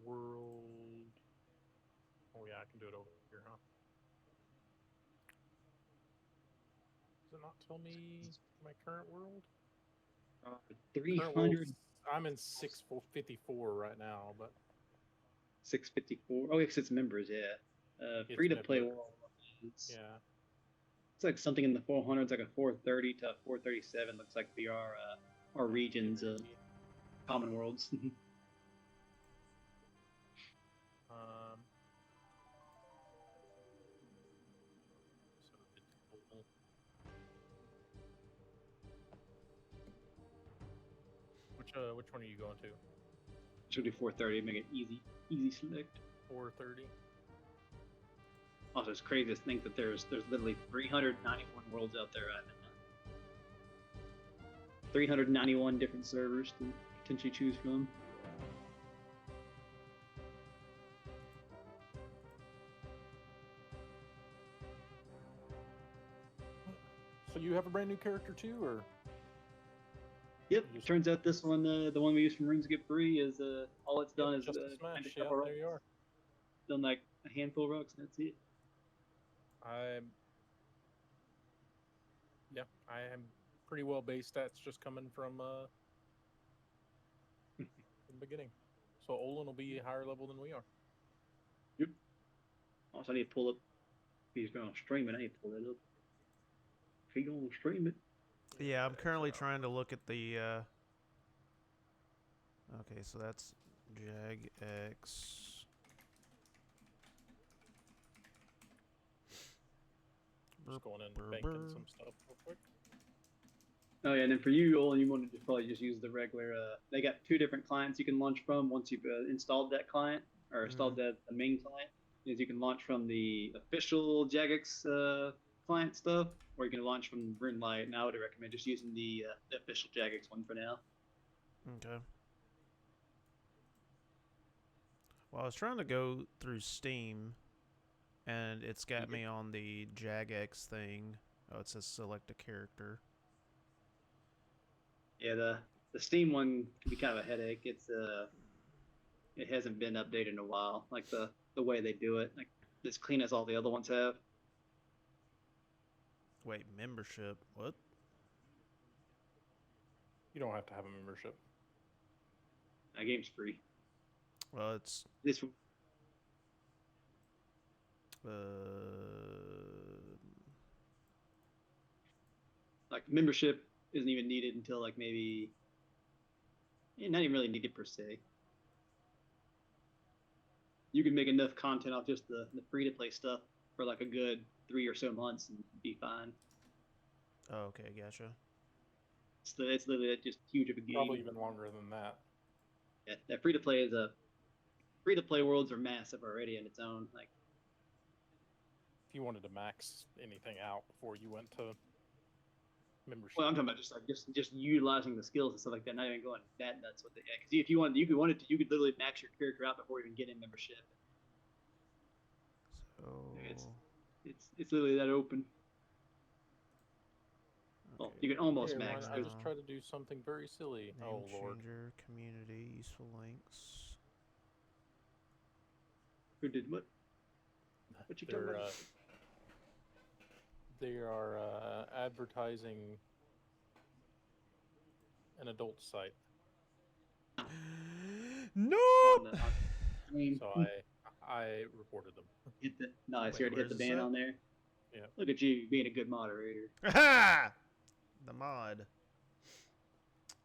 world. Oh yeah, I can do it over here, huh? Does it not tell me my current world? Current world. 300, I'm in 654 right now, but 654. Oh, it's members, yeah. Free it's to play member. world is Yeah. it's like something in the 400s, like a 430 to a 437. Looks like they are our regions of Activity. common worlds. Um. So it's total. Which one are you going to? Should do 430, make it easy select. 430. Also, it's crazy to think that there's literally 391 worlds out there right now. 391 different servers to potentially choose from. So you have a brand new character too, or? Yep, it turns out this one, the one we use from RuneScape 3, is all it's done is just a find a smash. Yeah, couple rocks. there you are. Done like a handful of rocks, and that's it. I am pretty well base stats just coming from the beginning. So Olin will be higher level than we are. Yep. Also, I need to pull up. If he's going to stream it, I need to pull it up. If he's going to stream it. Yeah, I'm currently trying to look at the. Okay, so that's JagX. Just going in and banking some stuff real quick. Oh yeah, and then for you, Olin, you wanted to probably just use the regular. They got two different clients you can launch from once you've installed that client or installed the main client. Is you can launch from the official Jagex client stuff, or you can launch from RuneLite. And I would recommend just using the official Jagex one for now. Okay. Well, I was trying to go through Steam, and it's got me on the JagX thing. Oh, it says select a character. Yeah, the Steam one can be kind of a headache. It hasn't been updated in a while. Like the way they do it, like as clean as all the other ones have. Wait, membership? What? You don't have to have a membership. That game's free. Well, it's this. Like membership isn't even needed until like maybe not even really needed per se. You can make enough content off just the free to play stuff for like a good 3 or so months and be fine. Oh, okay, gotcha. It's literally just huge of a game. Probably even longer than that. Yeah, that free to play worlds are massive already in its own. Like, if you wanted to max anything out before you went to membership. Well, I'm talking about just utilizing the skills and stuff like that. Not even going that nuts with it. Because if you wanted to, you could literally max your character out before even getting membership. So it's literally that open. Okay. Well, you can almost max. I just try to do something very silly. Name oh Lord. Changer, community, useful links. Who did what? What you talking about? They are advertising an adult site. No. So I reported them. Nice. You already hit the ban on there. Yeah. Look at you being a good moderator. The mod.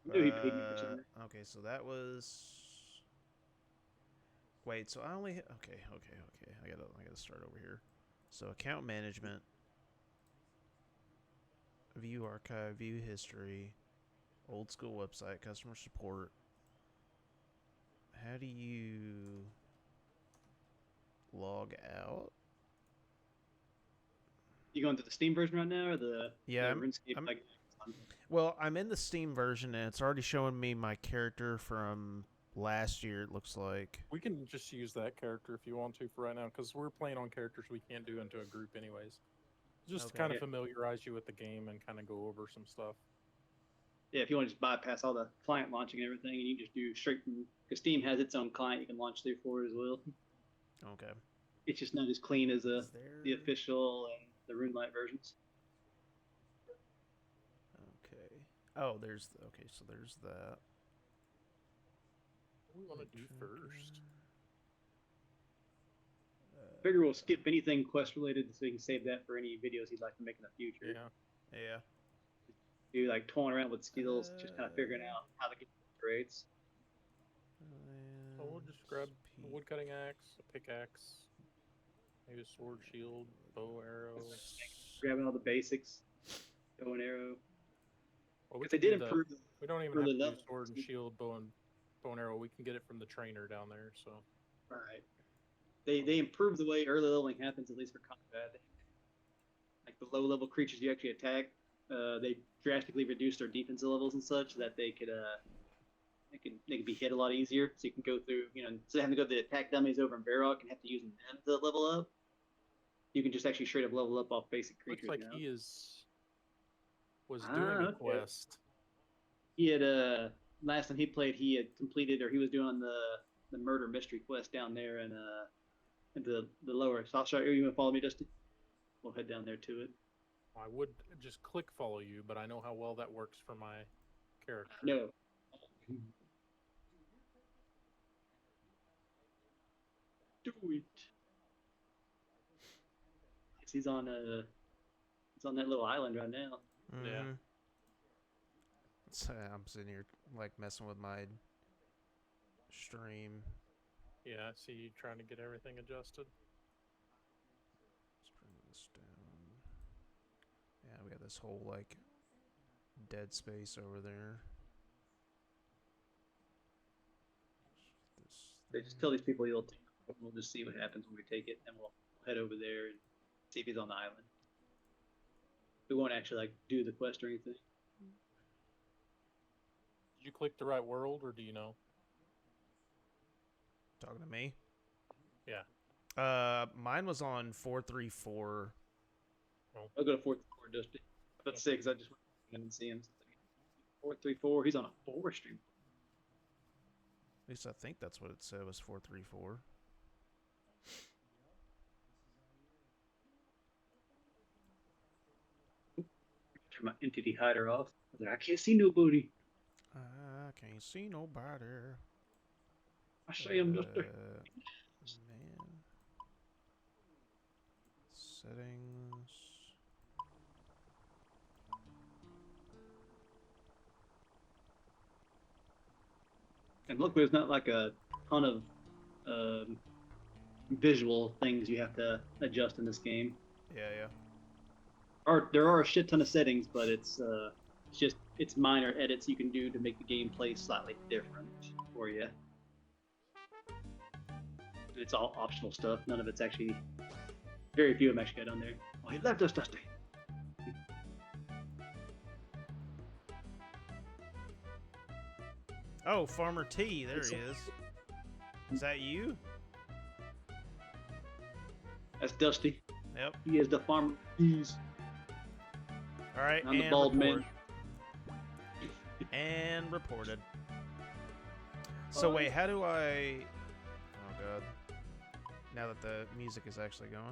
Okay, so that was. Wait, so I only okay. I gotta start over here. So account management, view archive, view history, old school website, customer support. How do you log out? You going to the Steam version right now, or the RuneScape? Well, I'm in the Steam version, and it's already showing me my character from last year, it looks like. We can just use that character if you want to for right now, because we're playing on characters we can't do into a group anyways. Just to kind of familiarize you with the game and kind of go over some stuff. Yeah, if you want to just bypass all the client launching and everything, and you just do straight from, because Steam has its own client you can launch through for it as well. Okay. It's just not as clean as Is the there... official and the RuneLite versions. Okay. Oh, there's... Okay, so there's that. What do we want to do first? Figure we'll skip anything quest related so you can save that for any videos you'd like to make in the future. Yeah. Yeah. Do like toying around with skills, just kind of figuring out how to get rates. So we'll just grab a woodcutting axe, a pickaxe, maybe a sword, shield, bow, arrow. Grabbing all the basics, bow and arrow. Well, we They can did do improve. we don't even have to do sword and shield, bow and arrow. We can get it from the trainer down there. So. Right. They improved the way early leveling happens, at least for combat. Like the low level creatures you actually attack, they drastically reduced their defensive levels and such so that they could be hit a lot easier. So you can go through, instead of having to go to the attack dummies over in Varrock and have to use them to level up, you can just actually straight up level up off basic creatures. Looks like now. he was doing a quest. He had last time he played, he had completed, or he was doing the murder mystery quest down there in the lower. So I'll show you. You want to follow me, Dusty? We'll head down there to it. I would just click follow you, but I know how well that works for my character. No. Do it. He's on that little island right now. Mm-hmm. Yeah. So I'm sitting here like messing with my stream. Yeah, I see you trying to get everything adjusted. Let's bring this down. Yeah, we got this whole like dead space over there. They just tell these people you'll take it. We'll just see what happens when we take it, and we'll head over there and see if he's on the island. We won't actually like do the quest or anything. Did you click the right world, or do you know? Talking to me? Yeah. Mine was on 434. I'll go to 434, Dusty. About to say, because I just went and see him. 434. He's on a forestry. At least I think that's what it said was 434. Turn my entity hider off. I was like, I can't see nobody. I can't see nobody. I say him, Dusty. Man. Settings. And luckily, there's not like a ton of visual things you have to adjust in this game. Yeah. There are a shit ton of settings, but it's minor edits you can do to make the gameplay slightly different for you. It's all optional stuff. None of it's actually. Very few of them actually got on there. Oh, he left us, Dusty. Oh, Farmer T, there he is. Is that you? That's Dusty. Yep. He is the farmer. He's. All right, I'm the bald report. man. And reported. So wait, how do I... Oh god. Now that the music is actually going.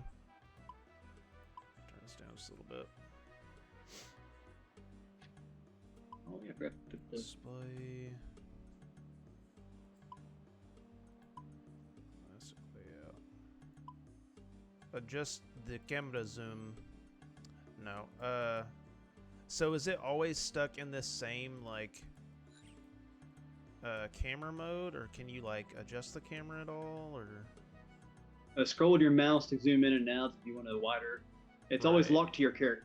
Turn this down just a little bit. Oh yeah, I forgot to put this. Display. That's layout. Adjust the camera zoom. No. So is it always stuck in this same like camera mode, or can you like adjust the camera at all, or? Scroll with your mouse to zoom in and out if you want a wider. It's always Right. locked to your character.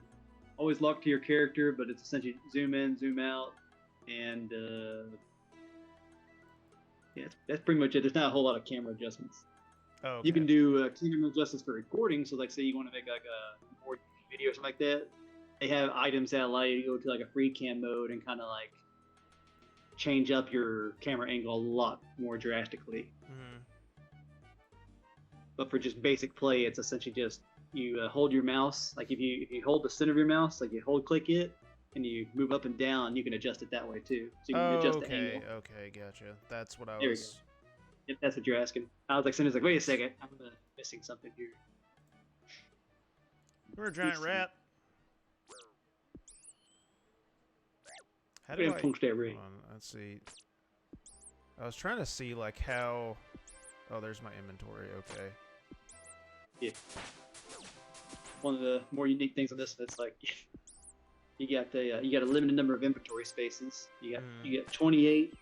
Always locked to your character, but it's essentially zoom in, zoom out, and yeah, that's pretty much it. There's not a whole lot of camera adjustments. Oh, okay. You can do camera adjustments for recording. So, like, say you want to make like a board video or something like that. They have items that allow you to go to like a free cam mode and kind of like change up your camera angle a lot more drastically. Mhm. But for just basic play, it's essentially just you hold your mouse. Like if you hold the center of your mouse, like you hold click it, and you move up and down, you can adjust it that way too. So you can adjust the angle. Okay, gotcha. That's what I There was. If that's what you're asking. I was like, Cindy's like, wait a second, I'm missing something here. We're a giant rat. How do I? Hold on, let's see. I was trying to see like how. Oh, there's my inventory. Okay. Yeah. One of the more unique things on this, it's like you got a limited number of inventory spaces. You got 28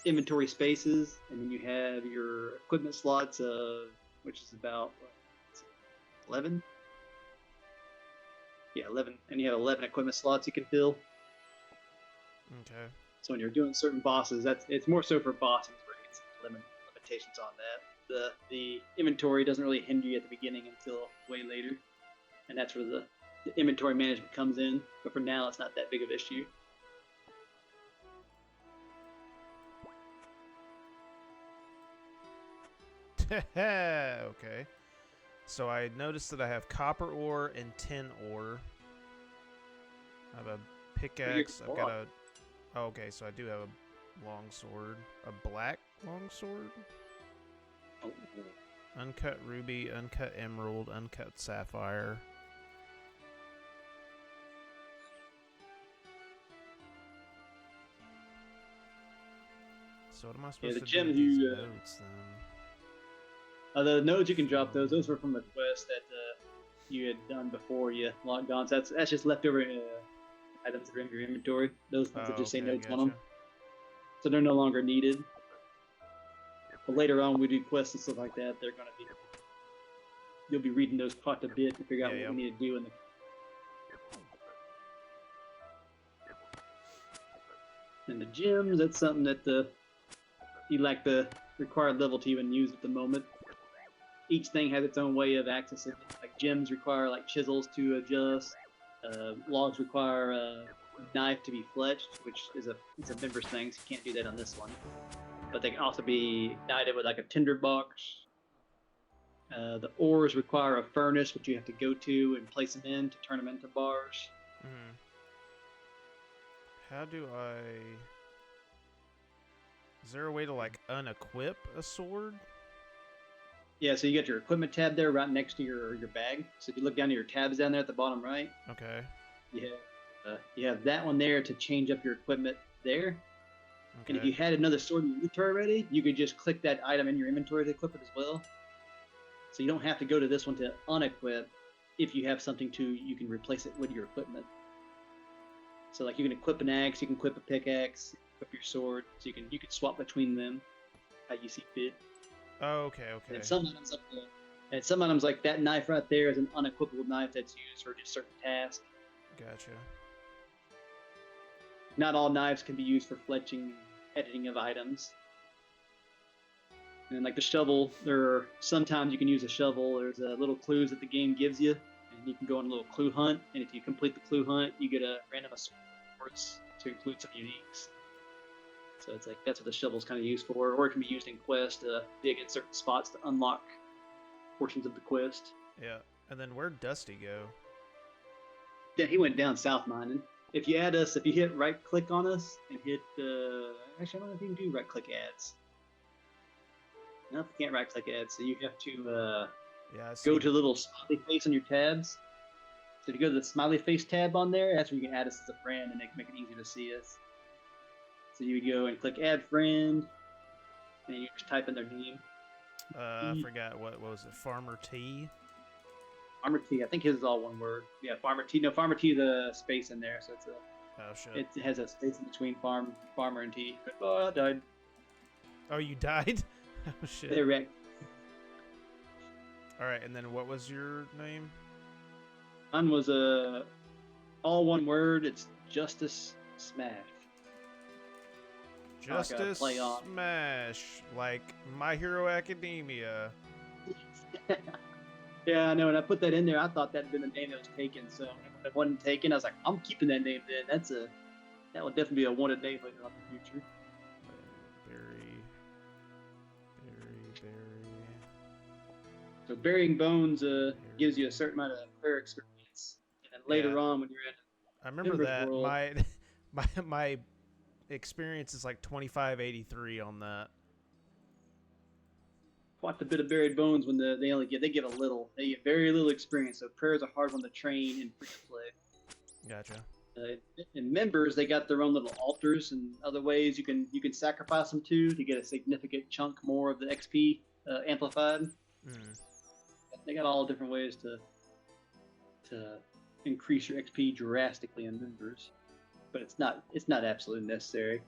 inventory spaces, and then you have your equipment slots of which is about 11. Yeah, 11, and you have 11 equipment slots you can fill. Okay. So when you're doing certain bosses, it's more so for bosses where it gets limitations on that. The inventory doesn't really hinder you at the beginning until way later, and that's where the inventory management comes in. But for now, it's not that big of an issue. Okay. So I noticed that I have copper ore and tin ore. I have a pickaxe. I've got a. Oh, okay, so I do have a long sword. A black long sword. Oh. Uncut ruby, uncut emerald, uncut sapphire. So what am I supposed to do with these nodes then? The nodes you can drop those. Those were from the quest that you had done before you logged on. So that's just leftover items that are in your inventory. Those ones that just say nodes on them. So they're no longer needed. But later on, when we do quests and stuff like that, they're gonna be. You'll be reading those quite a bit to figure out what we need to do in the. And the gems, that's something that you lack the required level to even use at the moment. Each thing has its own way of accessing it. Like gems require like chisels to adjust. Logs require a knife to be fletched, which is it's a members thing, so you can't do that on this one. But they can also be ignited with like a tinder box. The ores require a furnace, which you have to go to and place them in to turn them into bars. Mm-hmm. How do I... Is there a way to like unequip a sword? Yeah, so you got your equipment tab there right next to your bag. So if you look down to your tabs down there at the bottom right. Okay. You have that one there to change up your equipment there. Okay. And if you had another sword in your inventory already, you could just click that item in your inventory to equip it as well. So you don't have to go to this one to unequip. If you have something you can replace it with your equipment. So like you can equip an axe, you can equip a pickaxe, equip your sword, so you can swap between them how you see fit. Oh, okay. And some items like that knife right there is an unequipable knife that's used for just certain tasks. Gotcha. Not all knives can be used for fletching and editing of items. And like the shovel, sometimes you can use a shovel. There's little clues that the game gives you, and you can go on a little clue hunt. And if you complete the clue hunt, you get a random swords to include some uniques. So it's like that's what the shovel's kind of used for, or it can be used in quests to dig in certain spots to unlock portions of the quest. Yeah, and then where'd Dusty go? Yeah, he went down south mining. If you hit right click on us and hit actually I don't know if you can do right click ads. No, you can't right click ads, so you have to go to the little smiley face on your tabs. So if you go to the smiley face tab on there, that's where you can add us as a friend and make it easy to see us. So you would go and click add friend, and you just type in their name. I forgot what was it? Farmer T. Farmer T. I think his is all one word. Yeah, Farmer T. No, Farmer T. The space in there, so it's Oh shit! It has a space in between farmer and T. Oh, I died. Oh, you died? Oh shit! They wrecked. All right, and then what was your name? Mine was all one word. It's Justice Smash. Justice Smash, like My Hero Academia. Yeah, I know. When I put that in there, I thought that'd been the name that was taken. So when it wasn't taken, I was like, I'm keeping that name. Then that would definitely be a wanted name later on in the future. Berry. So burying bones gives you a certain amount of player experience, and then later on, when you're I remember Members that. World. My experience is like 2583 on that. Quite a bit of buried bones when they get a little. They get very little experience. So prayer's a hard one to train and free to play. Gotcha. In members, they got their own little altars and other ways you can sacrifice them to get a significant chunk more of the XP amplified. Mm. They got all different ways to increase your XP drastically in members, but it's not absolutely necessary.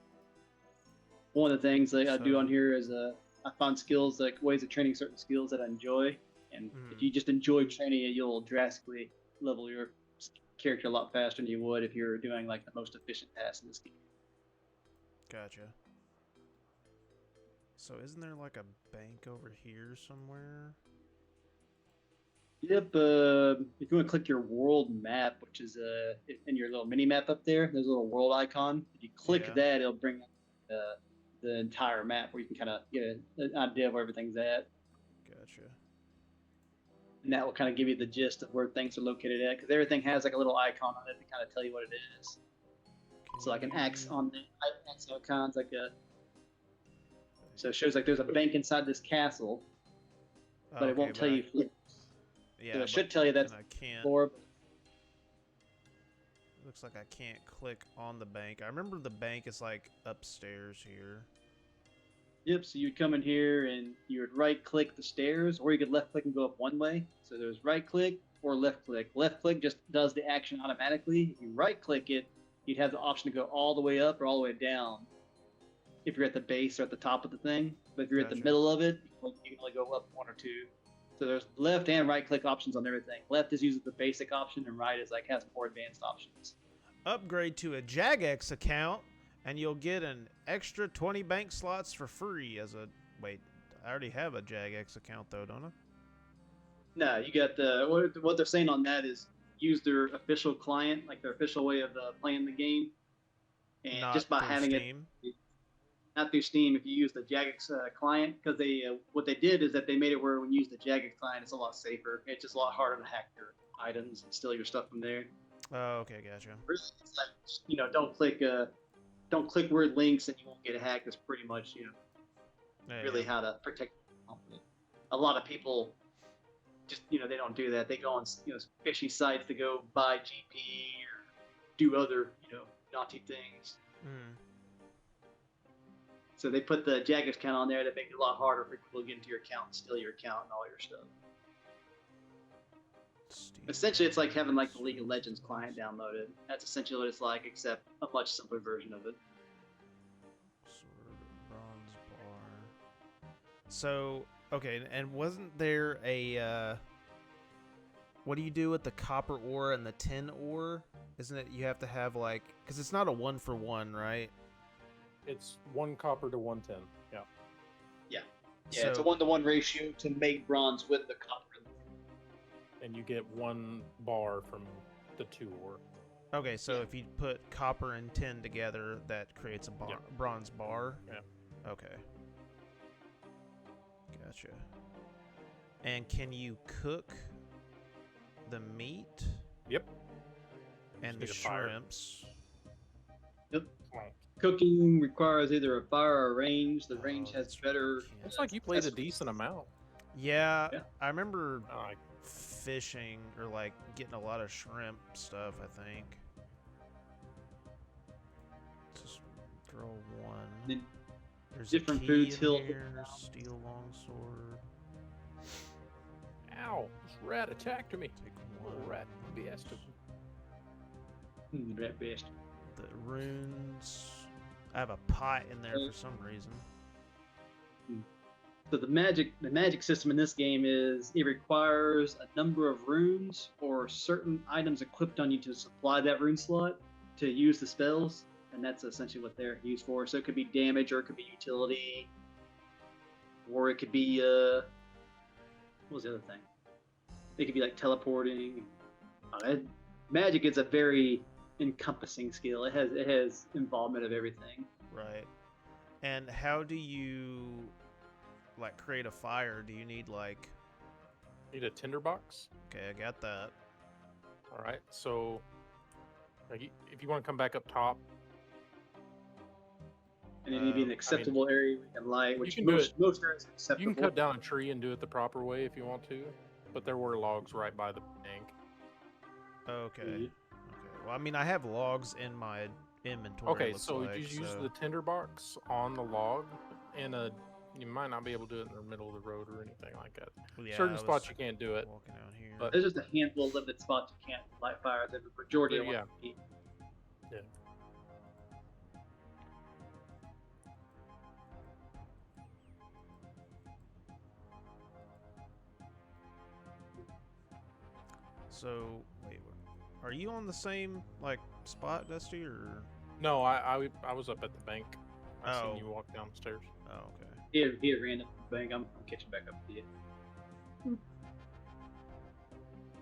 One of the things that I do on here is I find skills, like ways of training certain skills that I enjoy, and if you just enjoy training it, you'll drastically level your character a lot faster than you would if you're doing like the most efficient task in this game. Gotcha. So isn't there like a bank over here somewhere? Yep. If you want to click your world map, which is in your little mini map up there, there's a little world icon. If you click that, it'll bring up the entire map where you can kind of get an idea of where everything's at. Gotcha. And that will kind of give you the gist of where things are located at, because everything has like a little icon on it to kind of tell you what it is. So like an axe on the axe icon's like so it shows like there's a bank inside this castle, but it won't tell you. Yeah, so it should tell you that's I can't. floor. Looks like I can't click on the bank. I remember the bank is like upstairs here. Yep, so you'd come in here and you would right click the stairs, or you could left click and go up one way. So there's right click or left click. Left click just does the action automatically. If you right click it, you'd have the option to go all the way up or all the way down if you're at the base or at the top of the thing. But if you're at the middle of it, you can only go up one or two. So there's left and right click options on everything. Left is usually the basic option, and right is like has more advanced options. Upgrade to a Jagex account, and you'll get an extra 20 bank slots for free as a... Wait, I already have a Jagex account, though, don't I? No, you got the... What they're saying on that is use their official client, like their official way of playing the game. And Not just by having Steam. Not through Steam, if you use the Jagex client, because they what they did is that they made it where when you use the Jagex client, it's a lot safer. It's just a lot harder to hack your items and steal your stuff from there. Oh, okay, gotcha. It's like, don't click weird links and you won't get hacked. It's pretty much really how to protect yourself. A lot of people just they don't do that. They go on fishy sites to go buy GP or do other naughty things. Mm. So they put the Jagex account on there that make it a lot harder for people to get into your account and steal your account and all your stuff. Essentially, it's like having like the League of Legends client downloaded. That's essentially what it's like, except a much simpler version of it. Sword, bronze bar. So, okay, and wasn't there a... what do you do with the copper ore and the tin ore? Isn't it you have to have like... Because it's not a 1-for-1, right? It's 1 copper to 1 tin. Yeah. Yeah. So, Yeah, it's a 1-to-1 ratio to make bronze with the copper. And you get 1 bar from the 2 ore. Okay, so if you put copper and tin together, that creates a bronze bar? Yeah. Okay. Gotcha. And can you cook the meat? Yep. And the shrimps? Yep. Cooking requires either a fire or a range. The range has that's better... Looks like you played a decent amount. Yeah, I remember I fishing or like getting a lot of shrimp stuff, I think. Just throw one. There's different a key foods in heal. here, steel longsword. Ow! This rat attacked me. Take Little one. rat bastard. Rat bastard. The runes. I have a pot in there for some reason. So the magic system in this game is it requires a number of runes or certain items equipped on you to supply that rune slot to use the spells, and that's essentially what they're used for. So it could be damage, or it could be utility, or it could be what was the other thing? It could be like teleporting. Magic is a very encompassing skill. It has involvement of everything. Right. And how do you like create a fire? Do you need like... Need a tinderbox? Okay, I got that. Alright, so Like if you want to come back up top, And it need to be an acceptable area where you can light, which can do most areas are acceptable. you can cut down a tree and do it the proper way if you want to, but there were logs right by the bank. Okay. Mhm. Okay. Well, I mean, I have logs in my inventory. Okay, it looks so like, you use the tinderbox on the log, and you might not be able to do it in the middle of the road or anything like that. Yeah, Certain spots you can't do it. Walking out here. But There's just a handful of limited spots you can't light fire. The majority of them. Yeah. Yeah. So wait, are you on the same like spot, Dusty, or? No, I was up at the bank. I Oh. seen you walk down the stairs. Oh, okay. He had ran up the bank. I'm catching back up to you.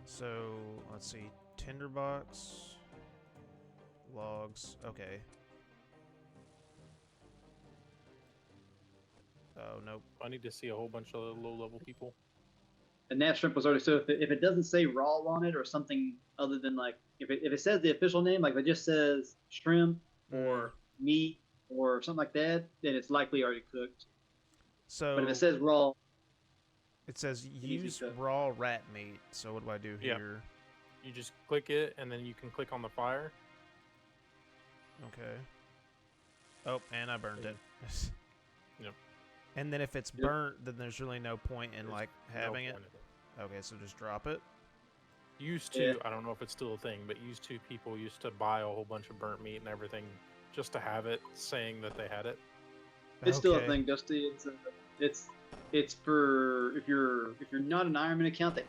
So let's see, tinderbox, logs. Okay. Oh nope. I need to see a whole bunch of low-level people. And that shrimp was already so if it doesn't say raw on it or something other than like if it says the official name, like if it just says shrimp or meat or something like that, then it's likely already cooked. So but if it says raw, it says use raw rat meat. So what do I do here? You just click it and then you can click on the fire. Okay. Oh, and I burned it. Yep. And then if it's burnt, then there's really no point in like having it. Okay, so just drop it. Used to, I don't know if it's still a thing, but people used to buy a whole bunch of burnt meat and everything just to have it, saying that they had it. It's still a thing, Dusty. It's for if you're not an Ironman account that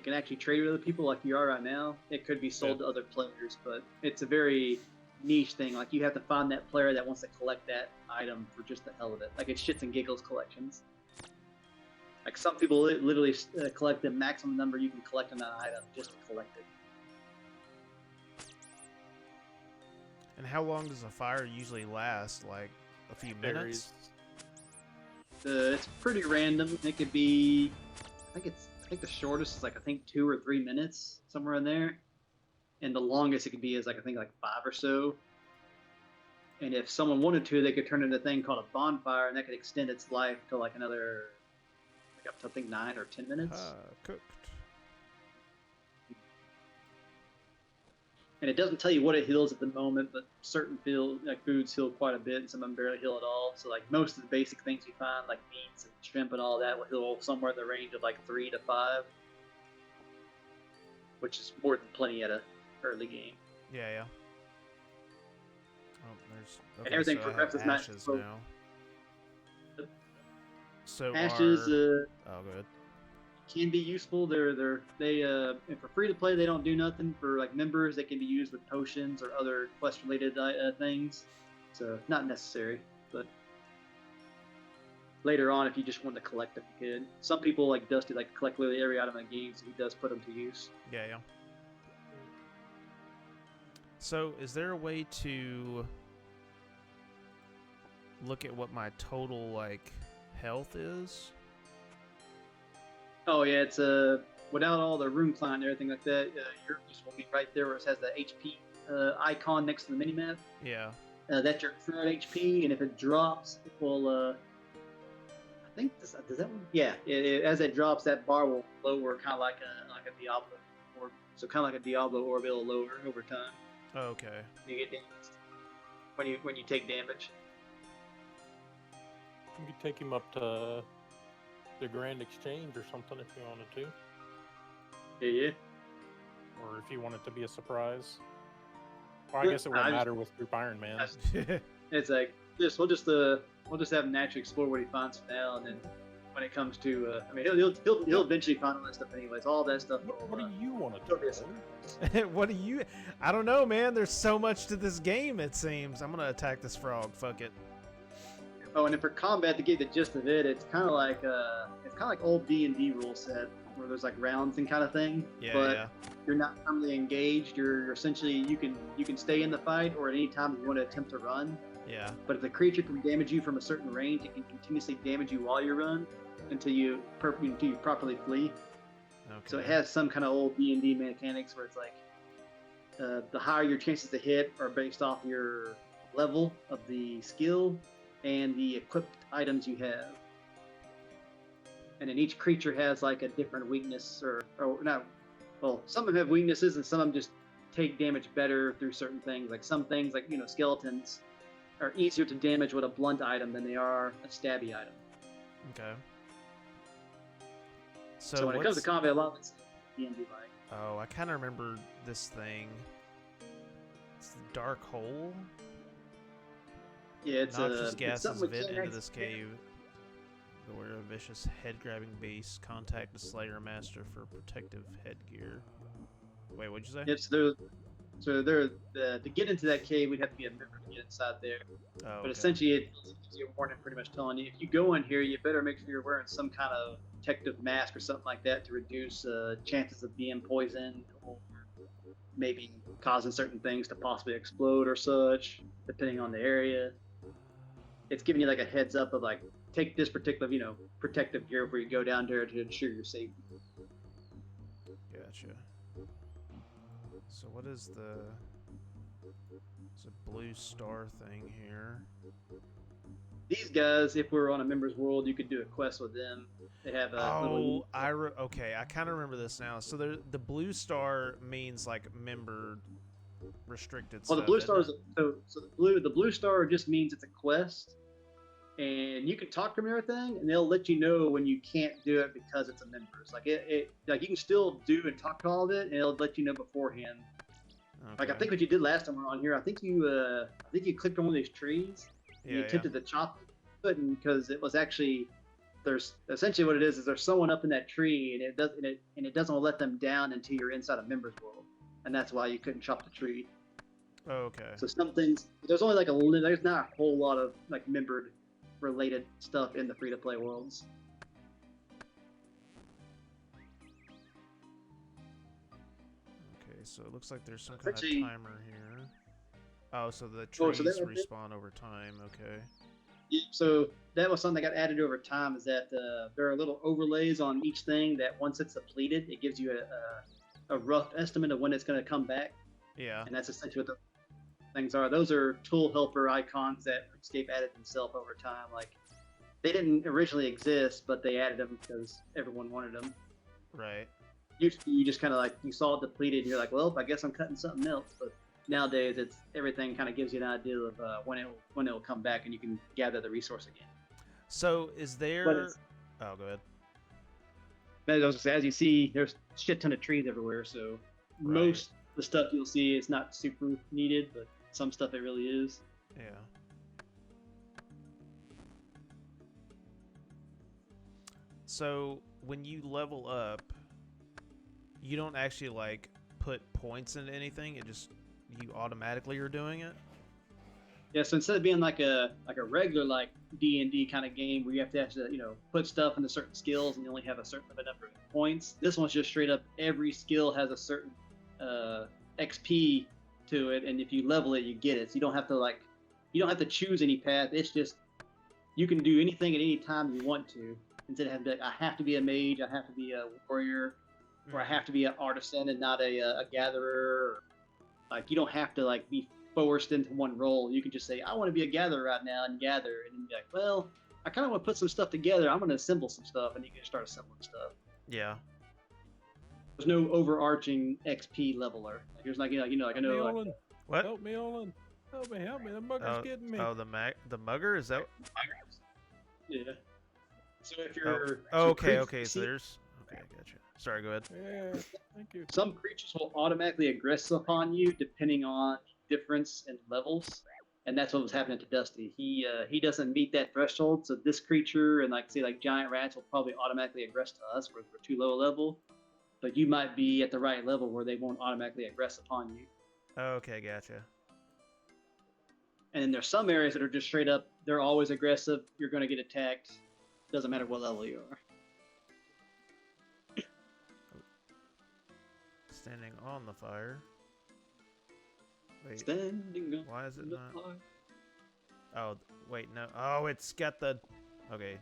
can actually trade with other people like you are right now. It could be sold to other players, but it's a very niche thing. Like you have to find that player that wants to collect that item for just the hell of it. Like it's shits and giggles collections. Like some people literally collect the maximum number you can collect on that item just to collect it. And how long does a fire usually last? Like a few minutes? It's pretty random. It could be, I think the shortest is like 2 or 3 minutes, somewhere in there. And the longest it could be is like 5 or so. And if someone wanted to, they could turn into a thing called a bonfire, and that could extend its life to like another, like up to 9 or 10 minutes. Cooked. And it doesn't tell you what it heals at the moment, but certain foods heal quite a bit, and some of them barely heal at all. So like most of the basic things you find, like meats and shrimp and all that, will heal somewhere in the range of like 3 to 5, which is more than plenty at a early game. Yeah. Oh, there's and everything progresses ashes now. So ashes oh, good. Can be useful. They for free to play they don't do nothing. For like members, they can be used with potions or other quest related things. So not necessary, but later on, if you just want to collect them, you could. Some people like Dusty like collect literally every item in the game, so he does put them to use. Yeah. So is there a way to look at what my total like health is? Oh yeah, it's without all the rune client and everything like that, yours just will be right there where it has the HP icon next to the minimap. Yeah. That's your current HP, and if it drops, it will. I think does that one? Yeah, as it drops, that bar will lower, kind of like a Diablo orb. So kind of like a Diablo orb, it'll lower over time. Oh, okay. You get damaged when you take damage. You could take him up to the Grand Exchange or something if you wanted to. Yeah. Or if you want it to be a surprise. Or I guess it wouldn't matter with Group Iron Man. It's like we'll just have him naturally explore what he finds for now, and then when it comes to I mean he'll eventually find all that stuff anyways. All that stuff. What do you want to do? What do you? I don't know, man. There's so much to this game. It seems. I'm gonna attack this frog. Fuck it. Oh, and then for combat, to get the gist of it, it's kind of like old D&D rule set where there's like rounds and kind of thing. Yeah. But you're not permanently engaged. You're essentially you can stay in the fight, or at any time you want to attempt to run. Yeah. But if the creature can damage you from a certain range, it can continuously damage you while you run until you properly flee. Okay. So it has some kind of old D&D mechanics where it's like the higher your chances to hit are based off your level of the skill and the equipped items you have. And then each creature has like a different weakness, or not. Well, some of them have weaknesses, and some of them just take damage better through certain things. Like some things, like skeletons, are easier to damage with a blunt item than they are a stabby item. Okay. So when it comes to combat, a lot of it's D&D like. Oh, I kind of remember this thing. It's the dark hole. Yeah, it's noxious gases it's vent into this cave. Beware of vicious head-grabbing beasts. Contact the Slayer Master for protective headgear. Wait, what'd you say? Yes, so to get into that cave, we'd have to be a member to get inside there. Oh, but essentially, it gives you a warning, pretty much telling you if you go in here, you better make sure you're wearing some kind of protective mask or something like that to reduce chances of being poisoned or maybe causing certain things to possibly explode or such, depending on the area. It's giving you like a heads up of like, take this particular, protective gear before you go down there to ensure your safety. Gotcha. So what is it's a blue star thing here. These guys, if we're on a member's world, you could do a quest with them. They have a little... okay, I kind of remember this now. So the blue star means like member restricted stuff. Well, the blue star is so the blue star just means it's a quest, and you can talk to them and everything, and they'll let you know when you can't do it because it's a member's. Like like you can still do and talk to all of it, and it'll let you know beforehand. Okay. Like I think what you did last time we were on here, I think you clicked on one of these trees. And you attempted to chop it, couldn't, because it was actually there's essentially what it is there's someone up in that tree, and it doesn't let them down until you're inside a member's world, and that's why you couldn't chop the tree. Oh, okay. So some things there's only like there's not a whole lot of like membered related stuff in the free-to-play worlds. Okay, so it looks like there's some kind of timer here. Oh, so the trees respawn over time. Okay. Yeah, so that was something that got added over time. Is that there are little overlays on each thing that once it's depleted, it gives you a rough estimate of when it's going to come back. Yeah. And that's essentially what the things are. Those are tool helper icons that RuneScape added themselves over time. Like they didn't originally exist, but they added them because everyone wanted them. Right. You just kind of like you saw it depleted, and you're like, well, I guess I'm cutting something else. But nowadays, it's everything kind of gives you an idea of when it will come back, and you can gather the resource again. So is there? Oh, go ahead. As you see, there's a shit ton of trees everywhere. So most of the stuff you'll see is not super needed, but some stuff it really is. Yeah. So when you level up, you don't actually like put points into anything. It just you automatically are doing it. Yeah. So instead of being like a regular like D&D kind of game where you have to actually put stuff into certain skills and you only have a certain number of points, this one's just straight up every skill has a certain XP to it, and if you level it, you get it. So you don't have to choose any path. It's just you can do anything at any time you want to. Instead of having to be like, I have to be a mage, I have to be a warrior, or I have to be an artisan and not a gatherer. Like you don't have to like be forced into one role. You can just say, I want to be a gatherer right now and gather, and then be like, well, I kind of want to put some stuff together. I'm going to assemble some stuff, and you can start assembling stuff. Yeah. There's no overarching XP leveler. Like, there's like I know like, what? Help me, Olin. Help me. The mugger's getting me. Oh, the mugger? Is that? Yeah. So if you're okay. So there's gotcha. Sorry, go ahead. Yeah, thank you. Some creatures will automatically aggress upon you depending on difference in levels, and that's what was happening to Dusty. He doesn't meet that threshold, so this creature and like giant rats will probably automatically aggress to us where we're too low a level. But you might be at the right level where they won't automatically aggress upon you. Okay, gotcha. And then there's some areas that are just straight up, they're always aggressive. You're going to get attacked. Doesn't matter what level you are. Standing on the fire. Wait. Standing on Why is it the not? fire. Oh, wait, no. Oh, it's got the... Okay.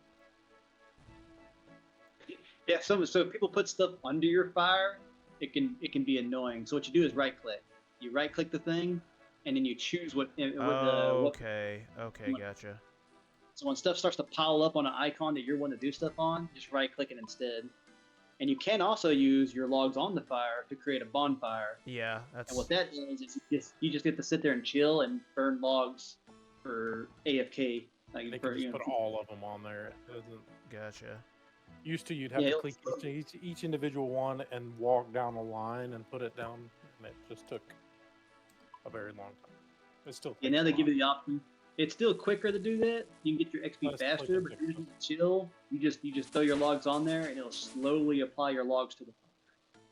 Yeah, so if people put stuff under your fire, it can be annoying. So what you do is right click. You right-click the thing, and then you choose what. Okay, gotcha. So when stuff starts to pile up on an icon that you're wanting to do stuff on, just right-click it instead. And you can also use your logs on the fire to create a bonfire. Yeah, that's. And what that does is you just get to sit there and chill and burn logs for AFK. Like They can just put all of them on there. It doesn't. Gotcha. Used to, you'd have to click each individual one and walk down a line and put it down, and it just took a very long time. It still. Yeah, now they give you the option. It's still quicker to do that. You can get your XP faster, but if you just chill, you just throw your logs on there, and it'll slowly apply your logs to the fire.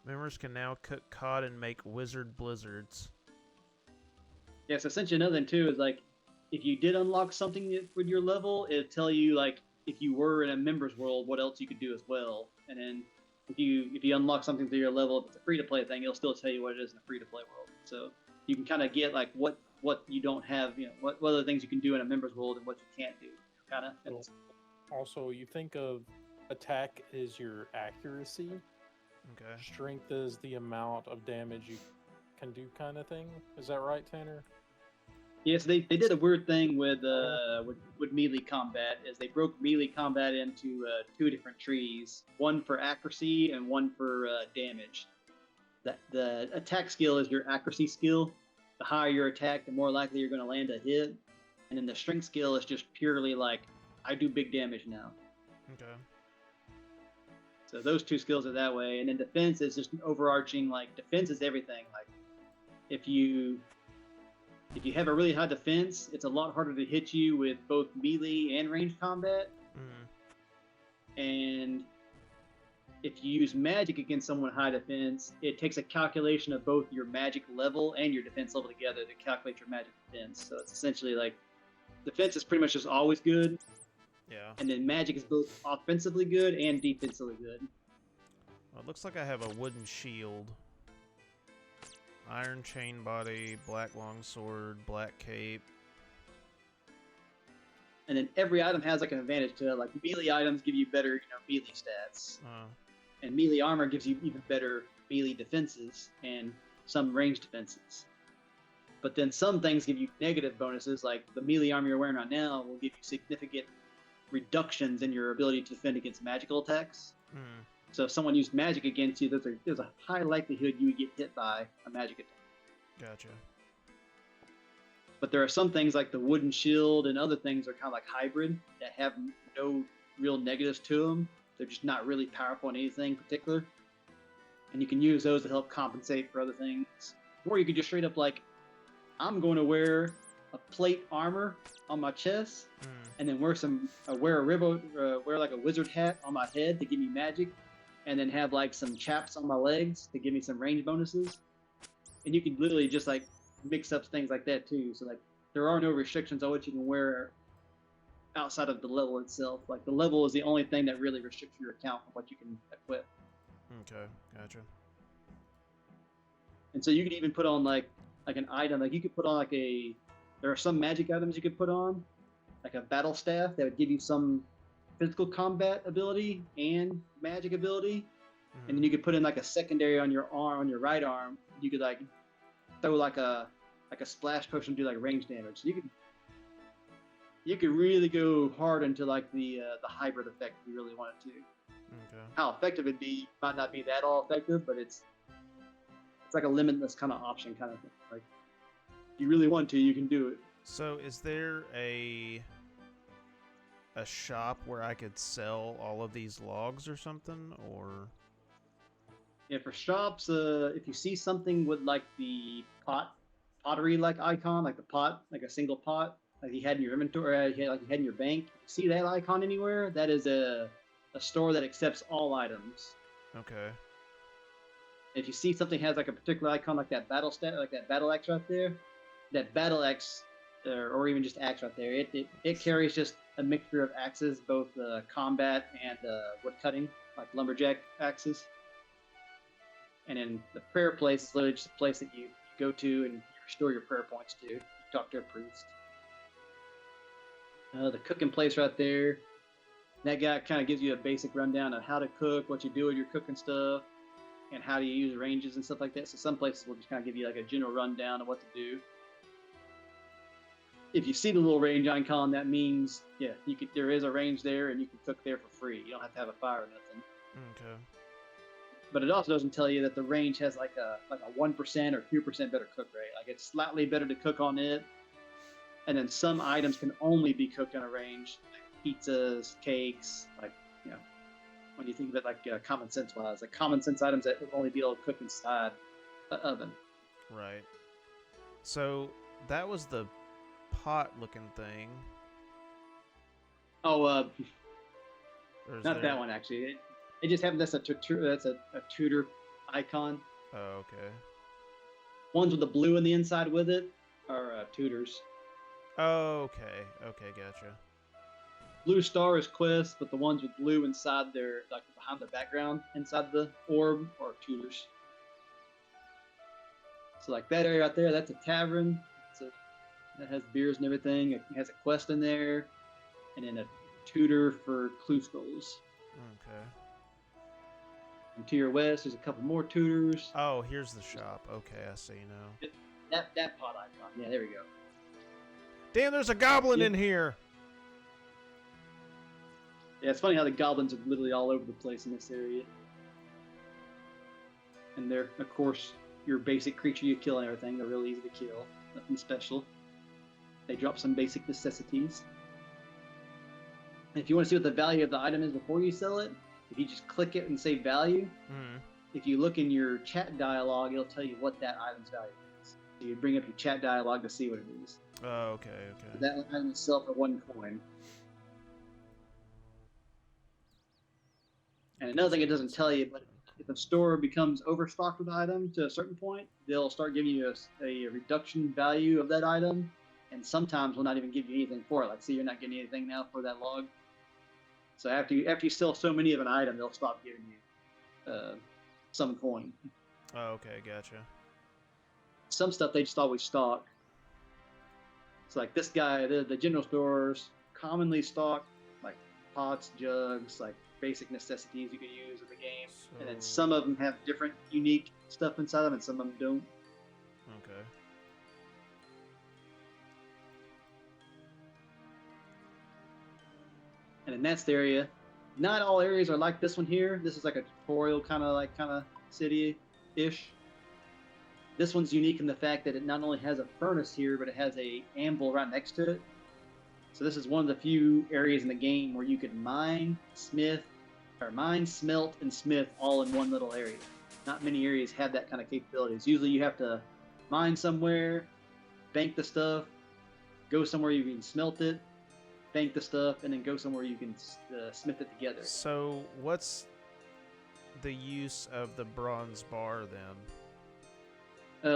Members can now cook cod and make wizard blizzards. Yeah, so essentially another thing too is like, if you did unlock something with your level, it'll tell you like if you were in a members world, what else you could do as well. And then if you unlock something through your level, if it's a free-to-play thing, it'll still tell you what it is in a free-to-play world. So you can kind of get like what you don't have, what other things you can do in a members world and what you can't do. Kind of. Also, you think of attack is your accuracy. Okay. Strength is the amount of damage you can do, kind of thing. Is that right, Tanner? Yes, they did a weird thing with melee combat, is they broke melee combat into two different trees, one for accuracy and one for damage. The attack skill is your accuracy skill. The higher your attack, the more likely you're going to land a hit. And then the strength skill is just purely like, I do big damage now. Okay. So those two skills are that way. And then defense is just an overarching, like, defense is everything. Like, if you have a really high defense, it's a lot harder to hit you with both melee and ranged combat. Mm-hmm. And if you use magic against someone high defense, it takes a calculation of both your magic level and your defense level together to calculate your magic defense. So it's essentially like defense is pretty much just always good. Yeah. And then magic is both offensively good and defensively good. Well, it looks like I have a wooden shield. Iron chain body, black longsword, black cape. And then every item has like an advantage to it. Like melee items give you better, melee stats. And melee armor gives you even better melee defenses and some ranged defenses. But then some things give you negative bonuses, like the melee armor you're wearing right now will give you significant reductions in your ability to defend against magical attacks. Mm. So if someone used magic against you, there's a high likelihood you would get hit by a magic attack. Gotcha. But there are some things like the wooden shield and other things that are kind of like hybrid that have no real negatives to them. They're just not really powerful in anything particular. And you can use those to help compensate for other things. Or you could just straight up like, I'm going to wear a plate armor on my chest, and then wear like a wizard hat on my head to give me magic, and then have like some chaps on my legs to give me some range bonuses. And you can literally just like mix up things like that too. So like there are no restrictions on what you can wear outside of the level itself. Like the level is the only thing that really restricts your account of what you can equip. Okay, gotcha. And so you could even put on like an item, like you could put on there are some magic items you could put on, like a battle staff that would give you some physical combat ability and magic ability. Mm-hmm. And then you could put in like a secondary on your arm, on your right arm. You could like throw like a splash potion to do like range damage. So you could really go hard into like the hybrid effect if you really wanted to. Okay. How effective it'd be might not be that all effective, but it's like a limitless kind of option kind of thing. Like if you really want to, you can do it. So is there a shop where I could sell all of these logs or something, or? Yeah, for shops, if you see something with like the pottery like icon, like the pot, like a single pot, like you had in your inventory, like you had in your bank, if you see that icon anywhere, that is a store that accepts all items. Okay. If you see something has like a particular icon, like that battle stat, like that battle axe right there, that battle axe, or even just axe right there, it carries just a mixture of axes, both combat and wood cutting, like lumberjack axes. And then the prayer place is literally just a place that you go to and you restore your prayer points to. You talk to a priest. The cooking place right there, that guy kind of gives you a basic rundown of how to cook, what you do with your cooking stuff. and how do you use ranges and stuff like that. So some places will just kind of give you like a general rundown of what to do. If you see the little range icon, that means there is a range there, and you can cook there for free. You don't have to have a fire or nothing. Okay. But it also doesn't tell you that the range has like a 1% or 2% better cook rate. Like it's slightly better to cook on it, and then some items can only be cooked on a range, like pizzas, cakes, like when you think of it like common sense wise, like common sense items that would only be able to cook inside an oven. Right. So that was the pot-looking thing. Oh, not that one actually. It just happened. That's a tutor icon. Oh, okay. Ones with the blue in the inside with it are tutors. Oh, okay. Okay, gotcha. Blue star is quests, but the ones with blue inside their like behind the background inside the orb are tutors. So like that area right there, that's a tavern. That has beers and everything. It has a quest in there, and then a tutor for clue scrolls. Okay. And to your west, there's a couple more tutors. Oh, here's the shop. Okay, I see now. That pot icon. Yeah, there we go. Damn, there's a goblin in here. Yeah, it's funny how the goblins are literally all over the place in this area. And they're, of course, your basic creature you kill and everything. They're really easy to kill. Nothing special. They drop some basic necessities. And if you want to see what the value of the item is before you sell it, if you just click it and say value, if you look in your chat dialogue, it'll tell you what that item's value is. So you bring up your chat dialogue to see what it is. Oh, okay, okay. So that item will sell for 1 coin. And another thing it doesn't tell you, but if a store becomes overstocked with an item to a certain point, they'll start giving you a reduction value of that item, and sometimes will not even give you anything for it. Like, see, you're not getting anything now for that log. So after you sell so many of an item, they'll stop giving you some coin. Oh, okay, gotcha. Some stuff they just always stock. It's like this guy, the general stores commonly stock like pots, jugs, like basic necessities you can use in the game. So... And then some of them have different unique stuff inside them, and some of them don't. Okay. And in that area, not all areas are like this one here. This is like a tutorial kind of city-ish. This one's unique in the fact that it not only has a furnace here, but it has a anvil right next to it. So this is one of the few areas in the game where you can mine, smelt, and smith all in one little area. Not many areas have that kind of capabilities. Usually you have to mine somewhere, bank the stuff, go somewhere you can smelt it, bank the stuff, and then go somewhere you can smith it together. So what's the use of the bronze bar then?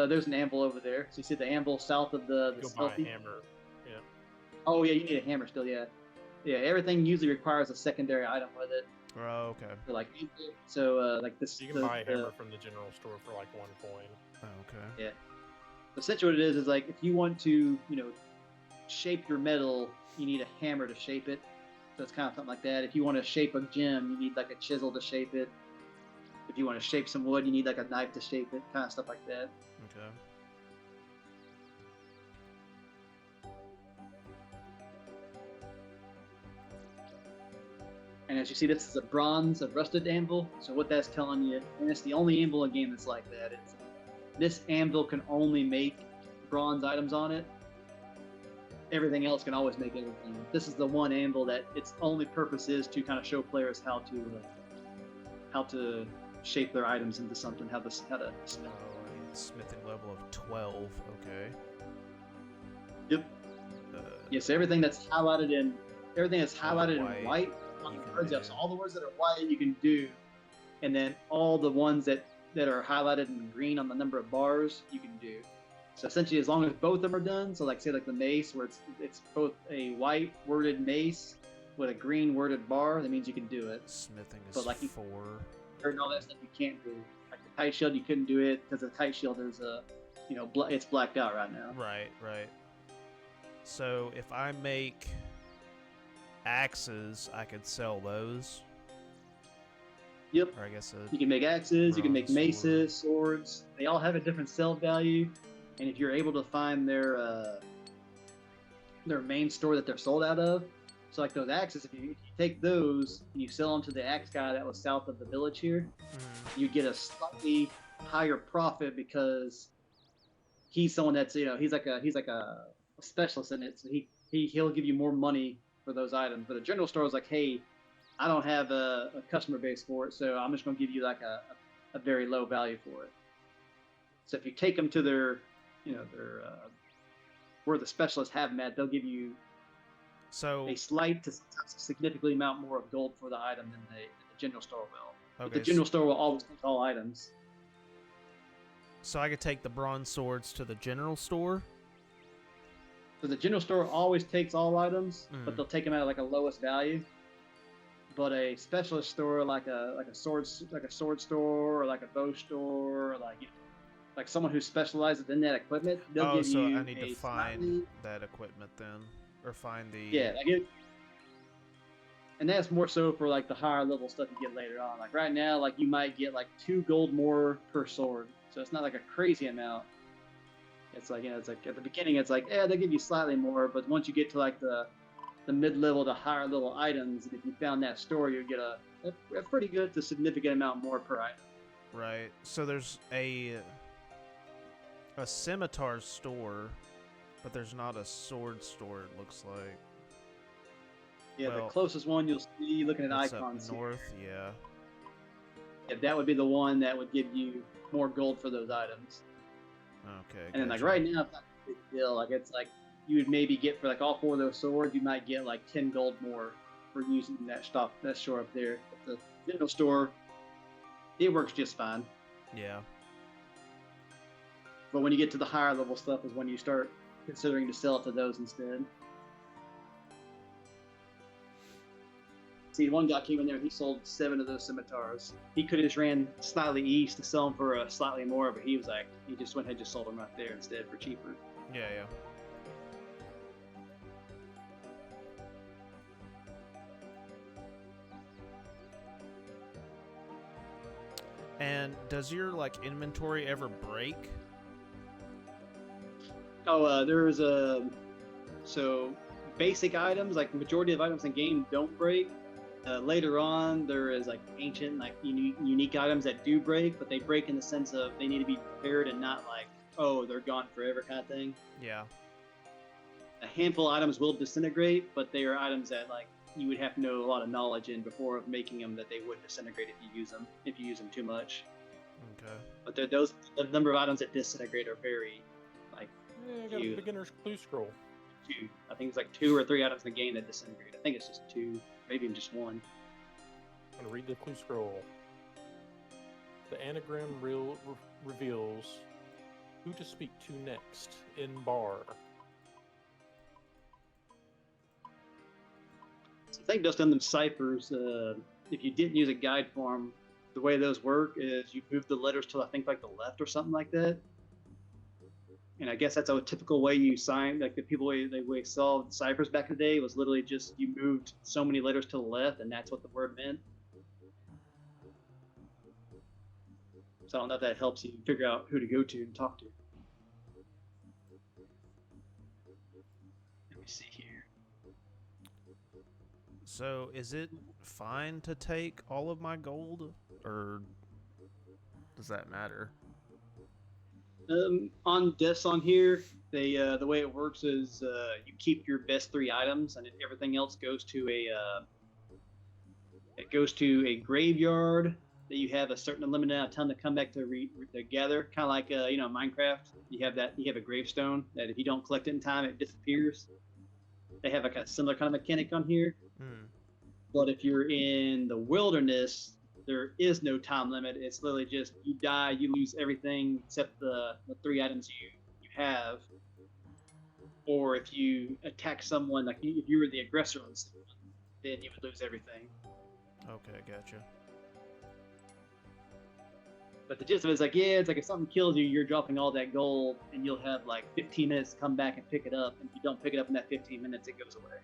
There's an anvil over there. So you see the anvil south of the Go stealthy? buy a hammer. Yeah. Oh yeah, you need a hammer still, yeah. Yeah, everything usually requires a secondary item with it. Oh, okay. So like this. You can buy a hammer from the general store for like 1 coin. Oh, okay. Yeah. Essentially, what it is like if you want to, shape your metal, you need a hammer to shape it. So it's kind of something like that. If you want to shape a gem, you need like a chisel to shape it. If you want to shape some wood, you need like a knife to shape it, kind of stuff like that. Okay. And as you see, this is a rusted anvil. So what that's telling you, and it's the only anvil in the game that's like that. This anvil can only make bronze items on it. Everything else can always make everything. This is the one anvil that its only purpose is to kind of show players how to shape their items into something, how to smith. Oh, I need smithing level of 12. Okay. Yep. Yes, everything that's highlighted in white on the words. So all the words that are white you can do, and then all the ones that are highlighted in green on the number of bars you can do. So essentially, as long as both of them are done, so like say like the mace, where it's both a white worded mace with a green worded bar, that means you can do it. Smithing is but like 4. And all that stuff you can't do. Like the kite shield, you couldn't do it because the kite shield is it's blacked out right now. Right, right. So if I make axes, I could sell those. Yep. Or I guess You can make axes, you can make bronze maces, swords. They all have a different sell value, and if you're able to find their main store that they're sold out of, so like those axes, if you take those and you sell them to the axe guy that was south of the village here, you get a slightly higher profit because he's someone that's he's like a specialist in it, so he'll give you more money for those items. But a general store is like, hey, I don't have a customer base for it, so I'm just going to give you like a very low value for it. So if you take them to their where the specialists have them at, they'll give you a slight to significantly amount more of gold for the item than the general store will. Okay, but the general store will always take all items. So I could take the bronze swords to the general store? So the general store always takes all items, but they'll take them at like a lowest value. But a specialist store, like a sword store, or like a bow store, or like someone who specializes in that equipment, they'll give you. I need to find that equipment then, or find the. Yeah, and that's more so for like the higher level stuff you get later on. Like right now, like you might get like 2 gold more per sword, so it's not like a crazy amount. It's like it's like at the beginning, it's like they give you slightly more, but once you get to like the mid-level to higher level items, if you found that store, you get a pretty good to significant amount more per item. Right. So there's a scimitar store, but there's not a sword store. It looks like. Yeah, the closest one you'll see looking at icons up north. Here. Yeah, that would be the one that would give you more gold for those items. Okay. And then like right now, it's not a big deal. Like it's like you would maybe get for like all 4 of those swords, you might get like 10 gold more for using that store up there. But the general store, it works just fine. Yeah. But when you get to the higher level stuff is when you start considering to sell it to those instead. See, one guy came in there, he sold 7 of those scimitars. He could have just ran slightly east to sell them for slightly more, but he was like, he just went ahead and just sold them right there instead for cheaper. Yeah. And does your inventory ever break? Oh, there's so basic items, like the majority of items in game don't break. Later on, there is ancient, unique items that do break, but they break in the sense of they need to be repaired and not they're gone forever kind of thing. Yeah. A handful of items will disintegrate, but they are items that you would have to know a lot of knowledge in before of making them that they wouldn't disintegrate if you use them too much. Okay. But the number of items that disintegrate are very I got a beginner's clue scroll. 2. I think it's 2 or 3 items in the game that disintegrate. I think it's just 2, maybe even just 1. I'm gonna read the clue scroll. The anagram reveals who to speak to next in bar. I think just on them ciphers, if you didn't use a guide form, the way those work is you move the letters to I think the left or something like that. And I guess that's a typical way you sign, the people way solved ciphers back in the day was literally just you moved so many letters to the left, and that's what the word meant. So I don't know if that helps you figure out who to go to and talk to. Let me see here. So is it fine to take all of my gold, or does that matter? On deaths on here, they the way it works is you keep your best 3 items, and everything else goes to a graveyard that you have a certain limited amount of time to come back to gather. Kind of like Minecraft, you have a gravestone that if you don't collect it in time, it disappears. They have a similar kind of mechanic on here. But if you're in the wilderness, there is no time limit. It's literally just you die, you lose everything except the 3 items you have. Or if you attack someone, if you were the aggressor on someone, then you would lose everything. Okay, gotcha. But the gist of it is if something kills you, you're dropping all that gold, and you'll have 15 minutes to come back and pick it up. And if you don't pick it up in that 15 minutes, it goes away.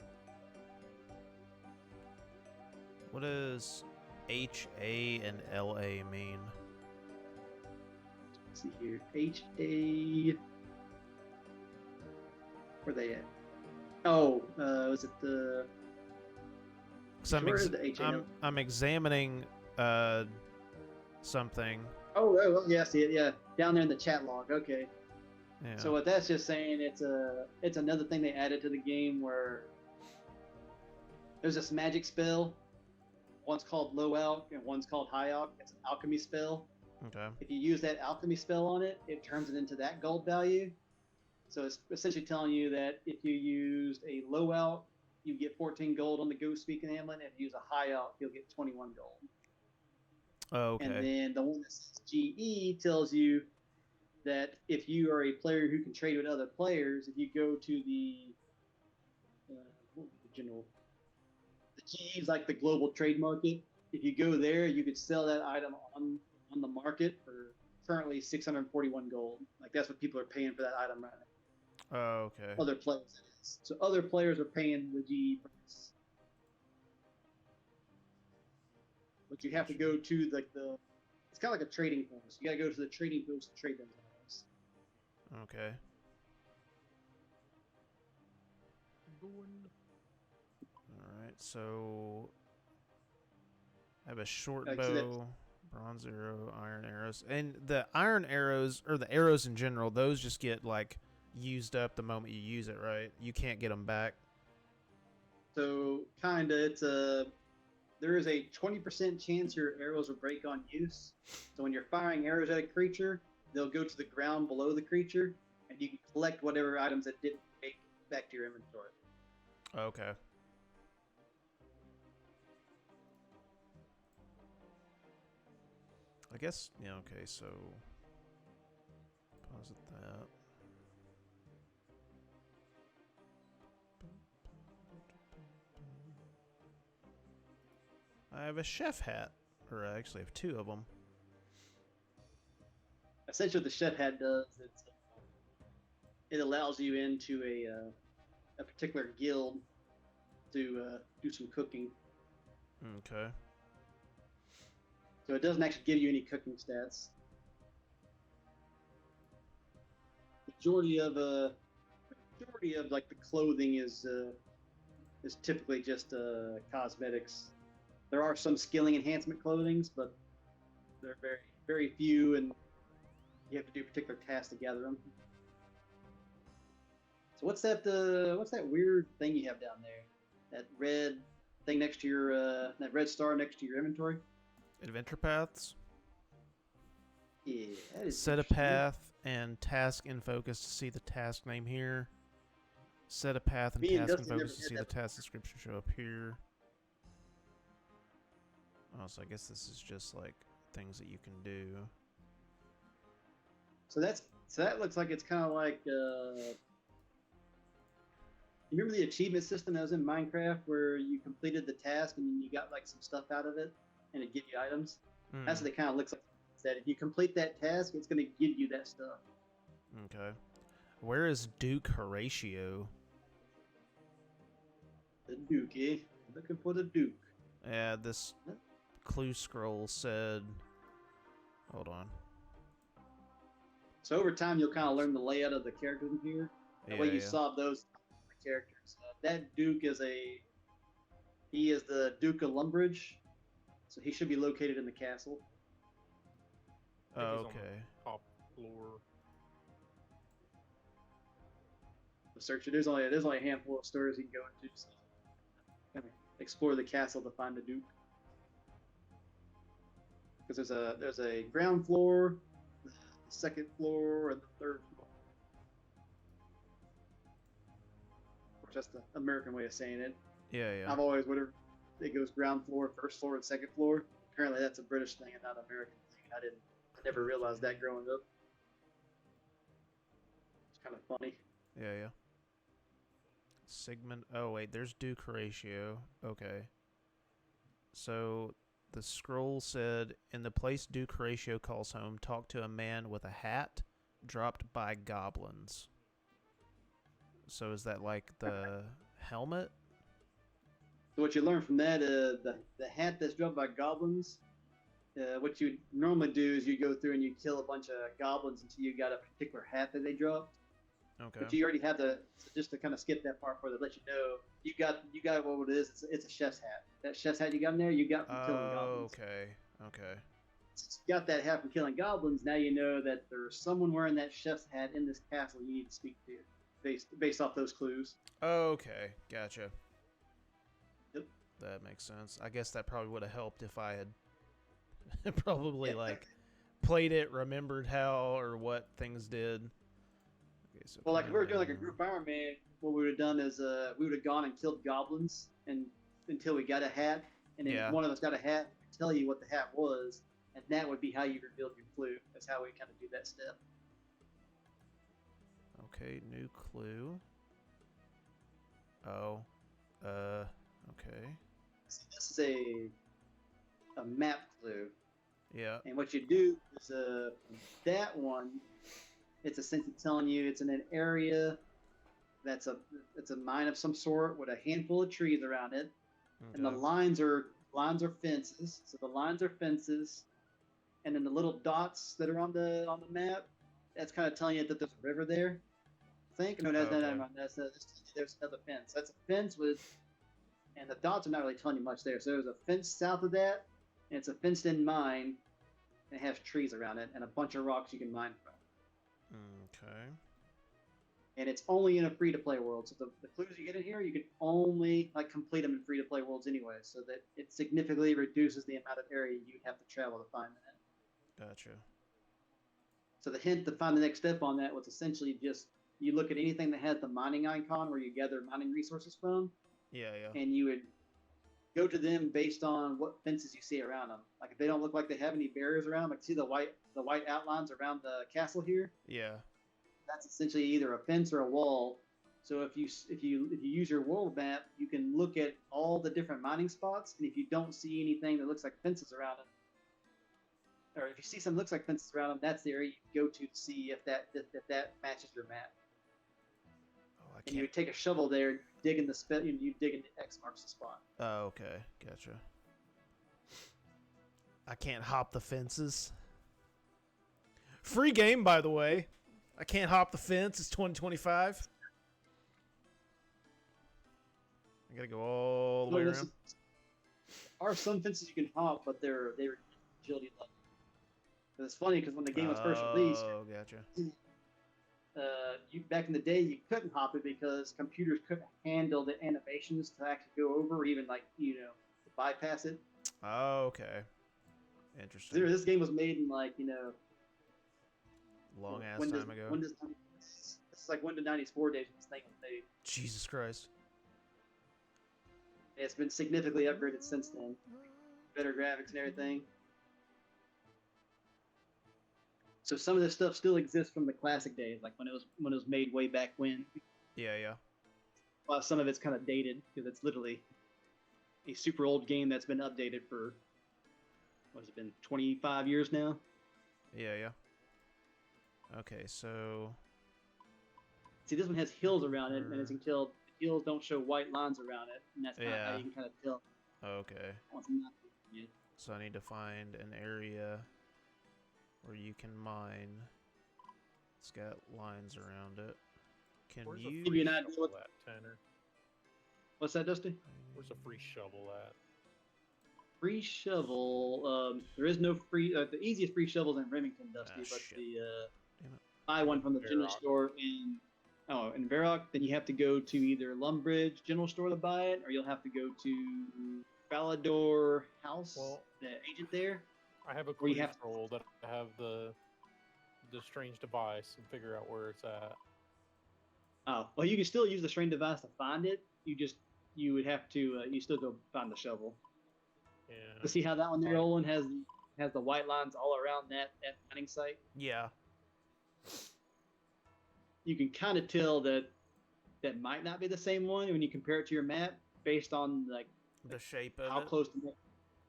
What is HA and LA mean? Let's see here. HA. Where they at? Oh, was it the? So Where is the HA? I'm examining something. Oh, yeah, I see it. Yeah, down there in the chat log. Okay. Yeah. So what that's just saying, it's another thing they added to the game where there's this magic spell. One's called low alch and one's called high alch. It's an alchemy spell. Okay. If you use that alchemy spell on it, it turns it into that gold value. So it's essentially telling you that if you used a low alch, you get 14 gold on the Ghost Speaking Amulet. If you use a high alch, you'll get 21 gold. Oh, okay. And then the one that says GE tells you that if you are a player who can trade with other players, if you go to the general, the GE is like the global trade market. If you go there, you could sell that item on the market for currently 641 gold. Like that's what people are paying for that item right now. Oh, okay. Other players, that is. So other players are paying the GE price. But you have to go to the it's kind of like a trading post. You got to go to the trading post to trade those items. Okay. Alright, so I have a short bow, bronze arrow, iron arrows. And the iron arrows, or the arrows in general, those just get, like, used up the moment you use it, right? You can't get them back. So, kinda, there is a 20% chance your arrows will break on use. So when you're firing arrows at a creature, they'll go to the ground below the creature, and you can collect whatever items that didn't break back to your inventory. Okay. I guess, yeah, okay, so pause at that. I have a chef hat, or I actually have two of them. Essentially, what the chef hat does, it allows you into a particular guild to do some cooking. Okay. So it doesn't actually give you any cooking stats. Majority of like the clothing is typically just cosmetics. There are some skilling enhancement clothings, but they're very, very few, and you have to do particular tasks to gather them. So what's that weird thing you have down there? That red thing next to your that red star next to your inventory? Adventure paths? Yeah, that is Set a path and task in focus to see the task name here. Set a path and task in focus to see the task description show up here. Oh, so I guess this is just like things that you can do. So that looks like it's kind of like you remember the achievement system that was in Minecraft where you completed the task and then you got like some stuff out of it and it give you items? That's what it kind of looks like. That if you complete that task, it's going to give you that stuff. Okay. Where is Duke Horatio? The Duke, eh? Looking for the Duke. Yeah, this clue scroll said... Hold on. So over time, you'll kind of learn the layout of the characters in here. The way you solve those characters. That Duke is he is the Duke of Lumbridge, so he should be located in the castle. Okay. Top floor. The searcher. There's only a handful of stores you can go into. So kind of explore the castle to find the Duke. Because there's a ground floor, the second floor, and the third floor. Of course, that's the American way of saying it. Yeah. I've always whatever it goes ground floor, first floor, and second floor. Apparently, that's a British thing and not an American thing. I never realized that growing up. It's kind of funny. Yeah. Sigmund. Oh, wait. There's Duke Horatio. Okay. So the scroll said, in the place Duke Horatio calls home, talk to a man with a hat dropped by goblins. So is that like the helmet? So what you learn from that, the hat that's dropped by goblins. What you normally do is you go through and you kill a bunch of goblins until you got a particular hat that they dropped. Okay. But you already have just to kind of skip that part for to let you know you got what it is. It's a chef's hat. That chef's hat you got in there, you got from killing goblins. Okay. Since you got that hat from killing goblins, now you know that there's someone wearing that chef's hat in this castle you need to speak to, based off those clues. Okay, gotcha. Yep. That makes sense. I guess that probably would have helped if I had probably played it, remembered how or what things did. Okay, so Well, like if we were doing like a group Iron Man, what we would have done is we would have gone and killed goblins until we got a hat, and then one of us got a hat, tell you what the hat was, and that would be how you revealed your clue. That's how we kind of do that step. Okay, new clue. Oh, okay. So this is a map clue. Yeah. And what you do is that one, it's essentially telling you it's in an area it's a mine of some sort with a handful of trees around it, and the lines are fences. So the lines are fences, and then the little dots that are on the map, that's kind of telling you that there's a river there. I think no, there's another fence. That's a fence and the dots are not really telling you much there. So there's a fence south of that, and it's a fenced-in mine, and it has trees around it and a bunch of rocks you can mine from. Okay. And it's only in a free-to-play world. So the clues you get in here, you can only complete them in free-to-play worlds anyway, so that it significantly reduces the amount of area you have to travel to find that. Gotcha. So the hint to find the next step on that was essentially just you look at anything that has the mining icon where you gather mining resources from. Yeah. And you would go to them based on what fences you see around them. Like if they don't look like they have any barriers around, like see the white outlines around the castle here. Yeah. That's essentially either a fence or a wall. So if you use your world map, you can look at all the different mining spots, and if you don't see anything that looks like fences around them, or if you see something that looks like fences around them, that's the area you go to see if that matches your map. Oh, and you would take a shovel there, dig in the you dig into X marks the spot. Oh, okay, gotcha. I can't hop the fences. Free game, by the way. I can't hop the fence. It's 2025. I gotta go all the way around. Are some fences you can hop, but they're agility level. It's funny because when the game was first released, gotcha. You back in the day you couldn't hop it because computers couldn't handle the animations to actually go over, or even bypass it. Oh, okay. Interesting. This game was made in long ass time ago. This is like Windows 94 days when this thing was made. Jesus Christ. It's been significantly upgraded since then. Better graphics and everything. So some of this stuff still exists from the classic days, like when it was made way back when. Yeah. Well, some of it's kind of dated because it's literally a super old game that's been updated for what has it been 25 years now. Yeah. Okay, so see, this one has hills around it, and as you can tell, the hills don't show white lines around it, and that's kind of how you can kind of tell. Okay. So I need to find an area where you can mine. It's got lines around it. Where's you give you an idea what that, Tanner? What's that, Dusty? Where's a free shovel at? Free shovel. There is no free. The easiest free shovel is in Remington, Dusty, but buy one from the general store in Varrock. Then you have to go to either Lumbridge general store to buy it, or you'll have to go to Falador House, the agent there. I have a clue scroll that I have the strange device and figure out where it's at. Oh, well, you can still use the strange device to find it. You would have to you still go find the shovel. Yeah. To see how that one there, Olin, has the white lines all around that mining site. Yeah. You can kind of tell that might not be the same one when you compare it to your map based on the shape of how close to it.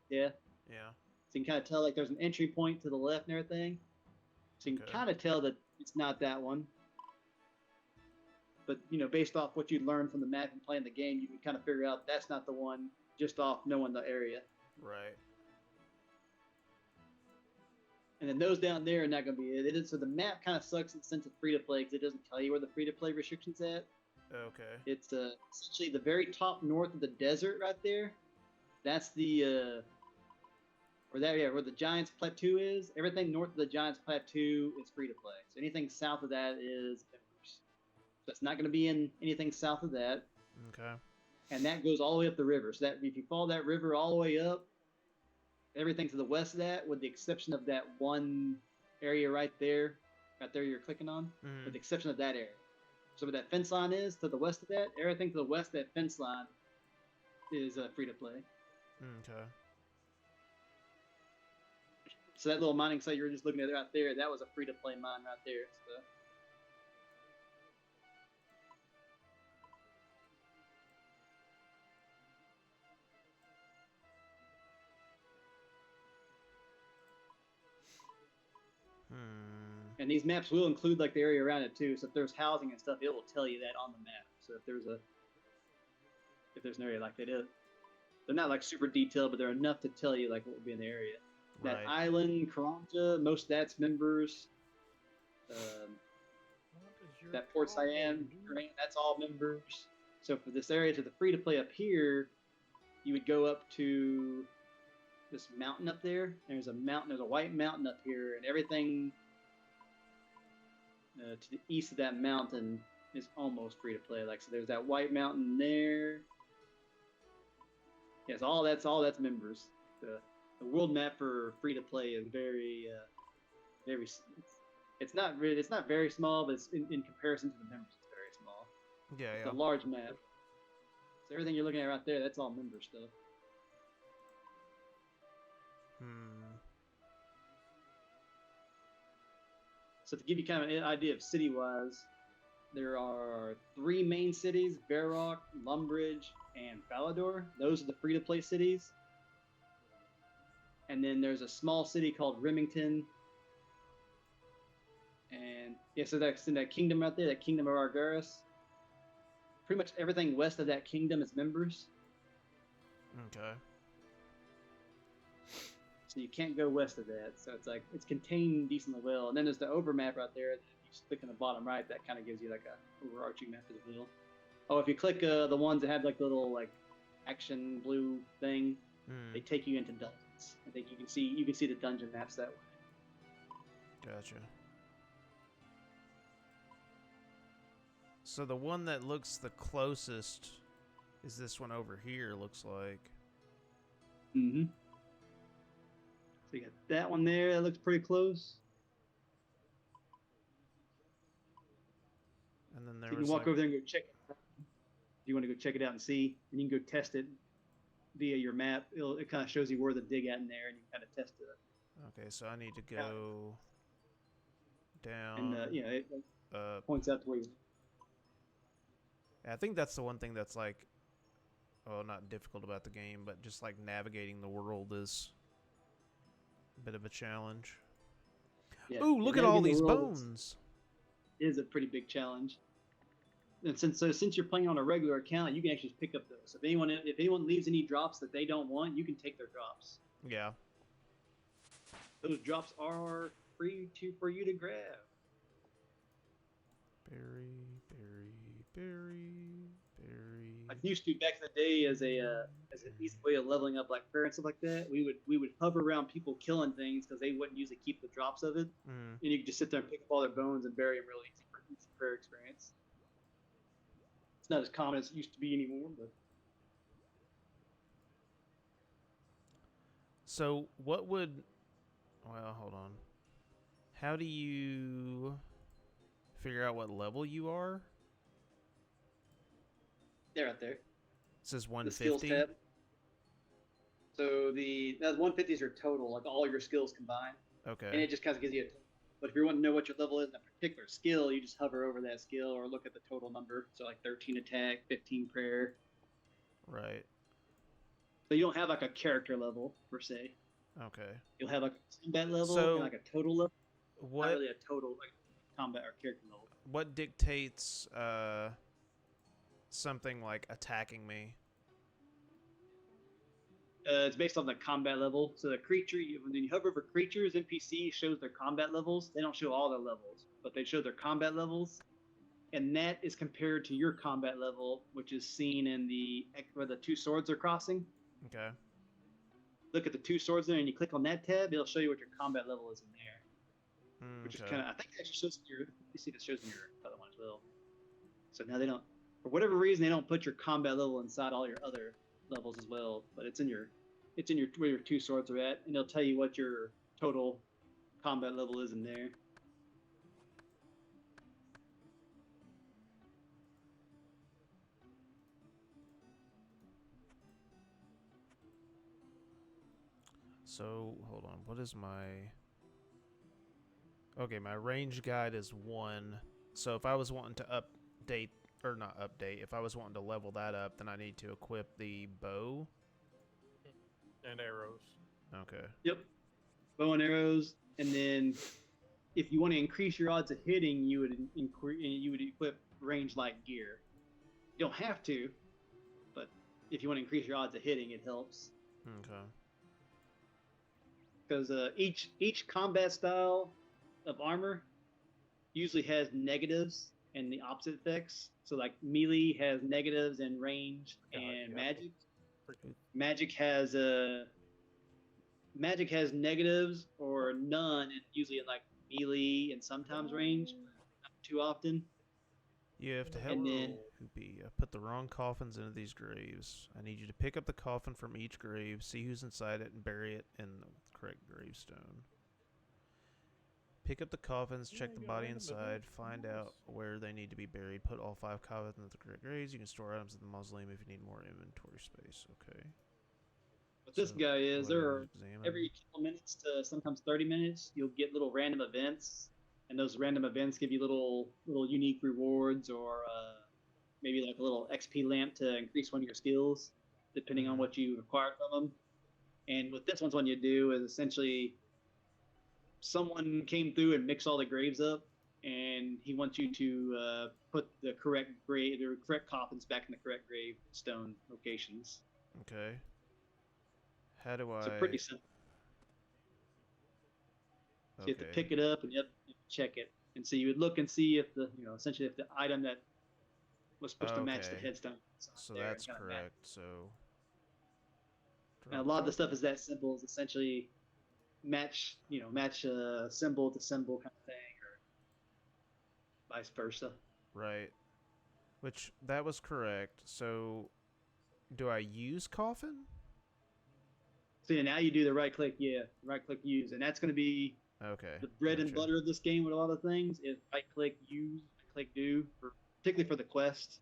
Yeah. Yeah. So you can kind of tell there's an entry point to the left and everything. So you can kind of tell that it's not that one. But based off what you learned from the map and playing the game, you would kind of figure out that's not the one just off knowing the area. Right. And then those down there are not going to be it. So the map kind of sucks in the sense of free-to-play because it doesn't tell you where the free-to-play restriction's at. Okay. It's essentially the very top north of the desert right there. That's the where the Giants Plateau is. Everything north of the Giants Plateau is free-to-play. So anything south of that is members. So it's not going to be in anything south of that. Okay. And that goes all the way up the river. So that if you follow that river all the way up, everything to the west of that, with the exception of that one area right there you're clicking on, with the exception of that area. So where that fence line is, to the west of that, everything to the west of that fence line is free to play. Okay. So that little mining site you were just looking at right there, that was a free to play mine right there. So. And these maps will include like the area around it too. So if there's housing and stuff, it will tell you that on the map. So if there's an area like that, they're not like super detailed, but they're enough to tell you like what would be in the area. That island, Karanja, most of that's members. That Port Cyan, that's all members. So for this area to the free to play up here, you would go up to this mountain up there. There's a white mountain up here, and everything to the east of that mountain is almost free to play. Like, so there's that white mountain there. Yes, that's members. The world map for free to play is very. It's not very small, but it's in comparison to the members, it's very small. Yeah, It's a large map. So everything you're looking at right there, that's all member stuff. So to give you kind of an idea of city-wise, there are 3 main cities: Varrock, Lumbridge, and Falador. Those are the free-to-play cities. And then there's a small city called Remington. And yeah, so that's in that kingdom right there, that kingdom of Argaris. Pretty much everything west of that kingdom is members. Okay. So you can't go west of that. So it's like it's contained decently well. And then there's the overmap right there. If you just click on the bottom right, that kind of gives you like a overarching map as well. Oh, if you click the ones that have like the little like action blue thing, they take you into dungeons. I think you can see the dungeon maps that way. Gotcha. So the one that looks the closest is this one over here, looks like. Mm-hmm. So you got that one there, that looks pretty close. And then there so you can walk over there and go check it out. If you want to go check it out and see, and you can go test it via your map. It kind of shows you where to dig at in there, and you can kind of test it. Okay, so I need to go down. And it points out to where you. I think that's the one thing that's like, well, not difficult about the game, but just like navigating the world is a bit of a challenge. Yeah. Ooh, look at all these bones. Is a pretty big challenge. And since you're playing on a regular account, you can actually pick up those. If anyone leaves any drops that they don't want, you can take their drops. Yeah. Those drops are free for you to grab. Berry. I used to back in the day as an easy way of leveling up like prayer and stuff like that. We would hover around people killing things because they wouldn't usually keep the drops of it, and you could just sit there and pick up all their bones and bury them real easy for easy prayer experience. It's not as common as it used to be anymore, but. So what would? Well, hold on. How do you figure out what level you are? They're right there. It says 150. The skills tab. So the 150s are total, like all your skills combined. Okay. And it just kind of gives you a total. But if you want to know what your level is in a particular skill, you just hover over that skill or look at the total number. So like 13 attack, 15 prayer. Right. So you don't have like a character level per se. Okay. You'll have like a combat level and like a total level. What? Not really a total like combat or character level. What dictates something like attacking me? It's based on the combat level. So the creature, when you hover over creatures, NPC shows their combat levels. They don't show all their levels, but they show their combat levels, and that is compared to your combat level, which is seen in where the two swords are crossing. Okay. Look at the two swords there, and you click on that tab. It'll show you what your combat level is in there, which is kind of. I think it actually shows in your. You see, it shows in your other one as well. So now they don't, for whatever reason, they don't put your combat level inside all your other levels as well, but it's in your where your two swords are at, and it'll tell you what your total combat level is in there. So hold on, what is my? Okay, my range guide is 1. So if I was wanting to update, or not update, if I was wanting to level that up, then I need to equip the bow and arrows. Okay. Yep, bow and arrows, and then if you want to increase your odds of hitting, you would equip range light gear. You don't have to, but if you want to increase your odds of hitting, it helps. Okay. Because each combat style of armor usually has negatives and the opposite effects. So like melee has negatives in range and magic. Magic has negatives or none, and usually in like melee and sometimes range, not too often. You have to help Hoopy. I put the wrong coffins into these graves. I need you to pick up the coffin from each grave, see who's inside it, and bury it in the correct gravestone. Pick up the coffins, check the body inside, find out where they need to be buried, put all 5 coffins in the correct graves. You can store items in the mausoleum if you need more inventory space. Okay. What this guy is, every couple minutes to sometimes 30 minutes, you'll get little random events, and those random events give you little unique rewards, or maybe like a little XP lamp to increase one of your skills, depending on what you acquire from them. And what this one you do is essentially someone came through and mixed all the graves up, and he wants you to put the correct coffins back in the correct gravestone locations. Okay. How do I? So pretty simple. So you have to pick it up and you have to check it, and so you would look and see if essentially if the item that was supposed to match the headstone. So that's correct. So. And a lot of the stuff is that simple. Is essentially match symbol to symbol kind of thing, or vice versa. Right. Which that was correct. So, do I use coffin? So yeah, now you do the right click use, and that's going to be the bread and butter of this game with a lot of things. Is right click use, right click do, particularly for the quest.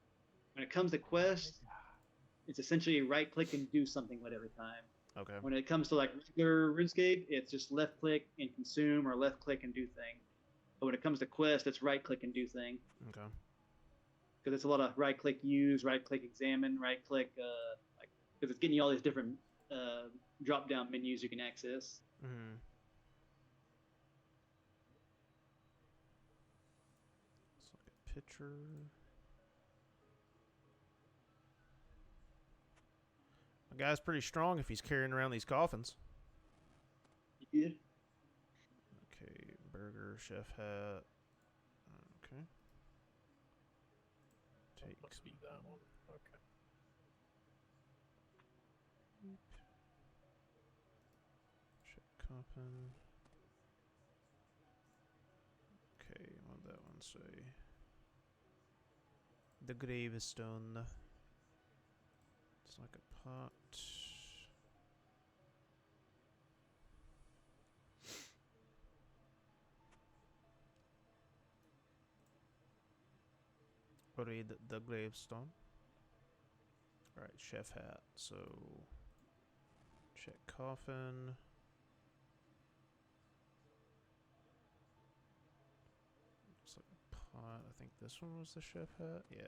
When it comes to quest, it's essentially right click and do something with every time. Okay. When it comes to like regular RuneScape, it's just left click and consume or left click and do thing. But when it comes to quest, it's right click and do thing. Okay. Because it's a lot of right click use, right click examine, right click because it's getting you all these different drop down menus you can access. Mm-hmm. Let's look at picture. The guy's pretty strong if he's carrying around these coffins. Yeah. Okay, burger, chef hat. Okay. Take. Let's beat that one. Okay. Check coffin. Okay, what did that one say? The gravestone. It's like a pot. Read the gravestone. Alright, chef hat. So check coffin. Looks like a pot. I think this one was the chef hat. Yeah.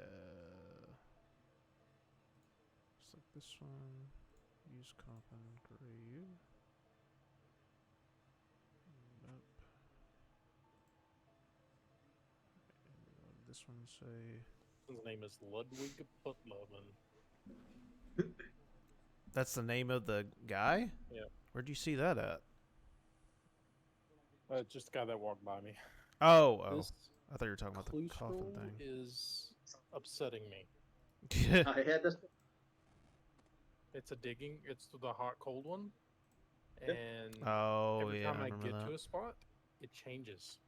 Looks like this one. Use coffin grave. Nope. What did this one say? His name is Ludwig Putloven. That's the name of the guy? Yeah. Where'd you see that at? Just the guy that walked by me. Oh. This I thought you were talking about the clue coffin scroll thing. is upsetting me. I had this. It's a digging. It's the hot cold one, Yep. and Oh, every yeah, time I I remember get that. to a spot, it changes.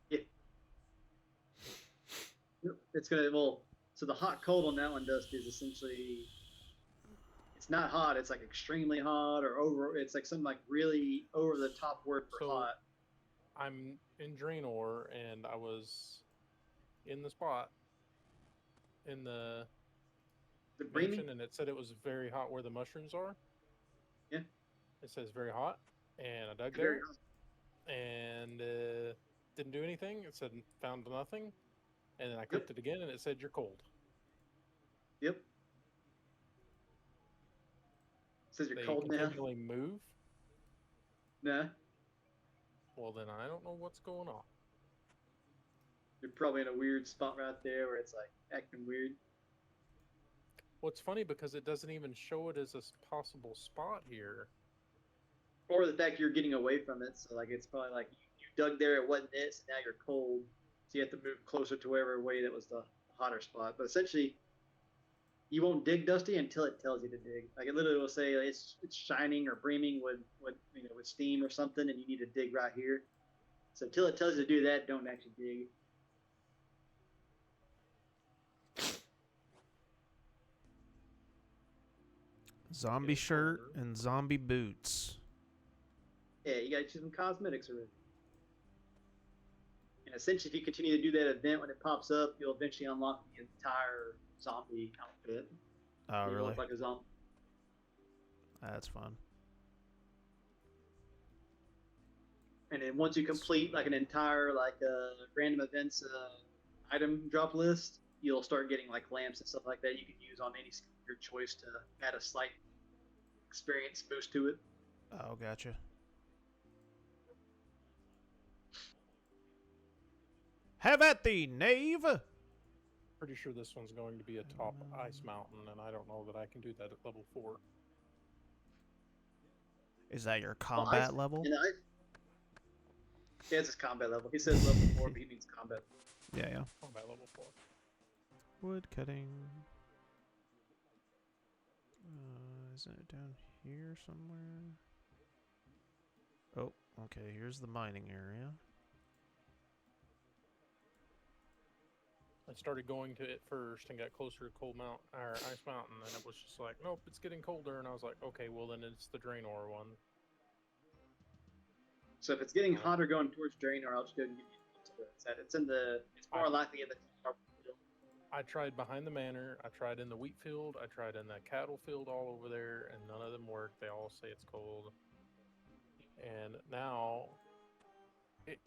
Yeah. It's gonna so the hot cold on that one, Dusty, is essentially it's not hot. It's like extremely hot or over. It's like some like really over the top word for So hot. I'm in Draenor, and I was in the spot in the The breaming. mansion, and it said it was very hot where the mushrooms are. Yeah. It says very hot, and I dug Very there, hot. and didn't do anything. It said found nothing, and then I clicked it again, and it said you're cold. Yep. It says you're They cold now. continually move. Nah. Well, then I don't know what's going on. You're probably in a weird spot right there where it's like acting weird. What's funny because it doesn't even show it as a possible spot here. Or the fact you're getting away from it, so like it's probably like you dug there, it wasn't it, so now you're cold, so you have to move closer to wherever way that was the hotter spot. But essentially, you won't dig Dusty until it tells you to dig. Like it literally will say like, it's shining or breaming with with steam or something, and you need to dig right here. So until it tells you to do that, don't actually dig. Zombie shirt and zombie boots. Yeah, you gotta choose some cosmetics already. And essentially, if you continue to do that event when it pops up, you'll eventually unlock the entire zombie outfit. Oh, you really? look like a zombie. That's fun. And then once you complete like an entire random events item drop list, you'll start getting like lamps and stuff like that you can use on any skill of your choice to add a slight experience boost to it. Oh, gotcha. Have at thee, knave! Pretty sure this one's going to be a top ice mountain, and I don't know that I can do that at level 4. Is that your combat level? Yeah, it's his combat level. He says level 4, but he means combat. Yeah. Combat level 4. Wood cutting. Isn't it down here somewhere? Oh, okay. Here's the mining area. I started going to it first and got closer to Ice Mountain, and it was just like, nope, it's getting colder. And I was like, okay, well then it's the Draenor one. So if it's getting hotter going towards Draenor, I'll just go and give you it's more likely in the top field. I tried behind the manor, I tried in the wheat field, I tried in the cattle field all over there, and none of them work. They all say it's cold. And now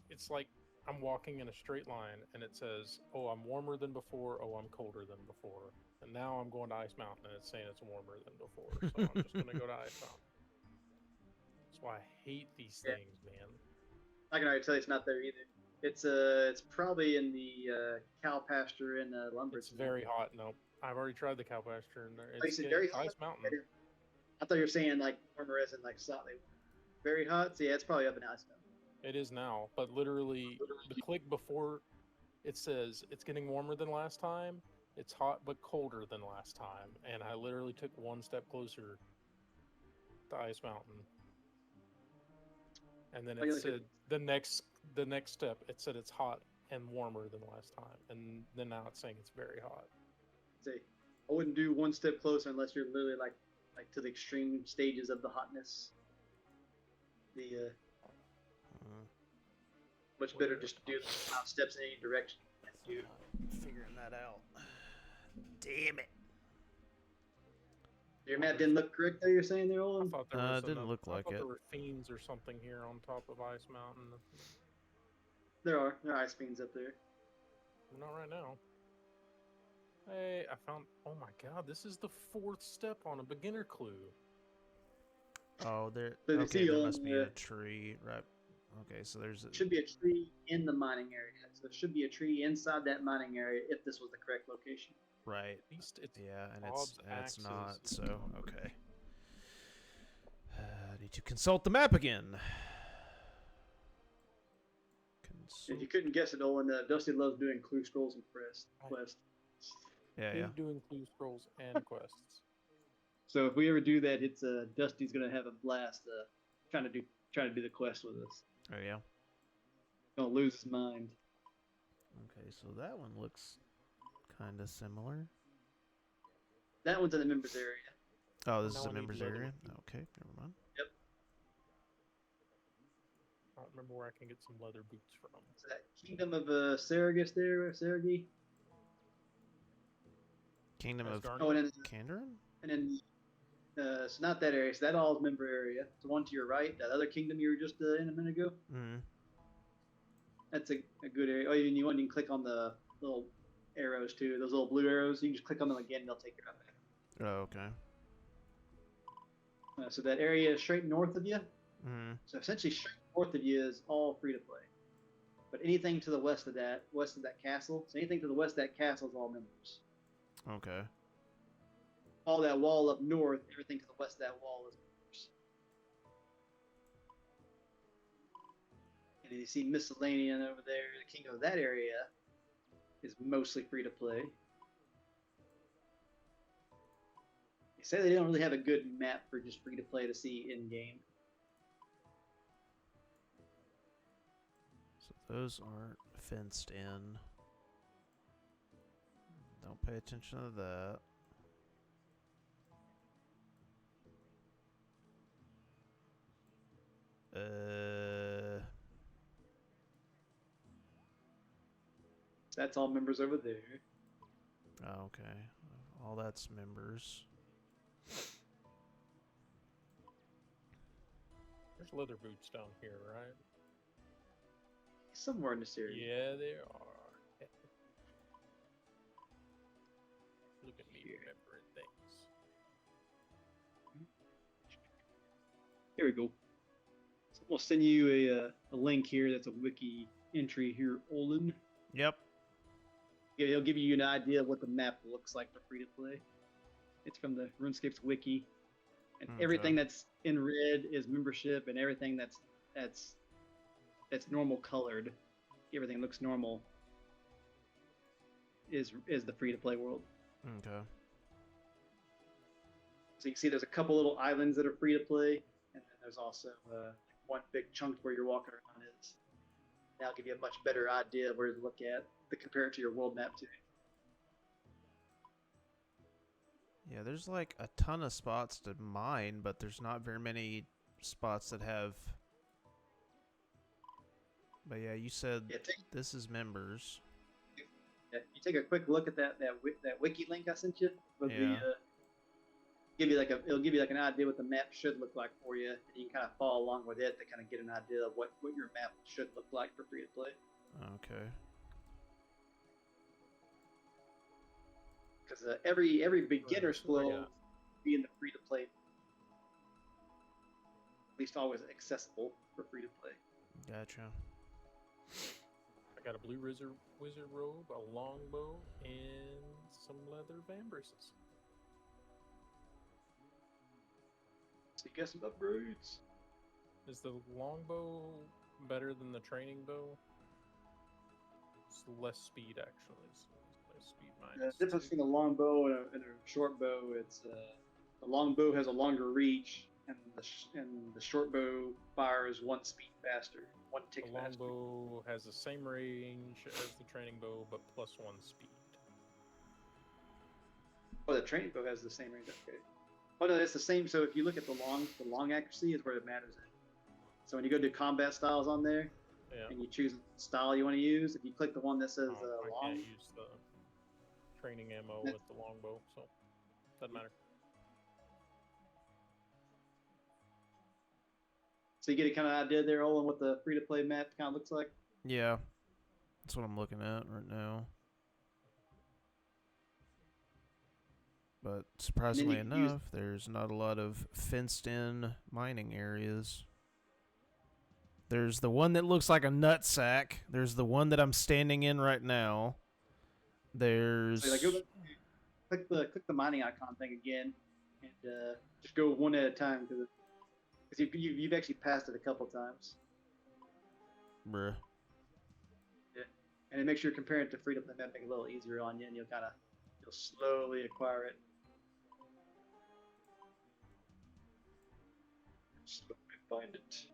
it's like I'm walking in a straight line, and it says, oh, I'm warmer than before, oh, I'm colder than before. And now I'm going to Ice Mountain, and it's saying it's warmer than before. So I'm just going to go to Ice Mountain. That's why I hate these things, man. I can already tell you it's not there either. It's probably in the cow pasture in the lumber. It's very hot. No, I've already tried the cow pasture, and it's very hot. Ice Mountain. I thought you were saying like warmer as in like slightly very hot. So yeah, it's probably up in Ice Mountain. It is now, but literally the click before it says it's getting warmer than last time. It's hot but colder than last time, and I literally took one step closer to Ice Mountain, and then it said the next step. It said it's hot and warmer than last time, and then now it's saying it's very hot. Say, I wouldn't do one step closer unless you're literally like to the extreme stages of the hotness. Much better just to do 5 steps in any direction. Dude, figuring that out. Damn it. Your map didn't look correct there, you're saying there, Olin? I thought there was it didn't look like it. There were fiends or something here on top of Ice Mountain. There are ice fiends up there. Not right now. Hey, I found... Oh my god, this is the 4th step on a beginner clue. Oh, there must be a tree, right? Okay, so there's should be a tree in the mining area. So there should be a tree inside that mining area if this was the correct location. Right. At least it's and it's not. So okay. need to consult the map again. If you couldn't guess it, Owen, Dusty loves doing clue scrolls and quests. Yeah, Hate yeah. doing clue scrolls and quests. So if we ever do that, it's Dusty's gonna have a blast trying to do the quest with us. Oh, yeah. Gonna lose his mind. Okay, so that one looks kind of similar. That one's in the members area. Oh, this Now is a I need members leather area? boots. Okay, never mind. I don't remember where I can get some leather boots from. Is that Kingdom of Saragus there, Sergi? Kingdom of Asgardian? Oh, and then so not that area. So that all is member area. The one to your right, that other kingdom you were just in a minute ago. Mm-hmm. That's a good area. Oh, and you can click on the little arrows too. Those little blue arrows. You can just click on them again, and they'll take you right back. Oh, okay. So that area is straight north of you. Mm-hmm. So essentially, straight north of you is all free to play. But anything to the west of that castle, so anything to the west of that castle is all members. Okay. All that wall up north, everything to the west of that wall is members. And you see Miscellanean over there, the king of that area is mostly free to play. They say they don't really have a good map for just free to play to see in game. So those aren't fenced in. Don't pay attention to that. That's all members over there. Oh, okay. All that's members. There's leather boots down here, right? Somewhere in this area. Yeah, there are. Look at me remembering things. Here we go. So we'll send you a link here. That's a wiki entry here, Olin. Yep. Yeah, it'll give you an idea of what the map looks like for free to play. It's from the RuneScape's wiki, and Okay. everything that's in red is membership, and everything that's normal colored, everything looks normal, is the free to play world. Okay. So you can see there's a couple little islands that are free to play, and then there's also one big chunk where you're walking around is. That'll give you a much better idea of where to look at to compare it to your world map too. Yeah, there's like a ton of spots to mine, but there's not very many spots that have. But yeah, you said this is members. Yeah, you take a quick look at that wiki link I sent you. For Yeah. It'll give you like an idea what the map should look like for you, and you can kind of follow along with it to kind of get an idea of what your map should look like for free to play. Okay. Because every beginner's flow will be in the free to play, at least always accessible for free to play. Gotcha. I got a blue wizard robe, a longbow, and some leather vambraces. So you got some upgrades. Is the longbow better than the training bow? It's less speed, actually. So it's less speed The minus difference 2. between a long bow and a short bow, it's the long bow has a longer reach, and the short bow fires one speed faster, one tick The faster. longbow has the same range as the training bow, but plus 1 speed. Oh, the training bow has the same range. Okay. Oh no, it's the same. So if you look at the long accuracy is where it matters. So when you go to combat styles on there, Yeah. and you choose the style you want to use, if you click the one that says I long, can't use the training ammo with the longbow, so doesn't matter. so you get a kind of idea there, Olin, what the free-to-play map kind of looks like. Yeah. That's what I'm looking at right now. But surprisingly can use- enough, there's not a lot of fenced-in mining areas. There's the one that looks like a nutsack. There's the one that I'm standing in right now. There's... So like, click the mining icon thing again, and just go one at a time because Because you've actually passed it a couple times. Bruh. Yeah. And it makes sure comparing it to free to play map make it a little easier on you, and you'll slowly acquire it. Slowly find it.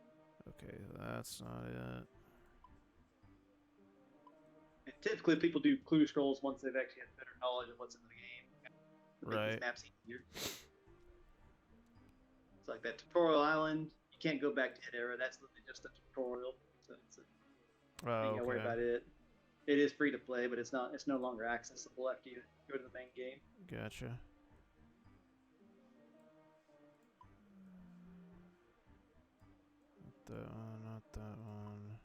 Okay, that's not it. And typically, people do clue scrolls once they've actually had better knowledge of what's in the game. To make Right. these maps easier. It's like that tutorial island. You can't go back to that era. That's literally just a tutorial. So it's you Oh, gotta worry okay. about it. It is free to play, but it's not. It's no longer accessible after you go to the main game. Gotcha. Not that one, not that one.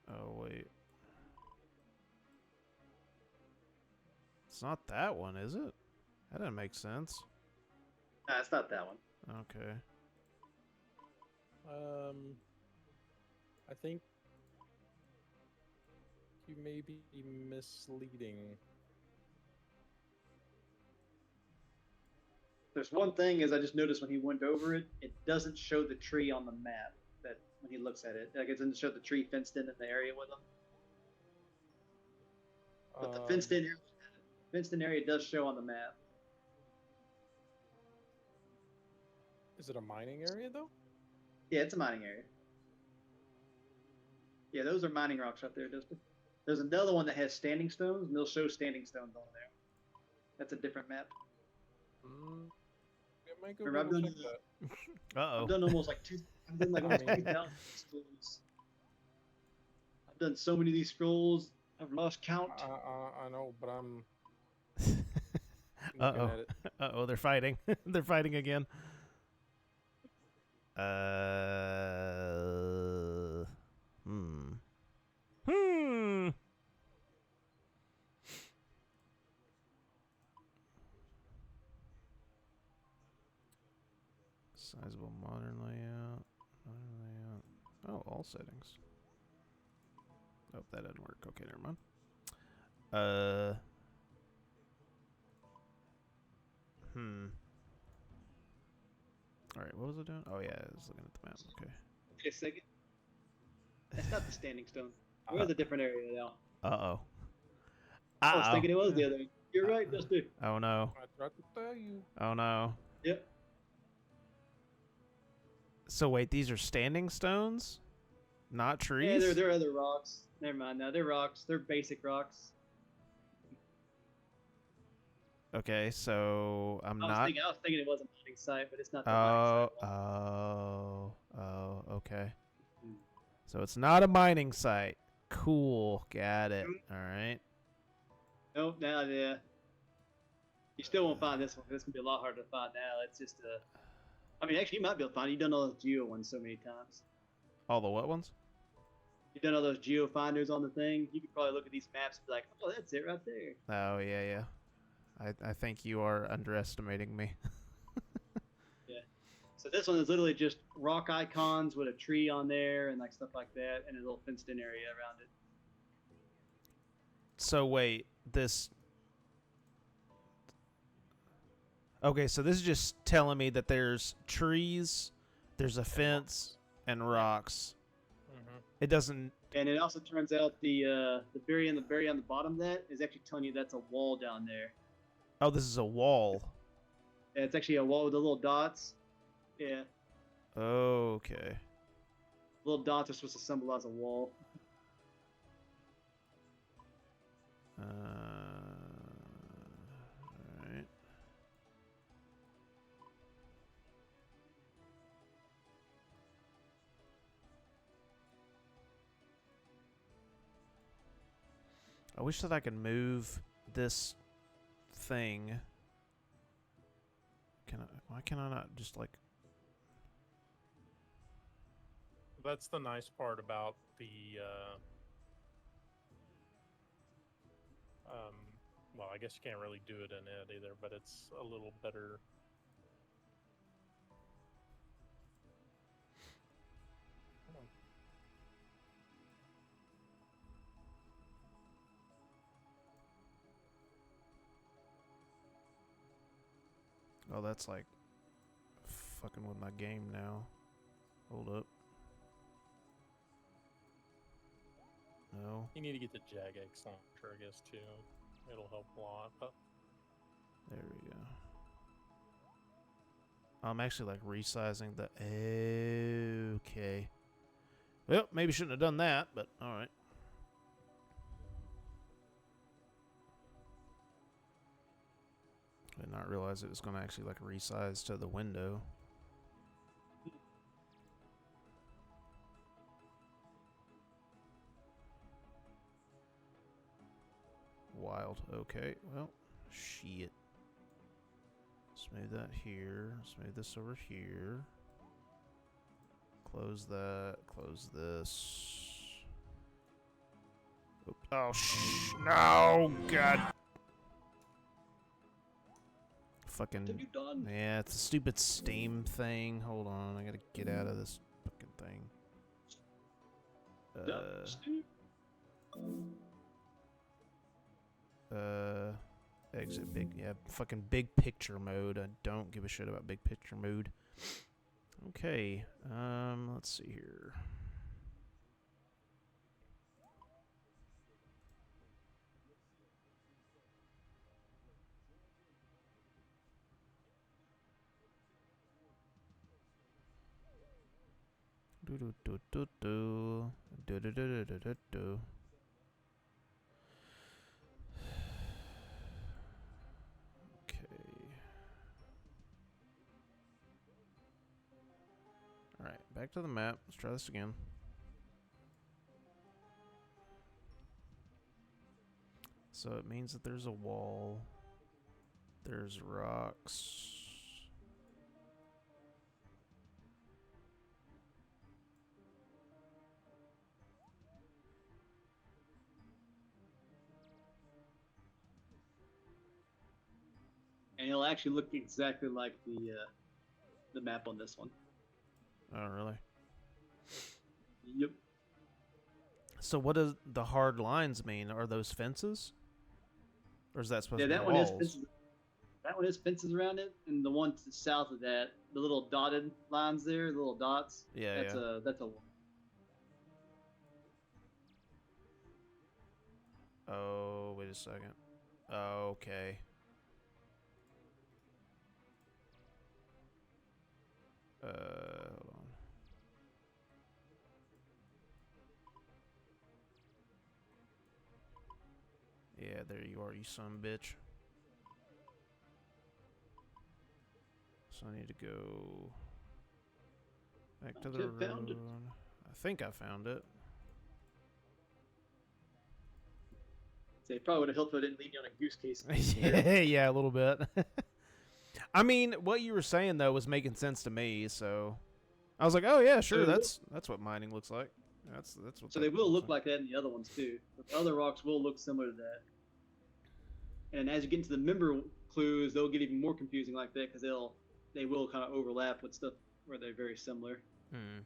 Oh, wait. It's not that one, is it? That doesn't make sense. Nah, it's not that one. Okay. I think you may be misleading. There's one thing is I just noticed when he went over it, it doesn't show the tree on the map. That when he looks at it, like it doesn't show the tree fenced in the area with him. But the fenced in area does show on the map. Is it a mining area though? Yeah, it's a mining area. Yeah, those are mining rocks up there, Dustin. There's another one that has standing stones, and they'll show standing stones on there. That's a different map. I might go Remember, double check that. Uh-oh. I've done almost like two. I've done like almost 2,000 scrolls. I've done so many of these scrolls. I've lost count. I know, but I'm looking Uh-oh. at it. Uh-oh, they're fighting. They're fighting again. Sizable modern layout. Oh, all settings. Oh, that didn't work. Okay, never mind. Alright, what was I doing? Oh, yeah, I was looking at the map. Okay. Wait a second. That's not the standing stone. We're in a different area now. Uh-oh. I was thinking it was the other. You're right, Dusty. Oh, no. I tried to tell you. Oh, no. Yep. So, wait, these are standing stones? Not trees? Yeah, they're other rocks. Never mind. No, they're rocks. They're basic rocks. Okay, so I'm I was thinking it was a mining site, but it's not the Oh, mining site. okay. So it's not a mining site. Cool, got it. All right. Nope, now yeah. You still won't find this one. This can be a lot harder to find now. It's just I mean, actually, you might be able to find it. You've done all those geo ones so many times. All the what ones? You've done all those geo finders on the thing. You could probably look at these maps and be like, oh, that's it right there. Oh, yeah. I think you are underestimating me. Yeah. So this one is literally just rock icons with a tree on there and like stuff like that, and a little fenced-in area around it. So wait, this... Okay, so this is just telling me that there's trees, there's a fence, and rocks. It doesn't... And it also turns out the berry on the bottom of that is actually telling you that's a wall down there. Oh, this is a wall. Yeah, it's actually a wall with the little dots. Yeah. Okay. Little dots are supposed to symbolize a wall. Alright. I wish that I could move this thing. Why can I not just like... That's the nice part about the well, I guess you can't really do it in it either, but it's a little better. Oh, that's like fucking with my game now. Hold up. No. You need to get the Jagex launcher, I guess, too. It'll help a lot. But There we go. I'm actually like resizing the. Okay. Well, maybe shouldn't have done that, but all right. I did not realize it was going to actually like resize to the window. Wild. Okay, well, shit. Smooth that here. Smooth this over here. Close that. Close this. Oops. Oh, no! God! Fucking. What have you done? Yeah, it's a stupid Steam thing. Hold on, I gotta get out of this fucking thing. Exit big, yeah, fucking big picture mode. I don't give a shit about big picture mode. Okay, let's see here. Do do do do do do do do do do do. Alright, back to the map. Let's try this again. So it means that there's a wall. There's rocks. And it'll actually look exactly like the map on this one. Oh, really? Yep. So what does the hard lines mean? Are those fences? Or is that supposed to be That walls? one is fences. That one is fences around it, and the one to the south of that, the little dotted lines there, the little dots. Yeah, that's a wall. Oh, wait a second. Okay. Hold on. Yeah, there you are, you son of a bitch. So I need to go back to the road. I think I found it. So it probably would have helped if I didn't leave you on a goose case. Yeah, a little bit. I mean, what you were saying though was making sense to me, so I was like, "Oh yeah, sure. That's what mining looks like. That's what." So they will look like that in the other ones too. But the other rocks will look similar to that. And as you get into the member clues, they'll get even more confusing like that because they will kind of overlap with stuff where they're very similar. Hmm.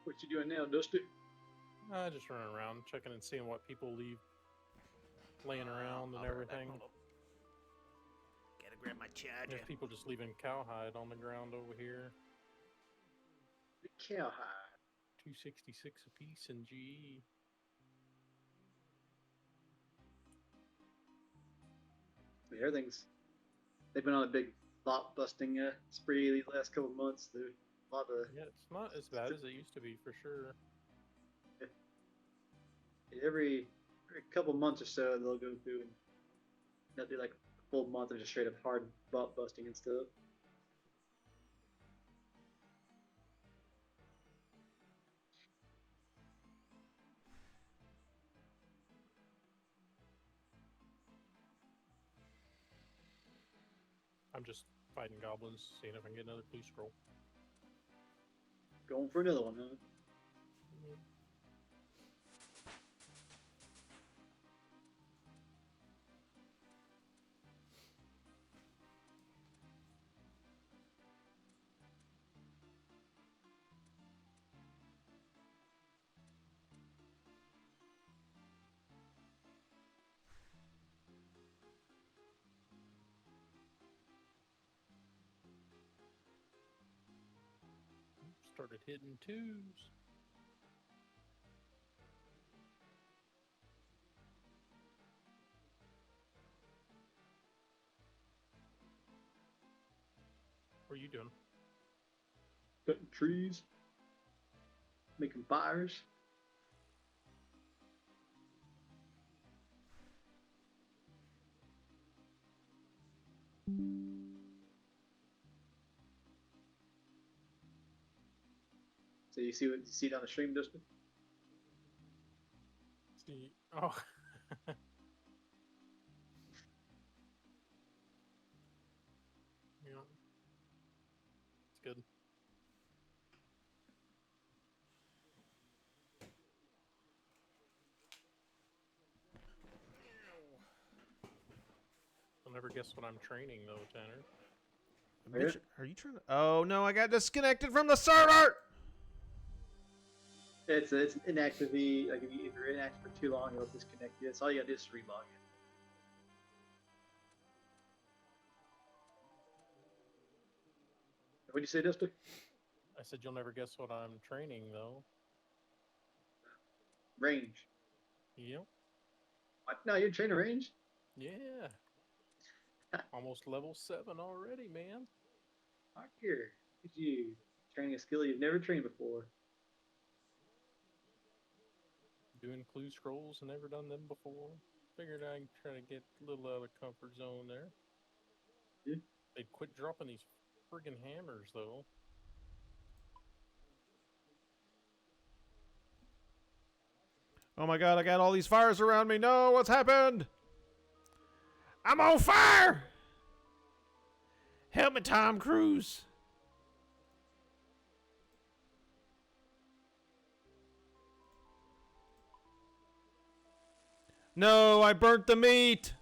What you doing now, Dusty? Just running around, checking and seeing what people leave laying around and I'll be right back, everything. hold on. Gotta grab my charger. There's people just leaving cowhide on the ground over here. The cowhide. 266 a piece in GE. Everything's. They've been on a big lot busting spree these last couple months. There's a lot of. Yeah, it's not as bad as it used to be for sure. Every couple months or so, they'll go through and they'll do like a full month of just straight up hard lot busting and stuff. I'm just fighting goblins, seeing if I can get another blue scroll. Going for another one, huh? Started hitting twos. What are you doing? Cutting trees, making fires. So you see what you see down the stream, Dustin? See, oh. Yeah. It's good. I'll never guess what I'm training though, Tanner. Bitch, are you trying to? Oh no, I got disconnected from the server. It's inactivity. Like if you're inactive for too long, it'll disconnect you. That's all you gotta do is relog in. What do you say, Dustin? I said you'll never guess what I'm training though. Range. Yep. What? No, you're training range? Yeah. Almost level 7 already, man. Fuck here. Look at you training a skill you've never trained before. Doing clue scrolls, never done them before. Figured I'd try to get a little out of comfort zone there. Yeah. They'd quit dropping these friggin' hammers though. Oh my god, I got all these fires around me. No, what's happened? I'm on fire! Help me, Tom Cruise. No, I burnt the meat.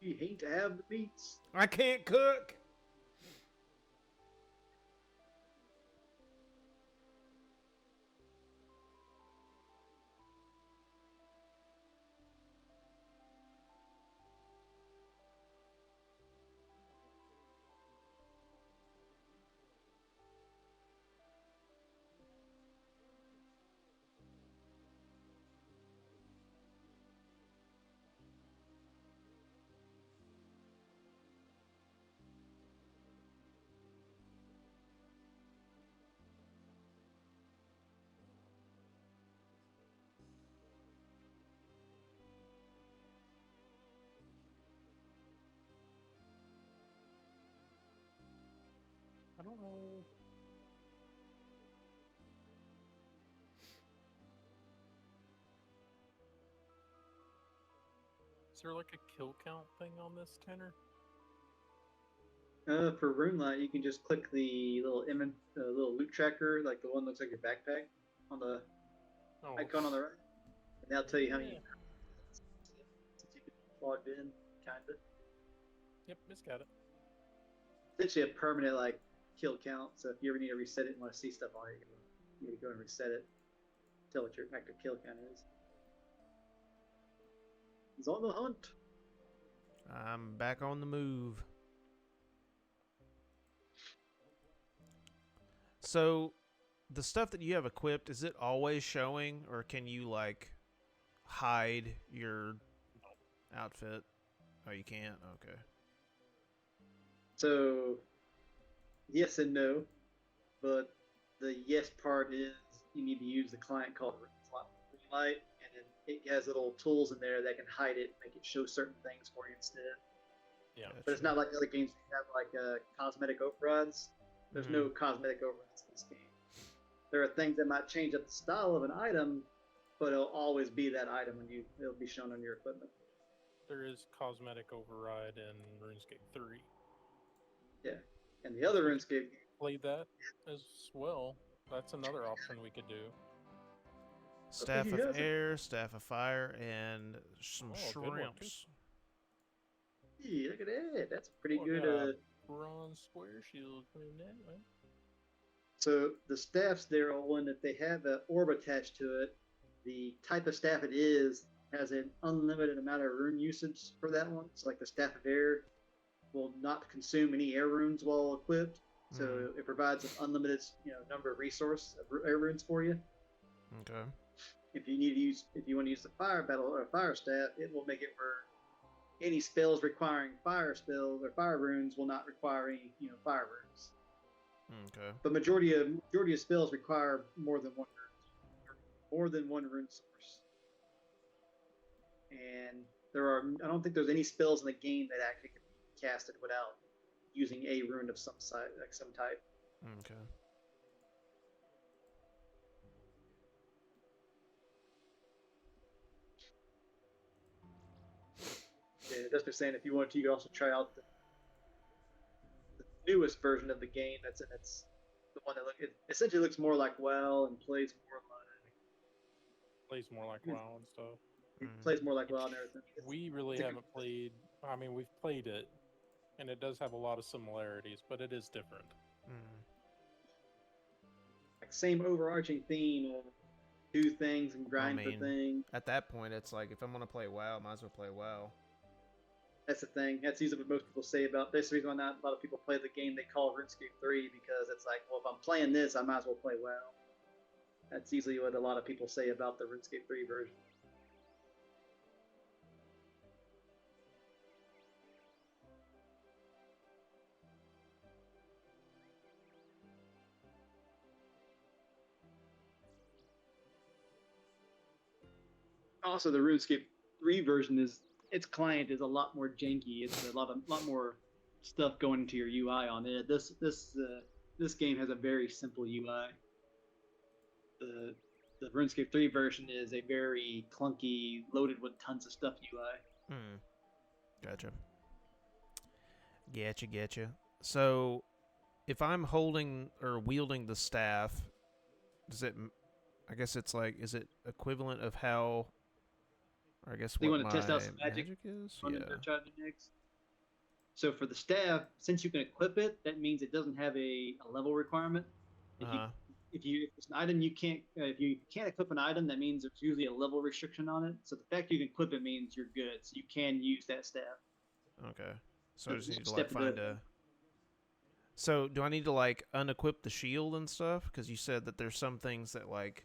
You hate to have the meats. I can't cook. I don't know. Is there like a kill count thing on this, Tanner? For Runelight, you can just click the little little loot tracker, like the one that looks like your backpack, on the icon on the right, and that'll tell you how many. Since you've been logged in, kinda. Yep, Miss got it. Essentially a permanent like kill count. So if you ever need to reset it and want to see stuff on it, you need to go and reset it. Tell what your active kill count is. He's on the hunt. I'm back on the move. So, the stuff that you have equipped, is it always showing, or can you, like, hide your outfit? Oh, you can't? Okay. So, yes and no, but the yes part is you need to use the client called Greenlight, and then it has little tools in there that can hide it, make it show certain things for you instead. Yeah. Gotcha. But it's not like other games that have like cosmetic overrides. There's no cosmetic overrides in this game. There are things that might change up the style of an item, but it'll always be that item when it'll be shown on your equipment. There is cosmetic override in RuneScape 3. Yeah, and the other RuneScape Played that as well. That's another option we could do. Staff he of has it. air, staff of fire, and some Oh, good one, too. shrimps. Hey, look at that. That's a pretty Oh, good. got a bronze square shield from that one. So the staffs there are one that they have an orb attached to it. The type of staff it is has an unlimited amount of rune usage for that one. It's like the staff of air will not consume any air runes while equipped. So it provides an unlimited, number of air runes for you. Okay. If you want to use the fire battle or fire staff, it will make it where any spells requiring fire spells or fire runes will not require any, fire runes. Okay. But majority of spells require more than one rune source. And I don't think there's any spells in the game that actually can be casted without using a rune of some type. Okay. Yeah, that's for saying if you want to, you can also try out the newest version of the game. It's the one that essentially looks more like WoW and plays Plays more like WoW and stuff. plays more like WoW and everything. We really haven't played. I mean, we've played it, and it does have a lot of similarities, but it is different. Like same overarching theme of do things and grind for things. At that point, it's like if I'm gonna play WoW, I might as well play WoW. That's the thing. That's usually what most people say about this. The reason why not a lot of people play the game they call RuneScape 3 because it's like, well, if I'm playing this, I might as well play WoW. That's usually what a lot of people say about the RuneScape 3 version. Also, the RuneScape 3 version its client is a lot more janky. It's a lot more stuff going into your UI on it. This game has a very simple UI. The RuneScape 3 version is a very clunky, loaded with tons of stuff UI. Gotcha. Getcha. So, if I'm holding or wielding the staff, does it? I guess it's like, is it equivalent of how? Or I guess you what want to test out some magic is? Yeah. So for the staff, since you can equip it, that means it doesn't have a level requirement. If it's an item you can't, if you can't equip an item, that means there's usually a level restriction on it. So the fact you can equip it means you're good. So you can use that staff. Okay. So I just need to like find a. So do I need to like unequip the shield and stuff? Because you said that there's some things that like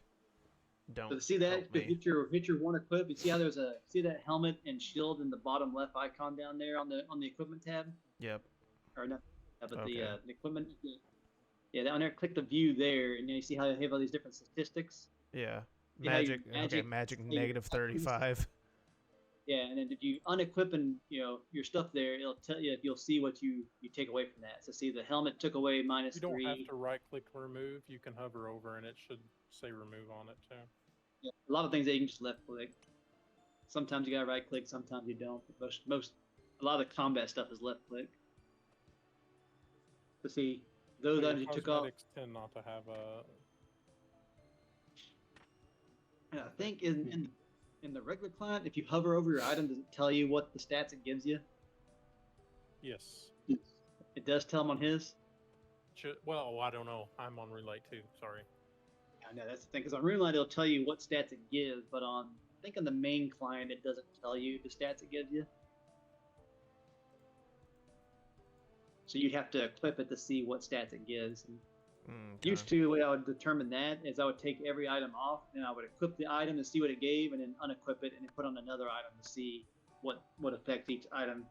don't. So see that hit your one equip. You see how there's see that helmet and shield in the bottom left icon down there on the equipment tab. Yep. Or no, but the equipment. Yeah, down there, click the view there, and you see how they have all these different statistics. Yeah. Magic. Okay. Magic -35. Yeah, and then if you unequip and your stuff there, it'll tell you if you'll see what you take away from that. So see, the helmet took away -3. You don't have to right-click remove. You can hover over, and it should say remove on it too. Yeah, a lot of things that you can just left-click. Sometimes you gotta right-click, sometimes you don't. A lot of the combat stuff is left-click. So see, those items you took off. Tend not to have a. And I think in the regular client, if you hover over your item, does it tell you what the stats it gives you? Yes. It does tell them on his. Well, I don't know. I'm on Relay too. Sorry. I know that's the thing, because on RuneLine it'll tell you what stats it gives, but I think on the main client it doesn't tell you the stats it gives you. So you'd have to equip it to see what stats it gives. And used to, the way I would determine that is I would take every item off and I would equip the item to see what it gave, and then unequip it and then put on another item to see what affects each item.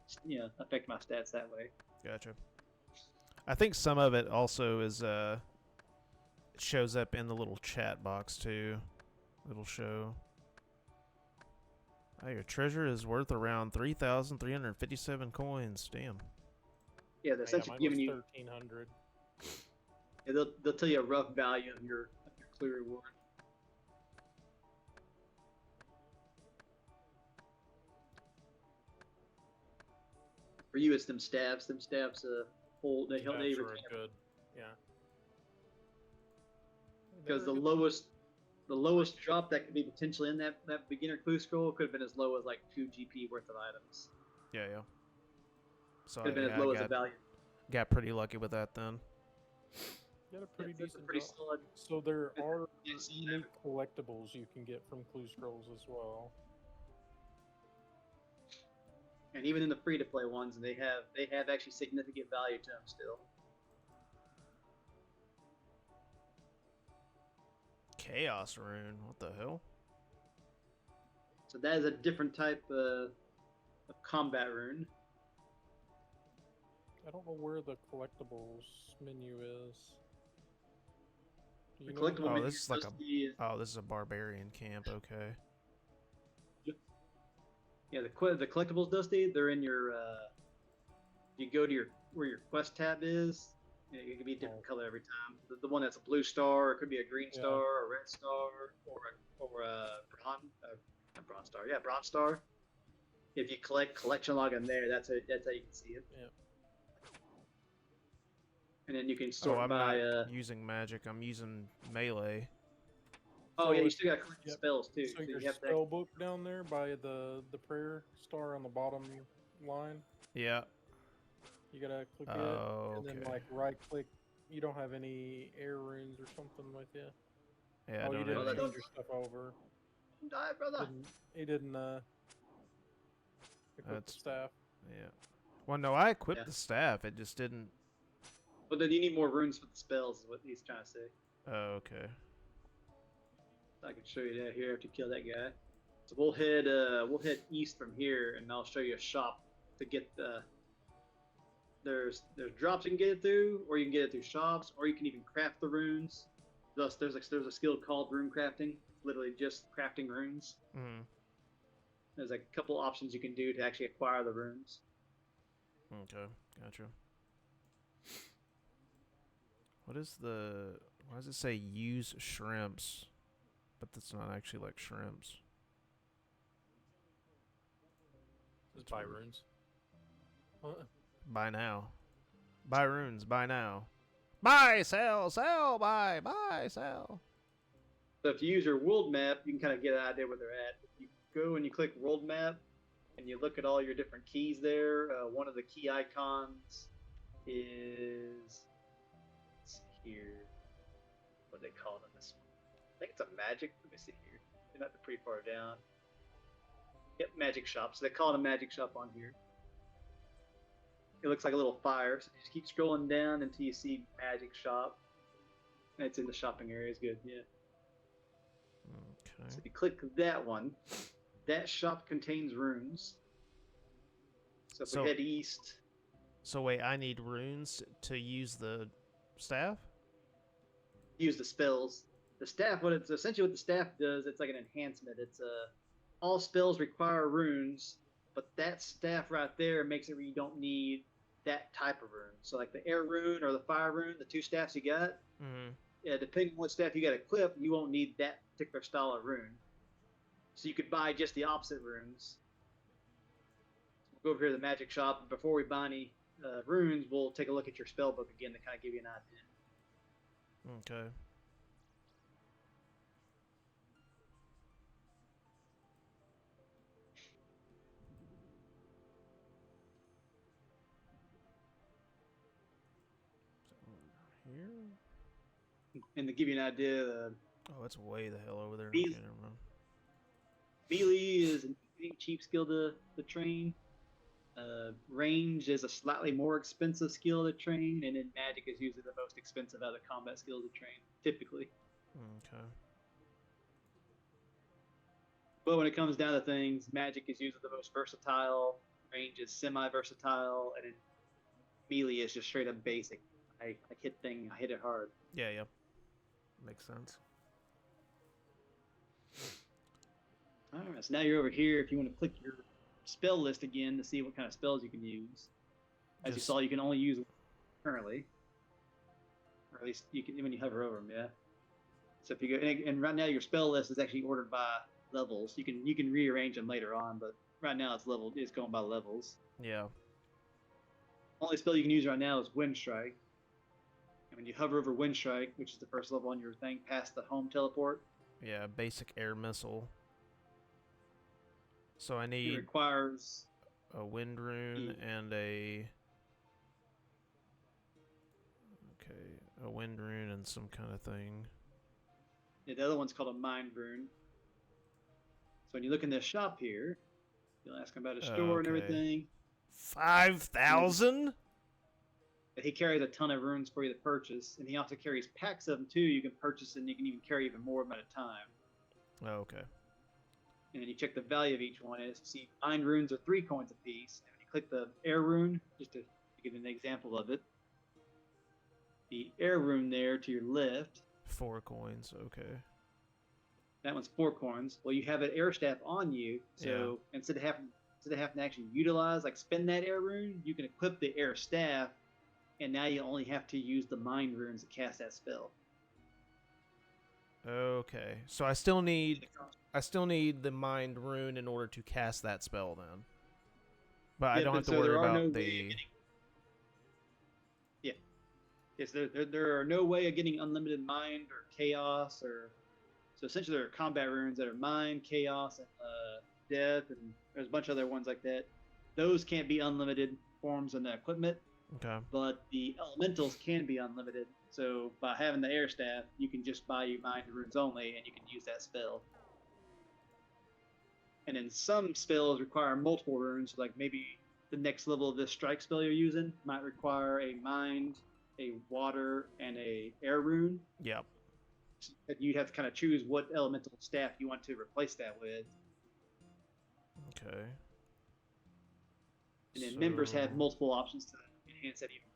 Affect my stats that way. Gotcha. I think some of it also is it shows up in the little chat box too. It'll show. Oh, your treasure is worth around 3,357 coins. Damn. Yeah, they're essentially giving you 1,300. Yeah, they'll tell you a rough value of your clue reward. For you, it's them staffs. Them staffs hold. They retain good. Yeah. Because the lowest drop that could be potentially in that beginner clue scroll could have been as low as like 2 GP worth of items. Yeah. So could have been as low as a value. Got pretty lucky with that then. Got a pretty decent pretty drop. solid. So there are unique collectibles you can get from clue scrolls as well. And even in the free-to-play ones, they have actually significant value to them still. Chaos rune, what the hell? So that is a different type of combat rune. I don't know where the collectibles menu is. The collectible menu this is like this is a barbarian camp. Okay. Yeah, the collectibles, Dusty, they're in your. You go to where your quest tab is. It could be a different color every time. The one that's a blue star, it could be a green star, a red star, or a bronze star. Yeah, bronze star. If you collect collection log in there, that's how you can see it. Yeah. And then you can sort I'm by. not using magic. I'm using melee. Oh yeah, you still got to collect spells too. So your you have spell book down there by the prayer star on the bottom line. Yeah. You gotta click it, and then like right click. You don't have any air runes or something with you. Yeah. You didn't change your stuff over. Die, brother. He didn't equip the staff. Yeah. Well, no, I equipped the staff. It just didn't. But then you need more runes for the spells, is what he's trying to say. Oh, okay. I can show you that here after you kill that guy. So we'll head east from here, and I'll show you a shop to get the. There's drops you can get it through, or you can get it through shops, or you can even craft the runes. Thus, there's a skill called rune crafting. It's literally just crafting runes. Mm-hmm. There's a couple options you can do to actually acquire the runes. Okay, gotcha. Why does it say use shrimps? But that's not actually like shrimps. It's buy runes. What? Buy now. Buy runes, buy now. Buy, sell, buy, sell. So if you use your world map, you can kind of get an idea where they're at. You go and you click world map, and you look at all your different keys there. One of the key icons is here. What do they call it on this one? I think it's a magic. Let me see here. It might be pretty far down. Yep, magic shop. So they call it a magic shop on here. It looks like a little fire. So you just keep scrolling down until you see magic shop. And it's in the shopping area. It's good. Yeah. Okay. So if you click that one, that shop contains runes. So if we head east. So wait, I need runes to use the staff? Use the spells. The staff, what the staff does, it's like an enhancement. It's all spells require runes, but that staff right there makes it where you don't need that type of rune. So like the air rune or the fire rune, the two staffs you got, yeah, depending on what staff you got equipped, you won't need that particular style of rune. So you could buy just the opposite runes. We'll go over here to the magic shop. Before we buy any runes, we'll take a look at your spell book again to kind of give you an idea. Okay. Where? And to give you an idea, Oh, it's way the hell over there. Melee- Okay, never mind. melee is a cheap skill to train. Range is a slightly more expensive skill to train, and then magic is usually the most expensive out of the combat skills to train, typically. Okay. But when it comes down to things, magic is usually the most versatile, range is semi-versatile, and then melee is just straight up basic. I hit it hard. Yeah, yeah. Makes sense. Alright, so now you're over here. If you want to click your spell list again to see what kind of spells you can use. As you saw, you can only use one currently. Or at least you can when you hover over them, yeah. So if you go, and right now your spell list is actually ordered by levels. You can rearrange them later on, but right now it's going by levels. Yeah. Only spell you can use right now is Wind Strike. And when you hover over Wind Strike, which is the first level on your thing, past the home teleport. Yeah, basic air missile. So I It need requires a wind rune and a... Okay, a wind rune and some kind of thing. Yeah, the other one's called a Mind Rune. So when you look in this shop here, you'll ask him about his store and everything. 5,000? But he carries a ton of runes for you to purchase, and he also carries packs of them too. You can purchase, and you can even carry even more of them at a time. Oh, okay. And then you check the value of each one. As you see, Mind Runes are 3 coins apiece. And when you click the Air Rune, just to give an example of it, the Air Rune there to your left, 4 coins, okay. that one's 4 coins. Well, you have an air staff on you, so instead of having to actually utilize, like spend that Air Rune, you can equip the air staff, and now you only have to use the Mind Runes to cast that spell. Okay, so I still need the mind rune in order to cast that spell then. But I don't have to worry about the... Yeah. Yes, there are no way of getting unlimited mind or chaos or... So essentially there are combat runes that are mind, chaos, and death, and there's a bunch of other ones like that. Those can't be unlimited forms in the equipment. Okay. But the elementals can be unlimited. So by having the air staff, you can just buy your mind runes only, and you can use that spell. And then some spells require multiple runes, like maybe the next level of this strike spell you're using might require a mind, a water, and a air rune. Yep. So you'd have to kind of choose what elemental staff you want to replace that with. Okay. And then members have multiple options to enhance that even.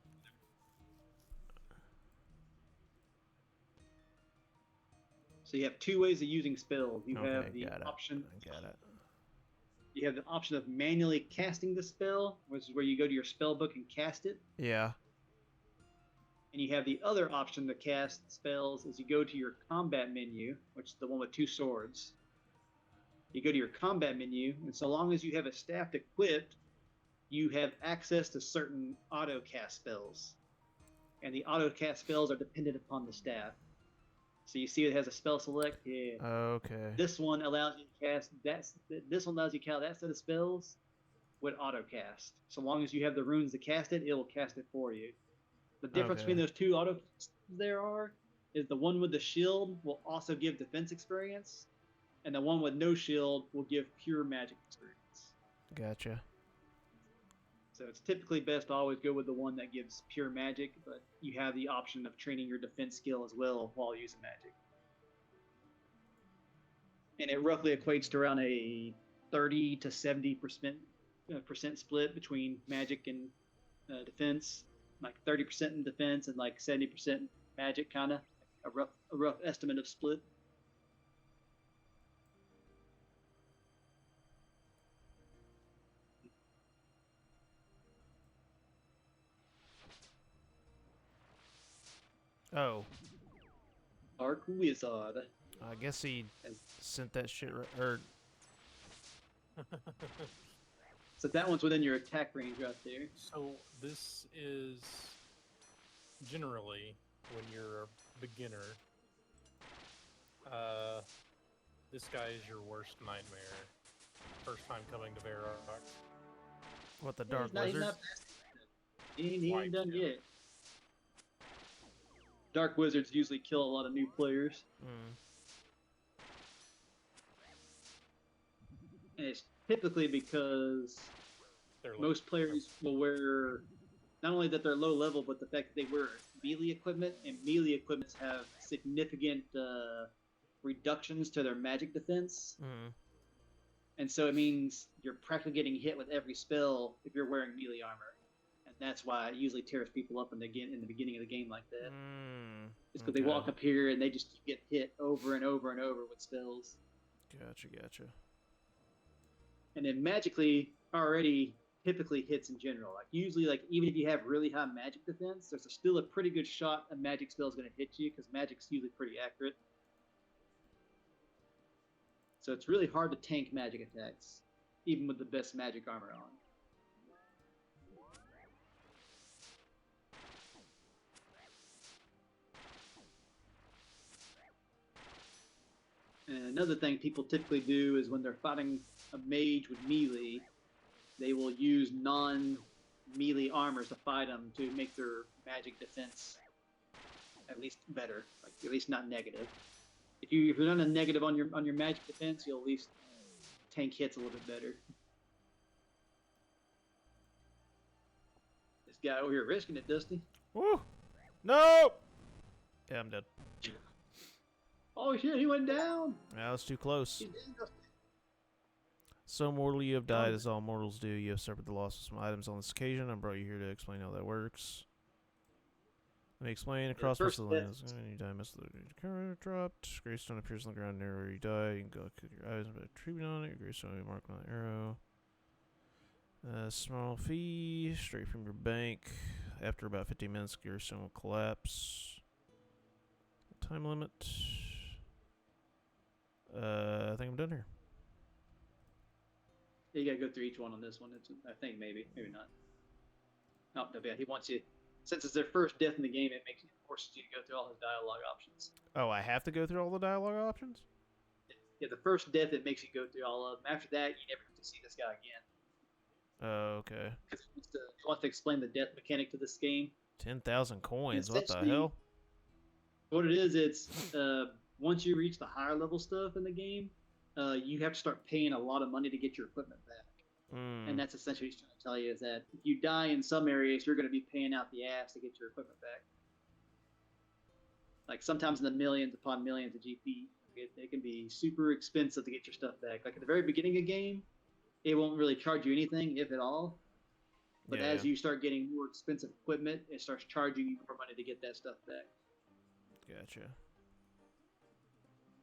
So you have 2 ways of using spells. You have the option. I got it. You have the option of manually casting the spell, which is where you go to your spell book and cast it. Yeah. And you have the other option to cast spells is you go to your combat menu, which is the one with 2 swords. You go to your combat menu, and so long as you have a staff equipped, you have access to certain auto cast spells. And the auto cast spells are dependent upon the staff. So you see it has a spell select. Yeah. Okay. This one allows you to cast this one allows you to cast that set of spells with auto cast. So long as you have the runes to cast it, it will cast it for you. The difference between those 2 auto casts is the one with the shield will also give defense experience, and the one with no shield will give pure magic experience. Gotcha. So it's typically best to always go with the one that gives pure magic, but you have the option of training your defense skill as well while using magic. And it roughly equates to around a 30 to 70% split between magic and defense, like 30% in defense and like 70% magic, kind of a rough estimate of split. Oh. Arc Wizard. I guess he sent that shit or... So that one's within your attack range right there. So this is generally when you're a beginner. This guy is your worst nightmare. First time coming to Varrock. What, the Dark He's Wizard? he ain't done yet. dark wizards usually kill a lot of new players. Mm. And it's typically because most players will wear, not only that they're low level, but the fact that they wear melee equipment, and melee equipments have significant reductions to their magic defense. Mm. And so it means you're practically getting hit with every spell if you're wearing melee armor. And that's why it usually tears people up in the beginning of the game like that. It's because they walk up here and they just get hit over and over and over with spells. Gotcha. And then magically already typically hits in general. Like usually, like even if you have really high magic defense, there's still a pretty good shot a magic spell is going to hit you because magic's usually pretty accurate. So it's really hard to tank magic attacks, even with the best magic armor on. And another thing people typically do is when they're fighting a mage with melee, they will use non-melee armors to fight them to make their magic defense at least better, like at least not negative. If you're not a negative on your magic defense, you'll at least tank hits a little bit better. This guy over here risking it, Dusty. Woo! No! Yeah, I'm dead. Oh shit, he went down! That was too close. So mortal you have died, as all mortals do. You have suffered the loss of some items on this occasion. I brought you here to explain how that works. Let me explain. Across most of the lands, you die, most of the current dropped. Greystone appears on the ground near where you die. You can go click your eyes and put a tribute on it. Your greystone will be marked on the arrow. Small fee, straight from your bank. After about 15 minutes, your greystone will collapse. Time limit. I think I'm done here. Yeah, you gotta go through each one on this one. I think maybe not. Oh, no, yeah, he wants you. Since it's their first death in the game, it forces you to go through all his dialogue options. Oh, I have to go through all the dialogue options? Yeah, the first death, it makes you go through all of them. After that, you never have to see this guy again. Oh, okay. Because he wants to explain the death mechanic to this game. 10,000 coins, what the hell? What it is, it's once you reach the higher level stuff in the game, you have to start paying a lot of money to get your equipment back. And that's essentially what he's trying to tell you, is that if you die in some areas, you're going to be paying out the ass to get your equipment back. Like sometimes in the millions upon millions of GP, it can be super expensive to get your stuff back. Like at the very beginning of the game, it won't really charge you anything, if at all. But as you start getting more expensive equipment, it starts charging you more money to get that stuff back. Gotcha.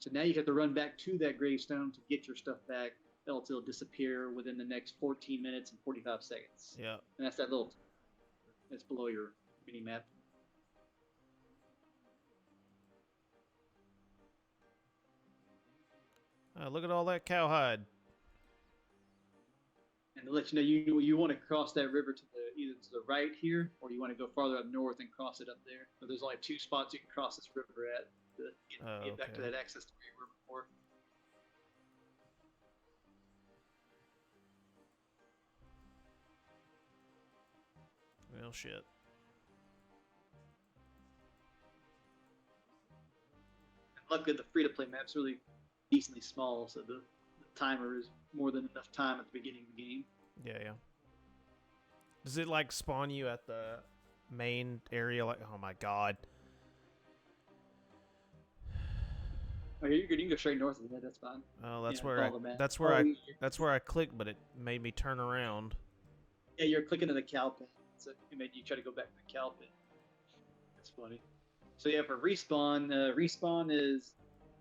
So now you have to run back to that gravestone to get your stuff back, else it'll disappear within the next 14 minutes and 45 seconds. Yeah. And that's that little, that's below your mini map. Look at all that cowhide. And to let you know, you want to cross that river to either to the right here, or you want to go farther up north and cross it up there. So there's only 2 spots you can cross this river at to get back to that access to where you were before. Well, shit. And luckily, the free-to-play map's really decently small, so the timer is more than enough time at the beginning of the game. Yeah. Does it, like, spawn you at the main area? Like, oh my god. Oh, you're good. You can go straight north of that. That's fine. Oh, that's yeah, that's where I clicked, but it made me turn around. Yeah, you're clicking to the cow pit, so it made you try to go back to the cow pit. That's funny. So yeah, for respawn, respawn is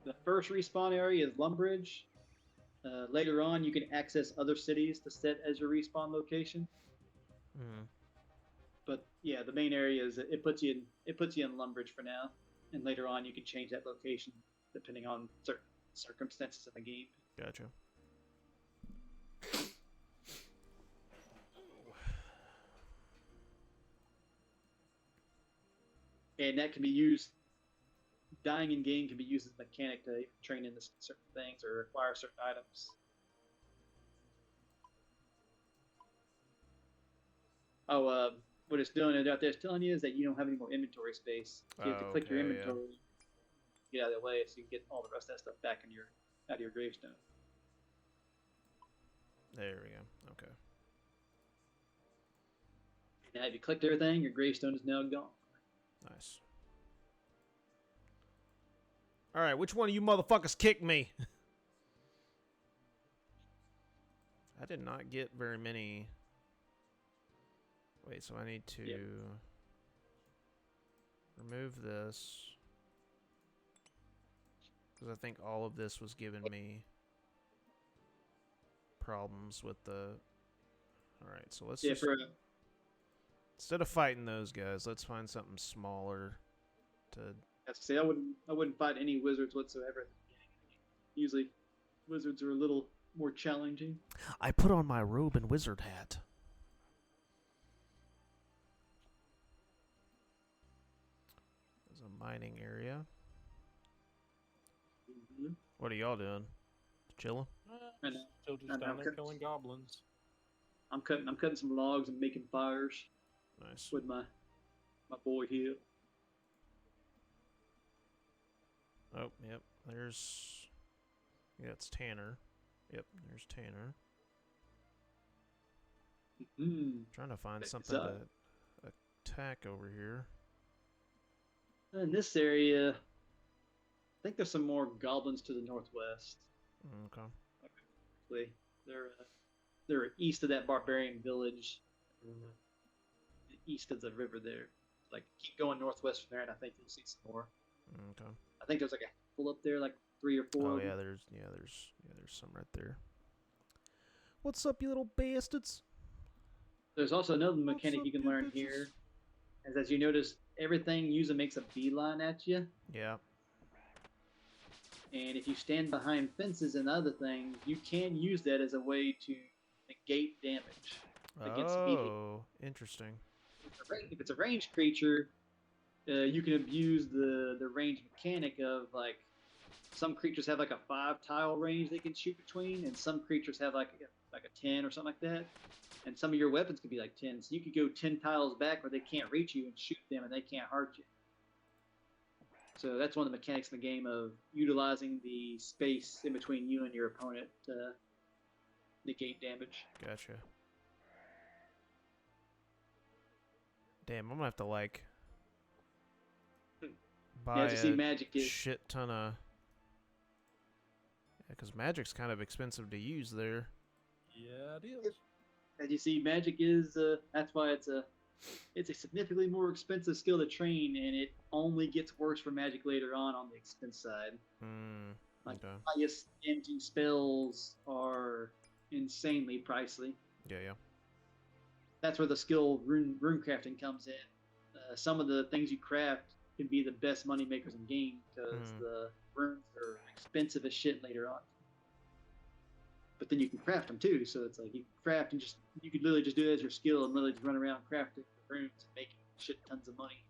the first respawn area is Lumbridge. Later on, you can access other cities to set as your respawn location. But yeah, the main area is it puts you in Lumbridge for now, and later on you can change that location depending on certain circumstances in the game. Gotcha. And that can be used. Dying in game can be used as a mechanic to train into certain things or acquire certain items. Oh, what it's doing out there is telling you is that you don't have any more inventory space. So you have to click your Okay, inventory, get out of the way, so you can get all the rest of that stuff back in your out of your gravestone. There we go. Okay. Now, if you clicked everything, your gravestone is now gone. Nice. All right, which one of you motherfuckers kicked me? I did not get very many. Wait, so I need to remove this. Because I think all of this was giving me problems with the... Alright, so let's just... Instead of fighting those guys, let's find something smaller to... I have to say, I wouldn't fight any wizards whatsoever. Usually, wizards are a little more challenging. I put on my robe and wizard hat. There's a mining area. Mm-hmm. What are y'all doing? Chilling? Still just down there killing goblins. I'm cutting some logs and making fires. Nice. With my boy here. Oh, yep. There's... Yeah, it's Tanner. Yep, there's Tanner. Mm-hmm. Trying to find something to attack over here. In this area, I think there's some more goblins to the northwest. Okay. They're east of that barbarian village, east of the river there. Like, keep going northwest from there, and I think you'll see some more. Okay. I think there's like a handful up there, like 3 or 4. Oh yeah, there's some right there. What's up, you little bastards? There's also another mechanic you can learn here, as you notice, everything usually makes a beeline at you. Yeah. And if you stand behind fences and other things, you can use that as a way to negate damage against speeding. Oh, interesting. If it's a ranged creature, you can abuse the range mechanic of, like, some creatures have like a 5-tile range they can shoot between, and some creatures have like a 10 or something like that. And some of your weapons could be like 10, so you could go 10 tiles back where they can't reach you and shoot them, and they can't hurt you. So that's one of the mechanics in the game of utilizing the space in between you and your opponent to negate damage. Gotcha. Damn, I'm gonna have to like buy to see magic a shit ton of. Yeah, because magic's kind of expensive to use there. Yeah, it is. As you see, magic is that's why it's a significantly more expensive skill to train, and it only gets worse for magic later on the expense side. Like, okay. highest damaging spells are insanely pricey. Yeah. That's where the skill rune crafting comes in. Some of the things you craft can be the best money makers in game because the runes are expensive as shit later on. But then you can craft them too, so it's like you can craft and you could literally just do it as your skill and literally just run around crafting runes and making shit tons of money.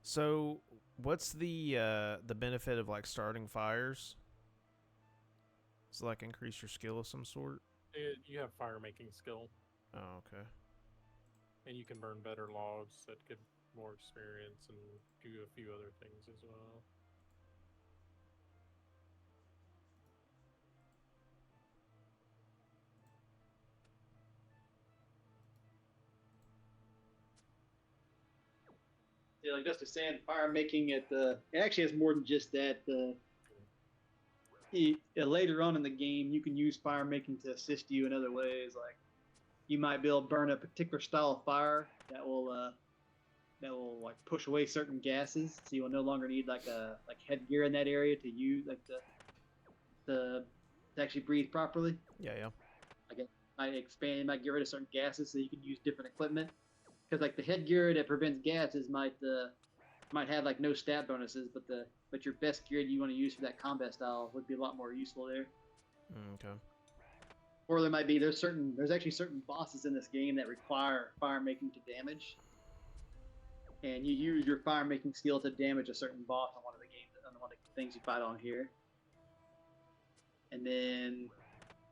So, what's the benefit of like starting fires? Does it like increase your skill of some sort? You have fire making skill. Oh, okay. And you can burn better logs that give more experience and do a few other things as well. Yeah, like Dusty saying, fire making it actually has more than just that. Later on in the game, you can use fire making to assist you in other ways. Like, you might be able to burn a particular style of fire that will like push away certain gases, so you will no longer need like headgear in that area to use to actually breathe properly. Yeah. might expand, might get rid of certain gases so you can use different equipment. Because like the headgear that prevents gases might have like no stat bonuses, but your best gear you want to use for that combat style would be a lot more useful there. Okay. Or there might be there's actually certain bosses in this game that require fire making to damage, and you use your fire making skill to damage a certain boss on one of the things you fight on here. And then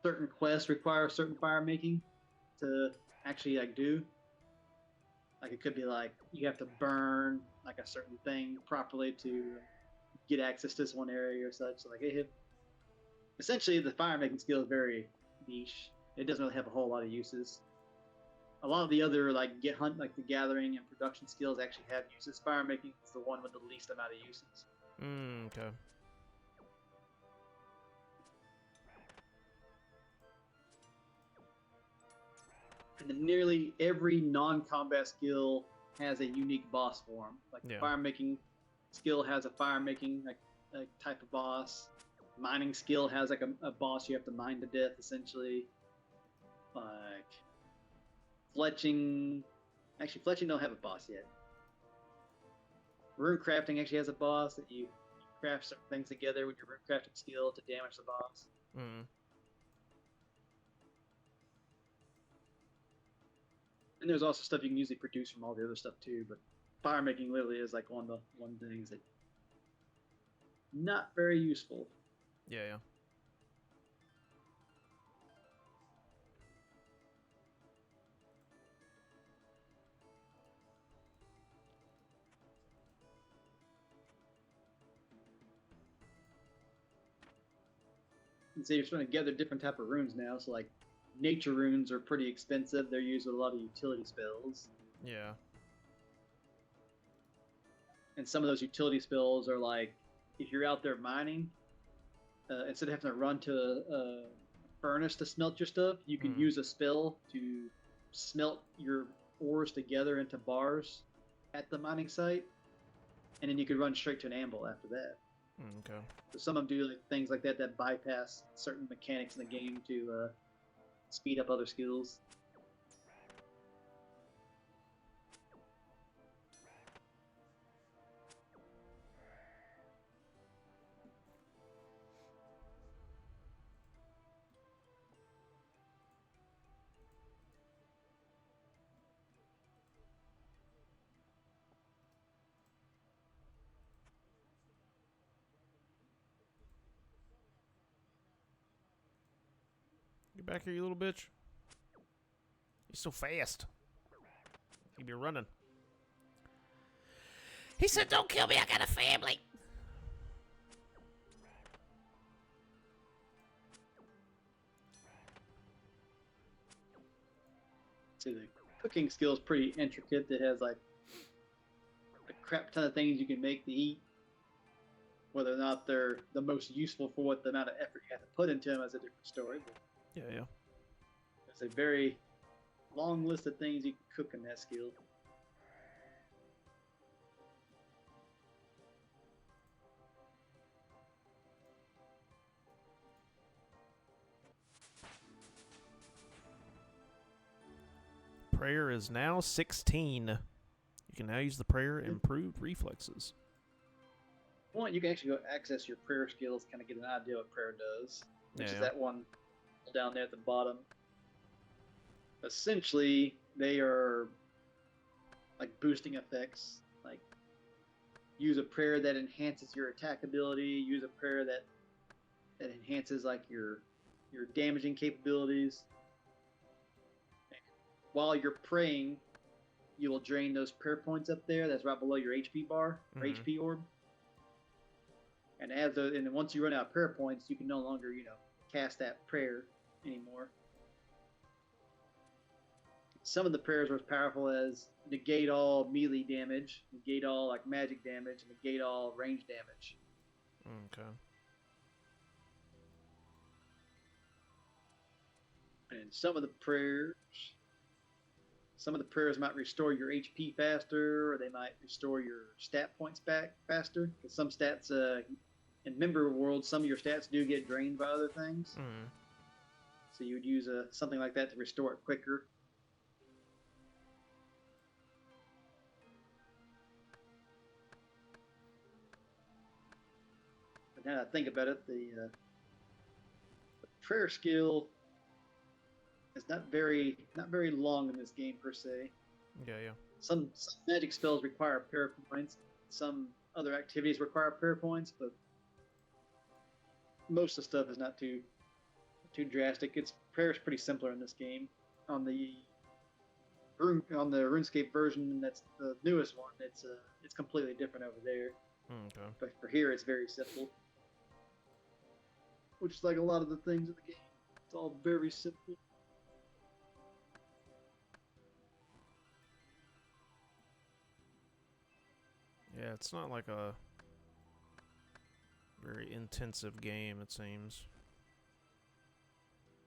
certain quests require certain fire making to actually like do. Like it could be like you have to burn like a certain thing properly to get access to this one area or such. So like essentially the fire making skill is very niche. It doesn't really have a whole lot of uses. A lot of the other like the gathering and production skills actually have uses. Fire making is the one with the least amount of uses. Okay. And then nearly every non-combat skill has a unique boss form. Like the fire making skill has a fire making like type of boss. Mining skill has like a boss you have to mine to death essentially. Like fletching don't have a boss yet. Rune crafting actually has a boss that you craft certain things together with your rune crafting skill to damage the boss. Mm. And there's also stuff you can usually produce from all the other stuff too, but fire making literally is like one of the things that not very useful. Yeah. And so you're starting to gather different type of runes now. So like nature runes are pretty expensive. They're used with a lot of utility spells. Yeah. And some of those utility spells are like, if you're out there mining, instead of having to run to a furnace to smelt your stuff, you can use a spell to smelt your ores together into bars at the mining site, and then you could run straight to an anvil after that. Okay. So some of them do like things like that bypass certain mechanics in the game to speed up other skills. Get back here, you little bitch. You're so fast. Keep you running. He said, don't kill me, I got a family. So the cooking skill is pretty intricate. It has like a crap ton of things you can make to eat. Whether or not they're the most useful for what the amount of effort you have to put into them is a different story. But Yeah. there's a very long list of things you can cook in that skill. Prayer is now 16. You can now use the prayer improved reflexes. Well, you can actually go access your prayer skills, kind of get an idea what prayer does, which is that one down there at the bottom. Essentially, they are like boosting effects. Like, use a prayer that enhances your attack ability. Use a prayer that enhances like your damaging capabilities. While you're praying, you will drain those prayer points up there. That's right below your HP bar, or HP orb. And and once you run out of prayer points, you can no longer, cast that prayer anymore. Some of the prayers are as powerful as negate all melee damage, negate all like magic damage, and negate all range damage. Okay. And some of the prayers might restore your HP faster, or they might restore your stat points back faster. Because some stats, in member world, some of your stats do get drained by other things. so you would use something like that to restore it quicker. But now that I think about it, the prayer skill is not very long in this game per se. Yeah. Some magic spells require prayer points. Some other activities require prayer points, but most of the stuff is not too drastic. Prayer is pretty simpler in this game. On the RuneScape version, that's the newest one. It's completely different over there. Okay. But for here, it's very simple, which is like a lot of the things in the game. It's all very simple. Yeah, it's not like a very intensive game, it seems.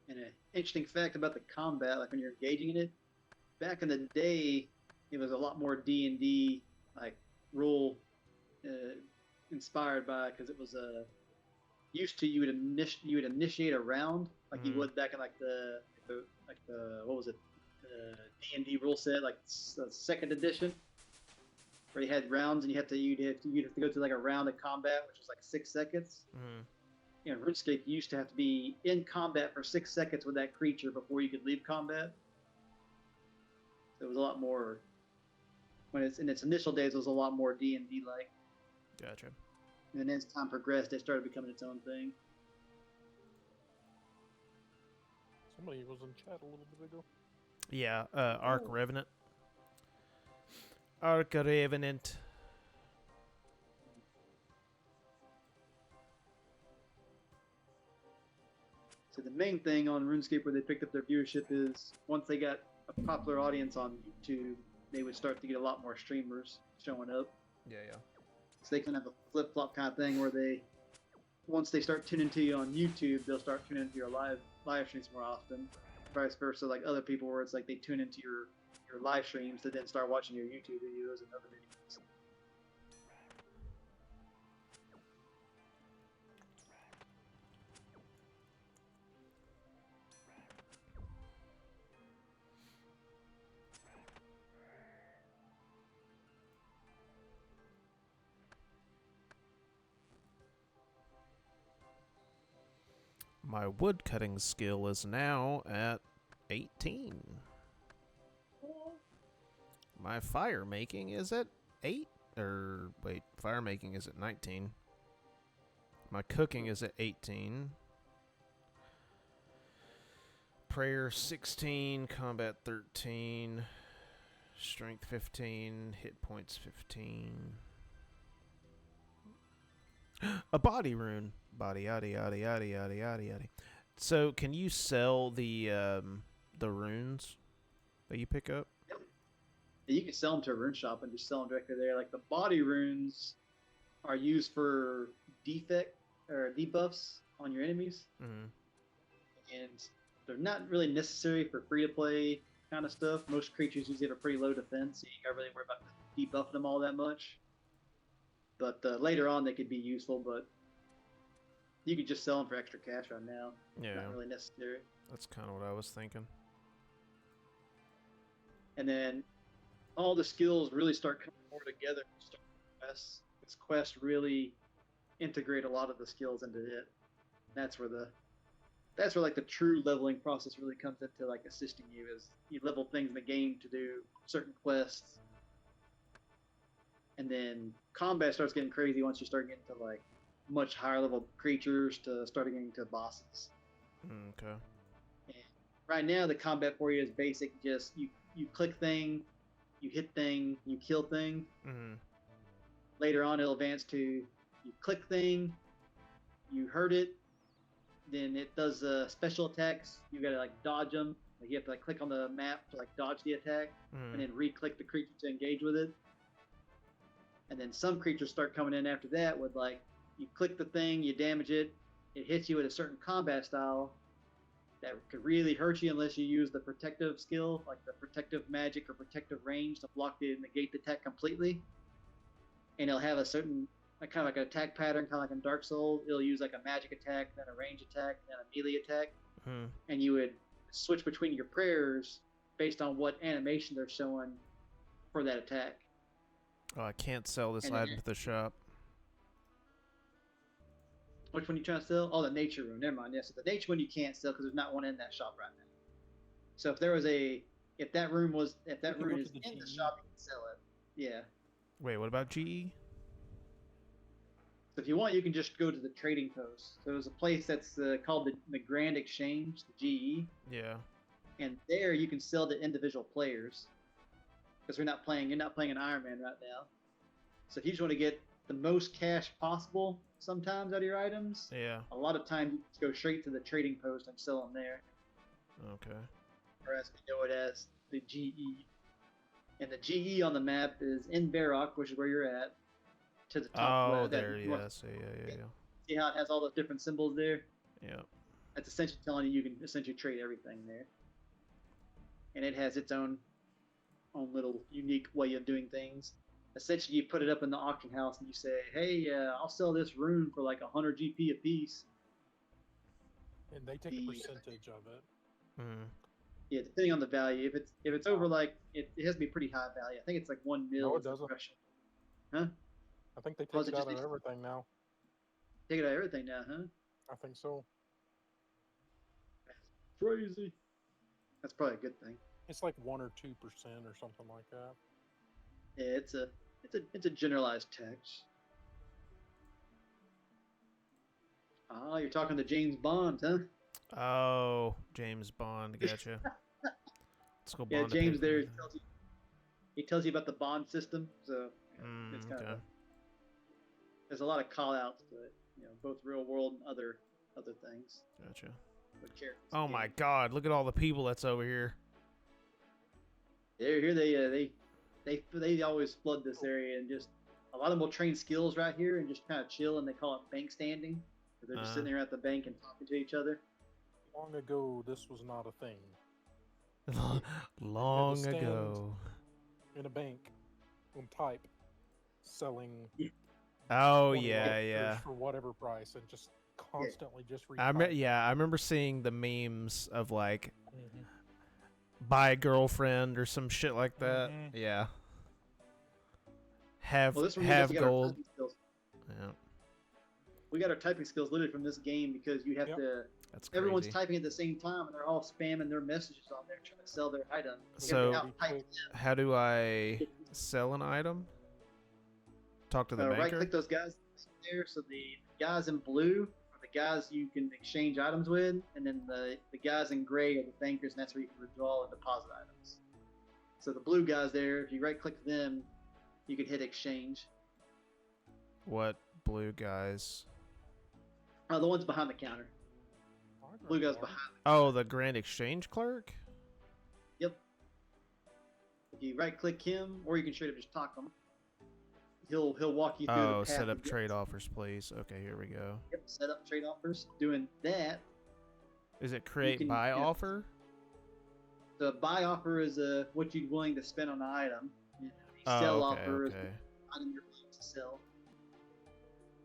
And an interesting fact about the combat, like when you're engaging in it, back in the day, it was a lot more D&D like rule inspired by, because it was used to you would initiate a round like you would back in like the what was it, D&D rule set, like second edition, where you had rounds and you'd have to go through like a round of combat, which was like 6 seconds. Mm-hmm. You know, RuneScape used to have to be in combat for 6 seconds with that creature before you could leave combat. So it was a lot more, when it's in its initial days, it was a lot more D&D like. Gotcha. And then as time progressed, it started becoming its own thing. Somebody was in chat a little bit ago. Yeah, Arc Revenant. Arc Revenant. So the main thing on RuneScape where they picked up their viewership is once they got a popular audience on YouTube, they would start to get a lot more streamers showing up. Yeah. So they kind of have a flip-flop kind of thing where once they start tuning to you on YouTube, they'll start tuning into your live streams more often. Vice versa, like other people where it's like they tune into your live streams to then start watching your YouTube videos and other videos. My woodcutting skill is now at 18. My fire making is at 8. Or, wait, fire making is at 19. My cooking is at 18. Prayer 16. Combat 13. Strength 15. Hit points 15. A body rune. Body yada yada yada yada yada yada. So, can you sell the runes that you pick up? Yep. You can sell them to a rune shop and just sell them directly there. Like the body runes are used for defect or debuffs on your enemies, and they're not really necessary for free to play kind of stuff. Most creatures usually have a pretty low defense, so you can't really worry about debuffing them all that much. But later on, they could be useful, but you could just sell them for extra cash right now. Yeah. Not really necessary. That's kind of what I was thinking. And then all the skills really start coming more together. Quests. This quest really integrate a lot of the skills into it. That's where like the true leveling process really comes into like assisting you, is you level things in the game to do certain quests. And then combat starts getting crazy once you start getting to like much higher level creatures to start getting to bosses. Okay. And right now the combat for you is basic. Just you click thing, you hit thing, you kill thing. Later on it'll advance to you click thing, you hurt it, then it does special attacks. You gotta like dodge them. Like you have to like click on the map to like dodge the attack, and then re-click the creature to engage with it. And then some creatures start coming in after that with like, you click the thing, you damage it, it hits you with a certain combat style that could really hurt you unless you use the protective skill, like the protective magic or protective range to negate the attack completely. And it'll have a certain, like, kind of like an attack pattern, kind of like in Dark Souls. It'll use like a magic attack, then a range attack, then a melee attack. and you would switch between your prayers based on what animation they're showing for that attack. Oh, I can't sell this And item at the shop. Which one you trying to sell? Oh, the nature rune. Never mind. Yes, so the nature one you can't sell because there's not one in that shop right now. So if that rune is in the shop, you can sell it. Yeah. Wait, what about GE? So if you want, you can just go to the trading post. So there's a place that's called the Grand Exchange, the GE. Yeah. And there you can sell to individual players. Because you're not playing an Iron Man right now. So if you just want to get the most cash possible sometimes out of your items, Yeah. a lot of times you just go straight to the trading post and sell them there. Okay. Or as we know it as the GE. And the GE on the map is in Barrock, which is where you're at, to the top left. Oh, there, yes. Yeah. See how it has all those different symbols there? Yeah. That's essentially telling you can essentially trade everything there. And it has its own little unique way of doing things. Essentially, you put it up in the auction house and you say, hey, I'll sell this rune for like 100 GP a piece. And they take a percentage of it. Yeah, depending on the value. If it's over like it has to be pretty high value. I think it's like 1 mil. No, it doesn't. Huh? I think they take it out of everything now. Take it out of everything now, huh? I think so. That's crazy. That's probably a good thing. It's like 1 or 2% or something like that. Yeah, it's a generalized tax. Ah, you're talking to James Bond, huh? Oh, James Bond, gotcha. Let's go. Yeah, Bond James there he tells you about the bond system, so it's kind okay. of there's a lot of call outs to it, both real world and other things. Gotcha. Oh my God! Look at all the people that's over here. They're here. They always flood this area, and just a lot of them will train skills right here and just kind of chill, and they call it bank standing. They're just sitting there at the bank and talking to each other. Long ago, this was not a thing. Long ago. In a bank, on type, selling. Oh yeah. For whatever price, and just constantly just. I remember seeing the memes of like, buy a girlfriend or some shit like that. Yeah. Have gold. Yeah. We got our typing skills literally from this game because you have to. That's crazy. Everyone's typing at the same time, and they're all spamming their messages on there trying to sell their item. So, how do I sell an item? Talk to the banker? Right-click those guys there. So the guys in blue are the guys you can exchange items with, and then the guys in gray are the bankers, and that's where you can withdraw and deposit items. So the blue guys there, if you right-click them, you can hit exchange. What blue guys? The ones behind the counter. Blue guys behind. Oh, the Grand Exchange clerk? Yep. If you right-click him, or you can straight up just talk him. He'll walk you through the path. Set up trade offers, please. Okay, here we go. Yep, set up trade offers. Doing that. Is it create buy offer? The buy offer is what you're willing to spend on an item. The sell offer is the item you're willing to sell.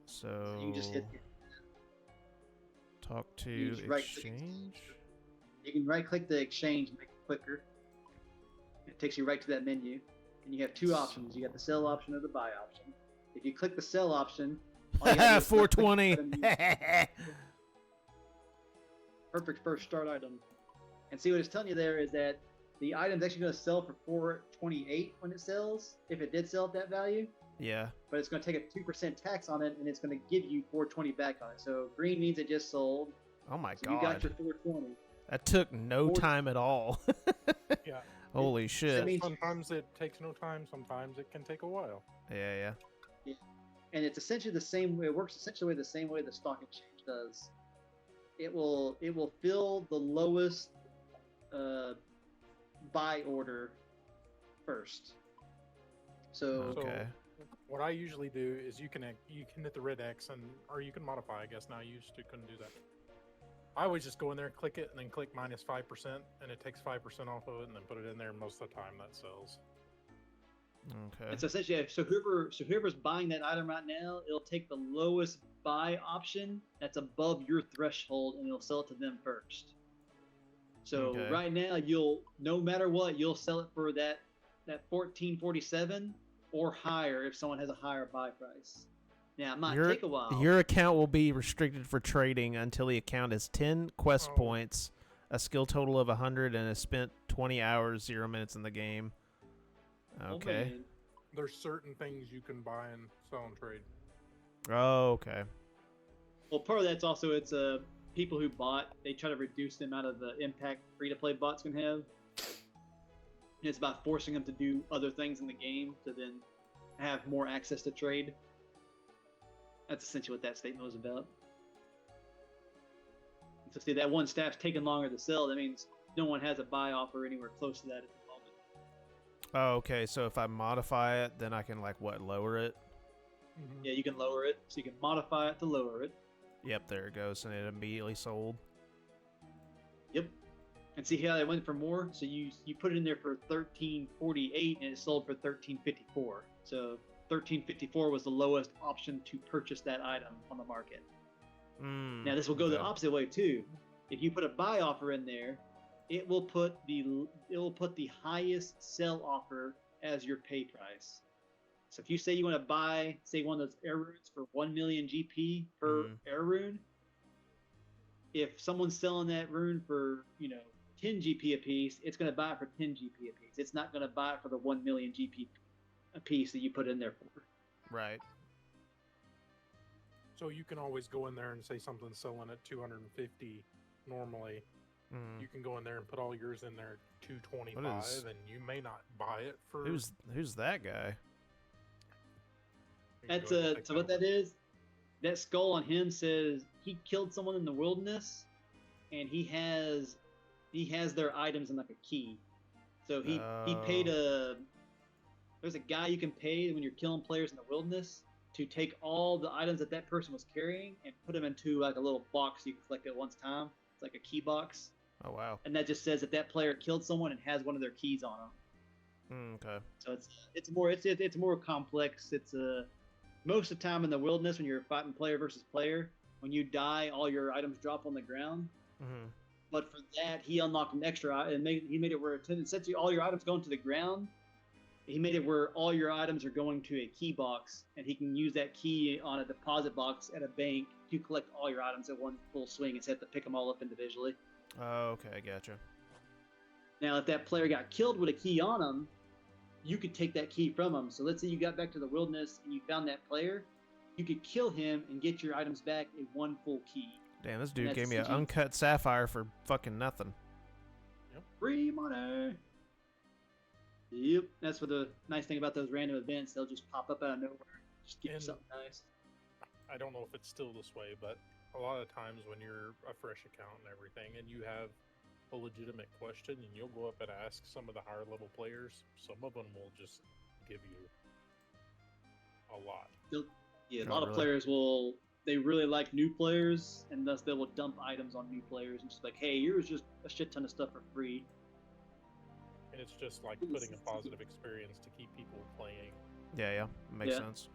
So you can just hit talk to exchange. You can right-click the exchange and make it quicker. It takes you right to that menu. And you have two options. You got the sell option or the buy option. If you click the sell option, 420. Perfect first start item. And see what it's telling you there is that the item's actually going to sell for 428 when it sells, if it did sell at that value. Yeah. But it's going to take a 2% tax on it, and it's going to give you 420 back on it. So green means it just sold. Oh my God. You got your 420. That took no time at all. Yeah. Holy shit. Sometimes it takes no time. Sometimes it can take a while. Yeah. And it's essentially the same way. It works essentially the same way the stock exchange does. It will fill the lowest buy order first. So what I usually do is you can hit the red X or you can modify. I guess now you used to couldn't do that. I always just go in there and click it, and then click minus 5%, and it takes 5% off of it, and then put it in there. And most of the time, that sells. Okay. It's essentially so whoever's buying that item right now, it'll take the lowest buy option that's above your threshold, and it'll sell it to them first. So Okay. right now, no matter what, you'll sell it for that 14.47 or higher if someone has a higher buy price. Now it might take a while. Your account will be restricted for trading until the account has 10 quest points, a skill total of 100, and has spent 20 hours, 0 minutes in the game. Okay. Oh, man. There's certain things you can buy and sell and trade. Oh, okay. Well, part of that's also it's people who bought, they try to reduce the amount of the impact free-to-play bots can have. And it's about forcing them to do other things in the game to then have more access to trade. That's essentially what that statement was about. So see, that one staff's taking longer to sell. That means no one has a buy offer anywhere close to that at the moment. Oh, okay. So if I modify it, then I can lower it. Yeah, you can lower it. So you can modify it to lower it. Yep, there it goes, and it immediately sold. Yep. And see how it went for more? So you put it in there for 13.48 and it sold for 13.54. So 13.54 was the lowest option to purchase that item on the market. Now this will go the opposite way too. If you put a buy offer in there, it will put the highest sell offer as your pay price. So if you say you want to buy, say, one of those air runes for 1 million GP per air rune, if someone's selling that rune for 10 GP a piece, it's going to buy it for 10 GP a piece. It's not going to buy it for the 1 million GP a piece that you put in there for. Right. So you can always go in there and say something's selling at 250 normally. You can go in there and put all yours in there at 225, and you may not buy it for. Who's that guy? That's so what that is. That skull on him says he killed someone in the wilderness, and he has their items in like a key. So he paid there's a guy you can pay when you're killing players in the wilderness to take all the items that person was carrying and put them into like a little box you can collect at one time. It's like a key box. Oh wow! And that just says that player killed someone and has one of their keys on them. Okay. So it's more complex. It's most of the time in the wilderness when you're fighting player versus player, when you die, all your items drop on the ground. But for that, he unlocked an extra, and he made it where since all your items go into the ground, he made it where all your items are going to a key box, and he can use that key on a deposit box at a bank to collect all your items at one full swing instead of to pick them all up individually. Oh, okay, gotcha. Now, if that player got killed with a key on him, you could take that key from him. So let's say you got back to the wilderness and you found that player, you could kill him and get your items back in one full key. Damn, this dude gave me an uncut sapphire for fucking nothing. Yep. Free money! Yep, that's what the nice thing about those random events. They'll just pop up out of nowhere. Just give you something nice. I don't know if it's still this way, but a lot of times when you're a fresh account and everything, and you have a legitimate question, and you'll go up and ask some of the higher level players, some of them will just give you a lot. Yeah, a lot of players they really like new players, and thus they will dump items on new players and just like, hey, here's just a shit ton of stuff for free. And it's just like putting a positive experience to keep people playing. Yeah, makes sense.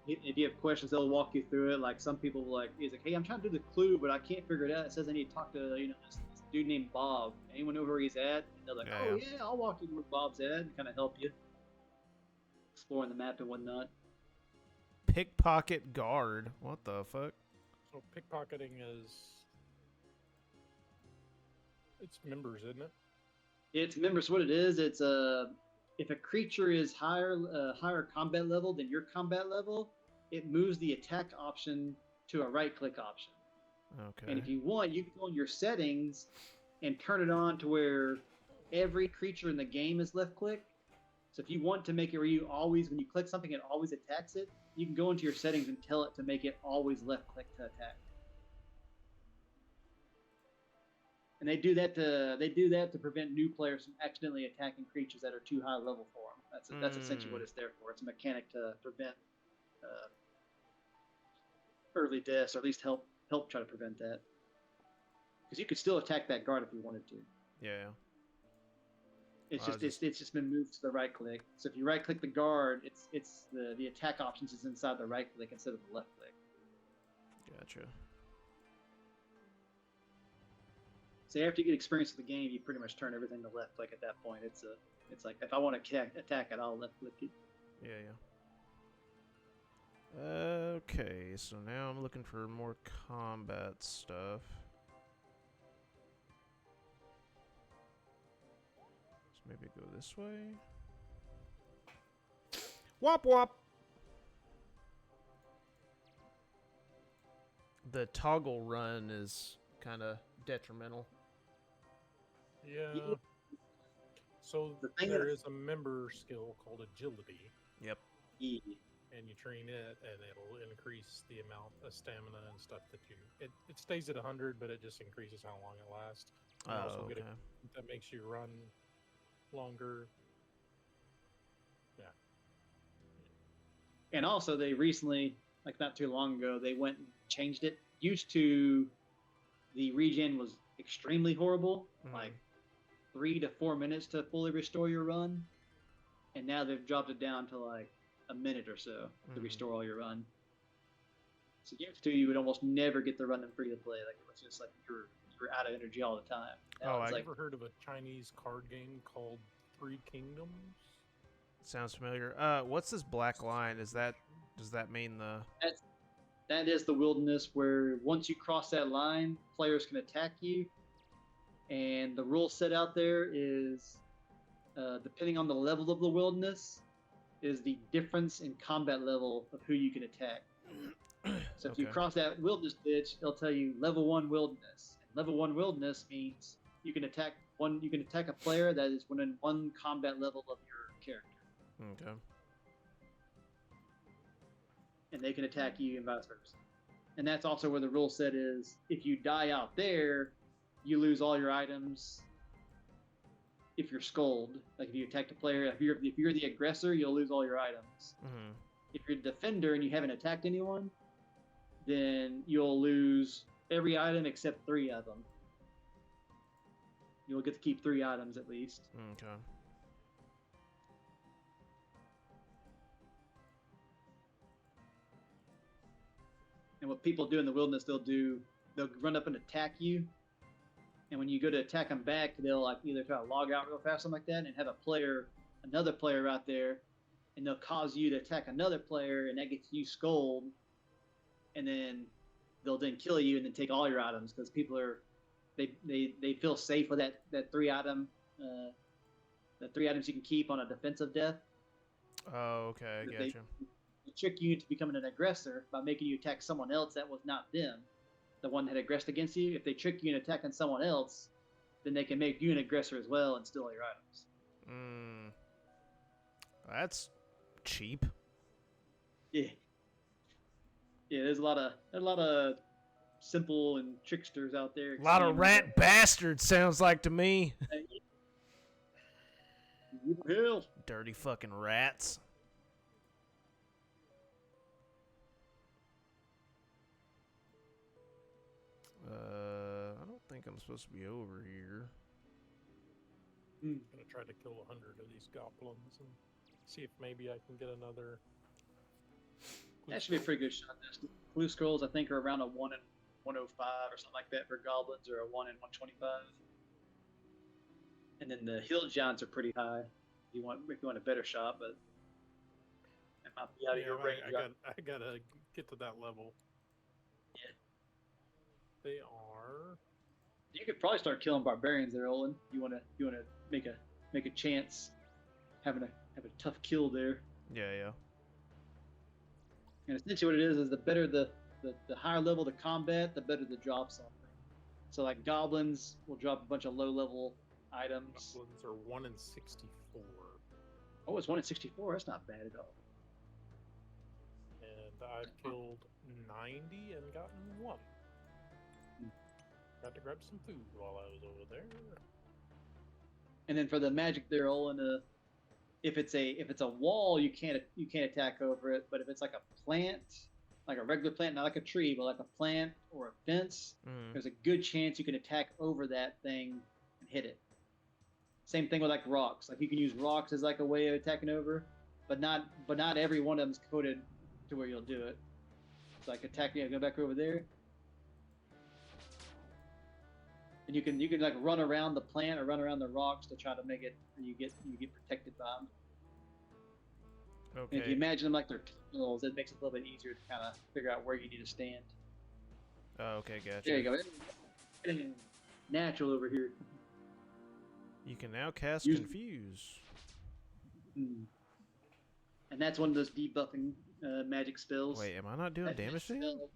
If you have questions, they'll walk you through it. Like some people he's like, hey, I'm trying to do the clue, but I can't figure it out. It says I need to talk to this dude named Bob. Anyone know where he's at? And they're like, yeah, I'll walk you to where Bob's at and kind of help you exploring the map and whatnot. Pickpocket guard. What the fuck? So pickpocketing it's members, isn't it? It's members. What it is, it's if a creature is higher combat level than your combat level, it moves the attack option to a right-click option. Okay. And if you want, you can go in your settings and turn it on to where every creature in the game is left-click. So if you want to make it where you always, when you click something, it always attacks it, you can go into your settings and tell it to make it always left-click to attack. And they do that to prevent new players from accidentally attacking creatures that are too high level for them. That's essentially what it's there for. It's a mechanic to prevent early deaths, or at least help try to prevent that. Because you could still attack that guard if you wanted to. Yeah. It's just been moved to the right click. So if you right click the guard, it's the attack options is inside the right click instead of the left click. Gotcha. So after you get experience with the game, you pretty much turn everything to left click at that point. It's like if I want to attack it, I'll left click it. Yeah, yeah. Okay, so now I'm looking for more combat stuff. So maybe go this way. Wop wop! The toggle run is kind of detrimental. Yeah. So there is a member skill called agility. Yep. Yeah. And you train it, and it'll increase the amount of stamina and stuff that you. It stays at 100, but it just increases how long it lasts. You also get that makes you run longer. Yeah. And also, they recently, like not too long ago, they went and changed it. Used to, the regen was extremely horrible, like 3 to 4 minutes to fully restore your run, and now they've dropped it down to like a minute or so to restore all your run. So used to, you would almost never get the run in free to play. Like it was just like you're out of energy all the time. Now, I've never heard of a Chinese card game called Three Kingdoms. Sounds familiar. What's this black line? Does that mean the? That is the wilderness where once you cross that line, players can attack you. And the rule set out there is, depending on the level of the wilderness, is the difference in combat level of who you can attack. So if you cross that wilderness ditch, it'll tell you level 1 wilderness. And level 1 wilderness means you can attack a player that is within 1 combat level of your character. Okay. And they can attack you and vice versa. And that's also where the rule set is, if you die out there, you lose all your items. If you're skulled, like if you attack the player, if you're the aggressor, you'll lose all your items. If you're the defender and you haven't attacked anyone, then you'll lose every item except 3 of them. You'll get to keep 3 items at least. Okay. And what people do in the wilderness, they'll run up and attack you. And when you go to attack them back, they'll like either try to log out real fast, something like that, and have another player out there, and they'll cause you to attack another player, and that gets you skulled. And then they'll kill you and then take all your items because people they feel safe with that 3 item, the 3 items you can keep on a defensive death. Oh, okay, I gotcha. They trick you into becoming an aggressor by making you attack someone else that was not them, the one that aggressed against you. If they trick you into attacking someone else, then they can make you an aggressor as well and steal all your items. That's cheap. Yeah. Yeah, there's a lot of simple and tricksters out there. A lot of rat bastards, sounds like to me. Hell. Dirty fucking rats. I don't think I'm supposed to be over here. I'm gonna try to kill 100 of these goblins and see if maybe I can get another. That should be a pretty good shot. Blue scrolls, I think, are around a 1 in 105 or something like that for goblins, or a 1 in 125. And then the hill giants are pretty high. If you want a better shot, but it might be out of your range. I gotta get to that level. Yeah. They are. You could probably start killing barbarians there, Olin. You wanna make a chance, have a tough kill there. Yeah. And essentially what it is the better the higher level the combat, the better the drop something. So like goblins will drop a bunch of low level items. Goblins are 1 in 64. Oh, it's 1 in 64. That's not bad at all. And I've killed 90 and gotten 1. Got to grab some food while I was over there. And then for the magic there, Olin, if it's a wall, you can't attack over it. But if it's like a plant, like a regular plant, not like a tree, but like a plant or a fence, there's a good chance you can attack over that thing and hit it. Same thing with like rocks. Like you can use rocks as like a way of attacking over, but not every one of them's coded to where you'll do it. So like attack, go back over there. and you can like run around the plant or run around the rocks to try to make it you get protected by them. Okay. And if you imagine them like they're tunnels, it makes it a little bit easier to kind of figure out where you need to stand. Oh, okay, gotcha. There you go. Natural over here. You can now cast Use- Confuse. And that's one of those debuffing magic spells. Wait, am I not doing That damage to him? spell-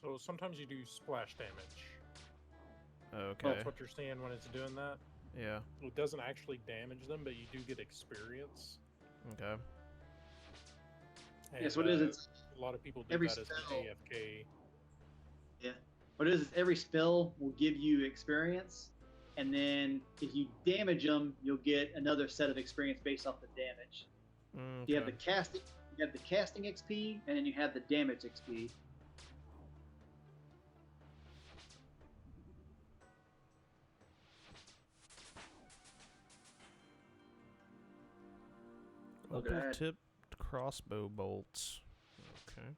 So sometimes you do splash damage. Okay. That's what you're seeing when it's doing that. Yeah. It doesn't actually damage them, but you do get experience. Okay. And, Yes, what it is, it's a lot of people do every that as an spell. AFK. what it is every spell will give you experience, and then if you damage them, you'll get another set of experience based off the damage. Okay. You have the casting XP, and then you have the damage XP. Look at Opal that. tipped crossbow bolts. Okay.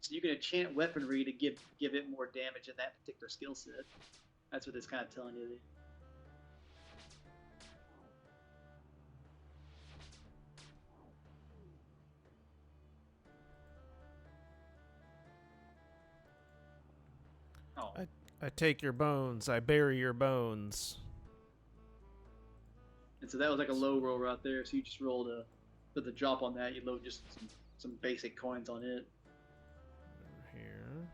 So you can enchant weaponry to give it more damage in that particular skill set. That's what it's kind of telling you there. Oh, I take your bones. I bury your bones. and so that was like a low roll right there. So you just rolled with the drop on that, you load just some basic coins on it. Here.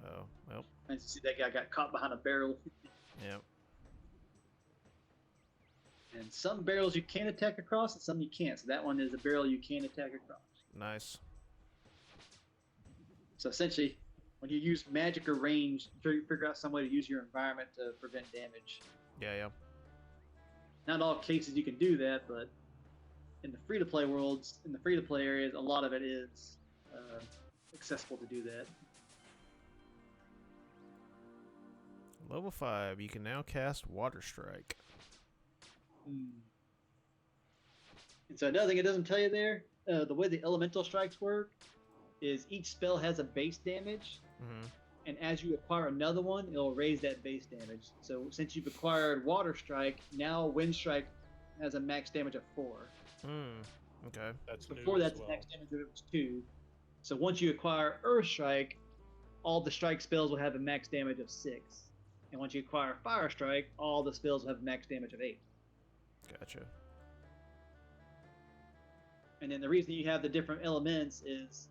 Oh, well. And you see that guy got caught behind a barrel. Yep. And some barrels you can attack across, and some you can't. So that one is a barrel you can attack across. Nice. So essentially, when you use magic or range, you figure out some way to use your environment to prevent damage. Yeah. Not all cases you can do that, but in the free-to-play worlds, in the free-to-play areas, a lot of it is accessible to do that. Level 5. You can now cast Water Strike. And so another thing it doesn't tell you there, the way the elemental strikes work is each spell has a base damage, Mm-hmm. and as you acquire another one, it'll raise that base damage. So since you've acquired Water Strike, now Wind Strike has a max damage of 4. Okay. That's Before new that, as the well. max damage of it was 2. So once you acquire Earth Strike, all the strike spells will have a max damage of 6. And once you acquire Fire Strike, all the spells will have a max damage of 8. Gotcha. And then the reason you have the different elements is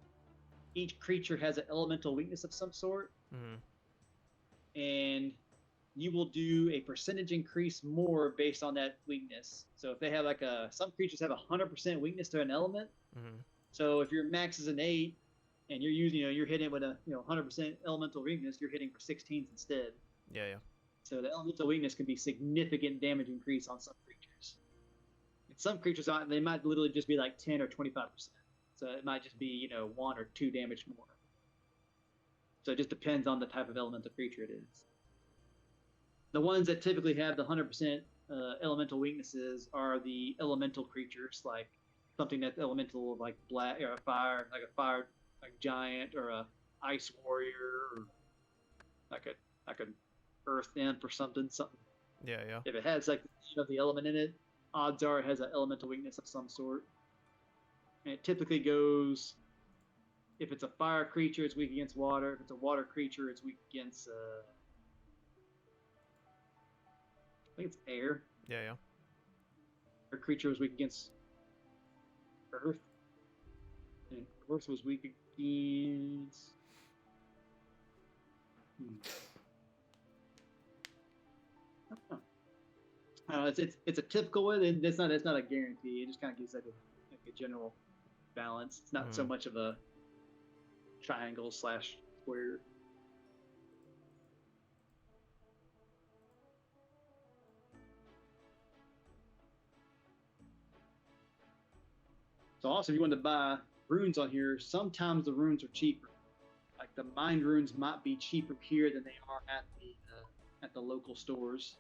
each creature has an elemental weakness of some sort, Mm-hmm. and you will do a percentage increase more based on that weakness. So if they have some creatures have 100% weakness to an element. Mm-hmm. So if your max is an 8, and you're using, you're hitting it with a 100% elemental weakness, you're hitting for 16s instead. Yeah. So the elemental weakness can be significant damage increase on some creatures. And some creatures, they might literally just be like 10 or 25%. So it might just be, 1 or 2 damage more. So it just depends on the type of elemental creature it is. The ones that typically have the 100% elemental weaknesses are the elemental creatures, like something that's elemental, like black or a fire, like giant, or a ice warrior, or like an earth imp or something. Yeah. If it has like the element in it, odds are it has an elemental weakness of some sort. And it typically goes, if it's a fire creature, it's weak against water. If it's a water creature, it's weak against, I think it's air. Yeah. Air creature was weak against earth. And earth was weak against... It's a typical one, and it's not a guarantee. It just kind of gives like a general balance. It's not so much of a triangle / square. So also, if you want to buy runes on here, sometimes the runes are cheaper. Like the mind runes might be cheaper here than they are at the local stores.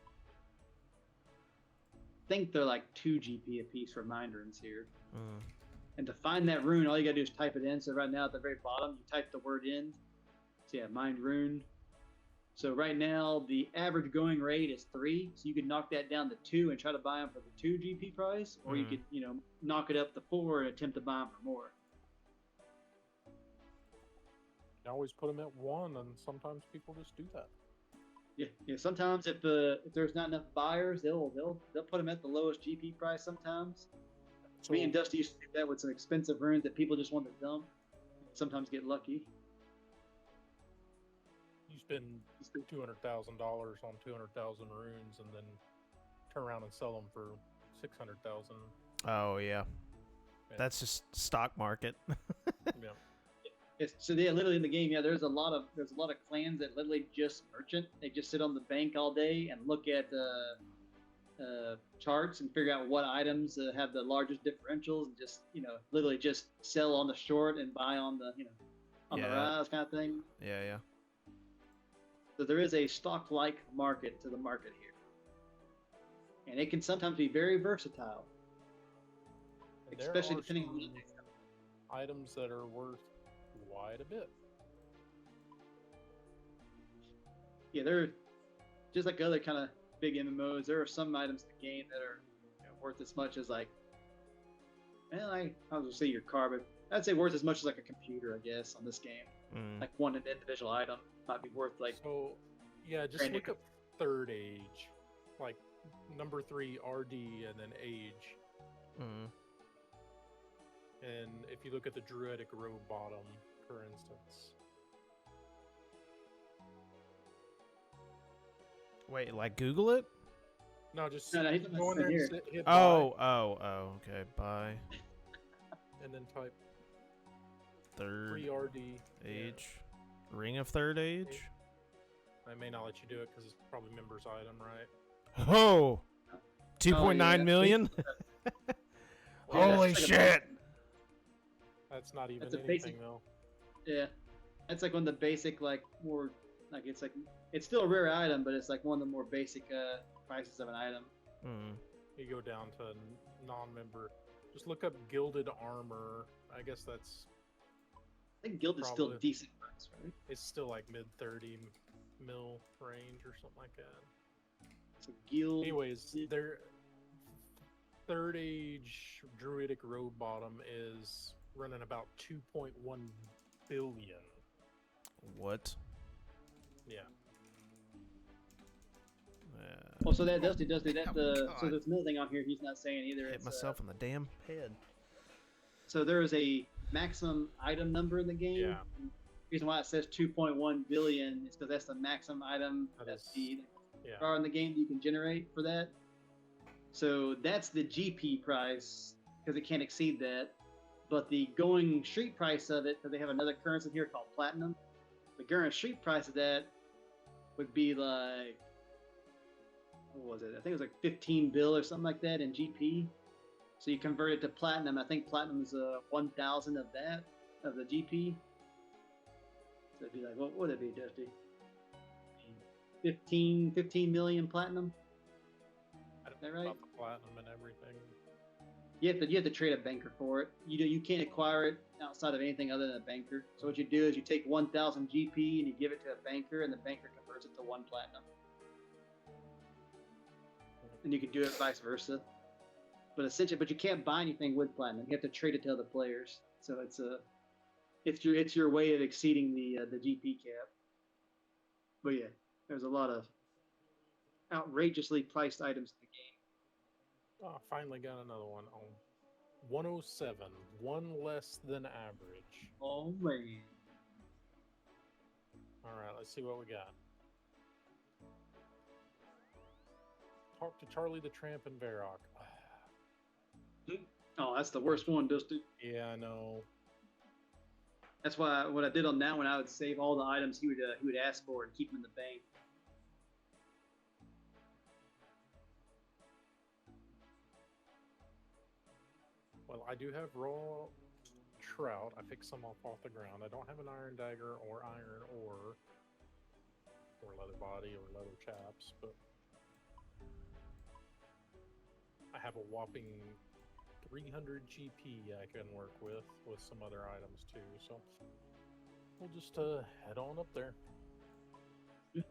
I think they're like 2 GP a piece for mind runes here. And to find that rune, all you gotta do is type it in. So right now at the very bottom, you type the word in. So So yeah, Mind Rune. So right now the average going rate is 3, so you could knock that down to 2 and try to buy them for the 2 GP price, or you could, knock it up to 4 and attempt to buy them for more. I always put them at 1, and sometimes people just do that. Yeah. Sometimes if there's not enough buyers, they'll put them at the lowest GP price. Sometimes. So, Me and Dusty used to do that with some expensive runes that people just want to dump. Sometimes get lucky. you spend $200,000 on 200,000 runes, and then turn around and sell them for 600,000. Oh yeah. That's just stock market. Yeah. Literally in the game, there's a lot of clans that literally just merchant. They just sit on the bank all day and look at charts and figure out what items have the largest differentials, and just literally just sell on the short and buy on the the rise kind of thing. Yeah. So there is a stock-like market to the market here, and it can sometimes be very versatile, And especially there are depending on some items that are worth quite a bit. Yeah, they're just like other kind of big MMOs. There are some items in the game that are worth as much as I was gonna say your car, but I'd say worth as much as like a computer, I guess, on this game. Like one individual item might be worth like. So, yeah, just look up third age, like number 3 RD and then age. And if you look at the Druidic Robe bottom, for instance. Wait, like Google it? No, just No, he's go in there here. and hit buy, Okay, buy. and then type Third 3 RD age. Ring of third age? I may not let you do it because it's probably members item, right? Oh! 2.9 million? Holy shit! That's not even That's a anything, basic- though. Yeah, that's like one of the basic it's still a rare item, but it's like one of the more basic prices of an item. You go down to non-member. Just look up Gilded Armor. I guess that's... I think Guild is still Probably. decent price, right? It's still like mid-30 mil range or something like that. So Guild. Anyways, their third age Druidic Robe bottom is running about 2.1 billion. What? Yeah. Oh, so that Dusty, so there's another thing on here he's not saying either. Hit myself in the damn head. So there is a maximum item number in the game. Yeah. The reason why it says 2.1 billion is because that's the maximum item that's the in the game that you can generate for that. So that's the GP price because it can't exceed that. But the going street price of it, because they have another currency here called platinum, the current street price of that would be like, what was it? I think it was like 15 bill or something like that in GP. So you convert it to platinum. I think platinum is 1,000 of that, of the GP. So it'd be like, what would it be, Dusty? 15 million platinum? I don't Is that know right? about the platinum and everything. You have to trade a banker for it. You can't acquire it outside of anything other than a banker. So what you do is you take 1,000 GP and you give it to a banker, and the banker converts it to 1 platinum. And you can do it vice versa. But you can't buy anything with platinum. You have to trade it to other players. So it's your way of exceeding the GP cap. But yeah, there's a lot of outrageously priced items in the game. Oh, I finally got another one on 107, one less than average. Oh man. All right, let's see what we got. Talk to Charlie the Tramp and Varrock. Oh, that's the worst one, Dusty. Yeah, I know. That's why what I did on that one, I would save all the items he would ask for and keep them in the bank. Well, I do have raw trout. I picked some off the ground. I don't have an iron dagger or iron ore or leather body or leather chaps, but I have a whopping 300 GP I can work with some other items too. So We'll just head on up there. I'm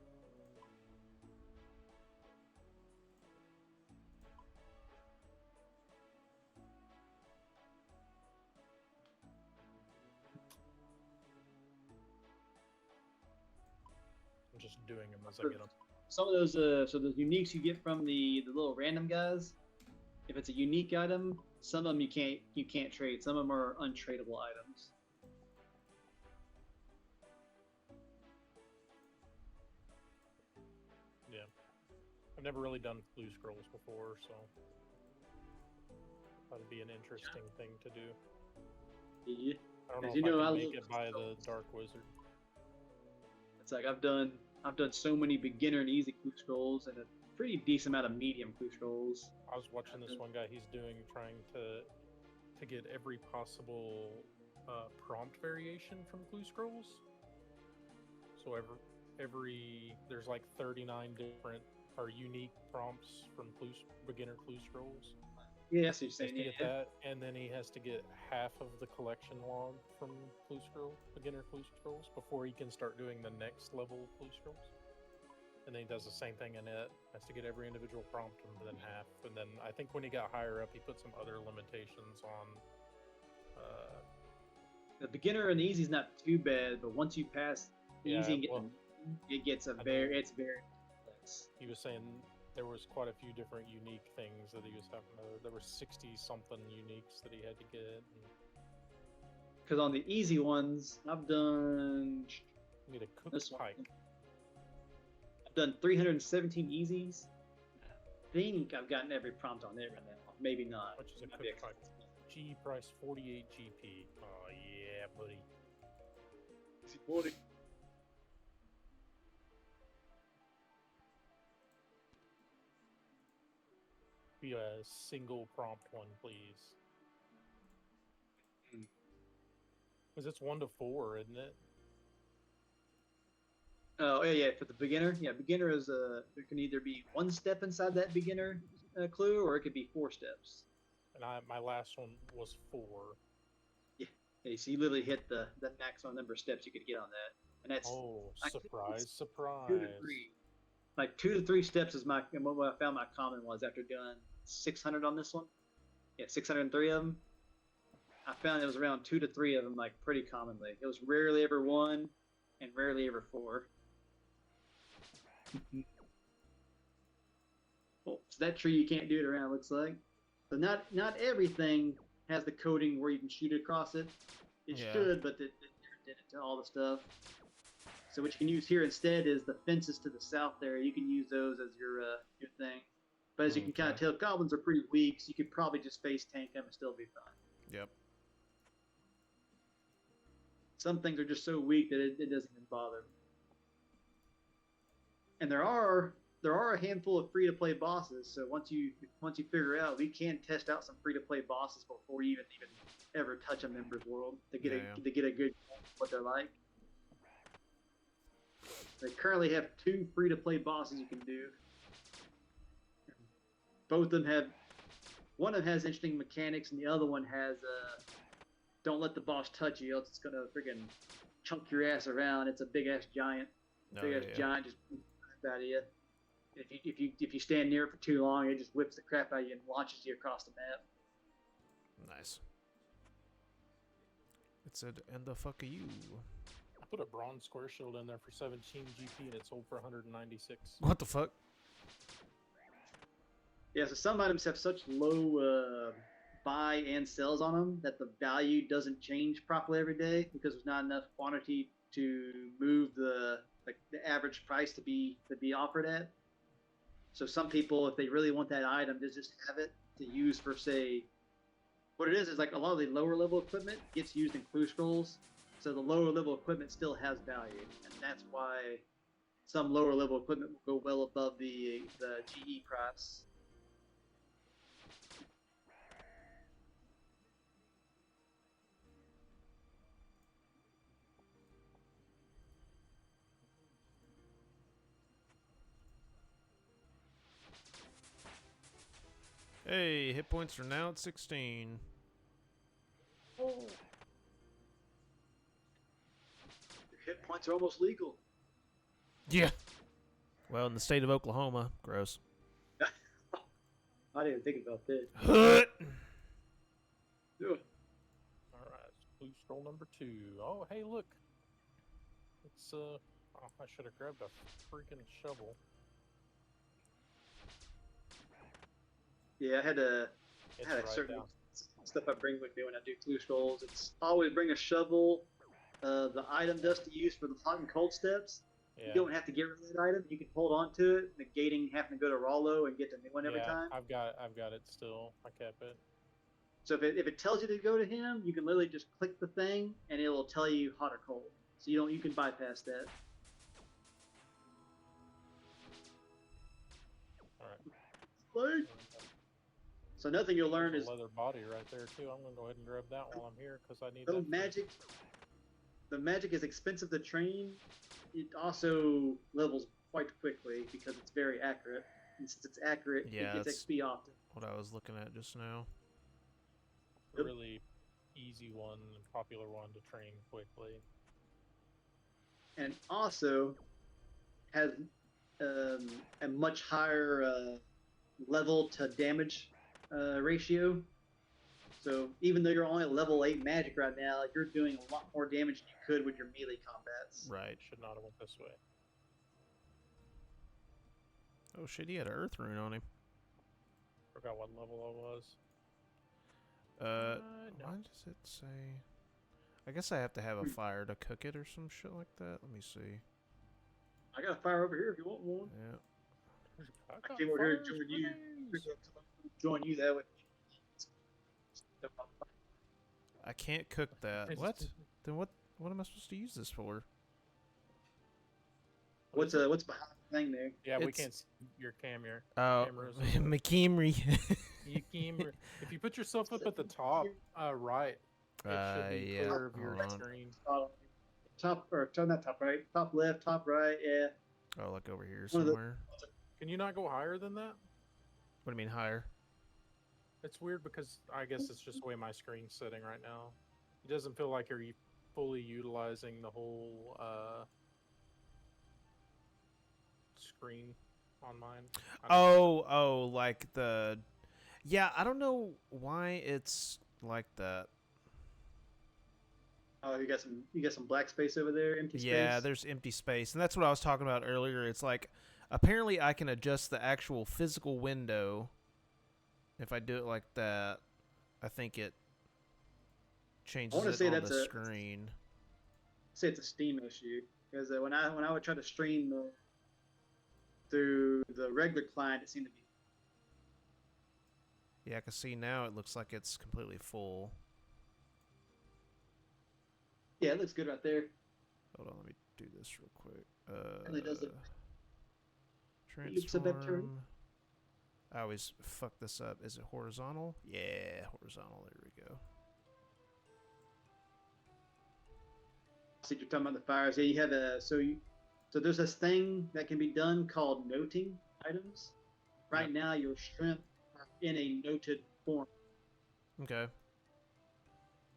just doing them as I get them. Some of those, so the uniques you get from the little random guys, if it's a unique item, some of them you can't trade. Some of them are untradeable items. Yeah, I've never really done blue scrolls before, so that'd be an interesting thing to do. Yeah. I don't know if I can make it by the Dark Wizard. It's like I've done so many beginner and easy clue scrolls and a pretty decent amount of medium clue scrolls. I was watching this one guy. He's trying to get every possible prompt variation from clue scrolls. So every there's like 39 different or unique prompts from beginner clue scrolls. Yeah, so you're saying He has to get that, and then he has to get half of the collection log from beginner clue scrolls before he can start doing the next level clue scrolls. And then he does the same thing in it. Has to get every individual prompt and then half. And then I think when he got higher up, he put some other limitations on. The beginner and the easy is not too bad, but once you pass easy, it gets it's very complex. He was saying there was quite a few different unique things that he was having. There were 60-something uniques that he had to get. Because on the easy ones, I've done. You need a cooked pike. I've done 317 easies. I think I've gotten every prompt on there right now. Maybe not. Which is a cooked pike. G price 48 GP. Oh yeah, buddy. Easy 40. Be a single prompt one, please. Because it's 1 to 4, isn't it? Oh yeah, for the beginner. Yeah, beginner is there can either be 1 step inside that beginner clue, or it could be 4 steps. And my last one was 4. Yeah, so you literally hit the maximum number of steps you could get on that, and that's surprise! 2 to 3. Like 2 to 3 steps is what I found my common was after doing 600 on this one. Yeah, 603 of them. I found it was around 2 to 3 of them, like pretty commonly. It was rarely ever 1, and rarely ever 4. Well, so that tree you can't do it around, looks like. So not everything has the coating where you can shoot across it. It should, but they did it to all the stuff. So what you can use here instead is the fences to the south there. You can use those as your thing. But as you can kind of tell, goblins are pretty weak, so you could probably just face tank them and still be fine. Yep. Some things are just so weak that it doesn't even bother. And there are a handful of free-to-play bosses. So once you figure out, we can test out some free-to-play bosses before you even ever touch a member's world to get a good what they're like. They currently have 2 free-to-play bosses you can do. Both of them have. One of them has interesting mechanics, and the other one has don't let the boss touch you, else it's gonna friggin' chunk your ass around. It's a big ass giant. Giant just out of you. If you stand near it for too long, it just whips the crap out of you and launches you across the map. Nice. It said, "And the fuck are you?" I put a bronze square shield in there for 17 GP and it sold for 196. What the fuck? Yeah, so some items have such low buy and sells on them that the value doesn't change properly every day because there's not enough quantity to move the average price to be offered at. So some people, if they really want that item, they just have it to use for, say, what it is like a lot of the lower level equipment gets used in clue scrolls. So the lower level equipment still has value, and that's why some lower level equipment will go well above the GE price. Hey, hit points are now at 16. Oh. hit points are almost legal. Yeah. Well, in the state of Oklahoma, gross. I didn't even think about that. Hut. Yeah. All right, clue scroll number 2. Oh, hey, look. It's oh, I should have grabbed a freaking shovel. Yeah, I had a It's I had a right certain down. stuff I bring with me when I do clue scrolls. It's always bring a shovel, the item dust to use for the hot and cold steps. Yeah. You don't have to get rid of that item. You can hold on to it, negating having to go to Rollo and get the new one every time. I've got it still. I kept it. So if it tells you to go to him, you can literally just click the thing and it will tell you hot or cold. So you can bypass that. All right. Like, so nothing you'll learn There's is a leather body right there too. I'm gonna go ahead and grab that while I'm here because I need the that. magic. The magic is expensive to train. It also levels quite quickly because it's very accurate. And since it's accurate, Yeah, it gets that's XP often. what I was looking at just now. A really easy one, popular one to train quickly. And also has a much higher level to damage ratio. So even though you're only level 8 magic right now, you're doing a lot more damage than you could with your melee combats. Right. Should not have went this way. Oh shit, he had an earth rune on him. Forgot what level I was. No. Why does it say? I guess I have to have a fire to cook it or some shit like that. Let me see. I got a fire over here if you want one. Yeah. I came over here to join you. Join you that way. I can't cook that. What? Then what am I supposed to use this for? What's behind the thing there? Yeah, we It's- can't see your camera. Oh, Cameras. McKemery. If you put yourself up at the top right, it should be yeah. clear of your Hold on. screen. Top or not top right, top left, top right. Yeah. Oh, like over here One of the- somewhere. Can you not go higher than that? What do you mean higher? It's weird because I guess it's just the way my screen's sitting right now. It doesn't feel like you're fully utilizing the whole screen on mine. I don't know. Oh, like the. Yeah, I don't know why it's like that. Oh, you got some black space over there, empty space. Yeah, there's empty space, and that's what I was talking about earlier. It's like apparently I can adjust the actual physical window. If I do it like that, I think it changes it on the screen. Say it's a Steam issue because when I would try to stream through the regular client, it seemed to be. Yeah, I can see now it looks like it's completely full. Yeah, it looks good right there. Hold on, let me do this real quick. Really does look. Transform. I always fuck this up. Is it horizontal? Yeah, horizontal. There we go. See, you're talking about the fires. Yeah, you have so there's this thing that can be done called noting items. Right now, your shrimp are in a noted form. Okay.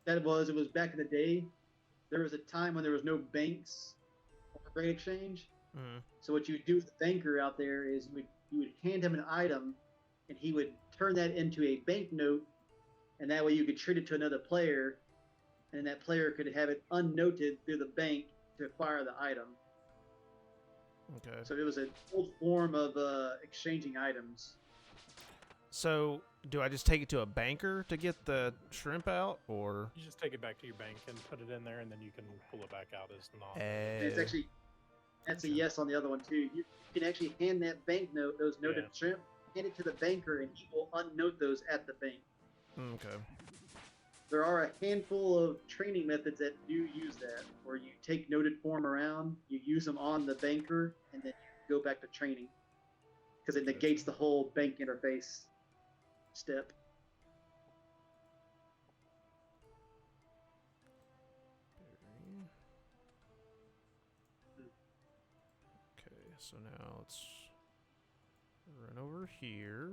It was back in the day. There was a time when there was no banks or great exchange. Mm-hmm. So what you would do with the banker out there is you would hand him an item, and he would turn that into a banknote, and that way you could trade it to another player, and that player could have it unnoted through the bank to acquire the item. Okay. So it was an old form of exchanging items. So, do I just take it to a banker to get the shrimp out, or? You just take it back to your bank and put it in there, and then you can pull it back out as not. And it's actually, that's a yes on the other one too. You can actually hand that banknote, those noted shrimp, hand it to the banker, and he will unnote those at the bank. Okay. There are a handful of training methods that do use that, where you take noted form around, you use them on the banker, and then you go back to training, because it negates the whole bank interface step. Okay, so now let's run over here.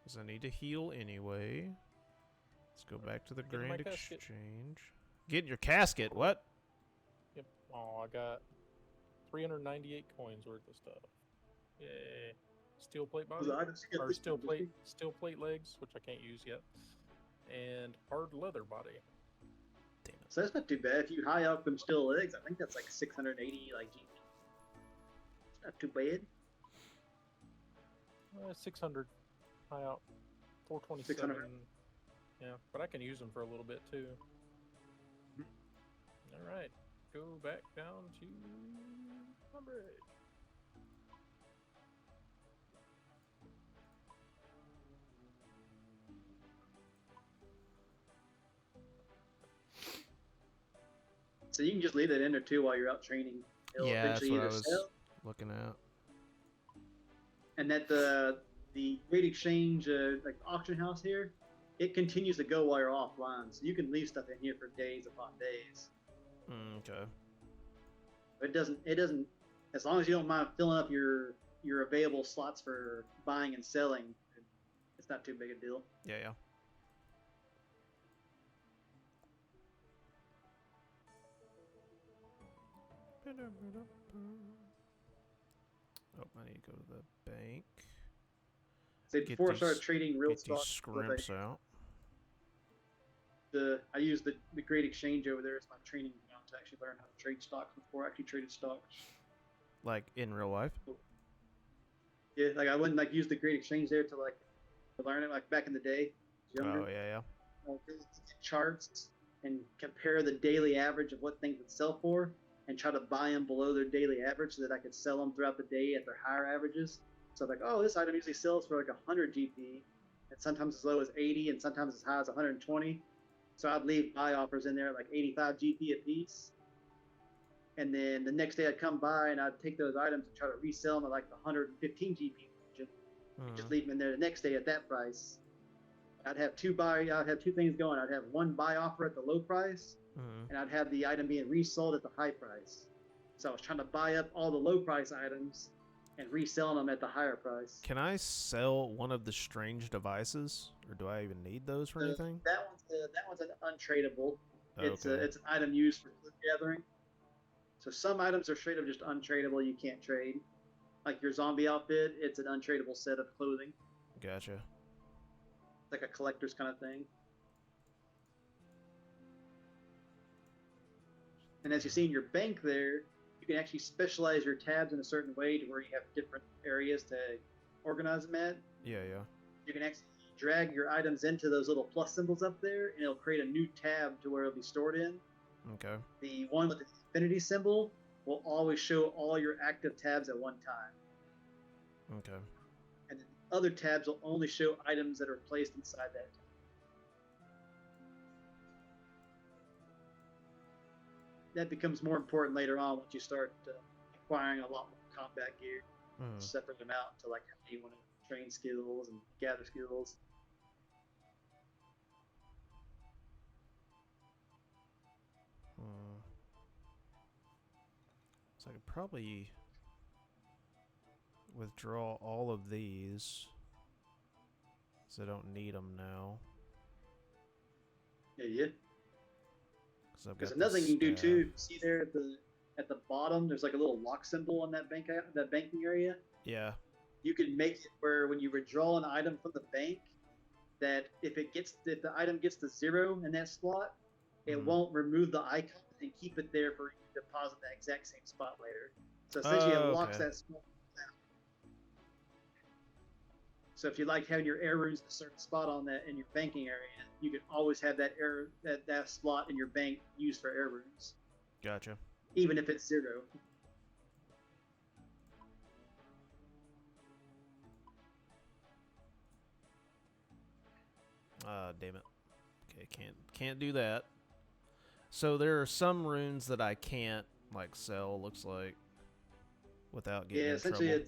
Because I need to heal anyway. Let's go back to the Grand Exchange. Getting your casket. What? Yep. Oh, I got 398 coins worth of stuff. Yay. Steel plate body. Or steel plate legs, which I can't use yet. And hard leather body. Damn it. So that's not too bad. If you high up them steel legs, I think that's like 680 like GP. It's not too bad. 600 high out. 427. 600. Yeah, but I can use them for a little bit too. All right, go back down to my bridge. So you can just leave that in there too while you're out training. It'll Yeah, that's eventually what I either was sell, looking at. and that the Great Exchange like auction house here, it continues to go while you're offline. So you can leave stuff in here for days upon days. Okay. It doesn't. As long as you don't mind filling up your available slots for buying and selling, it's not too big a deal. Yeah. Oh, I need to go to the bank. So Get before I these- started trading real Get these stocks, scrimps out. I use the Great Exchange over there as my training ground to actually learn how to trade stocks before I actually traded stocks. Like in real life? Yeah, like I wouldn't like use the Great Exchange there to learn it like back in the day. Younger. Oh, yeah. Charts and compare the daily average of what things would sell for and try to buy them below their daily average so that I could sell them throughout the day at their higher averages. So like, oh, this item usually sells for like 100 GP and sometimes as low as 80 and sometimes as high as 120. So I'd leave buy offers in there at like 85 GP a piece. And then the next day I'd come by and I'd take those items and try to resell them at like the 115 GP region. Just leave them in there the next day at that price. I'd have two things going. I'd have one buy offer at the low price, and I'd have the item being resold at the high price. So I was trying to buy up all the low price items and reselling them at the higher price. Can I sell one of the strange devices, or do I even need those for anything? That one's an untradeable. It's Okay. it's an item used for clue gathering. So some items are straight up just untradeable. You can't trade. Like your zombie outfit, it's an untradeable set of clothing. Gotcha. Like a collector's kind of thing. And as you see in your bank there, you can actually specialize your tabs in a certain way to where you have different areas to organize them at. Yeah. You can actually drag your items into those little plus symbols up there, and it'll create a new tab to where it'll be stored in. Okay. The one with the infinity symbol will always show all your active tabs at one time. Okay. And then other tabs will only show items that are placed inside that tab. That becomes more important later on once you start acquiring a lot more combat gear. Separate them out to like how you want to train skills and gather skills. So I could probably withdraw all of these, because I don't need them now. Yeah. There's another thing you can do too. See there at the bottom, there's like a little lock symbol on that banking area. Yeah. You can make it where when you withdraw an item from the bank, that if the item gets to 0 in that slot, it won't remove the icon and keep it there for you to deposit that exact same spot later. So essentially, it locks that spot down. So if you like having your air runes in a certain spot on that in your banking area, you can always have that that slot in your bank used for air runes. Gotcha. Even if it's 0. Damn it. Okay, can't do that. So there are some runes that I can't like sell, looks like, without getting in trouble. Essentially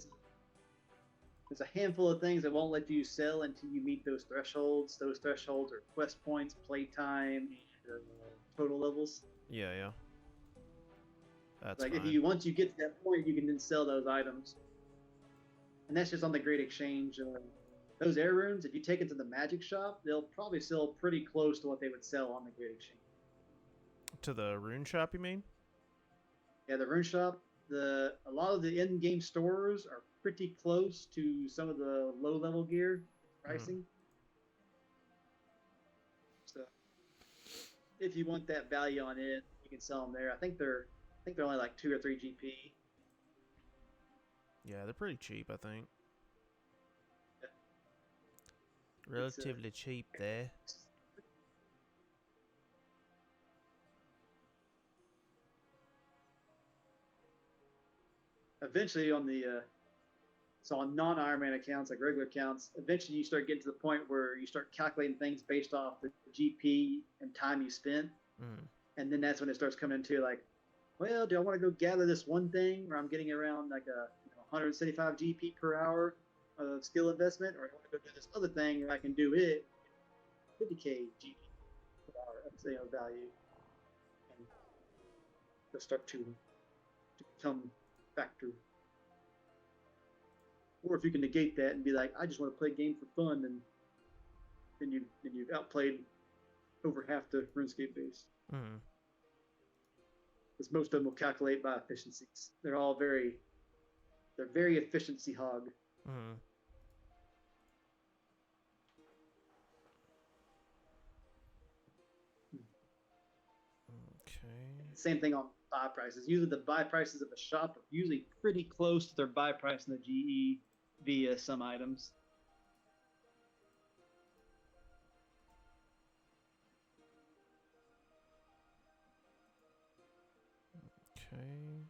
there's a handful of things that won't let you sell until you meet those thresholds. Those thresholds are quest points, playtime, and total levels. Yeah. That's like fine. once you get to that point, you can then sell those items. And that's just on the Great Exchange. Those air runes, if you take it to the magic shop, they'll probably sell pretty close to what they would sell on the Great Exchange. to the rune shop, you mean? Yeah, the rune shop. A lot of the in-game stores are pretty close to some of the low-level gear pricing. So if you want that value on it, you can sell them there. I think they're only like 2 or 3 GP. Yeah, they're pretty cheap, I think. Yeah. Relatively cheap there. Eventually on the so on non-Iron Man accounts, like regular accounts, eventually you start getting to the point where you start calculating things based off the GP and time you spent. And then that's when it starts coming into like, well, do I want to go gather this one thing where I'm getting around like a 175 GP per hour of skill investment, or do I want to go do this other thing where I can do it 50k GP per hour of value, and they'll start to become a factor. Or if you can negate that and be like, I just want to play a game for fun, and then you've outplayed over half the RuneScape base. Because most of them will calculate by efficiencies. They're very efficiency hog. Okay. Same thing on buy prices. Usually the buy prices of the shop are usually pretty close to their buy price in the GE via some items. Okay.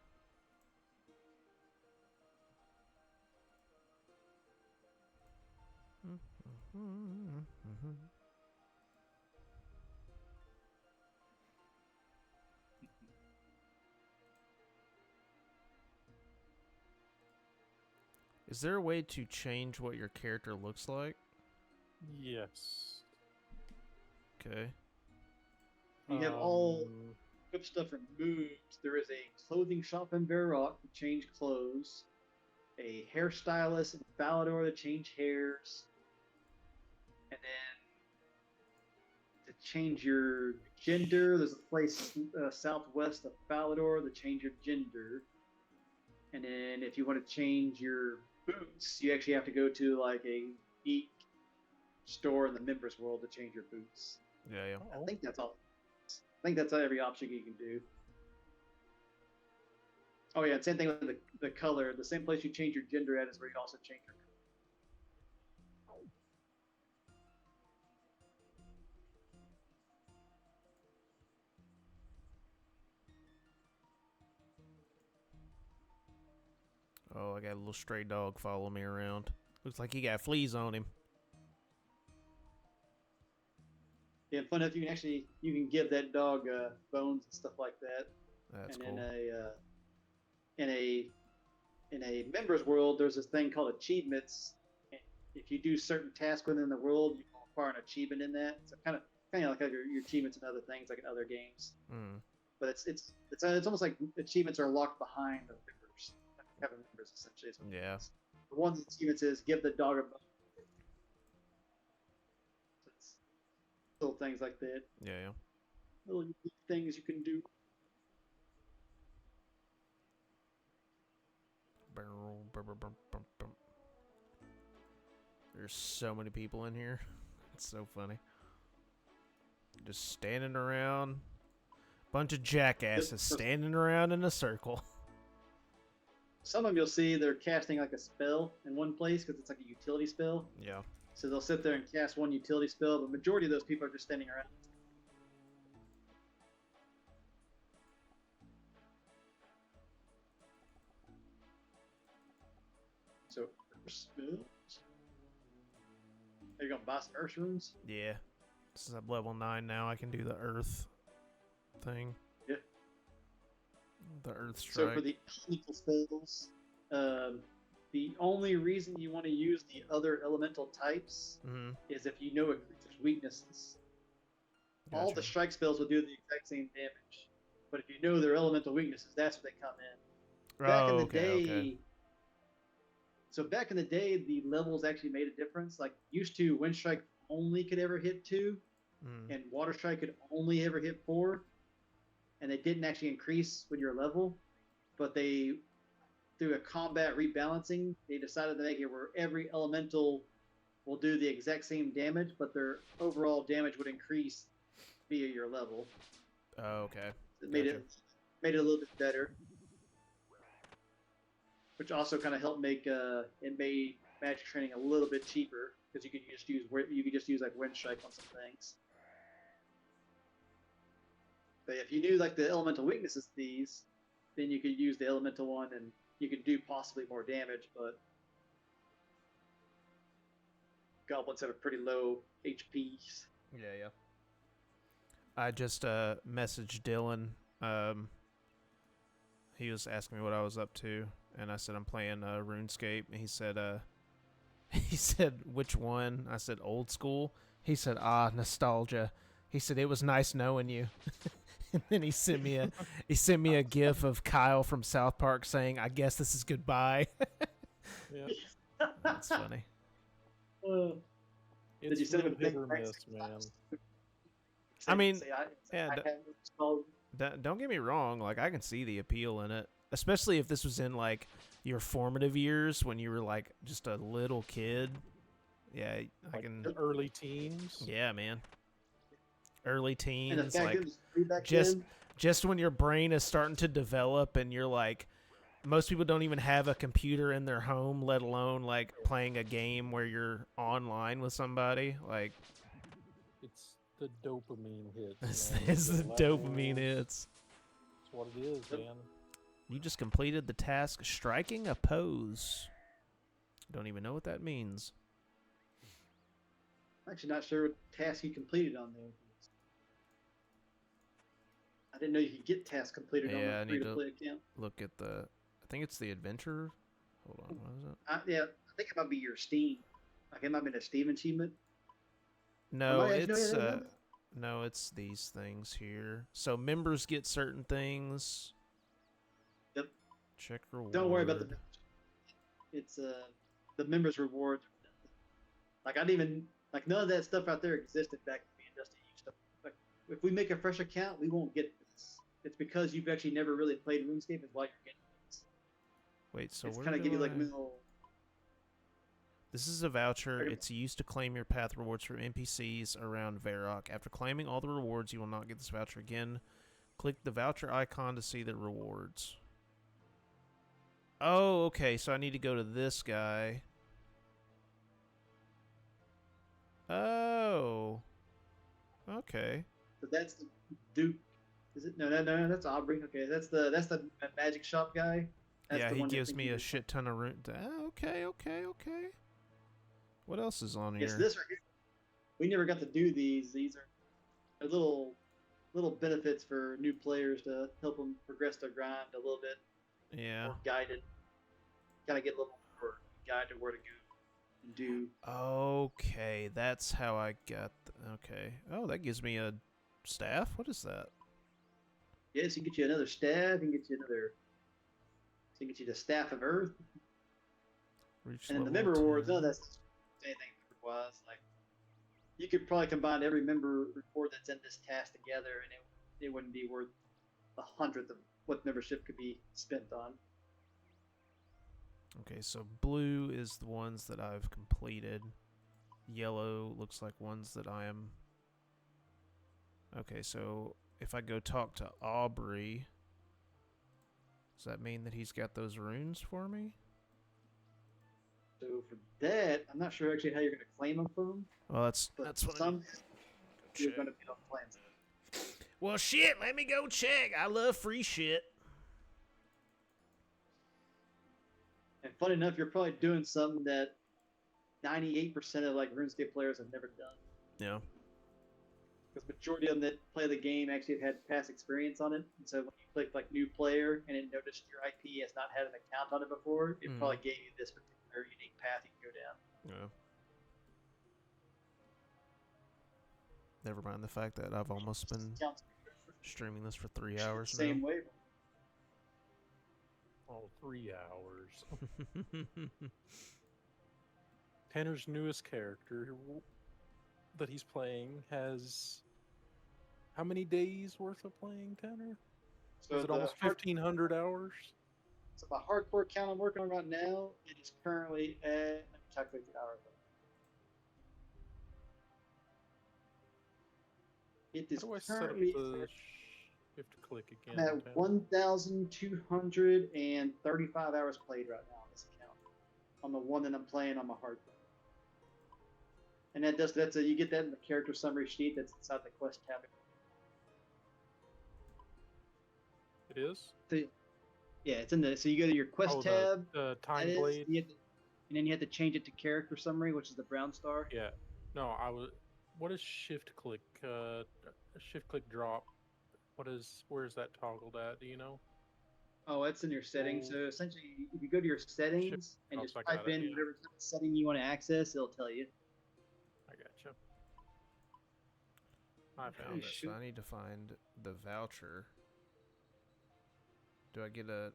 Is there a way to change what your character looks like? Yes. Okay. You have all good stuff removed. There is a clothing shop in Varrock to change clothes, a hairstylist in Falador to change hairs, and then to change your gender, there's a place southwest of Falador to change your gender. And then if you want to change your boots, you actually have to go to like a geek store in the members world to change your boots. Yeah. I think that's all. I think that's every option you can do. Oh yeah, same thing with the color. The same place you change your gender at is where you also change your color. Oh, I got a little stray dog following me around. Looks like he got fleas on him. Yeah, fun enough, you can give that dog bones and stuff like that. That's and cool. In a members world, there's this thing called achievements. And if you do certain tasks within the world, you can acquire an achievement in that. So kind of like your achievements and other things like in other games. But it's almost like achievements are locked behind the members. Having members essentially. Yeah. One of the achievements is give the dog a bone. So it's little things like that. Yeah. Little things you can do. There's so many people in here. It's so funny. Just standing around. Bunch of jackasses standing around in a circle. Some of them you'll see they're casting like a spell in one place because it's like a utility spell. Yeah. So they'll sit there and cast one utility spell, but the majority of those people are just standing around. So, spells. Are you going to buy some Earth runes? Yeah. Since I'm level 9 now, I can do the Earth thing. Yeah. The Earth Strike. So for the elemental spells, the only reason you want to use the other elemental types is if you know a creature's weaknesses. Gotcha. All the strike spells will do the exact same damage, but if you know their elemental weaknesses, that's where they come in. Back in the day, so back in the day, the levels actually made a difference. Like used to, Wind Strike only could ever hit 2, and Water Strike could only ever hit 4. and they didn't actually increase with your level, but they, through a combat rebalancing, they decided to make it where every elemental will do the exact same damage, but their overall damage would increase via your level. Oh, okay. It made it a little bit better, which also kind of helped make it made magic training a little bit cheaper because you could just use like wind strike on some things. But if you knew like the elemental weaknesses of these, then you could use the elemental one and you could do possibly more damage. But goblins have a pretty low HPs. Yeah. I just messaged Dylan. He was asking me what I was up to, and I said I'm playing RuneScape. And he said which one? I said old school. He said nostalgia. He said it was nice knowing you. And then he sent me a gif of Kyle from South Park saying, "I guess this is goodbye." Yeah. That's funny. It's you send him a hit big or miss, man. I mean, don't get me wrong. Like, I can see the appeal in it, especially if this was in like your formative years when you were like just a little kid. Yeah, I Like can. the early teens. Yeah, man. Early And the teens, fact like it was free back just then, just when your brain is starting to develop and you're like, most people don't even have a computer in their home, let alone like playing a game where you're online with somebody. Like, It's the dopamine hits. this Man. is the levels. dopamine hits. That's what it is, man. You just completed the task striking a pose. Don't even know what that means. I'm actually not sure what task he completed on there. I didn't know you could get tasks completed on Yeah, I a need free-to-play account. Look at the. I think it's the adventure. Hold on, what is it? Yeah, I think it might be your Steam. Like it might be a Steam achievement. No, Am I actually it's doing that? no, it's these things here. So members get certain things. Yep. Check reward. Don't worry about the. It's the members' rewards. Like I didn't even like none of that stuff out there existed back when me and Dusty used to. Like if we make a fresh account, we won't get this. It's because you've actually never really played RuneScape, is why you're getting this. Wait, so It's where kind of do give you like I- little. This is a voucher. It's used to claim your path rewards from NPCs around Varrock. After claiming all the rewards, you will not get this voucher again. Click the voucher icon to see the rewards. Oh, okay. So I need to go to this guy. Oh. Okay. So that's the Duke. Is it? No, that's Aubrey. Okay, that's the magic shop guy. That's Yeah, the he one that gives thinks me he a is. shit ton of rune. Okay. What else is on Yes, here? this right here. We never got to do these. These are little benefits for new players to help them progress their grind a little bit Yeah. more guided. Kind of get a little more guide to where to go and do. Okay, that's how I got. Okay. Oh, that gives me a staff. What is that? Yes, you can get you another staff. You can get you another. So you can get you the staff of Earth. Reach And then the level member rewards, 10. none of that's anything member-wise. Like, you could probably combine every member reward that's in this task together, and it wouldn't be worth 100th of what membership could be spent on. Okay, so blue is the ones that I've completed. Yellow looks like ones that I am. Okay, so if I go talk to Aubrey, does that mean that he's got those runes for me? So for that, I'm not sure actually how you're going to claim them from. Well, that's But what I some need. you're Check. going to be on plans. Well, shit, let me go check. I love free shit. And funny enough, you're probably doing something that 98% of like RuneScape players have never done. Yeah. Because majority of them that play the game actually have had past experience on it. And so when you click like new player and it noticed your IP has not had an account on it before, it probably gave you this particular unique path you can go down. Yeah. Never mind the fact that I've almost been Counts streaming this for 3 hours the same way. Oh, 3 hours. Tanner's newest character that he's playing has How many days worth of playing, Tanner? So Was it the almost 1,500 hours? So the hardcore count I'm working on right now, it is currently at, let me calculate the hours. It is How do I set up currently the at, shift click I'm again, at Tanner? 1,235 hours played right now on this account. On the one that I'm playing on my hardcore. And you get that in the character summary sheet that's inside the quest tab. It is? Yeah, it's in the, so you go to your quest tab. The time blade? And then you have to change it to character summary, which is the brown star. Yeah. No, what is shift click? Shift click drop. Where is that toggled at? Do you know? Oh, it's in your settings. So essentially, if you go to your settings and just type in whatever setting you want to access, it'll tell you. I gotcha. I found it. So I need to find the voucher. Do I get the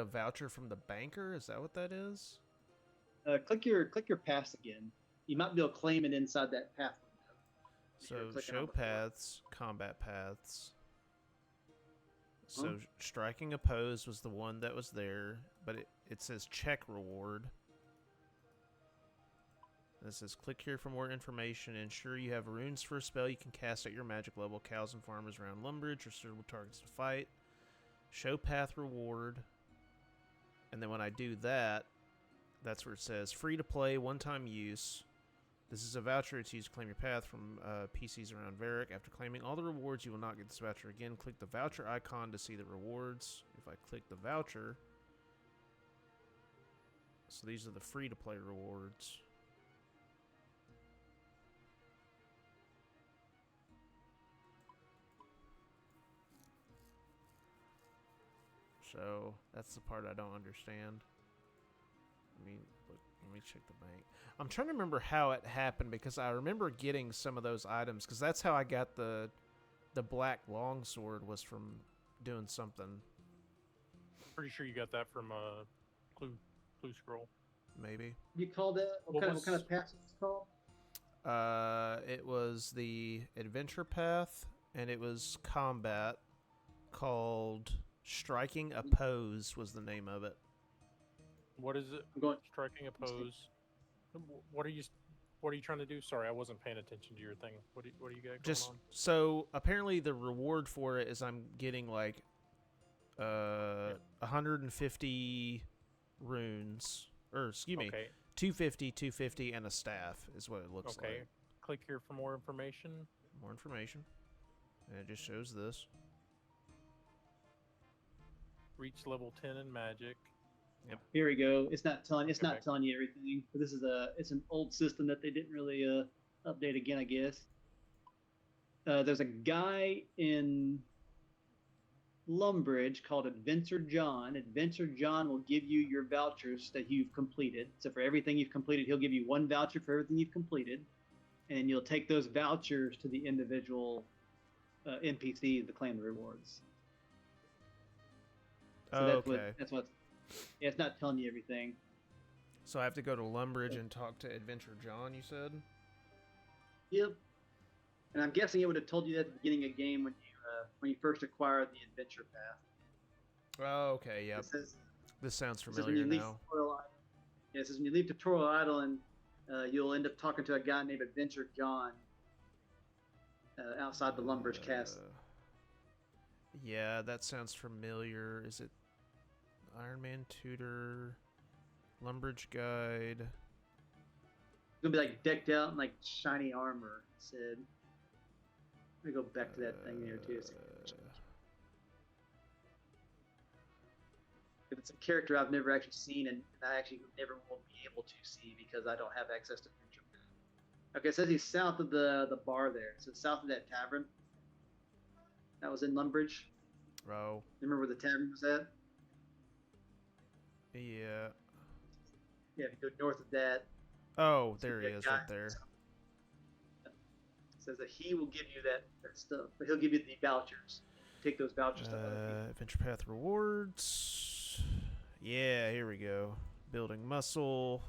voucher from the banker? Is that what that is? Click your pass again. You might be able to claim it inside that path window. So show paths, combat paths. So striking a pose was the one that was there, but it says check reward. And it says click here for more information. Ensure you have runes for a spell you can cast at your magic level. Cows and farmers around Lumbridge are suitable targets to fight. Show path reward. And then when I do that, that's where it says free to play, one-time use. This is a voucher. It's used to claim your path from PCs around Varric. After claiming all the rewards, you will not get this voucher again. Click the voucher icon to see the rewards. If I click the voucher, so these are the free-to-play rewards. So that's the part I don't understand. Let me check the bank. I'm trying to remember how it happened because I remember getting some of those items because that's how I got the black longsword was from doing something. Pretty sure you got that from a clue scroll. Maybe. You called that? What kind of path is it called? It was the adventure path, and it was combat called Striking a Pose was the name of it. What is it? Striking a pose. What are you trying to do? Sorry, I wasn't paying attention to your thing. What do you got going on? So apparently the reward for it is I'm getting like 150 runes, or excuse me, 250, and a staff is what it looks like. Click here for more information. More information, and it just shows this. Reach level 10 in magic. Yep. Here we go. It's not telling you everything. But it's an old system that they didn't really update again, I guess. There's a guy in Lumbridge called Adventure John. Adventure John will give you your vouchers that you've completed. So for everything you've completed, he'll give you one voucher for everything you've completed, and you'll take those vouchers to the individual NPCs to claim the rewards. So that's what. Yeah, it's not telling you everything. So I have to go to Lumbridge and talk to Adventure John, you said? Yep. And I'm guessing it would have told you that at the beginning of the game when you first acquired the adventure path. Oh, okay, yeah. This sounds familiar now. It says when you leave Tutorial Island, you'll end up talking to a guy named Adventure John outside the Lumbridge Castle. Yeah, that sounds familiar. Is it Iron Man Tutor, Lumbridge Guide? It's gonna be like decked out in like shiny armor. It said. Let me go back to that thing there too. It's a character I've never actually seen, and I actually never will be able to see because I don't have access to Adventure. Okay, it says he's south of the bar there. So south of that tavern. That was in Lumbridge. Oh. Remember where the tavern was at? Yeah. Yeah, if you go north of that. Oh, there he is, right there. It says that he will give you that stuff, but he'll give you the vouchers. Take those vouchers to other people. Adventure Path rewards. Yeah, here we go. Building muscle.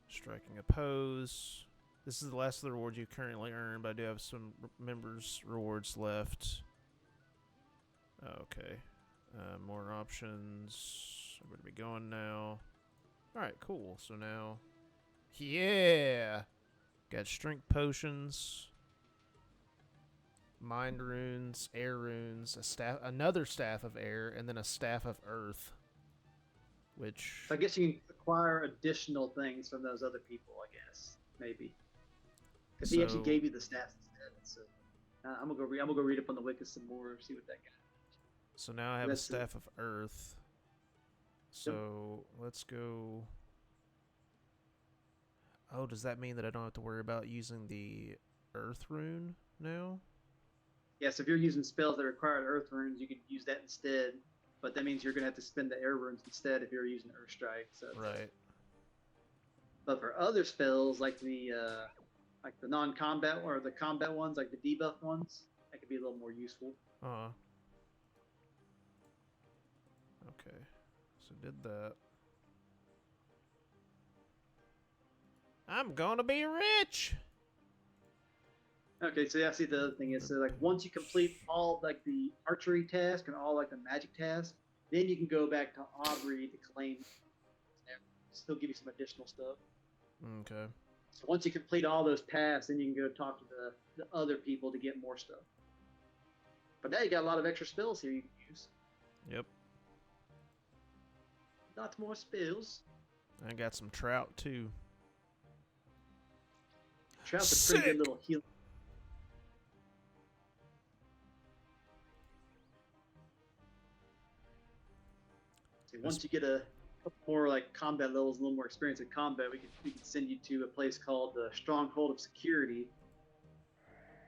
Striking a pose. This is the last of the rewards you currently earn, but I do have some members' rewards left. Okay. More options. I'm going to be going now. Alright, cool. So now... Yeah! Got strength potions, mind runes, air runes, another staff of air, and then a staff of earth. Which... So I guess you can acquire additional things from those other people, I guess. Maybe. Because he actually gave you the stats instead. So I'm gonna go read up on the wiki some more, see what that got. So now I have a staff of earth. So let's go... Oh, does that mean that I don't have to worry about using the earth rune now? Yeah, so if you're using spells that require earth runes, you can use that instead. But that means you're going to have to spend the air runes instead if you're using Earth Strike. So right. But for other spells, like the non-combat or the combat ones, like the debuff ones, that could be a little more useful. Okay. So did that. I'm gonna be rich. Okay, so yeah, see the other thing is, so like once you complete all like the archery task and all like the magic tasks, then you can go back to Aubrey to claim. Still give you some additional stuff. Okay. So once you complete all those tasks, then you can go talk to the other people to get more stuff. But now you got a lot of extra spells here you can use. Yep. Lots more spells. I got some trout too. Trout's a pretty good little heal. So once you get a more like combat levels, a little more experience in combat, we can send you to a place called the Stronghold of Security.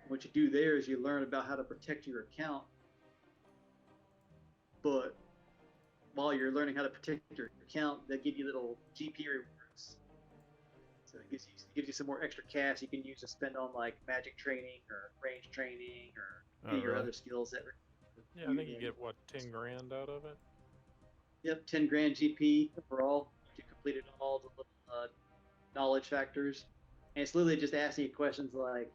What you do there is you learn about how to protect your account. But while you're learning how to protect your account, they give you little GP rewards. So it gives you some more extra cash you can use to spend on like magic training or range training or any of your other skills that. Yeah, I think you get what, 10 grand out of it. Yep, 10 grand GP overall. You completed all the little knowledge factors, and it's literally just asking you questions like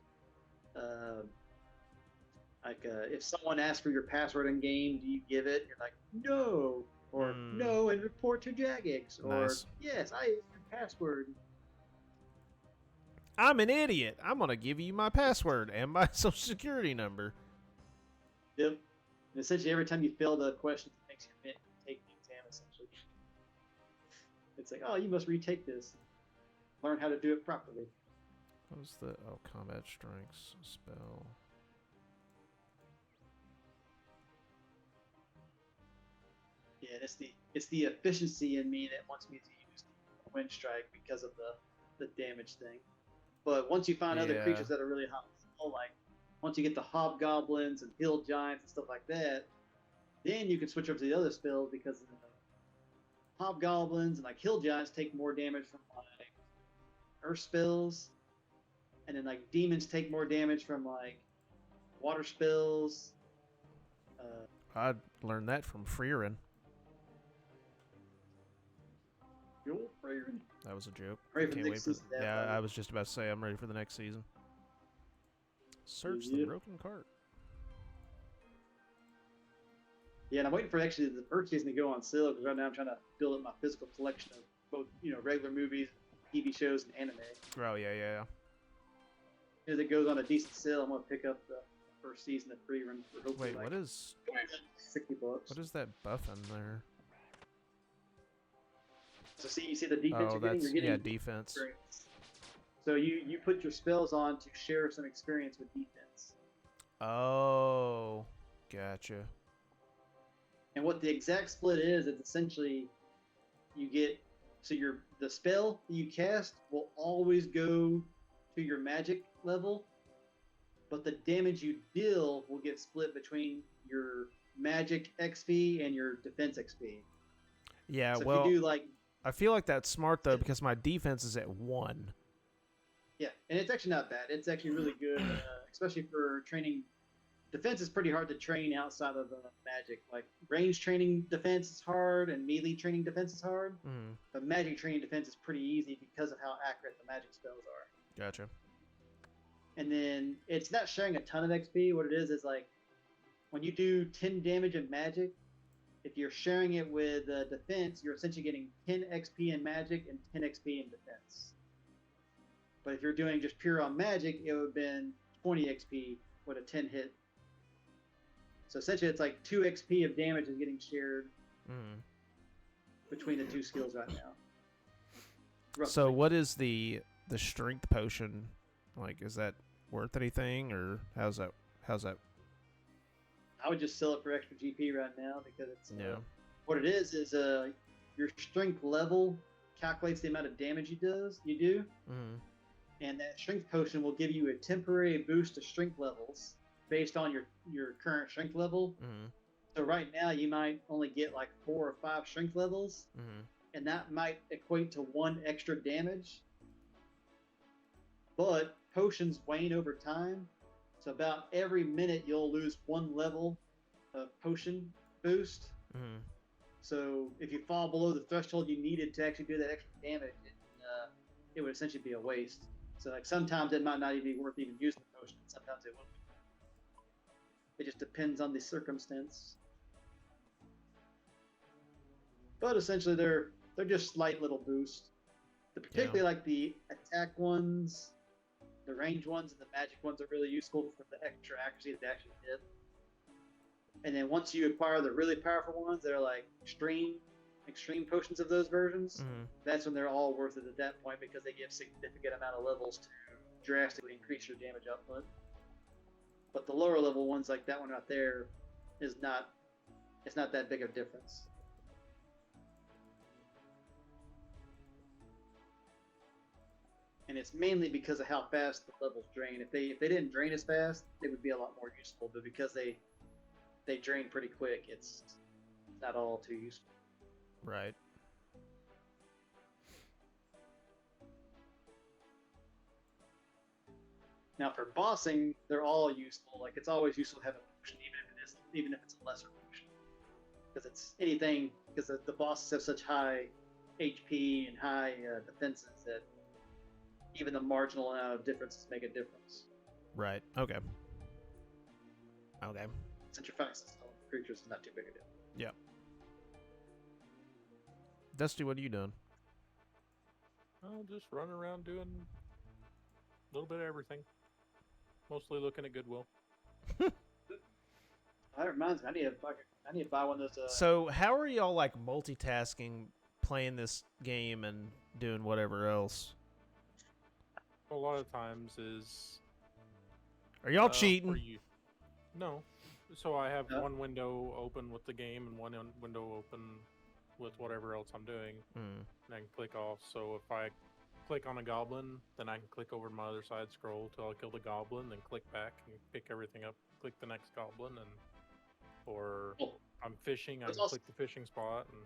if someone asks for your password in game, do you give it? You're like, no, or no, and report to Jagex, or yes, I use your password. I'm an idiot. I'm gonna give you my password and my social security number. Yep. And essentially, every time you fail the question, it makes you take the exam. Essentially, it's like, oh, you must retake this. Learn how to do it properly. What was the combat strengths spell? Yeah, it's the efficiency in me that wants me to use the wind strike because of the damage thing. But once you find other creatures that are really hot, like once you get the hobgoblins and hill giants and stuff like that, then you can switch over to the other spells because the hobgoblins and like hill giants take more damage from like earth spells, and then like demons take more damage from like water spells. I learned that from Freerin. That was a joke. Can't wait for I was just about to say I'm ready for the next season. Search the broken cart. Yeah, and I'm waiting for actually the first season to go on sale because right now I'm trying to build up my physical collection of both, regular movies, TV shows, and anime. Oh yeah. As it goes on a decent sale, I'm gonna pick up the first season of Freerun for hopefully what is $60. What is that buff in there? So you see the defense you're getting defense. Experience. So you put your spells on to share some experience with defense. Oh, gotcha. And what the exact split is essentially you get the spell you cast will always go to your magic level, but the damage you deal will get split between your magic XP and your defense XP. Yeah, so well, if you do I feel like that's smart though because my defense is at 1. Yeah, and it's actually not bad. It's actually really good, especially for training. Defense is pretty hard to train outside of magic. Like range training defense is hard, and melee training defense is hard. But magic training defense is pretty easy because of how accurate the magic spells are. Gotcha. and then it's not sharing a ton of XP. What it is like when you do 10 damage in magic, if you're sharing it with defense, you're essentially getting 10 XP in magic and 10 XP in defense. But if you're doing just pure on magic, it would have been 20 XP with a 10 hit. So essentially, it's like 2 XP of damage is getting shared between the two skills right now. So what is the strength potion like? Is that worth anything, or how's that? I would just sell it for extra GP right now because it's what it is your strength level calculates the amount of damage you do, and that strength potion will give you a temporary boost to strength levels based on your current strength level. So right now you might only get like 4 or 5 strength levels, and that might equate to 1 extra damage. But potions wane over time, so about every minute you'll lose 1 level of potion boost. So if you fall below the threshold you needed to actually do that extra damage, it would essentially be a waste. So like sometimes it might not even be worth even using the potion. Sometimes it will. It just depends on the circumstance. But essentially they're just slight little boosts. Particularly like the attack ones, the range ones, and the magic ones are really useful for the extra accuracy to actually hit. And then once you acquire the really powerful ones that are like extreme potions of those versions, that's when they're all worth it at that point because they give significant amount of levels to drastically increase your damage output. But the lower level ones like that one right there it's not that big of a difference. And it's mainly because of how fast the levels drain. If they didn't drain as fast, they would be a lot more useful. But because they drain pretty quick, it's not all too useful. Right. Now for bossing, they're all useful. Like it's always useful to have a potion, even if it's a lesser potion, because it's anything. Because the bosses have such high HP and high defenses that even the marginal amount of differences make a difference. Right. Okay. Since you're fighting creatures, it's not too big a deal. Yeah. Dusty, what are you doing? I'll just run around doing a little bit of everything. Mostly looking at Goodwill. That reminds me, I need to buy one of those. So how are y'all like multitasking, playing this game and doing whatever else? A lot of times is. Are y'all cheating? No. So I have one window open with the game and one window open with whatever else I'm doing. And I can click off. So if I click on a goblin, then I can click over to my other side, scroll till I kill the goblin, then click back and pick everything up, click the next goblin, or I'm fishing, I can click the fishing spot. And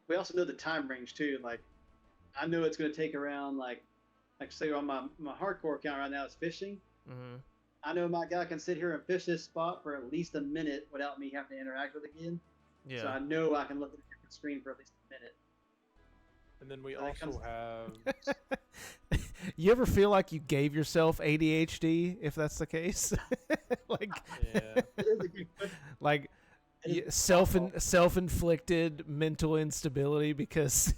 we also know the time range too. Like I know it's going to take around like say on my hardcore account right now is fishing. I know my guy can sit here and fish this spot for at least a minute without me having to interact with it again. Yeah. So I know I can look at a different screen for at least a minute. And then we also have... You ever feel like you gave yourself ADHD, if that's the case? Like, yeah. Like self-inflicted mental instability because...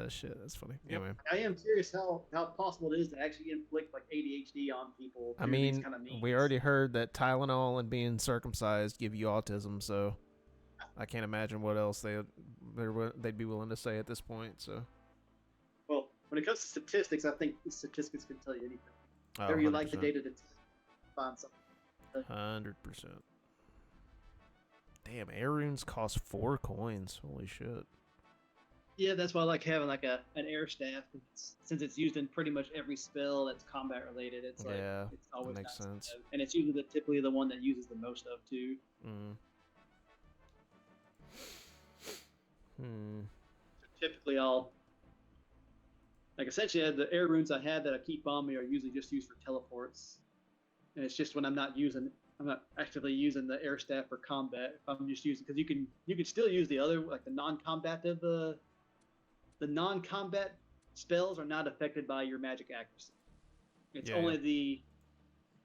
shit, that's funny. Yep. Anyway. I am curious how possible it is to actually inflict like ADHD on people. I mean, we already heard that Tylenol and being circumcised give you autism, so I can't imagine what else they'd be willing to say at this point. So, well, when it comes to statistics, I think the statistics can tell you anything. Oh, Whatever you like the data to find something. 100%. Damn, air runes cost 4 coins. Holy shit. Yeah, that's why I like having like an air staff. Since it's used in pretty much every spell that's combat related, it's like it's always makes sense. And it's usually typically the one that uses the most of too. So typically, essentially the air runes I have that I keep on me are usually just used for teleports, and it's just when I'm not actively using the air staff for combat. If I'm just using, because you can still use the other, like the non-combative, the non-combat spells are not affected by your magic accuracy. It's Yeah,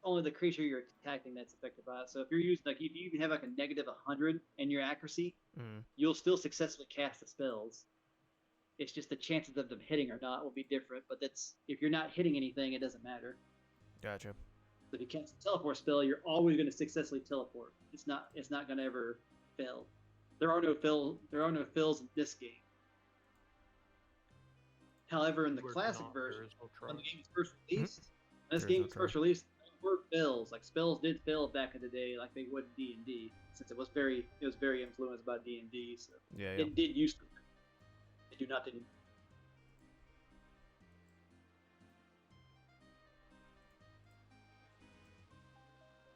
only the creature you're attacking that's affected by it. So if you're using if you even have like a negative 100 in your accuracy, you'll still successfully cast the spells. It's just the chances of them hitting or not will be different. But if you're not hitting anything, it doesn't matter. Gotcha. So if you cast a teleport spell, you're always going to successfully teleport. It's not going to ever fail. There are no fails in this game. However, in the classic version, when the game was first released, there were fails. Like spells did fail back in the day, like they would in D&D, since it was very influenced by D&D. So it did used to. They do not anymore.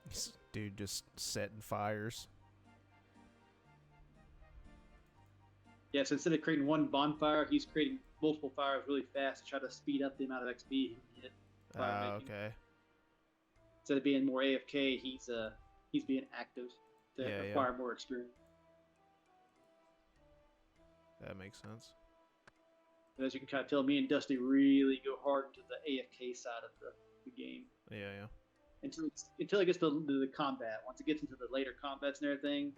This dude just setting fires. Yeah, so instead of creating one bonfire, he's creating multiple fires really fast to try to speed up the amount of XP he can get. Okay. Instead of being more AFK, he's being active to acquire more experience. That makes sense. But as you can kind of tell, me and Dusty really go hard into the AFK side of the game. Yeah. Until it gets to the combat. Once it gets into the later combats and everything,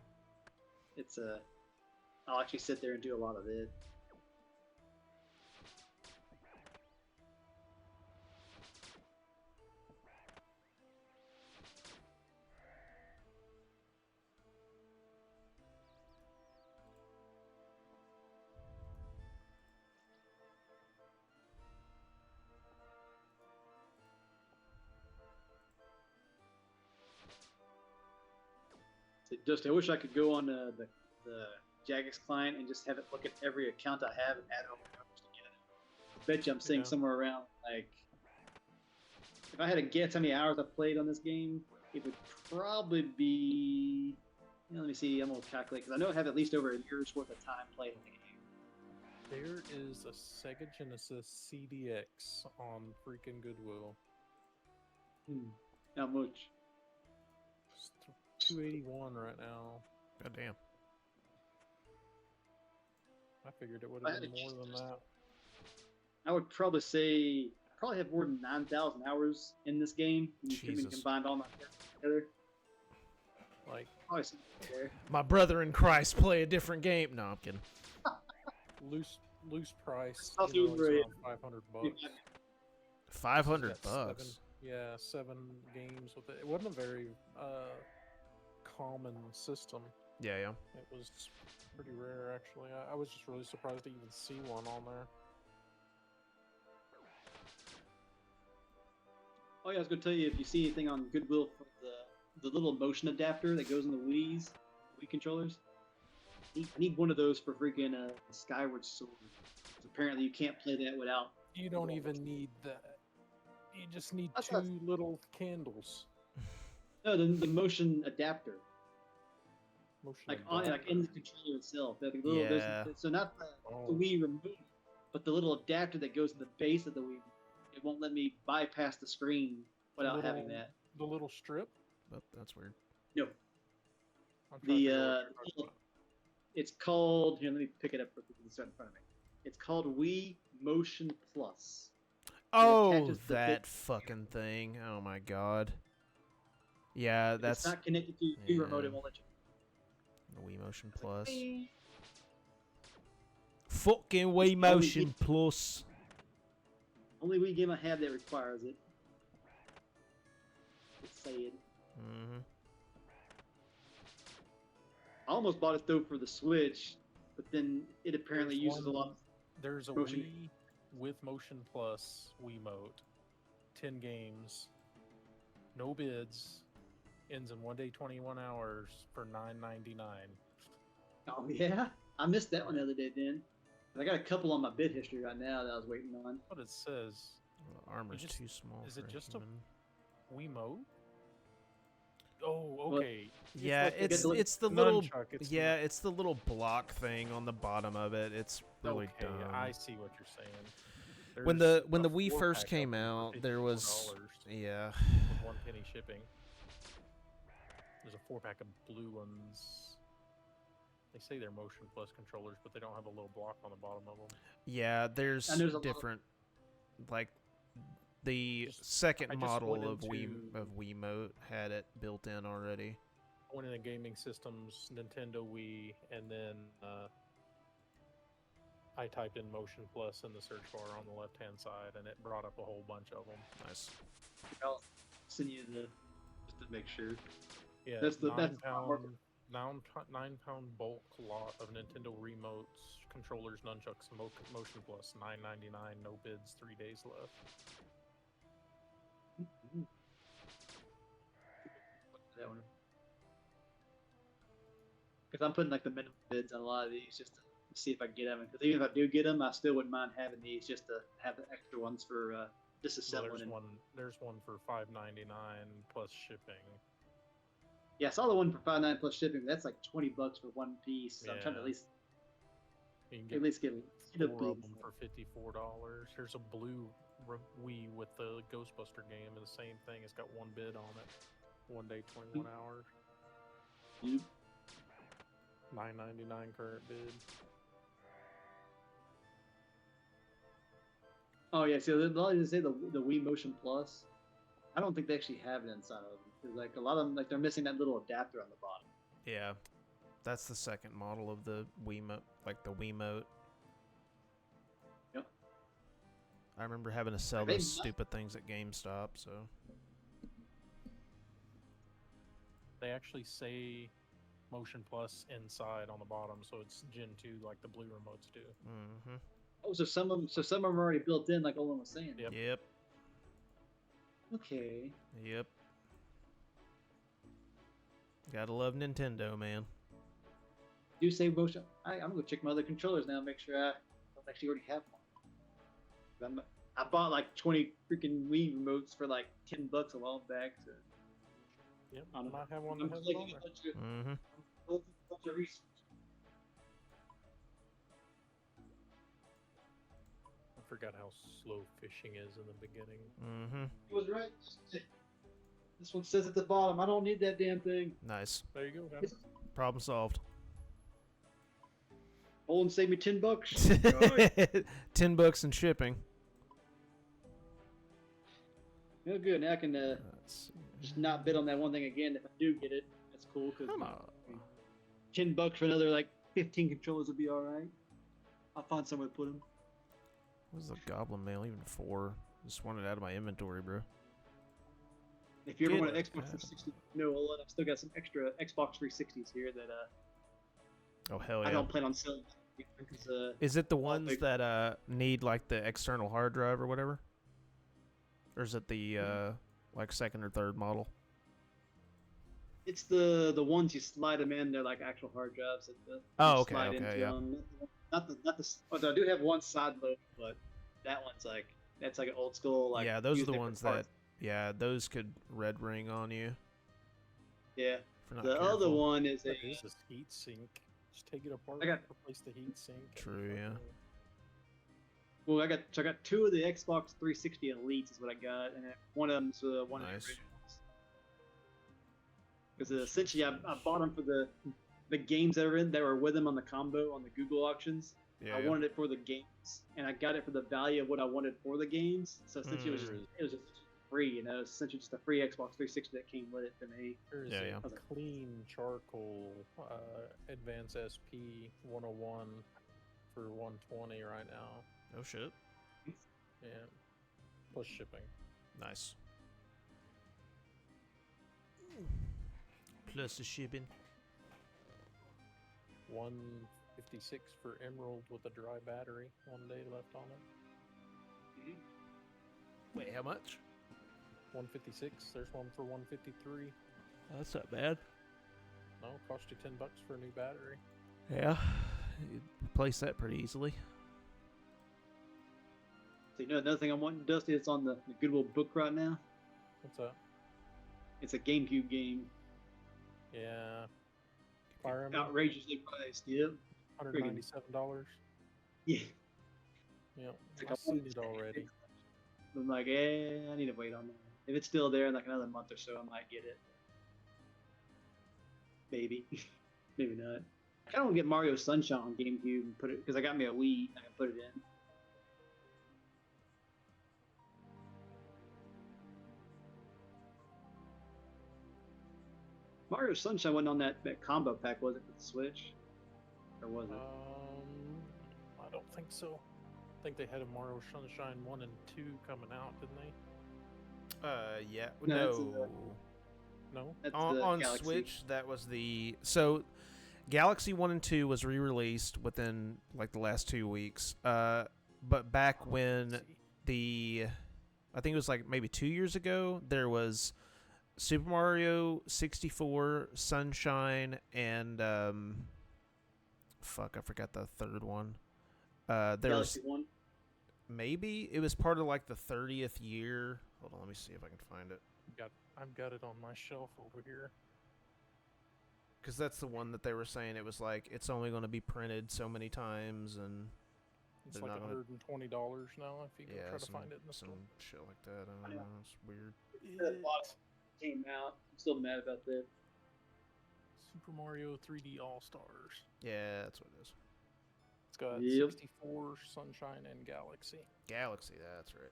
I'll actually sit there and do a lot of it. Just I wish I could go on the Jagex client and just have it look at every account I have and add all the numbers together. I bet you I'm seeing somewhere around like, if I had to guess how many hours I've played on this game, it would probably be. Let me see. I'm gonna calculate because I know I have at least over a year's worth of time playing the game. There is a Sega Genesis CDX on freaking Goodwill. How much? 281 right now. God damn. I figured it would have been more than that. I would probably say I probably have more than 9,000 hours in this game. When combined all my together. Like, my brother in Christ play a different game. No, I'm kidding. loose price. I'll do around $500. $500. Yeah, 7 games with it. It wasn't a very common system. Yeah. It was pretty rare, actually. I was just really surprised to even see one on there. Oh yeah, I was gonna tell you, if you see anything on Goodwill for the little motion adapter that goes in the Wii controllers, I need one of those for freaking Skyward Sword. Apparently, you can't play that without. You don't even need that. You just need two little candles. No, the motion adapter. Motion like in the controller itself. So not the Wii remote, but the little adapter that goes to the base of the Wii. It won't let me bypass the screen without having that. The little strip? But that's weird. No. It's called. Here, let me pick it up real quick. It's right in front of me. It's called Wii Motion Plus. Oh, that fucking thing! Oh my god. Yeah, that's. It's not connected to your remote. It won't let you. The Wii Motion Plus. Fucking Wii Motion Plus. Only Wii game I have that requires it. It's saying. I almost bought it though for the Switch, but then it apparently uses a lot. There's a motion. Wii with Motion Plus Wiimote. 10 games. No bids. Ends in 1 day, 21 hours for $9.99. Oh yeah, I missed that one the other day. Then I got a couple on my bid history right now that I was waiting on. What it says? Well, the armor's too small. Is it just human. a Wiimote? Oh, okay. Yeah, it's the little it's the little block thing on the bottom of it. It's really dumb. I see what you're saying. When the Wii first came out, there was with 1 penny shipping. There's a 4-pack of blue ones They say they're Motion Plus controllers, but they don't have a little block on the bottom of them. Yeah, there's And there's a lot different, like the Just- second I just model went of into- Wiimote had it built in already. I went into gaming systems, Nintendo Wii, and then I typed in Motion Plus in the search bar on the left-hand side, and it brought up a whole bunch of them. Nice. I'll send you the just to make sure. Yeah, That's the- that's 9-pound bulk lot of Nintendo remotes, controllers, nunchucks, Motion Plus, $9.99, no bids, 3 days left. That one. Because I'm putting like the minimum bids on a lot of these just to see if I can get them. Because even if I do get them, I still wouldn't mind having these just to have the extra ones for Well, disassembling. there's one for $5.99 plus shipping. Yeah, I saw the one for $5.99 plus shipping. But that's like $20 for one piece. So I'm trying to Yeah. at least You can at get least get a 4 big of them for $54. Here's a blue Wii with the Ghostbuster game, and the same thing. It's got one bid on it. 1 day, 21 hours. one. $9.99 current bid. Oh yeah, so they say the Wii Motion Plus. I don't think they actually have it inside of them. 'Cause, like a lot of them, like they're missing that little adapter on the bottom. Yeah, that's the second model of the Wiimote, like the Wiimote. Yep. I remember having to sell They those must- stupid things at GameStop. So They actually say Motion Plus inside on the bottom, so it's Gen 2 like the blue remotes do. mm-hmm. Oh, so some of them are already built in, like Olin was saying. Yep. Yep. Okay. Yep. Gotta love Nintendo, man. Do say motion. I'm gonna go check my other controllers now, make sure I don't actually already have one. I bought like 20 freaking Wii remotes for like $10 a while back. So Yep, I I don't might have one that I'm has it taking on a there. bunch of, Mm-hmm. bunch of research. I forgot how slow fishing is in the beginning. Mm-hmm. He was right. This one says at the bottom, I don't need that damn thing. Nice. There you go, guys. Problem solved. Olin saved me $10. $10 and shipping. Oh, good. Now I can Let's see. just not bid on that one thing again. If I do get it, that's cool. Cause Come on. $10 for another like 15 controllers would be all right. I'll find somewhere to put them. What was the Goblin Mail? Even 4. Just want it out of my inventory, bro. If you ever Good want an Xbox God. 360, no, Olin, I've still got some extra Xbox 360s here that Oh, hell I yeah. don't plan on selling. Because, Is it the ones big- that need like the external hard drive or whatever? Or is it the like second or third model? it's the ones you slide them in. They're like actual hard drives that Oh, you okay, slide okay, into yeah. Not the. Although I do have one side load, but that one's like that's like an old school. Like yeah, those use are the different ones parts. those could red ring on you. Yeah. If you're not The other careful. one is a. What is this heat sink? Just take it apart, I got- replace the heat sink. and True, yeah. Well, I got 2 of the Xbox 360 Elites is what I got, and then one of them's one of the Nice. originals. Because essentially, I bought them for the games that were with them on the combo on the Google auctions. Yeah, I yeah. wanted it for the games, and I got it for the value of what I wanted for the games. So essentially, it was just free. You know, it's essentially just a free Xbox 360 that came with it to me. There's Yeah, a yeah. clean charcoal Advance SP 101 for 120 right now. Oh shit. Yeah, plus shipping. Nice. Plus the shipping. 156 for Emerald with a dry battery. 1 day left on it. Wait, how much? 156. There's one for 153. That's not bad. No, cost you $10 for a new battery. Yeah, you replace that pretty easily. So you know another thing I'm wanting, Dusty, it's on the Goodwill book right now. What's that? It's a GameCube game, Yeah. Fire Emblem, outrageously priced. Yep. $197. Yeah. Yeah, like I've I seen wanted it to- already. I'm like, I need to wait on that. If it's still there in like another month or so, I might get it. Maybe, maybe not. I kind of want to get Mario Sunshine on GameCube and put it because I got me a Wii. I can put it in. Mario Sunshine wasn't on that combo pack, was it, for the Switch? Or was it? I don't think so. I think they had a Mario Sunshine 1 and 2 coming out, didn't they? Yeah. No, No. That's On Galaxy. Switch, that was the... So, Galaxy 1 and 2 was re-released within, like, the last 2 weeks. But back when the... I think it was, like, maybe 2 years ago, there was Super Mario 64, Sunshine, and... fuck, I forgot the third one. There Galaxy was... 1. Maybe it was part of, like, the 30th year. Hold on, let me see if I can find it. I've got it on my shelf over here. Because that's the one that they were saying it was like it's only going to be printed so many times, and It's they're like not gonna... $120 now if you go try to find it in the some store. shit like that. I don't know. It's weird. That box came out. I'm still mad about that. Super Mario 3D All Stars. Yeah, that's what it is. It's got Yep. 64, Sunshine, and Galaxy. Galaxy, that's right.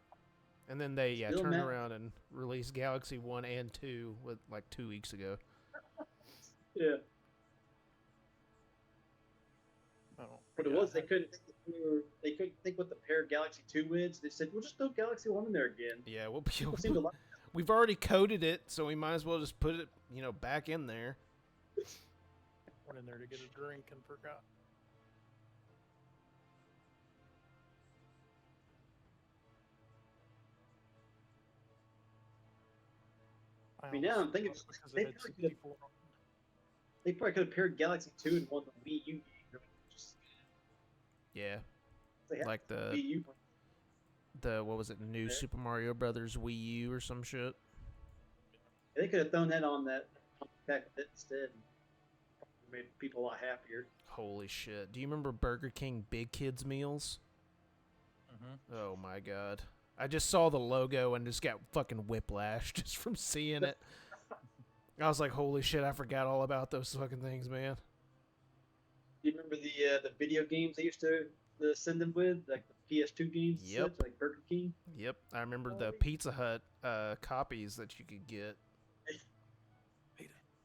And then they Still turned mad. around and released Galaxy 1 and 2 with like 2 weeks ago. Yeah. Oh, What it yeah, was, they couldn't think what the pair Galaxy 2 with. They said, we'll just throw Galaxy 1 in there again. Yeah, People seem to like we've already coded it, so we might as well just put it, back in there. went in there to get a drink and forgot. I mean, now I'm thinking because they it had probably could've- 64. They probably could have paired Galaxy 2 and won the Wii U game. Just, Yeah, they had like the Wii U. what was it, New Yeah. Super Mario Brothers Wii U or some shit. They could have thrown that on that pack with it instead. Made people a lot happier. Holy shit! Do you remember Burger King Big Kids meals? Mm-hmm. Oh my god. I just saw the logo and just got fucking whiplash just from seeing it. I was like, holy shit, I forgot all about those fucking things, man. Do you remember the video games they used to send them with? Like the PS2 games and Yep. such, like Burger King? Yep, I remember the Oh. Pizza Hut copies that you could get.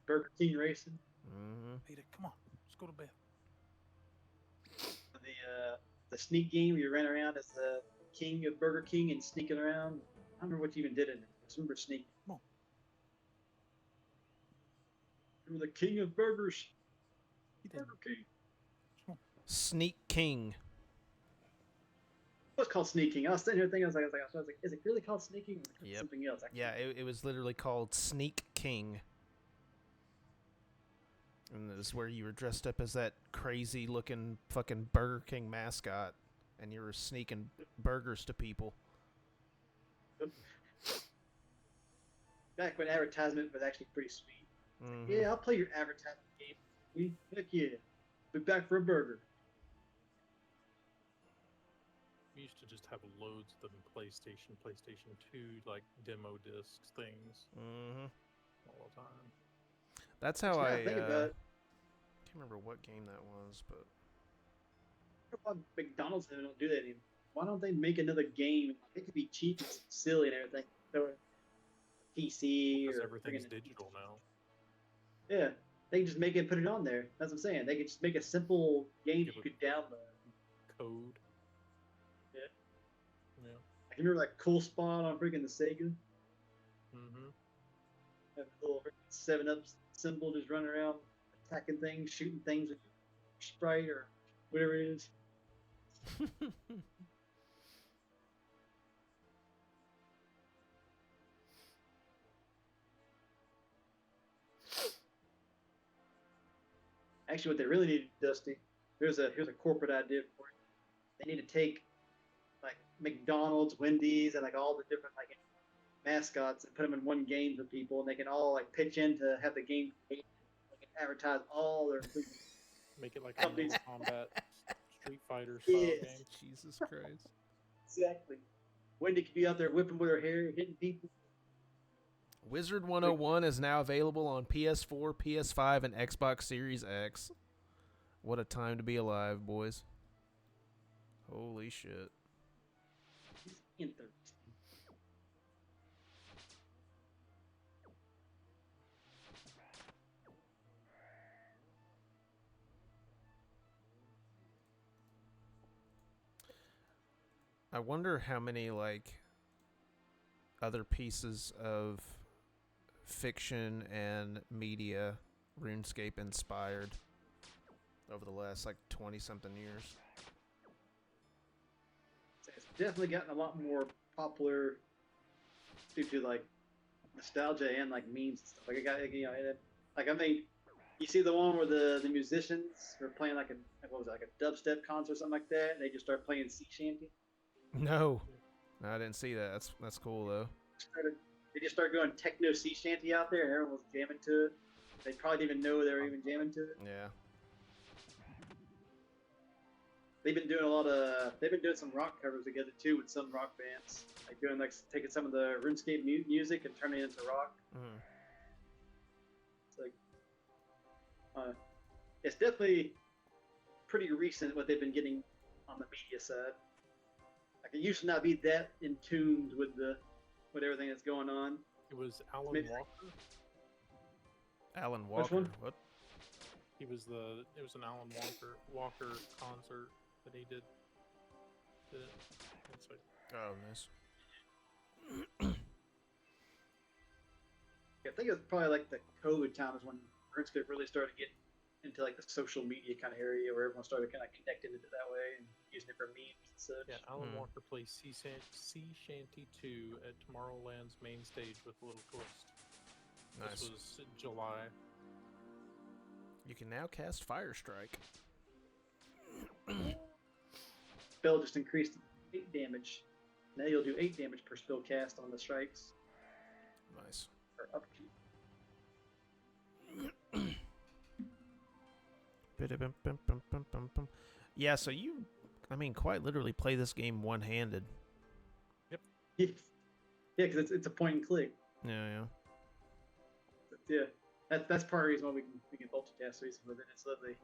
Burger King Racing. Mm-hmm. Peter, come on, let's go to bed. The sneak game where you ran around as the king of Burger King and sneaking around. I don't remember what you even did in it. I just remember sneaking. Come on. You were the king of burgers. He didn't. Burger King. Sneak King. It was called sneaking. I was sitting here thinking, I was like, is it really called sneaking? Or is it Yep. something else? I Yeah, it was literally called Sneak King. And this is where you were dressed up as that crazy looking fucking Burger King mascot. And you were sneaking burgers to people. Back when advertisement was actually pretty sweet. Mhm. Yeah, I'll play your advertisement game. Heck yeah. Be back for a burger. We used to just have loads of them PlayStation 2, like demo discs things Mhm. all the time. That's how Now I think about it. can't remember what game that was, but Why McDonald's don't do that anymore? Why don't they make another game? It could be cheap and silly and everything. Throw it PC Because or everything's friggin- digital now. Yeah, they can just make it and put it on there. That's what I'm saying. They could just make a simple game Give you it- could download. Code. Yeah. Yeah. I can remember that cool spot on freaking the Sega. Mm-hmm. Have a little 7-Up symbol just running around attacking things, shooting things with Sprite or whatever it is. Actually, what they really need, Dusty, here's a corporate idea for you. They need to take like McDonald's, Wendy's, and like all the different like mascots and put them in one game for people, and they can all like pitch in to have the game created. They can advertise all their food. Make it like a Companies. Mortal Kombat Street Fighter style Yes. game. Jesus Christ. Exactly. Wendy could be out there whipping with her hair, hitting people. Wizard 101 is now available on PS4, PS5, and Xbox Series X. What a time to be alive, boys. Holy shit. He's interesting. I wonder how many, like, other pieces of fiction and media RuneScape inspired over the last, like, 20-something years. It's definitely gotten a lot more popular due to, like, nostalgia and, like, memes and stuff. Like, I mean, you see the one where the musicians were playing, like, what was it, like a dubstep concert or something like that, and they just started playing sea shanty? No, I didn't see that. That's cool though. They just started going techno sea shanty out there, and everyone was jamming to it. They probably didn't even know they were even jamming to it. Yeah. They've been doing some rock covers together too with some rock bands, like taking some of the RuneScape music and turning it into rock. Mm. It's like, it's definitely pretty recent what they've been getting on the media side. Like, it used to not be that in tune with everything that's going on. It was Alan Walker. Alan Which Walker. one? What? It was an Alan Walker concert that he did. It's like, Oh, nice. I think it was probably like the COVID times when RuneScape really started getting into like the social media kind of area where everyone started kind of connecting it that way and using it for memes and such. yeah, Alan Walker plays Sea Shanty 2 at Tomorrowland's main stage with a little twist. Nice. This was in July. You can now cast Fire Strike. Spell just increased 8 damage. Now you'll do 8 damage per spell cast on the strikes. Nice. Or upkeep. Yeah, so you, I mean, quite literally play this game one-handed. Yeah, because it's a point and click. Yeah. Yeah, that's part of the reason why we can multitask so easy with it. It's literally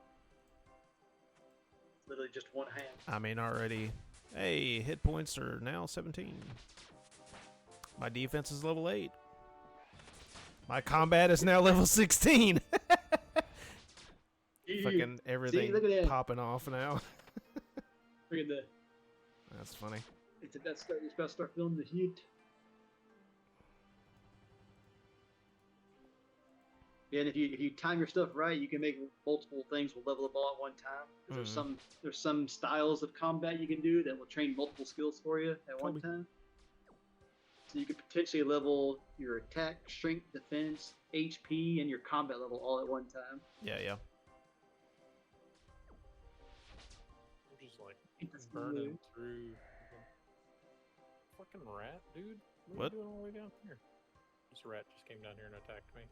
just one hand. I mean, already, hey, hit points are now 17. My defense is level 8. My combat is now level 16. Fucking everything popping off now. Look at that. That's funny. It's about to start feeling the heat. Yeah, and if you time your stuff right, you can make multiple things will level up all at one time. There's some styles of combat you can do that will train multiple skills for you at one time. So you could potentially level your attack, strength, defense, HP, and your combat level all at one time. Yeah. I'm just like burning through. Fucking rat, dude. What are you doing all the way down here? This rat just came down here and attacked me.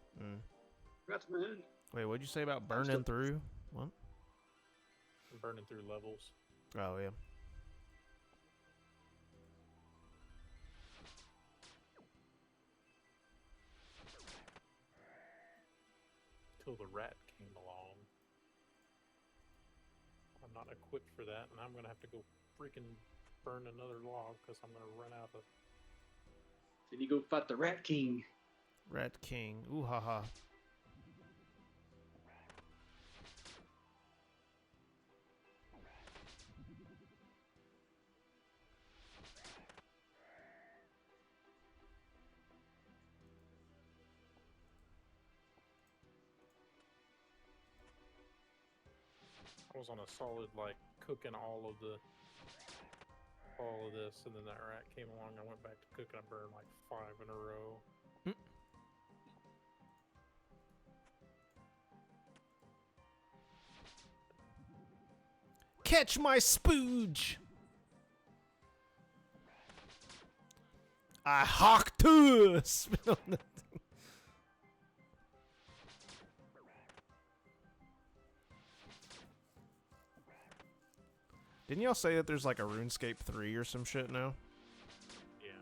Rats, man. Wait, what'd you say about burning through? What? I'm burning through levels. Oh, yeah. Till the rat came along. I'm not equipped for that, and I'm gonna have to go freaking burn another log because I'm gonna run out of. Then you go fight the Rat King. Rat King. Ooh ha ha. I was on a solid like cooking all of this, and then that rat came along. I went back to cooking. I burned like 5 in a row. Catch my spooge! I hawk to spill nothing. Didn't y'all say that there's like a RuneScape 3 or some shit now? Yeah.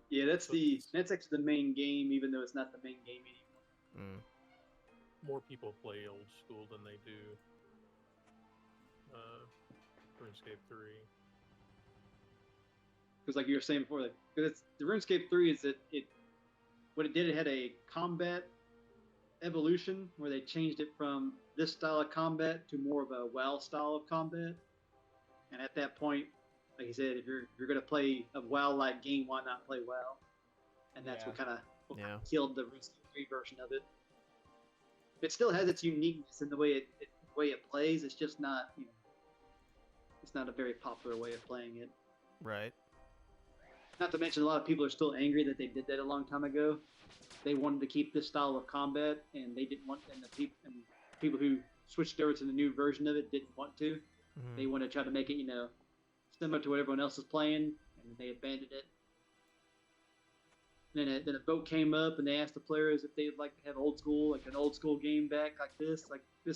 Yeah, that's actually the main game, even though it's not the main game anymore. More people play old school than they do RuneScape 3. Because like you were saying before, because the RuneScape 3 is that what it did, it had a combat evolution where they changed it from this style of combat to more of a WoW style of combat. And at that point, like you said, if you're gonna play a WoW-like game, why not play WoW? And that's what kind of killed the RuneScape 3 version of it. It still has its uniqueness in the way it plays. It's just not, it's not a very popular way of playing it. Right. Not to mention, a lot of people are still angry that they did that a long time ago. They wanted to keep this style of combat, and they didn't want, and people who switched over to the new version of it didn't want to. Mm-hmm. They want to try to make it, similar to what everyone else is playing, and they abandoned it. Then a vote came up, and they asked the players if they'd like to have old school, like an old school game back, like this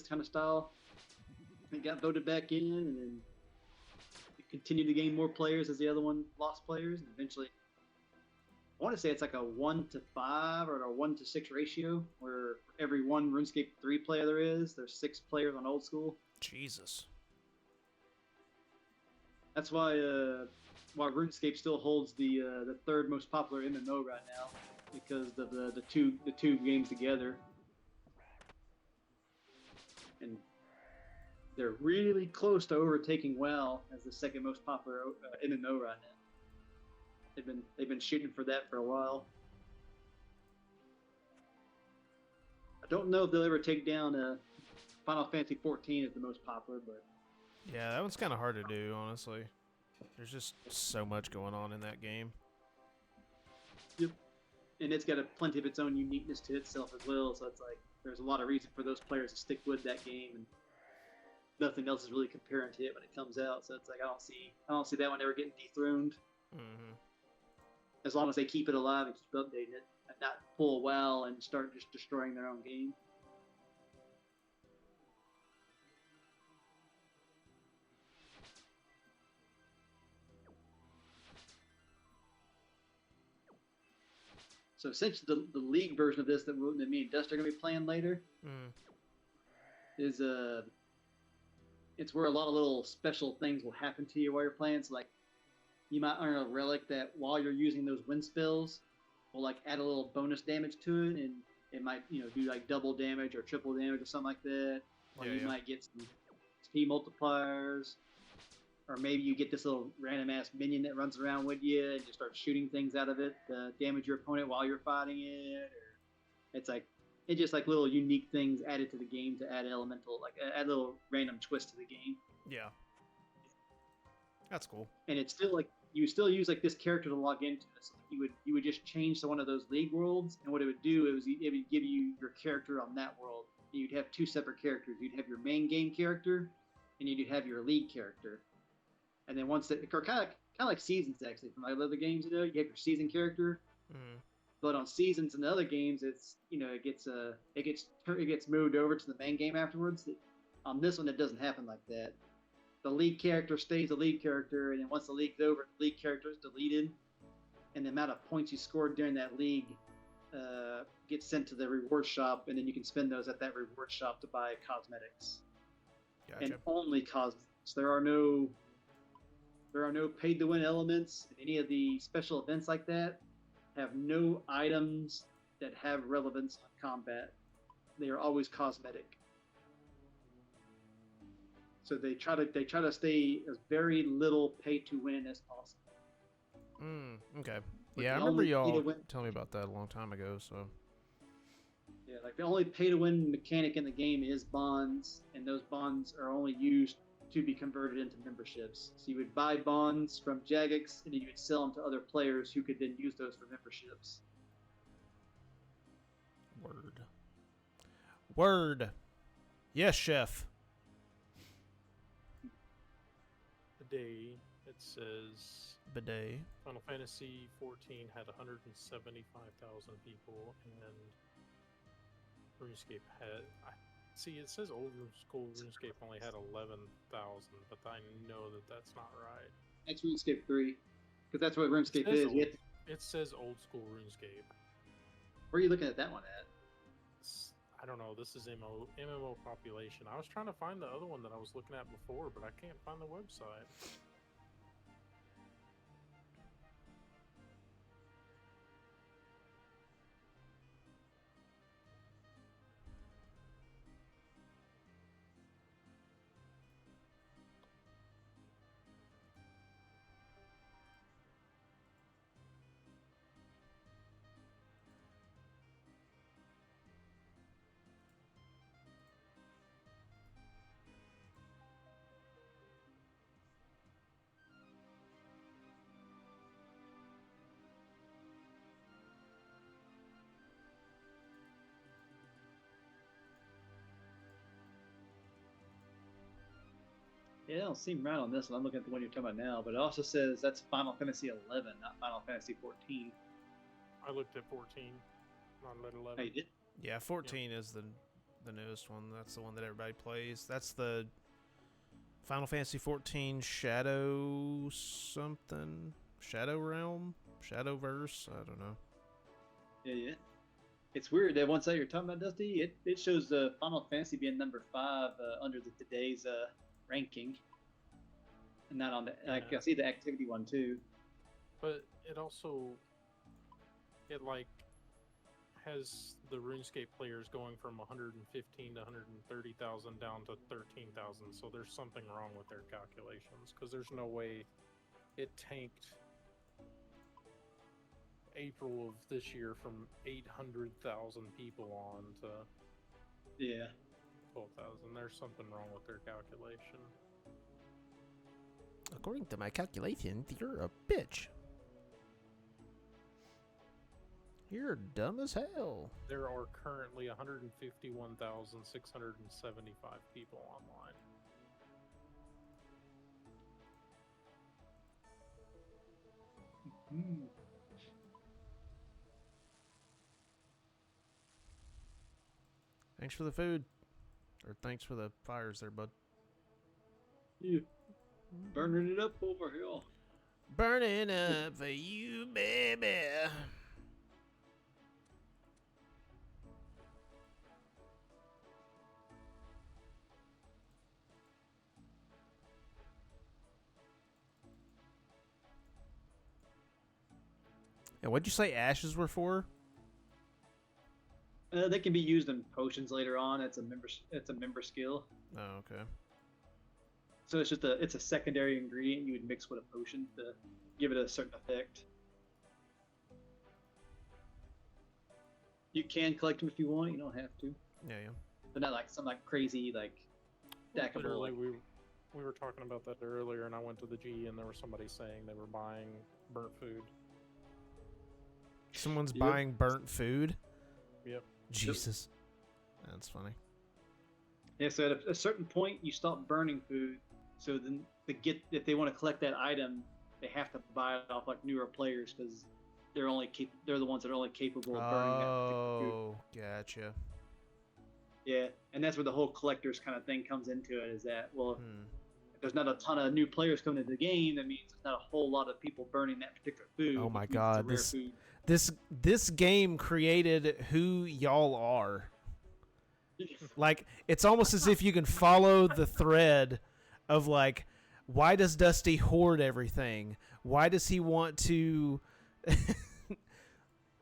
kind of style. It got voted back in, and then it continued to gain more players as the other one lost players, and eventually, I want to say it's like a 1-to-5 or a 1-to-6 ratio, where for every one RuneScape 3 player there's 6 players on old school. Jesus. That's why RuneScape still holds the third most popular MMO right now, because of the two games together, and they're really close to overtaking WoW as the second most popular MMO right now. They've been shooting for that for a while. I don't know if they'll ever take down Final Fantasy 14 as the most popular, but yeah, that one's kind of hard to do, honestly. There's just so much going on in that game. Yep. And it's got plenty of its own uniqueness to itself as well, so it's like there's a lot of reason for those players to stick with that game, and nothing else is really comparing to it when it comes out. So it's like I don't see that one ever getting dethroned. Mm-hmm. As long as they keep it alive and keep updating it, and not pull a WoW and start just destroying their own game. So essentially, the League version of this that me and Dust are going to be playing later is it's where a lot of little special things will happen to you while you're playing. So like, you might earn a relic that while you're using those wind spells will like add a little bonus damage to it, and it might do like double damage or triple damage or something like that. Or you might get some speed multipliers. Or maybe you get this little random ass minion that runs around with you and just starts shooting things out of it to damage your opponent while you're fighting it. Or it's just like little unique things added to the game to add elemental, like add a little random twist to the game. Yeah, that's cool. And it's still like you still use like this character to log into it. So you would just change to one of those League worlds, and what it would do it would give you your character on that world. And you'd have 2 separate characters. You'd have your main game character, and you'd have your League character. And then once kind of like seasons actually from other games, you have your season character. Mm-hmm. But on seasons in the other games, it's it gets moved over to the main game afterwards. On this one, it doesn't happen like that. The League character stays the League character, and then once the League's over, the League character is deleted, and the amount of points you scored during that League gets sent to the reward shop, and then you can spend those at that reward shop to buy cosmetics. Gotcha. And only cosmetics. There are no paid-to-win elements, and any of the special events like that have no items that have relevance on combat. They are always cosmetic. So they try to stay as very little pay-to-win as possible. Okay. Yeah, I remember y'all telling me about that a long time ago. So. Yeah, like the only pay-to-win mechanic in the game is bonds, and those bonds are only used to be converted into memberships. So you would buy bonds from Jagex, and then you would sell them to other players who could then use those for memberships. Word. Yes, chef. Today, it says Bidet. Final Fantasy 14 had 175,000 people, and RuneScape had... See, it says old school RuneScape only had 11,000, but I know that that's not right. That's RuneScape 3, because that's what RuneScape is. It says old school RuneScape. Where are you looking at that one at? I I don't know. This is MMO population. I was trying to find the other one that I was looking at before, but I can't find the website. Yeah, it don't seem right on this one. I'm looking at the one you're talking about now, but it also says that's Final Fantasy 11, not Final Fantasy 14. I looked at 14, not at 11. Oh, you did? Yeah, 14 is the newest one. That's the one that everybody plays. That's the Final Fantasy 14 Shadow something, Shadow Realm, Shadowverse. I don't know. Yeah. It's weird that once that you're talking about, Dusty, it shows Final Fantasy being number 5 under today's ranking, and not on the. I see the activity one too. But it also, like has the RuneScape players going from 115 to 130,000 down to 13,000. So there's something wrong with their calculations, because there's no way it tanked April of this year from 800,000 people on to 12,000. There's something wrong with their calculation. According to my calculations, you're a bitch. You're dumb as hell. There are currently 151,675 people online. Mm. Thanks for the food. Or thanks for the fires there, bud. Yeah. Burning it up over here. Burning up for you, baby. And what'd you say ashes were for? They can be used in potions later on. It's a member skill. Oh, okay. So it's just a secondary ingredient you would mix with a potion to give it a certain effect. You can collect them if you want. You don't have to. Yeah. They're not like some crazy stackable. Literally, we were talking about that earlier, and I went to the G, and there was somebody saying they were buying burnt food. Someone's buying burnt food? Yep. Jesus. That's funny. Yeah, so at a certain point, you stop burning food. So then, if they want to collect that item, they have to buy it off newer players, because they're the ones that are only capable of burning that particular food. Oh, gotcha. Yeah, and that's where the whole collectors kind of thing comes into it. Is that if there's not a ton of new players coming into the game, that means there's not a whole lot of people burning that particular food. Oh my God, food. This game created who y'all are. Like, it's almost as if you can follow the thread of why does Dusty hoard everything? Why does he want to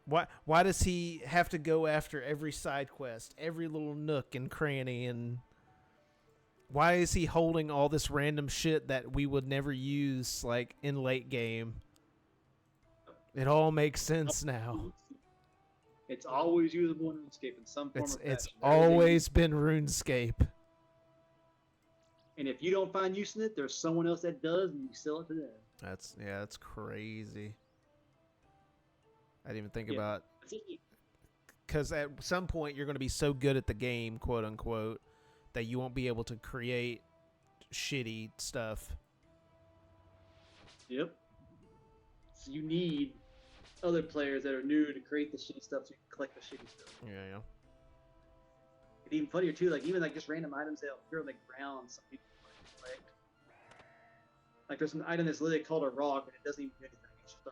why does he have to go after every side quest, every little nook and cranny, and why is he holding all this random shit that we would never use in late game? It all makes sense now. It's always usable in RuneScape in some form or fashion. It's always been RuneScape. And if you don't find use in it, there's someone else that does, and you sell it to them. That's crazy. I didn't even think about, because at some point you're going to be so good at the game, quote unquote, that you won't be able to create shitty stuff. Yep. So you need other players that are new to create the shitty stuff, so you can collect the shitty stuff. Yeah. And even funnier too, even just random items that appear on the ground, some people collect. There's an item that's literally called a rock, and it doesn't even do anything. It's just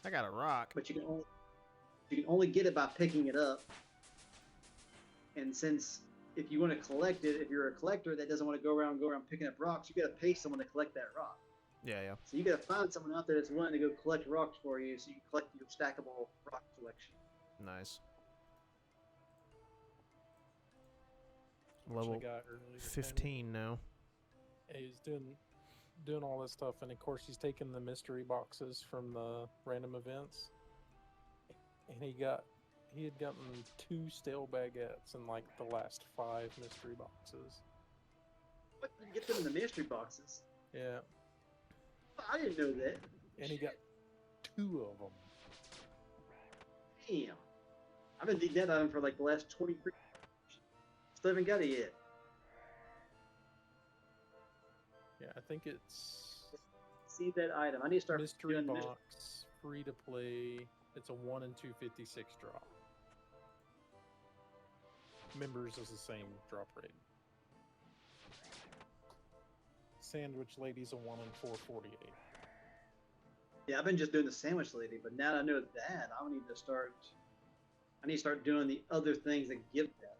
I got a rock. But you can only get it by picking it up. And since if you want to collect it, if you're a collector that doesn't want to go around picking up rocks, you got to pay someone to collect that rock. Yeah, yeah. So you got to find someone out there that's willing to go collect rocks for you, so you can collect your stackable rock collection. Nice. Which Level I got earlier. 15 now. He's doing all this stuff, and of course he's taking the mystery boxes from the random events, and he had gotten 2 stale baguettes in like the last 5 mystery boxes. But you get them in the mystery boxes. Yeah. I didn't know that. And he got 2 of them. Damn. I've been needing that item for like the last 23. Still haven't got it yet. Yeah, I think it's See that item. I need to start mystery doing box, free to play. It's a 1 in 256 drop. Members is the same drop rate. Sandwich Lady's a 1 in 448. Yeah, I've been just doing the sandwich lady, but now that I know that, I need to start doing the other things that give that.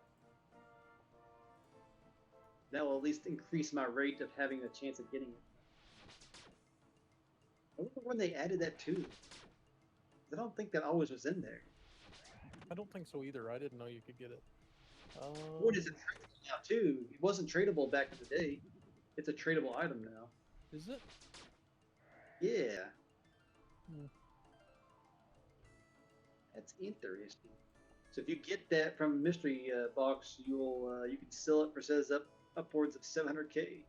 That will at least increase my rate of having a chance of getting it. I wonder when they added that too. I don't think that always was in there. I don't think so either. I didn't know you could get it. What is it tradable now too? It wasn't tradable back in the day. It's a tradable item now. Is it? Yeah. Hmm. That's interesting. So if you get that from a mystery box, you can sell it for says upwards of 700k.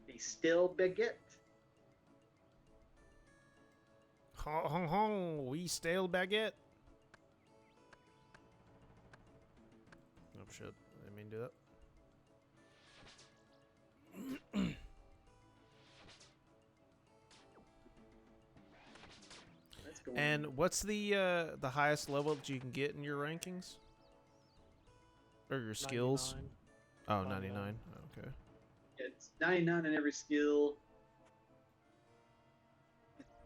A stale baguette. Hong hong hong, we stale baguette. Oh shit, I didn't mean to do that. And what's the highest level that you can get in your rankings? Or your skills? 99. Oh, 99. Okay. It's 99 in every skill.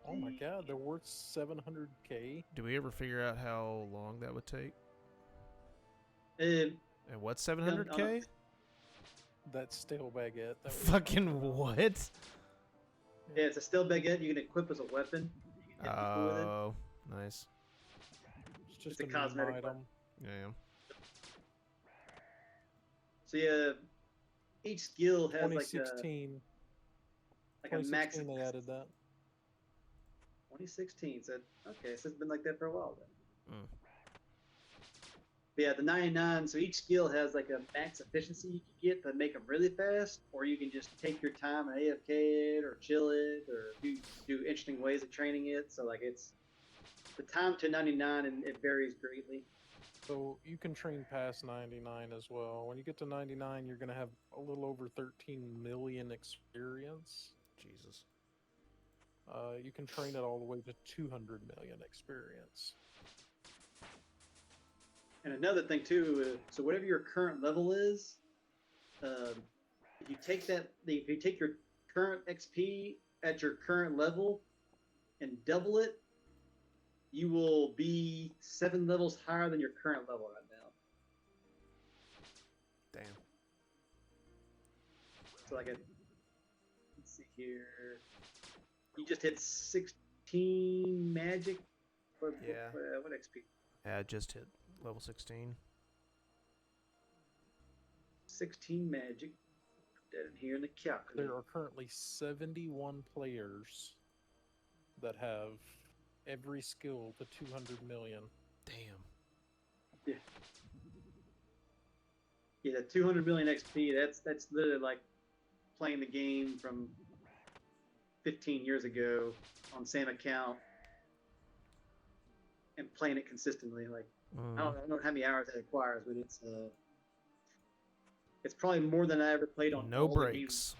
Oh my god, they're worth 700k. Do we ever figure out how long that would take? And what's 700k? That stale baguette. That Fucking what? Yeah, it's a stale baguette you can equip as a weapon. Oh, nice. It's just a cosmetic item. Yeah. So yeah, each skill has 2016. like a max. 2016 they added that. 2016. So okay, so it's been like that for a while then. Mm. But yeah, the 99. So each skill has like a max efficiency you can get to make them really fast, or you can just take your time and AFK it, or chill it, or do interesting ways of training it. So like it's the time to 99, and it varies greatly. So you can train past 99 as well. When you get to 99, you're going to have a little over 13 million experience. Jesus. You can train it all the way to 200 million experience. And another thing too, so whatever your current level is, if you take your current XP at your current level and double it, you will be 7 levels higher than your current level right now. Damn. So let's see here. You just hit 16 magic. What XP? Yeah, I just hit level 16. 16 magic. Put that in here in the calculator. There are currently 71 players that have every skill to 200 million. Damn. Yeah, 200 million XP. That's literally like playing the game from 15 years ago on the same account and playing it consistently. Like I don't know how many hours that requires, but it's probably more than I ever played on no all breaks.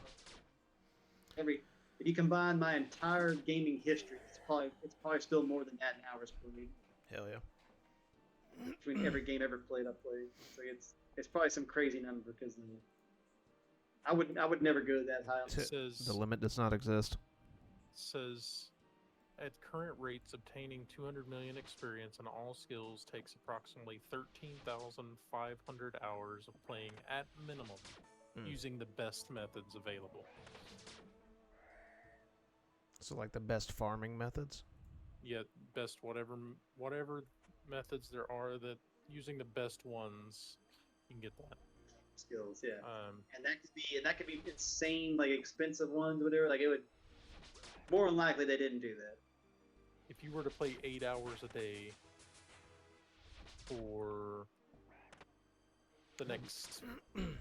The games. If you combine my entire gaming history, it's probably still more than that in hours per week. Hell yeah. Between every game ever played, I played. So it's probably some crazy number because I would never go that high. It says The limit does not exist. says at current rates, obtaining 200 million experience in all skills takes approximately 13,500 hours of playing at minimum, using the best methods available. So like the best farming methods? Yet best whatever methods there are, that using the best ones, you can get that. Skills, yeah. And that could be insane, like expensive ones, whatever. Like it would. More than likely, they didn't do that. If you were to play 8 hours a day for the next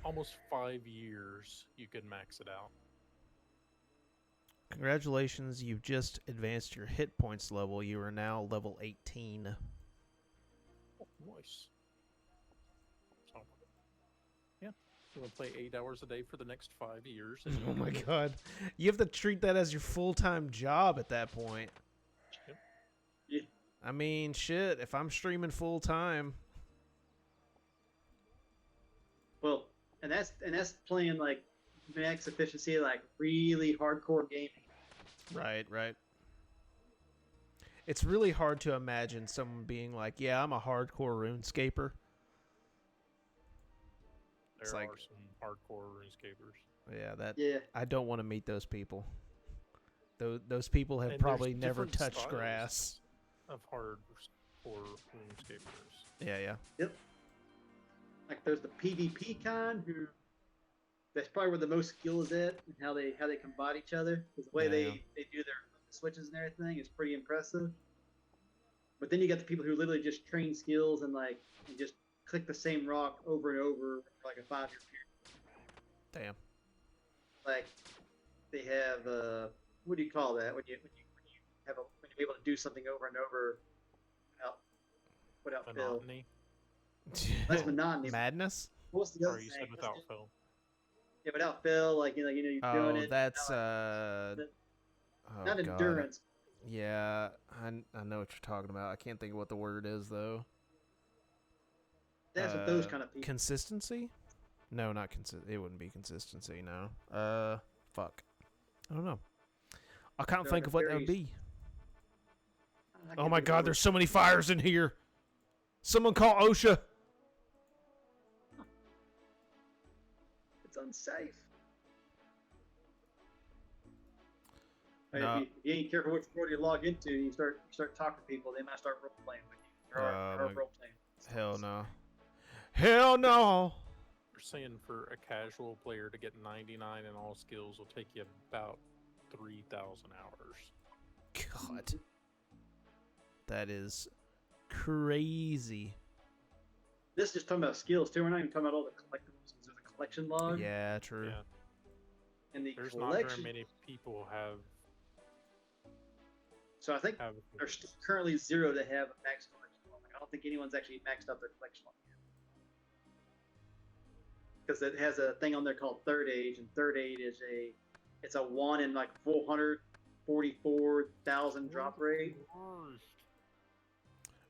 almost 5 years, you could max it out. Congratulations, you've just advanced your hit points level. You are now level 18. Oh, nice. So, yeah, you want to play 8 hours a day for the next 5 years. And Oh my god. You have to treat that as your full-time job at that point. Yep. Yeah. I mean, shit, if I'm streaming full-time... Well, and that's playing like max efficiency, like really hardcore gaming. Right. It's really hard to imagine someone being like, yeah, I'm a hardcore RuneScaper. There are some hardcore RuneScapers. Yeah. I don't want to meet those people. Those people have And probably there's never different touched styles grass. of hardcore RuneScapers. Yeah. Yep. Like there's the PvP kind, who that's probably where the most skill is at, and how they combat each other. Because the way they do their switches and everything is pretty impressive. But then you got the people who literally just train skills and just click the same rock over and over for like a 5-year period. Damn. Like they have what do you call that when you're able to do something over and over without fail? Monotony. That's monotony. Madness? What's the other Or you thing? said without fail. Yeah, without fail, like you're doing it. That's not God. endurance. Yeah, I know what you're talking about. I can't think of what the word is though. That's what those kind of people. Consistency? No, not consistent. It wouldn't be consistency. No. Fuck. I don't know. I can't think of what that would be. Oh my God! There's so many fires in here. Someone call OSHA. It's unsafe. No. If you ain't careful which world you log into, you start talking to people, they might start role playing with you. Role playing. Hell no. Hell no. You're saying for a casual player to get 99 in all skills will take you about 3,000 hours. God. That is crazy. This is just talking about skills too. We're not even talking about all the collectibles. There's a collection log. Yeah, true. Yeah. And the There's collection. not very many people have. So I think there's still currently 0 to have a max collection log. I don't think anyone's actually maxed out their collection log yet. Because it has a thing on there called Third Age, and Third Age is it's a 1 in like 444,000 drop rate.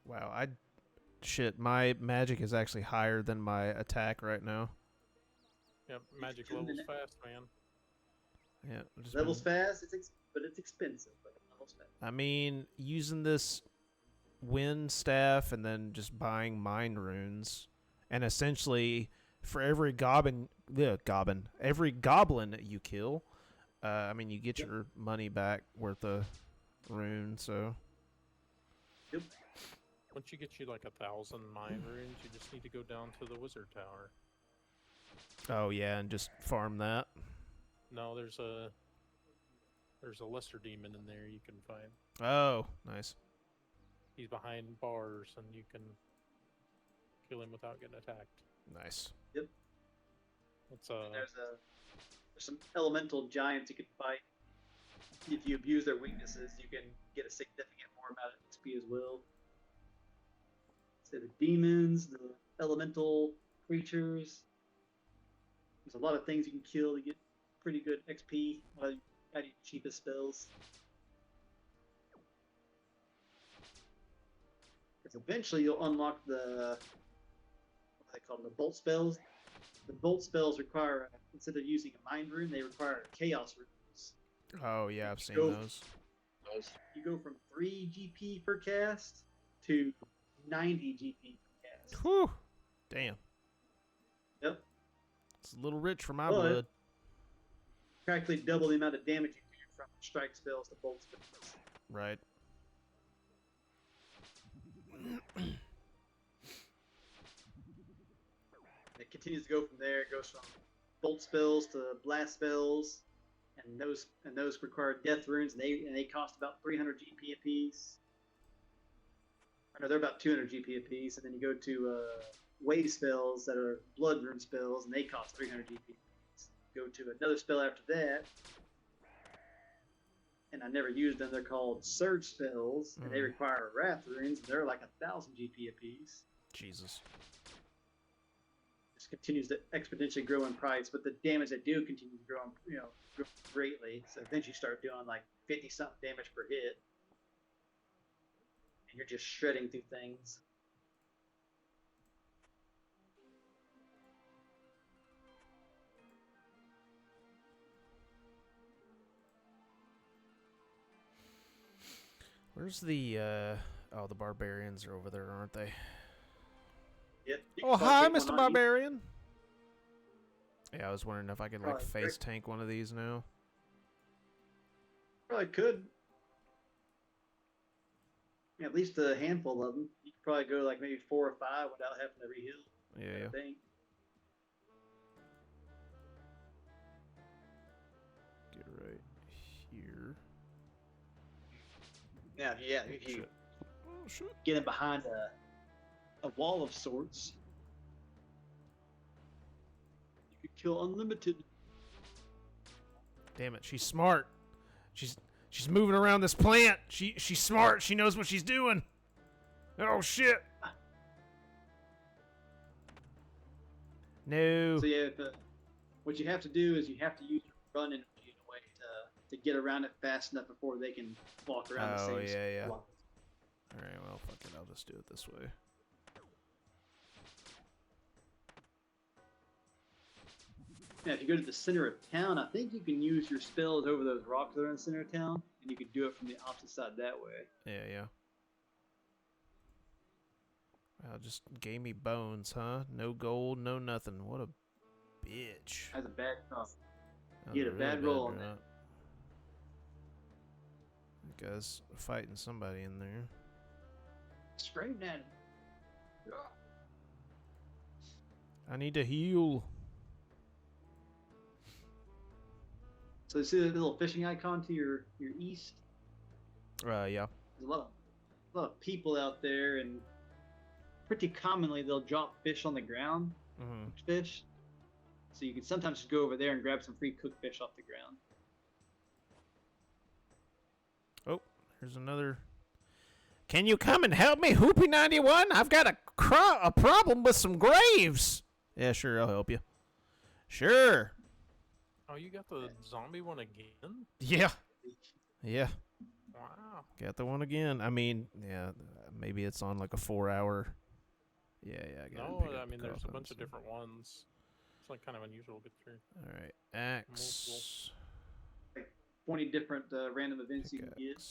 Wow, my magic is actually higher than my attack right now. Yep, magic levels fast, man. Yeah, levels fast, but it's expensive. But levels fast. I mean, using this wind staff and then just buying mind runes, and essentially for every goblin you kill, I mean, you get your money back worth of rune. So. Yep. Once you get you like 1,000 mind runes, you just need to go down to the wizard tower. Oh yeah, and just farm that. No, there's a lesser demon in there you can find. Oh, nice. He's behind bars, and you can kill him without getting attacked. Nice. Yep. It's there's some elemental giants you can fight. If you abuse their weaknesses, you can get a significant more amount of XP as well. So the demons, the elemental creatures. There's a lot of things you can kill to get pretty good XP. Out of your cheapest spells. Because eventually you'll unlock the what they call them, the bolt spells. The bolt spells require, instead of using a mind rune, they require chaos runes. Oh yeah, I've seen those. was you go from 3 GP per cast to 90 GP per cast. Whew. Damn. Yep. It's a little rich for my But blood. practically double the amount of damage you do from strike spells to bolt spells. Right. It continues to go from there. It goes from bolt spells to blast spells, and those require death runes, and they cost about 300 GP apiece. I know they're about 200 GP apiece, and then you go to wave spells that are blood rune spells, and they cost 300 GP apiece. Go to another spell after that, and I never used them. They're called surge spells, and they require wrath runes, and they're like 1,000 GP apiece. Jesus. Just continues to exponentially grow in price, but the damage they do continue to grow, grow greatly. So eventually you start doing like 50-something damage per hit, and you're just shredding through things. Where's the, oh, the barbarians are over there, aren't they? Yep. Oh, hi, Mr. Barbarian. Yeah, I was wondering if I could, like, face tank one of these now. Probably could. Yeah, at least a handful of them. You could probably go like maybe 4 or 5 without having to reheal. Yeah, I think. Get right here. Now, yeah, if you shit. get in behind a wall of sorts, you could kill unlimited. Damn it, she's smart. She's moving around this plant. She's smart. She knows what she's doing. Oh shit. No. So yeah, what you have to do is you have to use your run in a way to get around it fast enough before they can walk around the same yeah. block. Alright, well, fuck it. I'll just do it this way. Now, if you go to the center of town, I think you can use your spells over those rocks that are in the center of town, and you could do it from the opposite side that way. Yeah. Well, just gave me bones, huh? No gold, no nothing. What a bitch. That's a bad call. That You had a was really bad roll on that. drop. That guy's fighting somebody in there. Scream at him. I need to heal. So you see the little fishing icon to your east? Yeah. There's a lot of people out there, and pretty commonly they'll drop fish on the ground, cooked fish. So you can sometimes just go over there and grab some free cooked fish off the ground. Oh, here's another. Can you come and help me, Hoopy91? I've got a problem with some graves. Yeah, sure, I'll help you. Sure. Oh, you got the zombie one again? Yeah. Wow. Got the one again. I mean, yeah, maybe it's on like a 4-hour. Yeah, I got No, I mean, there's a bunch of different ones. It's like kind of unusual to get through. All right, axe. Like 20 different random events you can get.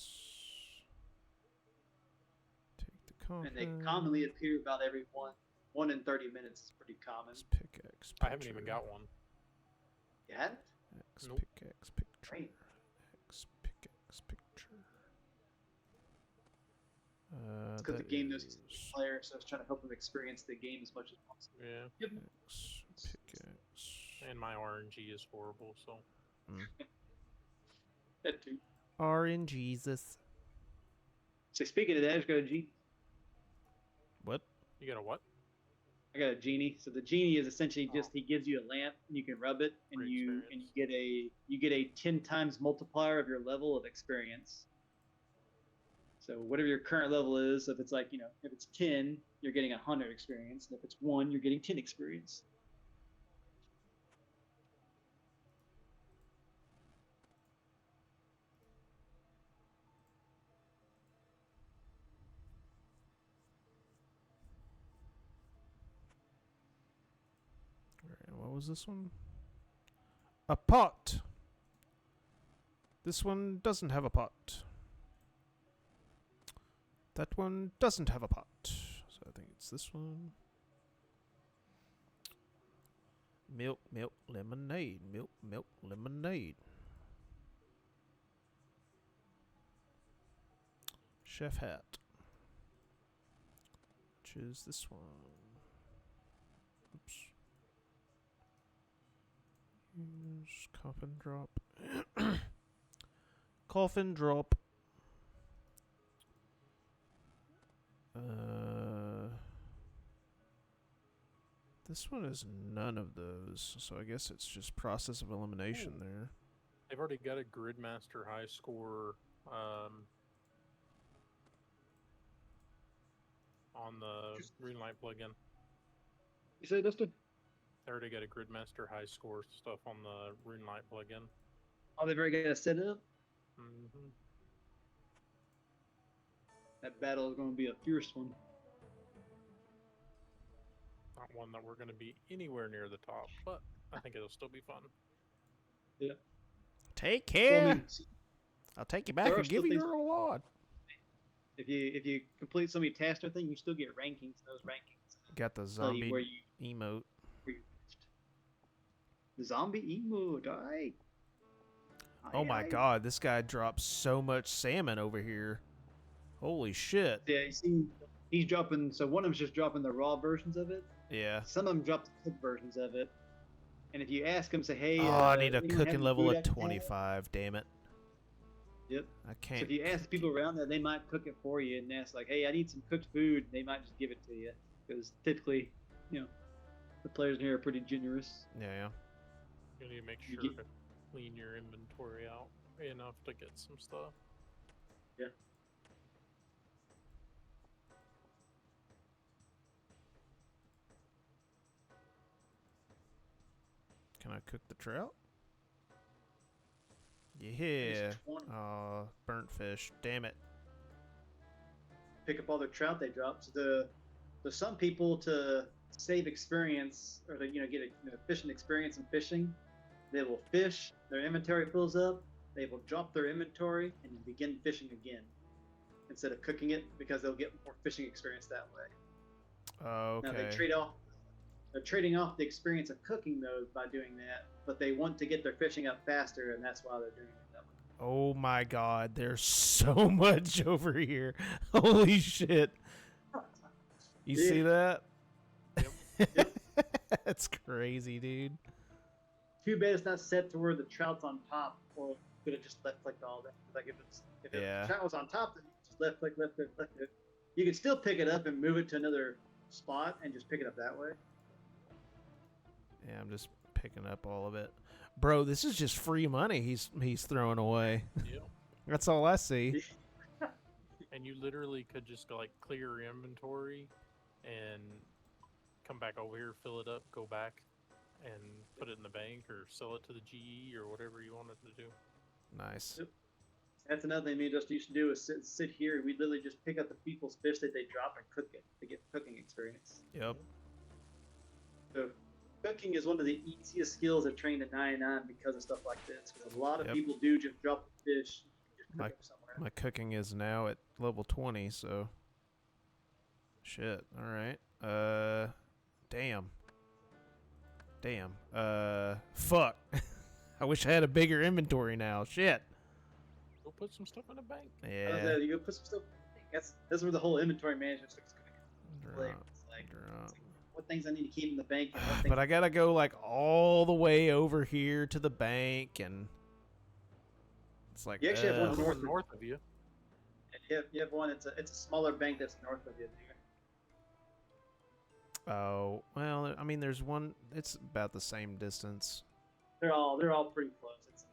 Take the coffin. And they commonly appear about every 1 in 30 minutes. Is pretty common. Pickaxe. I haven't even got one. You haven't? Nope. Pickaxe picture. Great. Axe pickaxe picture. It's because the game knows he's a new player, so I was trying to help him experience the game as much as possible. Yeah. Yep. Pickaxe. And my RNG is horrible, so. That too. RNGesus. So speaking of that, I just got a genie. What? You got a what? I got a genie. So the genie is essentially just he gives you a lamp and you can rub it, and Free you experience. get a 10 times multiplier of your level of experience. So whatever your current level is, so if it's like, if it's 10, you're getting 100 experience, and if it's 1, you're getting 10 experience. What was this one? A pot. This one doesn't have a pot. That one doesn't have a pot. So I think it's this one. Milk, milk, lemonade. Milk, milk, lemonade. Chef hat. Choose this one. Oops. Use coffin drop. Coffin drop. This one is none of those, so I guess it's just process of elimination there. They've already got a Gridmaster high score on the Runelight plugin. You say, Dustin? They already got a Gridmaster high score stuff on the Runelight plugin. Oh, they've already got it set up? Mm-hmm. That battle is going to be a fierce one. Not one that we're going to be anywhere near the top, but I think it'll still be fun. Yeah. Take care. Well, I mean, I'll take you back and give you your reward. If you complete so many tasks or thing, you still get rankings. Those rankings got the tell you zombie where you, emote. Where you finished. The zombie emote, alright. Oh my god, this guy drops so much salmon over here. Holy shit. Yeah, you see, he's dropping, so one of them's just dropping the raw versions of it. Yeah. Some of them drop the cooked versions of it. And if you ask them, say, hey... Oh, I need a anyone have cooking any level food at I can 25, damn it. Yep. I can't. So if you ask people around there, they might cook it for you and ask, like, hey, I need some cooked food. They might just give it to you. Because typically, you know, the players in here are pretty generous. Yeah. You need to make sure to clean your inventory out enough to get some stuff. Yeah. Can I cook the trout? Yeah. Burnt fish. Damn it. Pick up all their trout they drop. So some people, to save experience or to get a fishing experience in fishing, they will fish. Their inventory fills up. They will drop their inventory and begin fishing again instead of cooking it, because they'll get more fishing experience that way. Okay. Now they're trading off the experience of cooking those by doing that, but they want to get their fishing up faster, and that's why they're doing it that way. Oh my god, there's so much over here. Holy shit. You see that? Yep. That's crazy, dude. Too bad it's not set to where the trout's on top, or could have just left clicked all that. Like if the trout was on top, then you just left click. You can still pick it up and move it to another spot and just pick it up that way. Yeah, I'm just picking up all of it. Bro, this is just free money he's throwing away. Yeah. That's all I see. And you literally could just like clear your inventory and come back over here, fill it up, go back and put it in the bank or sell it to the GE or whatever you wanted to do. Nice. Yep. That's another thing me and Justin used to do, is sit here and we literally just pick up the people's fish that they drop and cook it to get cooking experience. Yep. So cooking is one of the easiest skills to train at 99 because of stuff like this. Because a lot of people do just drop the fish and just cook it somewhere. My cooking is now at level 20, so shit. All right. Damn. Fuck. I wish I had a bigger inventory now. Shit. Go put some stuff in the bank. Yeah. You go put some stuff. That's where the whole inventory management stuff is going to come. It's like, what things I need to keep in the bank. And what things but I gotta go like all the way over here to the bank, and it's like you actually have one north of you. You have one. It's a smaller bank that's north of you. Oh well, I mean, there's one. It's about the same distance. They're all pretty close. It's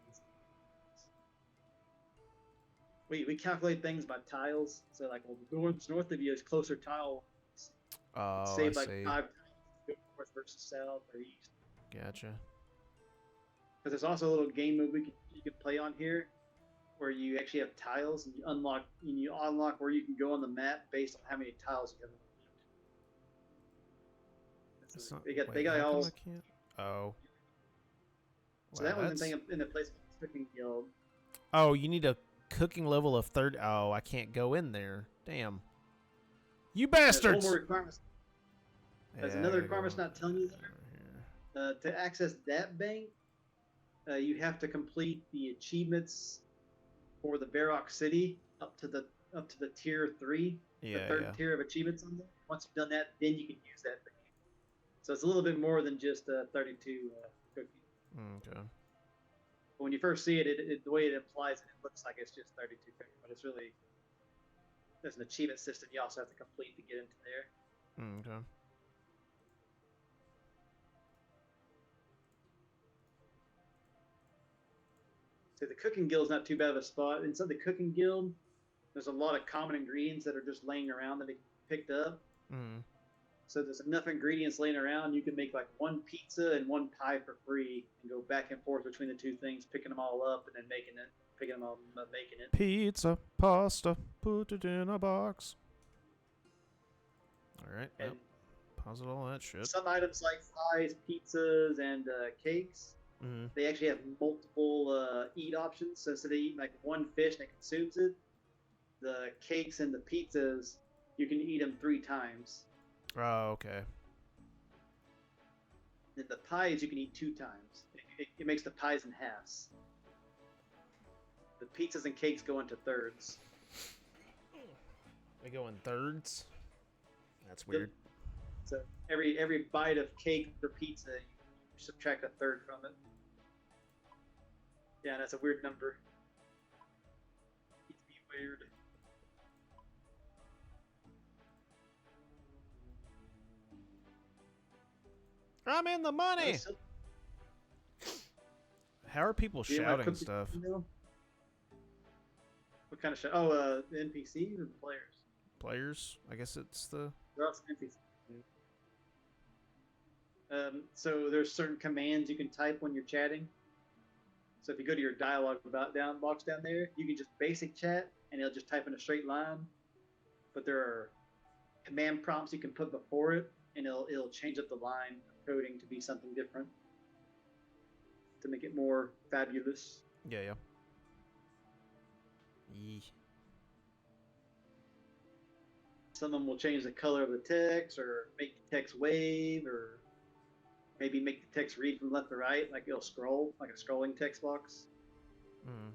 easy. We calculate things by tiles. So like, well, north of you is closer tile. Oh, say I like see. 5 tiles, north versus south or east. Gotcha. Because there's also a little game mode you can play on here, where you actually have tiles and you unlock where you can go on the map based on how many tiles you have. They got all. Oh. So that one's the thing in the place cooking guild. Oh, you need a cooking level of 30. Oh, I can't go in there. Damn. You There's one bastards! more requirement. There's Yeah, I another gotta go requirement not telling you there. over here. To access that bank, you have to complete the achievements for the Barrock City up to the tier 3, Yeah, the third tier of achievements on there. Once you've done that, then you can use that bank. So it's a little bit more than just 32 cookies. Okay. But when you first see it, the way it implies it looks like it's just 32 cookies, but it's really there's an achievement system you also have to complete to get into there. Okay. So the cooking guild is not too bad of a spot. Inside the cooking guild, there's a lot of common ingredients that are just laying around that they picked up. Mm. So there's enough ingredients laying around. You can make like one pizza and one pie for free, and go back and forth between the two things, picking them all up and then making it, picking them all up, making it. Pizza, pasta, put it in a box. All right. And Yep. Pause all that shit. some items like pies, pizzas, and cakes, Mm. they actually have multiple eat options. So instead of eating like one fish and it consumes it, the cakes and the pizzas, you can eat them 3 times. Oh, okay. Then the pies you can eat 2 times. It makes the pies in halves. The pizzas and cakes go into thirds. They go in thirds. That's weird. So every bite of cake or pizza, you subtract a third from it. Yeah, that's a weird number. It's be weird. I'm in the money. How are people Do you know shouting cookie stuff? meal? What kind of shout? Oh, the NPCs or the players? Players? I guess it's the. They're also NPCs. So there's certain commands you can type when you're chatting. So if you go to your dialogue box down there, you can just basic chat and it'll just type in a straight line. But there are command prompts you can put before it, and it'll change up the line of coding to be something different to make it more fabulous. Yeah, yeah. Yee. Some of them will change the color of the text, or make the text wave, or maybe make the text read from left to right, like it'll scroll, like a scrolling text box. Mm.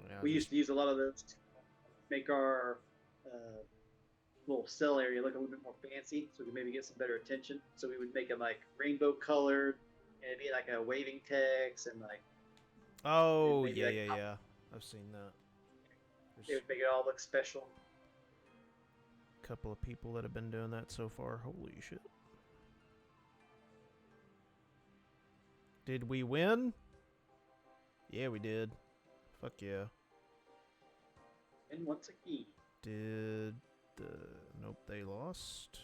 Yeah, We used to use a lot of those to make our little cell area look a little bit more fancy, so we could maybe get some better attention. So we would make them like rainbow colored, and it'd be like a waving text, and like Oh, maybe yeah, like yeah. I've seen that. it There's would make it all look special. a couple of people that have been doing that so far. Holy shit. Did we win? Yeah, we did. Fuck yeah. And once a key. Did the... Nope, they lost.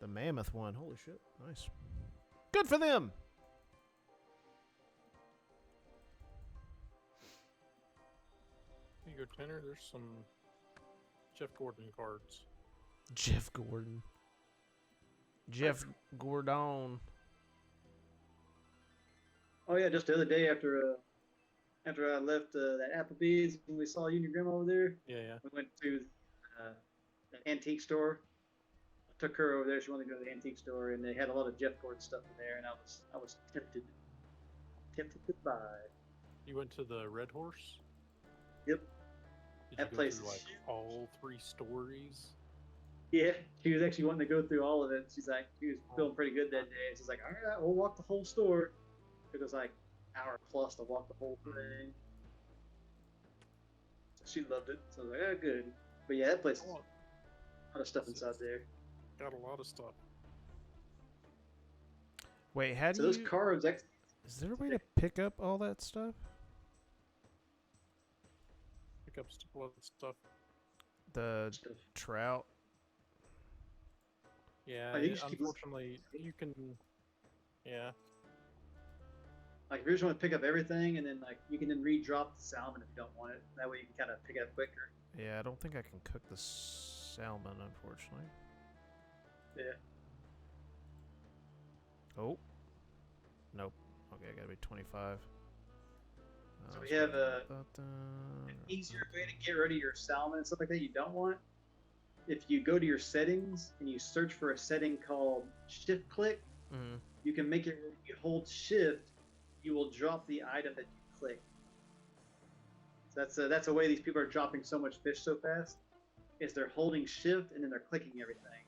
The mammoth won. Holy shit. Nice. Good for them! Here you go, Tanner. There's some Jeff Gordon cards. Jeff Gordon. Jeff Gordon. Oh yeah, just the other day after I left that Applebee's, when we saw you and your grandma over there, Yeah. we went to the antique store. I took her over there. She wanted to go to the antique store, and they had a lot of Jeff Gordon stuff in there, and I was tempted to buy. You went to the Red Horse? Yep. Did That you go place through, is like huge. all 3 stories? Yeah, she was actually wanting to go through all of it. She was feeling pretty good that day. She's like, all right, we'll walk the whole store. It was like an hour plus to walk the whole thing. So she loved it. So I was like, yeah, good. But yeah, that place is a lot of stuff inside there. Got a lot of stuff. Wait, how do So you... those cards, Is there a way to pick up all that stuff? Pick up a lot of stuff. The trout? Yeah, I think you should keep- unfortunately, you can... Yeah. like if you just want to pick up everything, and then like you can then re-drop the salmon if you don't want it. That way you can kind of pick it up quicker. Yeah, I don't think I can cook the salmon, unfortunately. Yeah. Oh. Nope. Okay, I gotta be 25. So we have an easier way to get rid of your salmon and stuff like that you don't want. If you go to your settings and you search for a setting called shift click, you can make it where if you hold shift, you will drop the item that you click. So that's a way these people are dropping so much fish so fast, is they're holding shift and then they're clicking everything.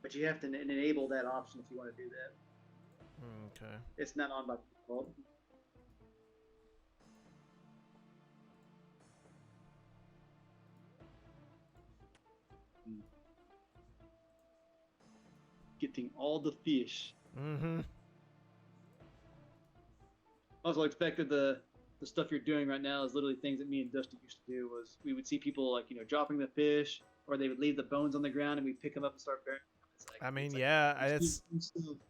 But you have to enable that option if you want to do that. Okay. It's not on by default. Getting all the fish. Also expected the stuff you're doing right now is literally things that me and Dusty used to do. Was we would see people like dropping the fish, or they would leave the bones on the ground and we'd pick them up and start burying them. It's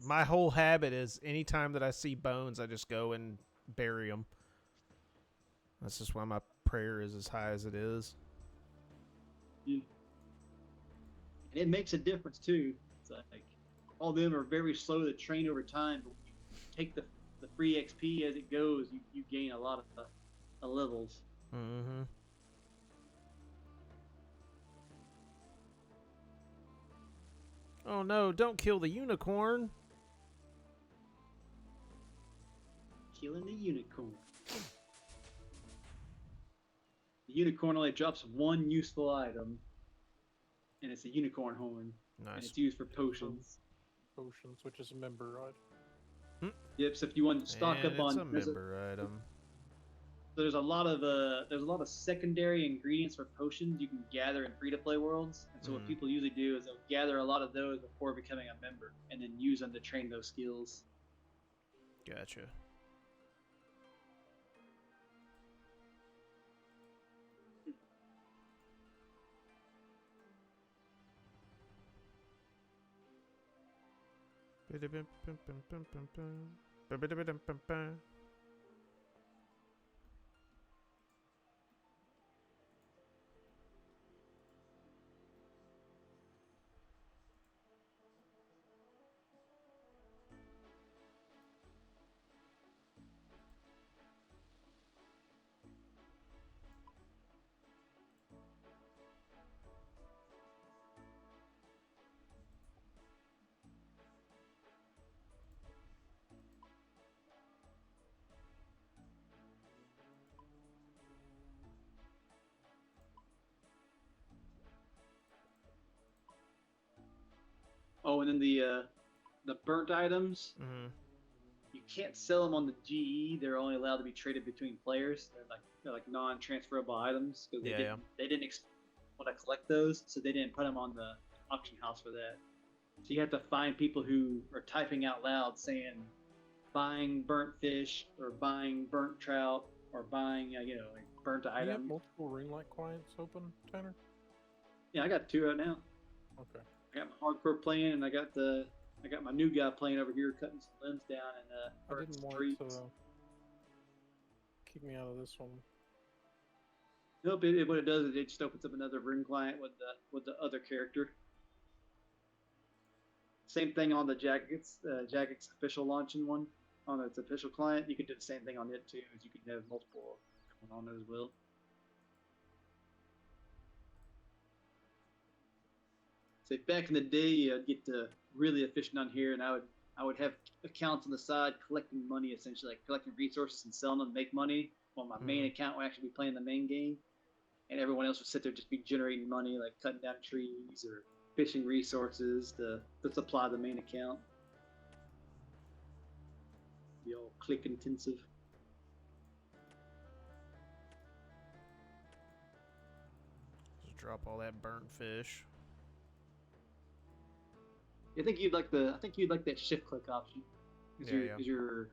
my whole habit is anytime that I see bones, I just go and bury them. That's just why my prayer is as high as it is. Yeah. And it makes a difference too. It's like all of them are very slow to train over time, but when you take the free XP as it goes, you gain a lot of levels. Oh no, don't kill the unicorn. Killing the unicorn. The unicorn only drops one useful item, and it's a unicorn horn. Nice. And it's used for potions. Potions, which is a member, right? Yep. So if you want to stock up on, it's a member item. There's a lot of secondary ingredients for potions you can gather in free-to-play worlds. And so what people usually do is they'll gather a lot of those before becoming a member, and then use them to train those skills. Gotcha. Oh, and then the burnt items, you can't sell them on the GE. They're only allowed to be traded between players. They're like non-transferable items because they didn't want to collect those, so they didn't put them on the auction house for that. So you have to find people who are typing out loud saying buying burnt fish or buying burnt trout or buying like burnt item. You have multiple ring light clients open, Tanner? Yeah, I got 2 right now. Okay. I got my hardcore playing, and I got my new guy playing over here, cutting some limbs down and I didn't want it to keep me out of this one. Nope. What it does is it just opens up another ring client with the other character. Same thing on the Jagex. Jagex official launching one on its official client. You can do the same thing on it too. As you can have multiple going on as well. So back in the day, I'd get really efficient on here, and I would have accounts on the side collecting money, essentially like collecting resources and selling them to make money. While my main account would actually be playing the main game, and everyone else would sit there just be generating money, like cutting down trees or fishing resources to supply the main account. Be all click intensive. Just drop all that burnt fish. I think you'd like that shift click option. Is your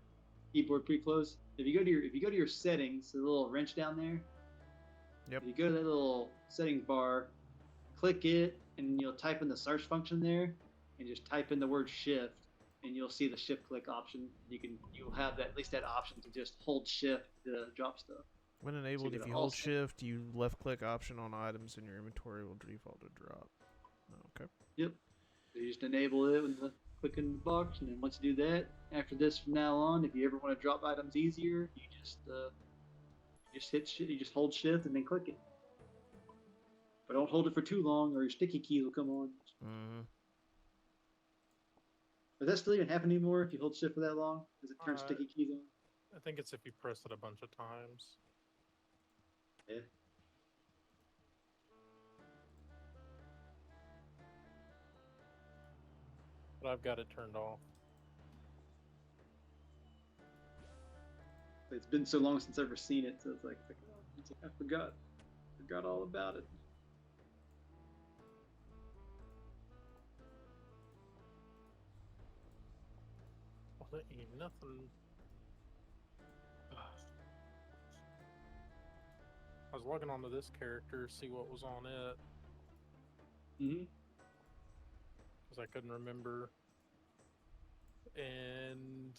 keyboard pretty close? If you go to your settings, the little wrench down there. Yep. If you go to that little settings bar, click it, and you'll type in the search function there, and just type in the word shift, and you'll see the shift click option. You'll have that, at least that option to just hold shift to drop stuff. When enabled, if you hold shift, you left click option on items in your inventory will default to drop. Okay. Yep. So you just enable it with the click in the box, and then once you do that, after this from now on, if you ever want to drop items easier, you just You just hold shift and then click it. But don't hold it for too long, or your sticky keys will come on. Mm-hmm. Does that still even happen anymore if you hold shift for that long? Does it turn Uh, sticky keys on? I think it's if you press it a bunch of times. Yeah. But I've got it turned off. It's been so long since I've ever seen it, so it's like I forgot all about it. Well, there ain't nothing. I was logging onto this character, see what was on it, Mm-hmm. because I couldn't remember. And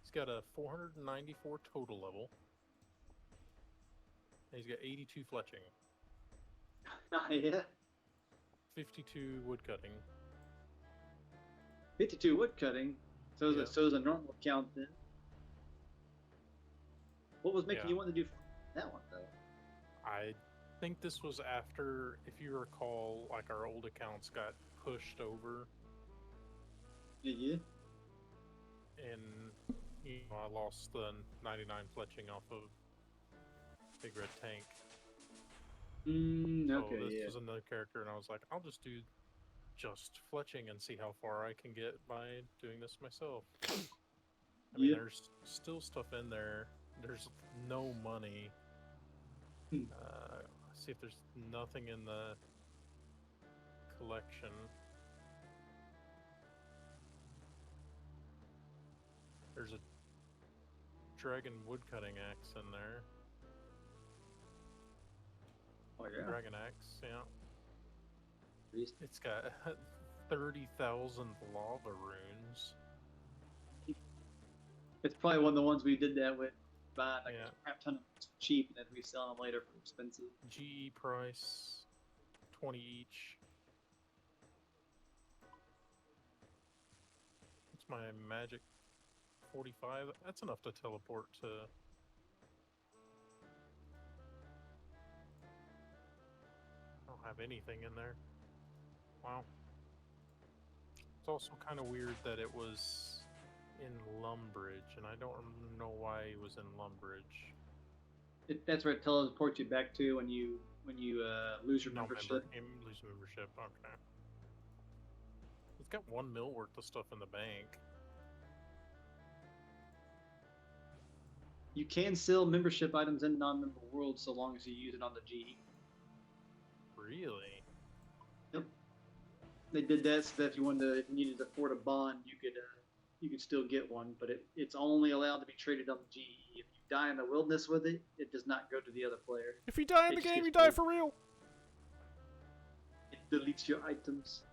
he's got a 494 total level. And he's got 82 fletching, Yeah. 52 woodcutting. 52 wood cutting. So is Yeah. so is a normal count then. What was making Yeah. you want to do that one though? I think this was after, if you recall, like our old accounts got pushed over, Yeah. and I lost the 99 fletching off of Big Red Tank. So Okay. this Yeah. was another character, and I was like, I'll just do just fletching and see how far I can get by doing this myself. I mean, Yeah. there's still stuff in there. There's no money. See if there's nothing in the collection. There's a dragon woodcutting axe in there. Oh yeah. Dragon axe, yeah. Beast. It's got 30,000 lava runes. It's probably one of the ones we did that with, buying like Yeah. a crap ton of them cheap and then resell them later for expensive. GE price 20 each. What's my magic 45? That's enough to teleport to. I don't have anything in there. Wow. It's also kind of weird that it was in Lumbridge, and I don't know why it was in Lumbridge. That's where it teleports you back to when you lose your membership. Lose membership. Okay. It's got 1 mil worth of stuff in the bank. You can sell membership items in non-member worlds so long as you use it on the GE. Really? Yep. They did that so that if you needed to afford a bond, you could still get one, but it's only allowed to be traded on the GE. If you die in the wilderness with it, it does not go to the other player. If you die in It the just game, gets you die moved. for real. It deletes your items.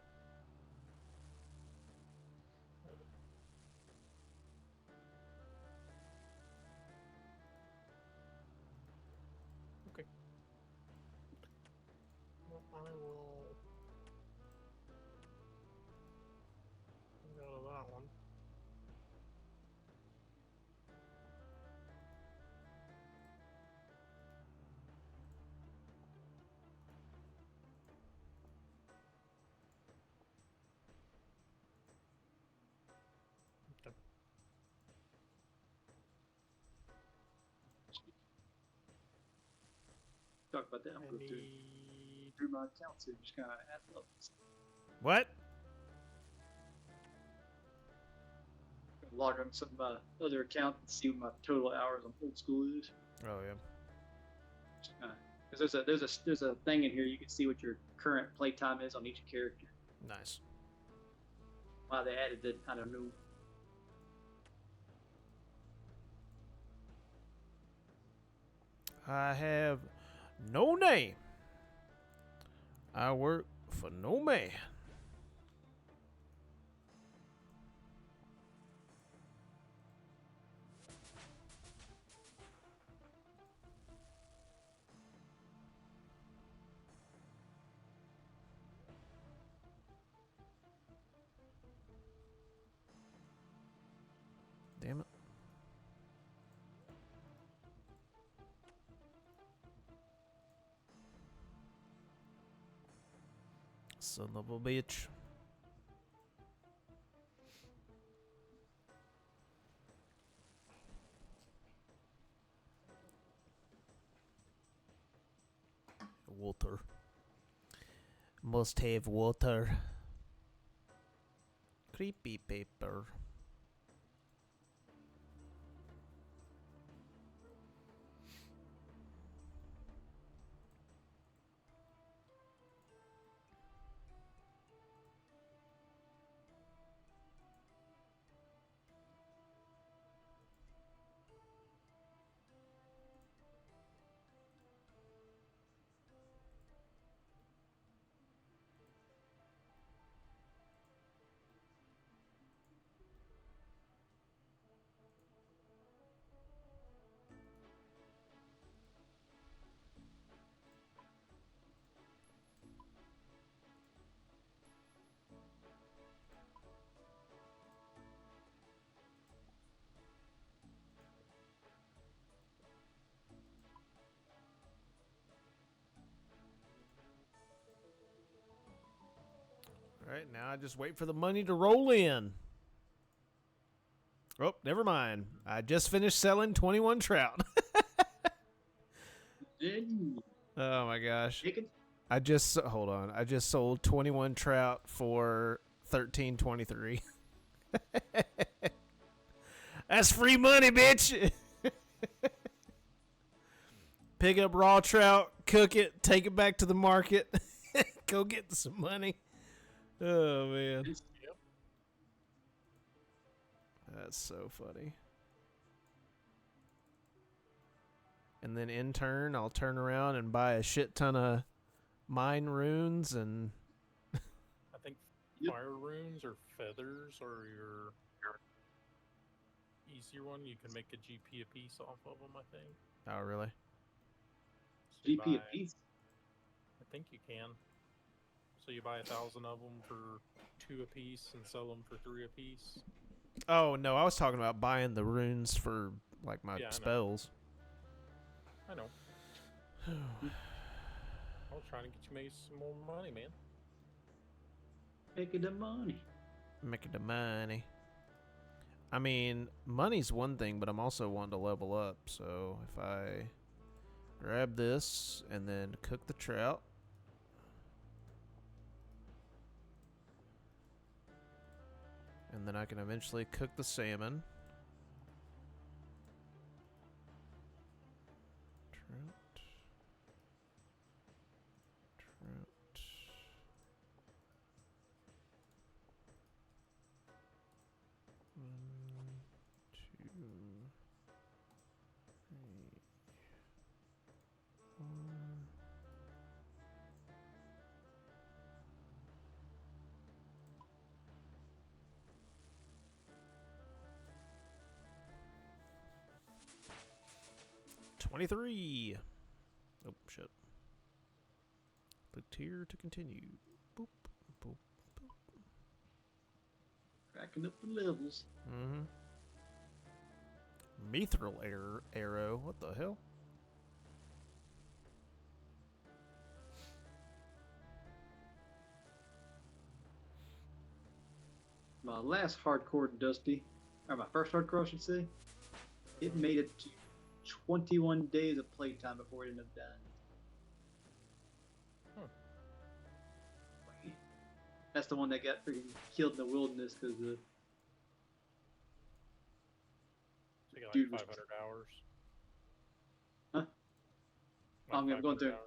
Okay. Well, I will go to that one. Okay. Talk about that. I'm going to through my accounts and just kind of add levels. What? Log on some other account and see what my total hours on old school is. Oh yeah. Because there's a thing in here you can see what your current playtime is on each character. Nice. Why they added it, I don't know. I have no name. I work for no man. Damn it. Son of a bitch. Water. Must have water. Creepy paper. Alright, now I just wait for the money to roll in. Oh, never mind. I just finished selling 21 trout. Oh my gosh. I just hold on. I just sold 21 trout for $13.23. That's free money, bitch. Pick up raw trout, cook it, take it back to the market, go get some money. Oh man. Yep. That's so funny. And then in turn, I'll turn around and buy a shit ton of mine runes and I think fire runes or feathers or your easier one. You can make a GP a piece off of them, I think. oh really? So you GP a buy- piece. I think you can. So you buy 1,000 of them for 2 a piece and sell them for 3 a piece. Oh no, I was talking about buying the runes for like my Yeah, I know. spells. I know. I was trying to get you maybe some more money, man. Making the money. Making the money. I mean, money's one thing, but I'm also wanting to level up. So if I grab this and then cook the trout. And then I can eventually cook the salmon. Trout. Trout. One, two, three, four. 23. Oh, shit. Clicked here to continue. Boop, boop, boop. Cracking up the levels. Mm-hmm. Mithril arrow. What the hell? My last hardcore Dusty, or my first hardcore, I should say, it made it to 21 days of playtime before it ended up dying. That's the one that got freaking killed in the wilderness because the So you got Dude like was- 500 hours. Huh? Like I'm going 500 through. hours.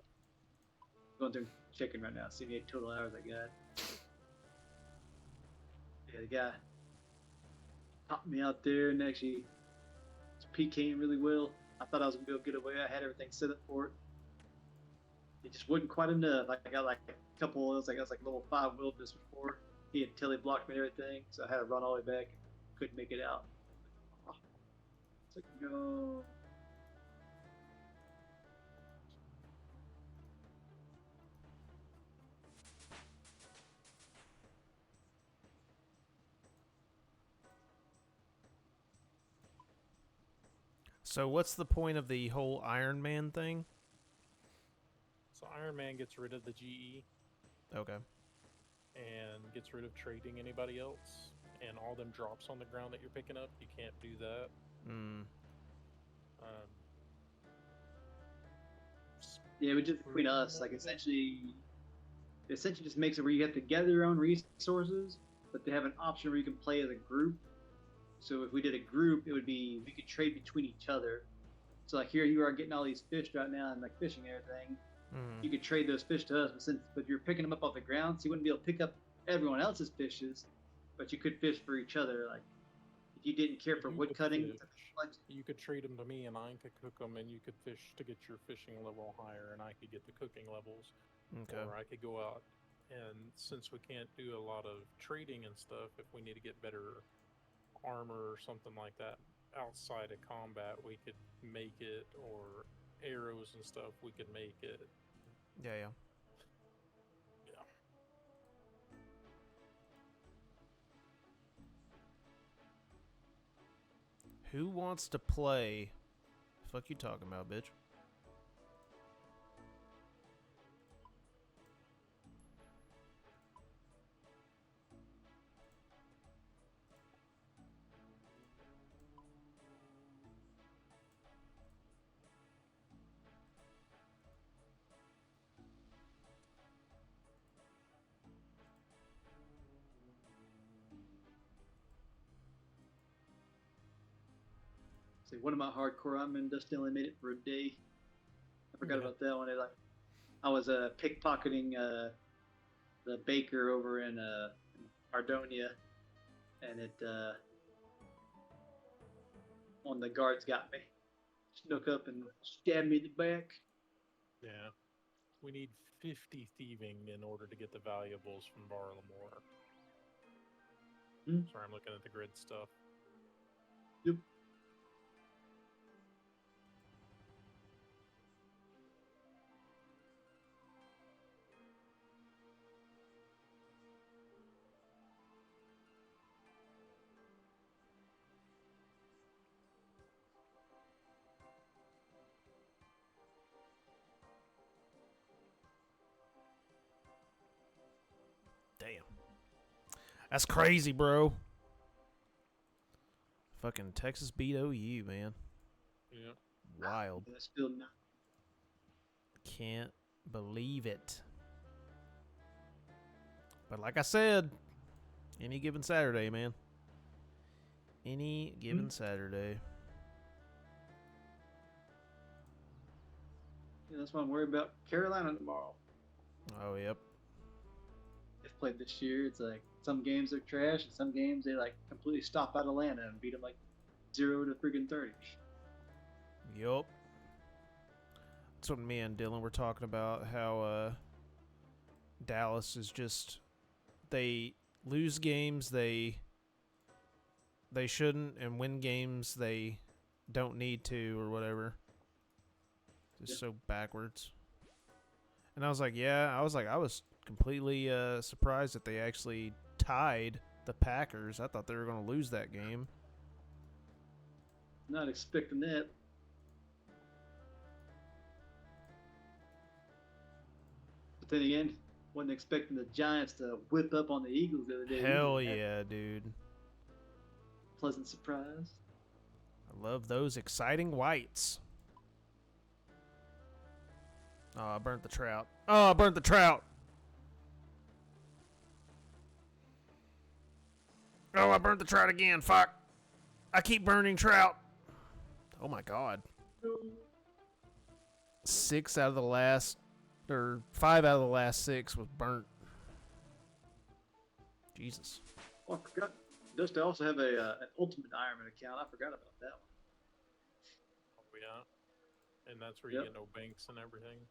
Going through checking right now, see the total hours I got. Yeah, the guy popped me out there and actually was PKing really well. I thought I was gonna be able to get away. I had everything set up for it. It just wasn't quite enough. I got like a couple. It was like level 5 wilderness before. He had tele blocked me and everything, so I had to run all the way back. Couldn't make it out. It's like no. So what's the point of the whole Iron Man thing? So Iron Man gets rid of the GE. Okay. and gets rid of trading anybody else. And all them drops on the ground that you're picking up, you can't do that. Mm. Yeah, but just between us, like essentially just makes it where you have to gather your own resources, but they have an option where you can play as a group. So if we did a group, it would be we could trade between each other. So like here you are getting all these fish right now and like fishing and everything. Mm. You could trade those fish to us, but you're picking them up off the ground, so you wouldn't be able to pick up everyone else's fishes, but you could fish for each other. Like if you didn't care for wood cutting, you could trade them to me, and I could cook them, and you could fish to get your fishing level higher, and I could get the cooking levels. Okay. Or I could go out, and since we can't do a lot of trading and stuff, if we need to get better armor or something like that outside of combat, we could make it, or arrows and stuff, we could make it. Yeah. Yeah. Who wants to play? Fuck you talking about, bitch? See, one of my hardcore I'm just only made it for a day. I forgot about that one. I was pickpocketing the baker over in Ardonia, and one of the guards got me, snuck up and stabbed me in the back. Yeah. We need 50 thieving in order to get the valuables from Barlamore. Sorry, I'm looking at the grid stuff. Yep. Damn. That's crazy, bro. Fucking Texas beat OU, man. Yeah. Wild. Still not. Can't believe it. But like I said, any given Saturday, man. Any given Saturday. Yeah, that's why I'm worried about Carolina tomorrow. Oh, yep. They've played this year. It's like some games are trash, and some games they like completely stop out Atlanta and beat them like 0 to freaking 30. Yup. That's what me and Dylan were talking about. How Dallas is just, they lose games they shouldn't, and win games they don't need to, or whatever. Just so backwards. And I was like, I was completely surprised that they actually tied the Packers. I thought they were going to lose that game. Not expecting that. But then again, wasn't expecting the Giants to whip up on the Eagles the other day. Hell yeah, dude. Pleasant surprise. I love those exciting whites. Oh, I burnt the trout. Oh, I burnt the trout. Oh, I burnt the trout again. Fuck. I keep burning trout. Oh my god. 5 out of the last 6 was burnt. Jesus. Oh, I forgot. Does they also have an Ultimate Ironman account? I forgot about that one. Oh, yeah. And that's where you get no banks and everything.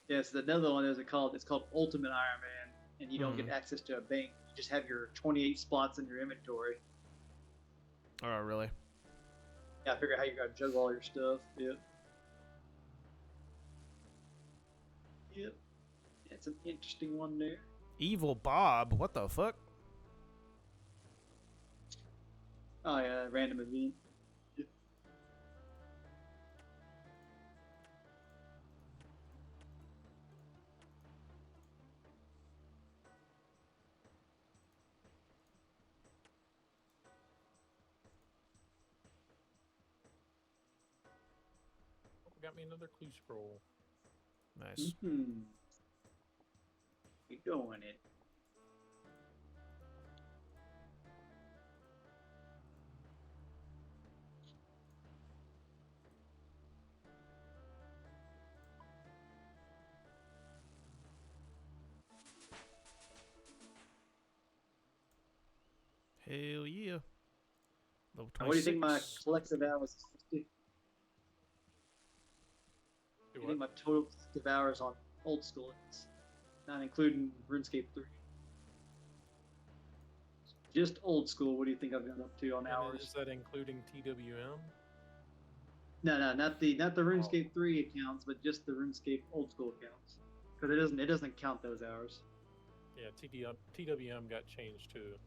Yes, yeah, another one it's called Ultimate Ironman, and you don't get access to a bank. You just have your 28 spots in your inventory. Oh, really? Yeah, I figure out how you gotta juggle all your stuff. Yep. Yep. It's an interesting one there. Evil Bob? What the fuck? Oh yeah, random event. Yep. got me another clue scroll. Nice. Mm-hmm. You're doing it. Hell yeah. Level 26. Now, what do you think my collective hours is? Do I what? think my total collective hours on old school is, not including RuneScape 3. Just old school, what do you think I've gone up to on And hours? is that including TWM? No, not the RuneScape 3 accounts, but just the RuneScape old school accounts. Because it doesn't count those hours. Yeah, TWM got changed to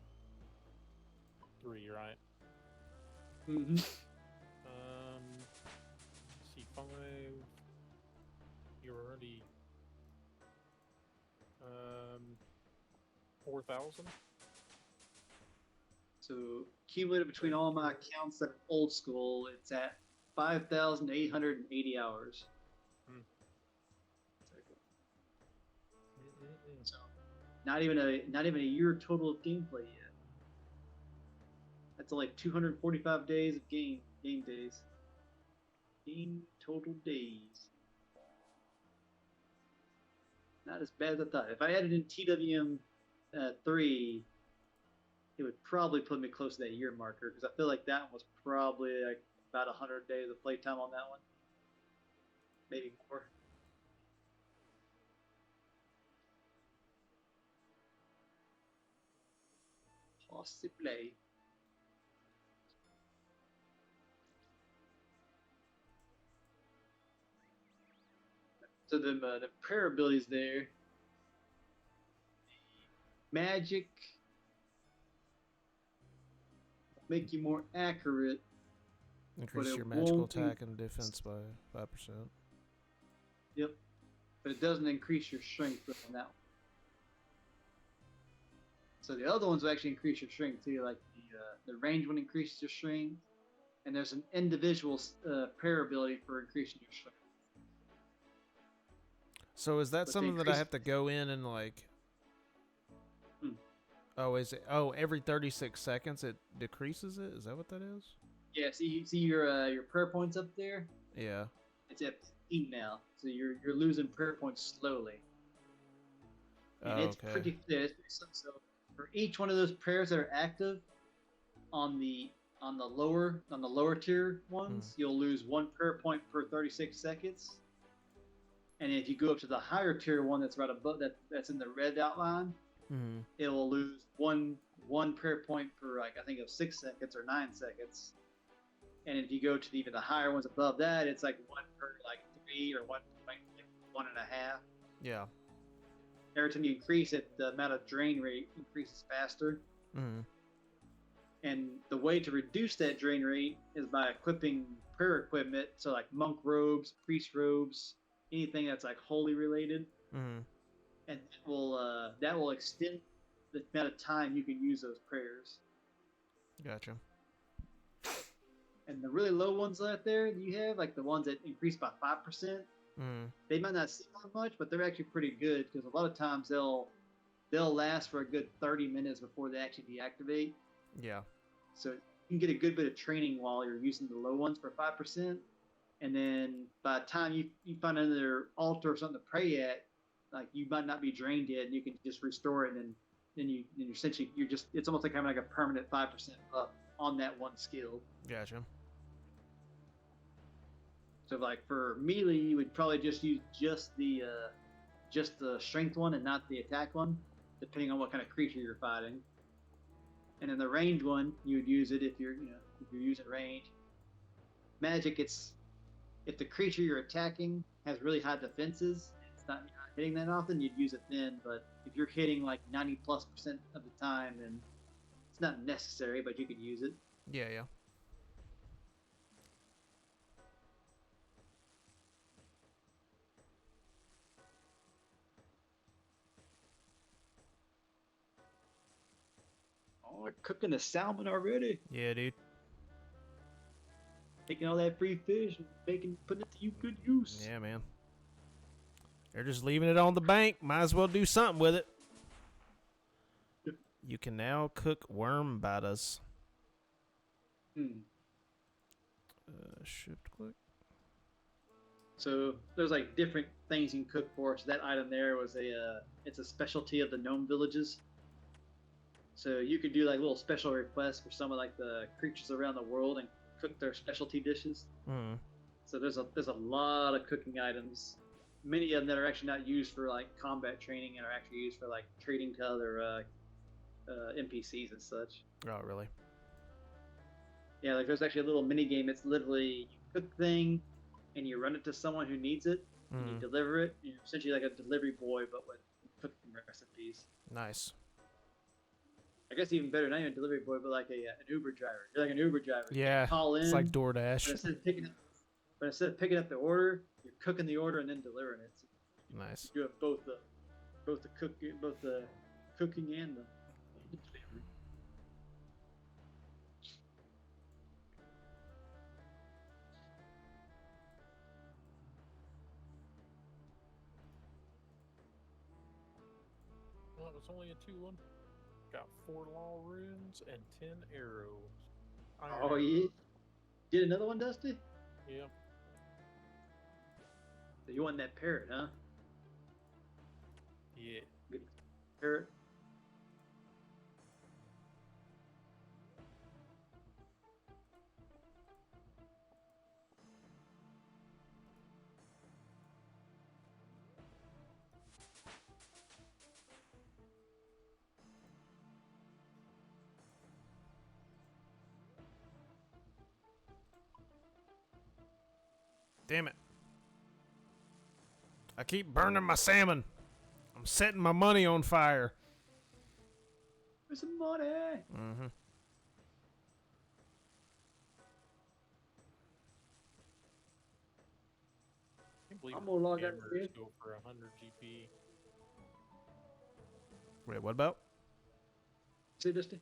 3, right? Mm-hmm. C5. You're already 4,000. So cumulative between all my accounts that are old school, it's at 5,880 hours. So not even a year total of gameplay yet. That's like 245 days of game days. Game total days. Not as bad as I thought. If I added in TWM 3, it would probably put me close to that year marker, because I feel like that one was probably like about 100 days of playtime on that one. Maybe more. Possibly. So the prayer abilities there. Magic make you more accurate. Increase it your magical won't attack and defense by 5%. Yep. But it doesn't increase your strength on that one. So the other ones will actually increase your strength too, like the range one increases your strength, and there's an individual prayer ability for increasing your strength. So is that But something that I have to go in and like? Oh, is it? Oh, every 36 seconds it decreases it. Is that what that is? Yeah. See your prayer points up there. Yeah. It's at 15 now, so you're losing prayer points slowly. And it's okay. pretty clear. So for each one of those prayers that are active on the lower tier ones, you'll lose 1 prayer point per 36 seconds. And if you go up to the higher tier one that's right above that's in the red outline, it will lose one prayer point per, like, I think of 6 seconds or 9 seconds. And if you go to even the higher ones above that, it's like 1 per like 3 or 1 like 1.5. Yeah. Every time you increase it, the amount of drain rate increases faster. And the way to reduce that drain rate is by equipping prayer equipment, so like monk robes, priest robes, anything that's like holy related. And that will extend the amount of time you can use those prayers. Gotcha. And the really low ones out there you have, like the ones that increase by 5%, they might not seem that much, but they're actually pretty good, because a lot of times they'll last for a good 30 minutes before they actually deactivate. Yeah. So you can get a good bit of training while you're using the low ones for 5%, and then by the time you find another altar or something to pray at, like, you might not be drained yet, and you can just restore it, and then you're essentially it's almost like having like a permanent 5% up on that one skill. Gotcha. So like for melee, you would probably just use just the strength one and not the attack one, depending on what kind of creature you're fighting. And in the range one, you would use it if you're using range. Magic, it's if the creature you're attacking has really high defenses, you're not hitting that often, you'd use it then. But if you're hitting like 90+% of the time, then it's not necessary, but you could use it. Yeah. Oh, we're cooking the salmon already. Yeah, dude. taking all that free fish and putting it to good use. Yeah, man. They're just leaving it on the bank. Might as well do something with it. Yep. You can now cook worm batters. Shift click. So there's like different things you can cook for. So that item there was it's a specialty of the gnome villages. So you could do like little special requests for some of like the creatures around the world and cook their specialty dishes. So there's a lot of cooking items. Many of them that are actually not used for like combat training and are actually used for like trading to other NPCs and such. Oh, really? Yeah, like there's actually a little mini game. It's literally you cook thing, and you run it to someone who needs it, and you deliver it. You're essentially like a delivery boy, but with cooking recipes. Nice. I guess even better, not even a delivery boy, but like an Uber driver. You're like an Uber driver. Yeah, you call in. It's like DoorDash. But instead of picking up the order, you're cooking the order and then delivering it. So Nice. you have both the cooking and the delivery. Well, it was only a 2-1. Got 4 law runes and 10 arrows. Oh yeah. Get another one, Dusty? Yeah. So you want that parrot, huh? Yeah. Good parrot. Damn it. I keep burning my salmon. I'm setting my money on fire. There's some money. believe I'm gonna log out of hammers here. go for 100 GP. Wait, what about? See, Dusty?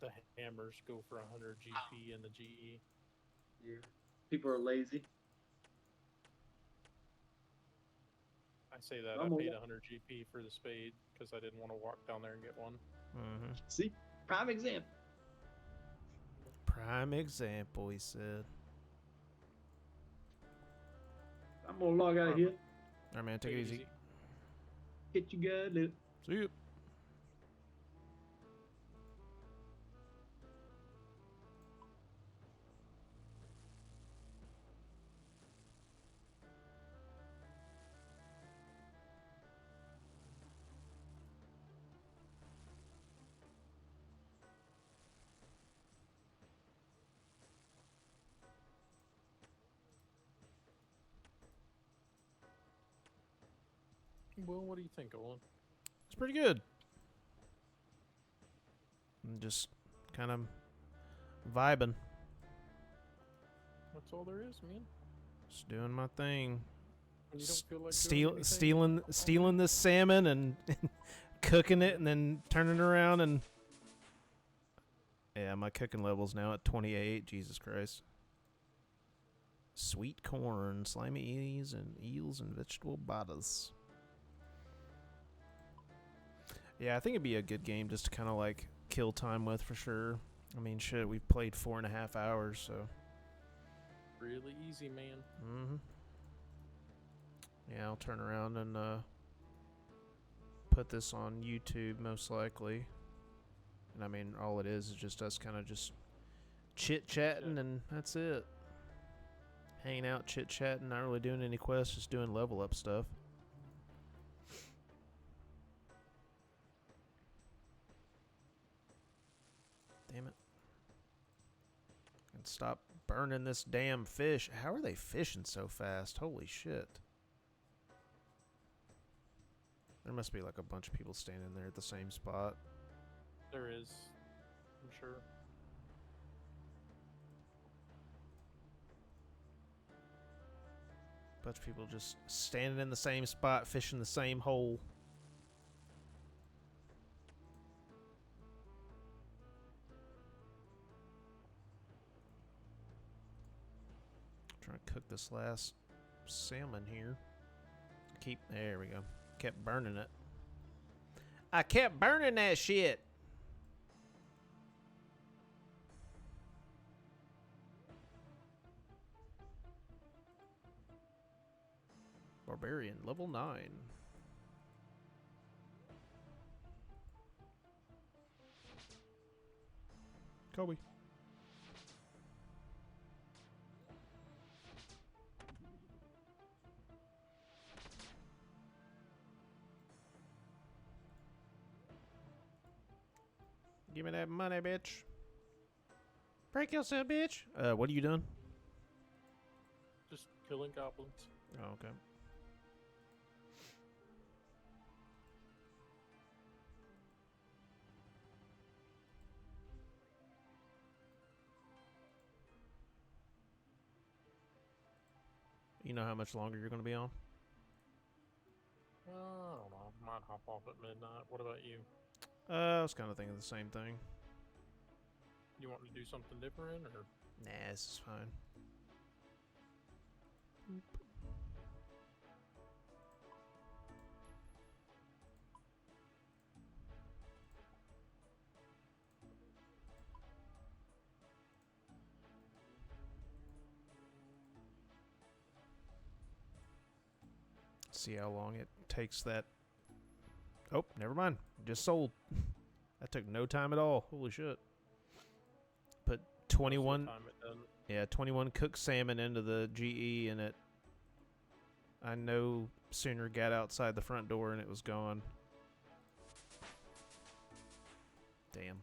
The hammers go for 100 GP in the GE. Yeah. People are lazy. I say that I paid 100 GP for the spade because I didn't want to walk down there and get one. See? Prime example. Prime example, he said. I'm gonna log out of here. Alright, man, take it easy. Get you guys later. See you. Well, what do you think, Olin? It's pretty good. I'm just kind of vibing. That's all there is, man. Just doing my thing. When you don't feel like doing stealing this salmon and cooking it and then turning it around and yeah, my cooking level's now at 28. Jesus Christ. Sweet corn, slimy eels and vegetable batters. Yeah, I think it'd be a good game just to kind of like kill time with for sure. I mean, shit, we've played 4.5 hours, so. Really easy, man. Yeah, I'll turn around and put this on YouTube most likely. And I mean, all it is just us kind of just chit-chatting and that's it. Hanging out, chit-chatting, not really doing any quests, just doing level up stuff. Damn it. And stop burning this damn fish. How are they fishing so fast? Holy shit. There must be like a bunch of people standing there at the same spot. There is, I'm sure. Bunch of people just standing in the same spot, fishing the same hole. Trying to cook this last salmon here. There we go. Kept burning it. I kept burning that shit. Barbarian, level 9. Kobe. Give me that money, bitch. Break yourself, bitch. What are you doing? Just killing goblins. Oh, okay. You know how much longer you're going to be on? I don't know. Might hop off at midnight. What about you? I was kind of thinking the same thing. You want to do something different, or? Nah, this is fine. See how long it takes that. Oh, never mind. Just sold. That took no time at all. Holy shit. Put 21. Yeah, 21 cooked salmon into the GE, and it. I no sooner got outside the front door and it was gone. Damn.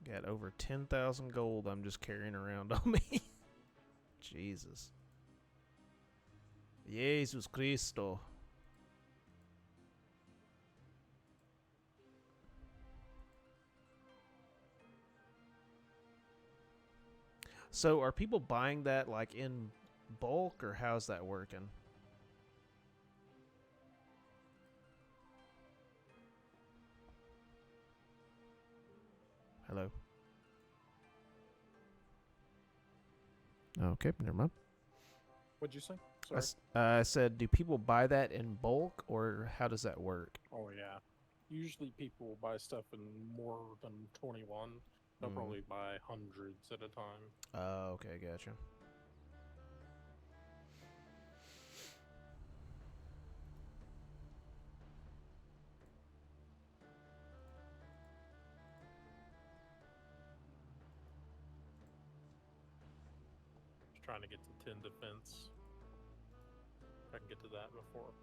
Got over 10,000 gold I'm just carrying around on me. Jesus. Jesus Cristo. So are people buying that like in bulk, or how's that working? Hello. Okay, never mind. What'd you say? Sorry. I said, do people buy that in bulk, or how does that work? Oh, yeah. Usually people will buy stuff in more than 21. They'll probably buy hundreds at a time. Oh, okay, gotcha. Just trying to get to 10 defense. If I can get to that before.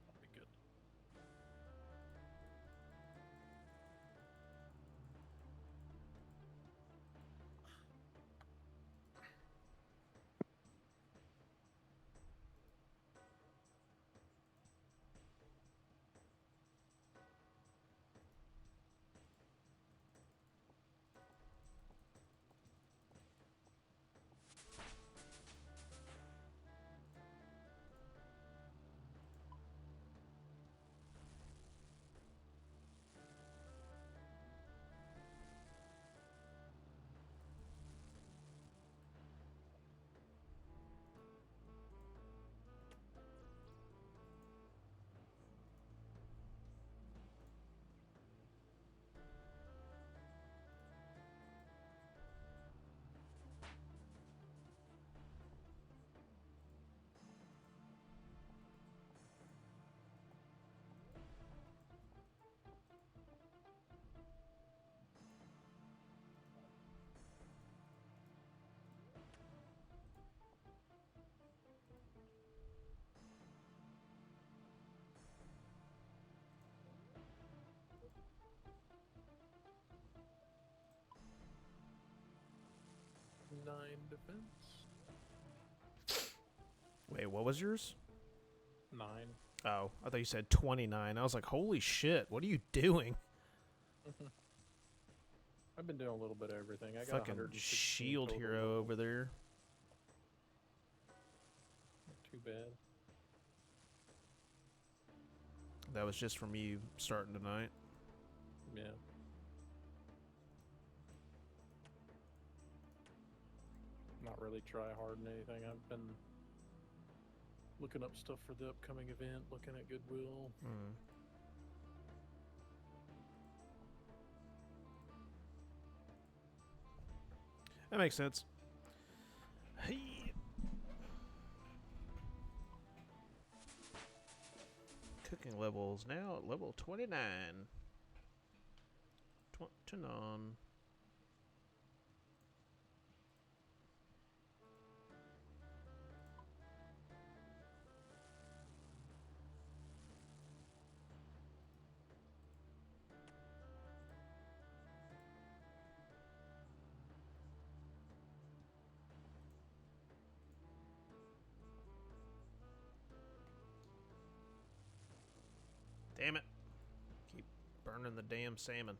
That'll be good. Nine defense. Wait, what was yours? 9. Oh, I thought you said 29. I was like, holy shit, what are you doing? I've been doing a little bit of everything. I got Fucking 116 shield total hero gold. over there. Not too bad. That was just from you starting tonight. Yeah. really try hard in anything. I've been looking up stuff for the upcoming event, looking at Goodwill. That makes sense. Hey. Cooking levels now at level 29. 29. Damn it. Keep burning the damn salmon.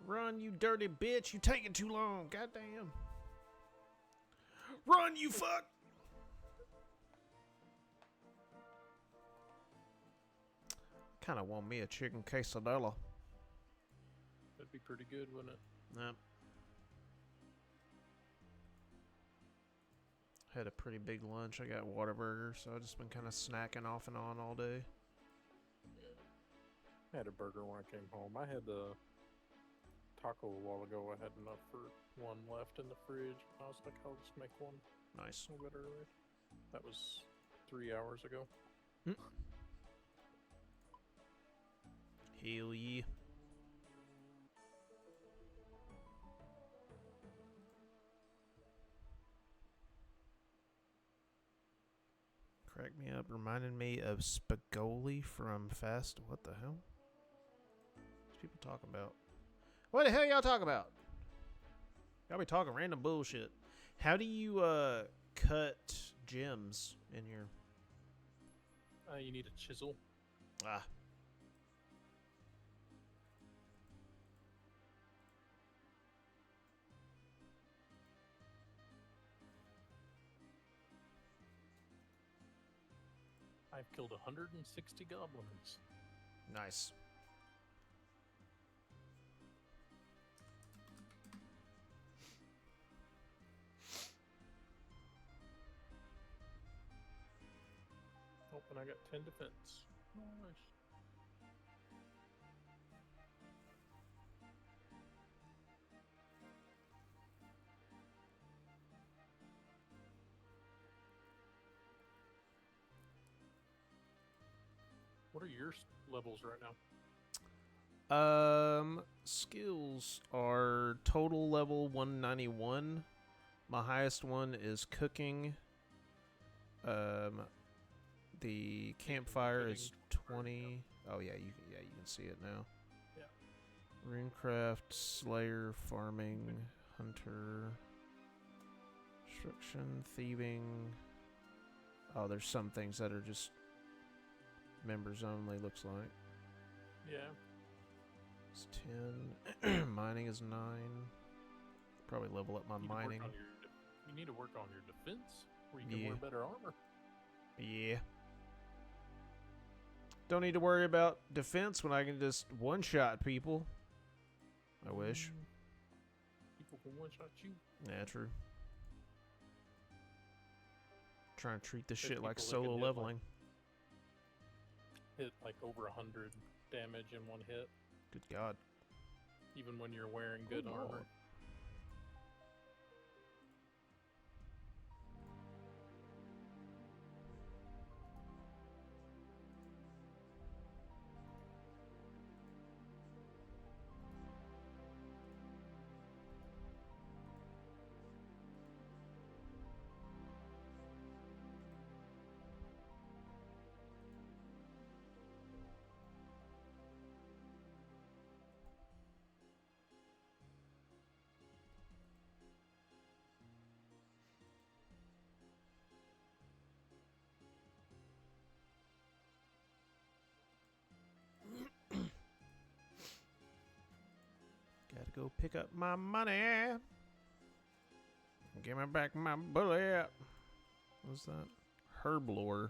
Run, you dirty bitch. You taking too long. Goddamn. Run, you fuck. Kind of want me a chicken quesadilla. That'd be pretty good, wouldn't it? Yep. Had a pretty big lunch. I got Whataburger, so I've just been kind of snacking off and on all day. I had a burger when I came home. I had the taco a while ago. I had enough for one left in the fridge. I was like, I'll just make one. Nice. A bit early. That was 3 hours ago. Hell yeah. Crack me up. Reminded me of Spagoli from Fast. What the hell? What's people talking about? What the hell y'all talking about? Y'all be talking random bullshit. How do you cut gems in your... You need a chisel. Ah. I've killed 160 goblins. Nice. Oh, and I got 10 defense. Nice. What are your levels right now? Skills are total level 191. My highest one is cooking. The campfire is 20. Oh yeah, you can see it now. Yeah. Runecraft, Slayer, farming, hunter, destruction, thieving. Oh, there's some things that are just members only, looks like. Yeah. It's 10. Mining is 9. Probably level up my mining. You need to work on your defense, where you can wear better armor. Yeah. Don't need to worry about defense when I can just one-shot people. I wish. People can one-shot you. Yeah, true. Trying to treat this There's shit like people that can solo hit, leveling. Hit like over 100 damage in one hit, Good God. even when you're wearing good armor. Gotta go pick up my money. Give me back my bullet. What's that? Herblore.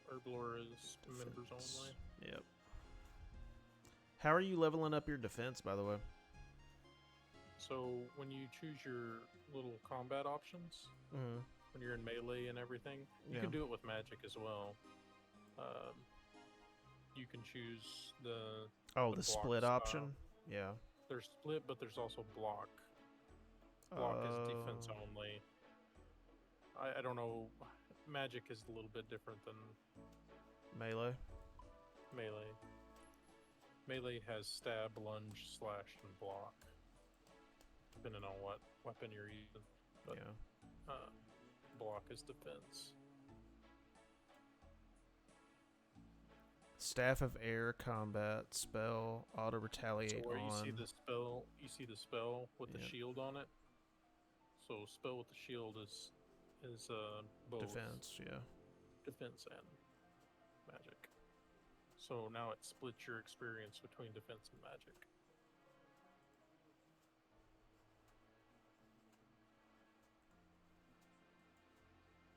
Herblore is members only. Yep. How are you leveling up your defense, by the way? So when you choose your little combat options, when you're in melee and everything, you can do it with magic as well. You can choose the split style. option. Yeah. There's split, but there's also block. Block is defense only. I don't know. Magic is a little bit different than melee. Melee has stab, lunge, slash, and block, depending on what weapon you're using. But, block is defense. Staff of Air combat spell auto retaliate. So where on. you see the spell with the shield on it. So spell with the shield is both defense, defense and magic. So now it splits your experience between defense and magic.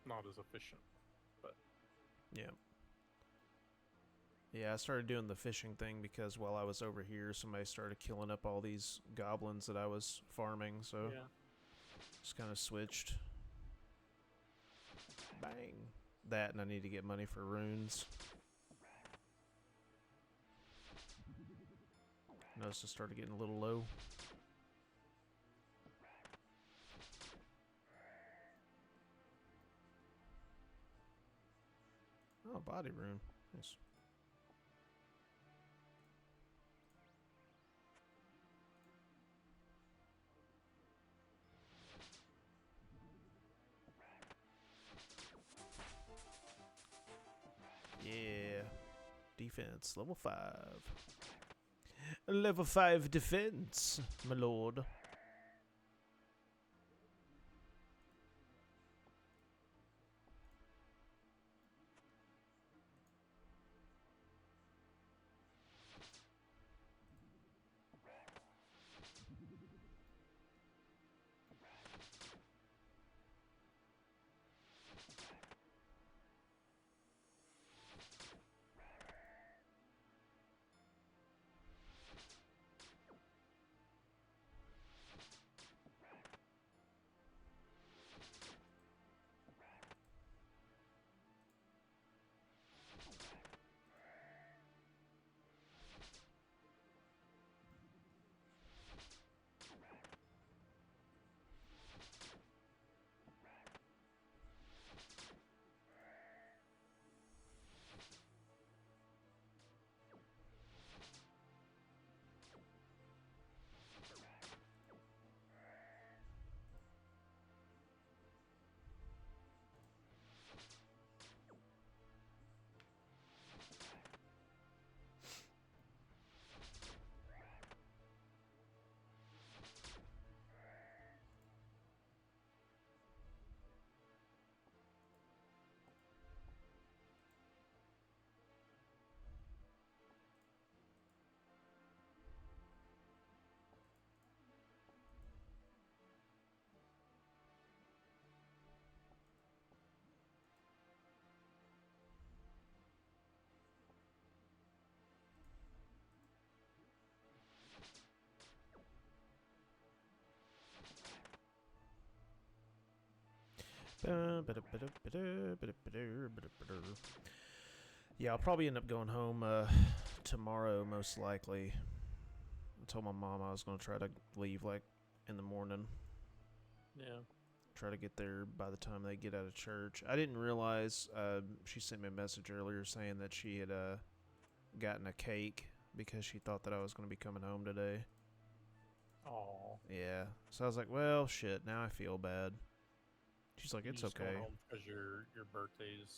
Not as efficient, but yeah, I started doing the fishing thing because while I was over here, somebody started killing up all these goblins that I was farming, so just kind of switched. Bang. That, and I need to get money for runes. Noticed I started getting a little low. Oh, body rune. Nice. Yeah. Defense, level 5. Level 5 defense, my lord. Yeah, I'll probably end up going home tomorrow, most likely. I told my mom I was going to try to leave, like, in the morning. Yeah. Try to get there by the time they get out of church. I didn't realize, she sent me a message earlier saying that she had gotten a cake because she thought that I was going to be coming home today. Oh. Yeah. So I was like, well, shit, now I feel bad. She's like, it's okay. Going home because your birthday's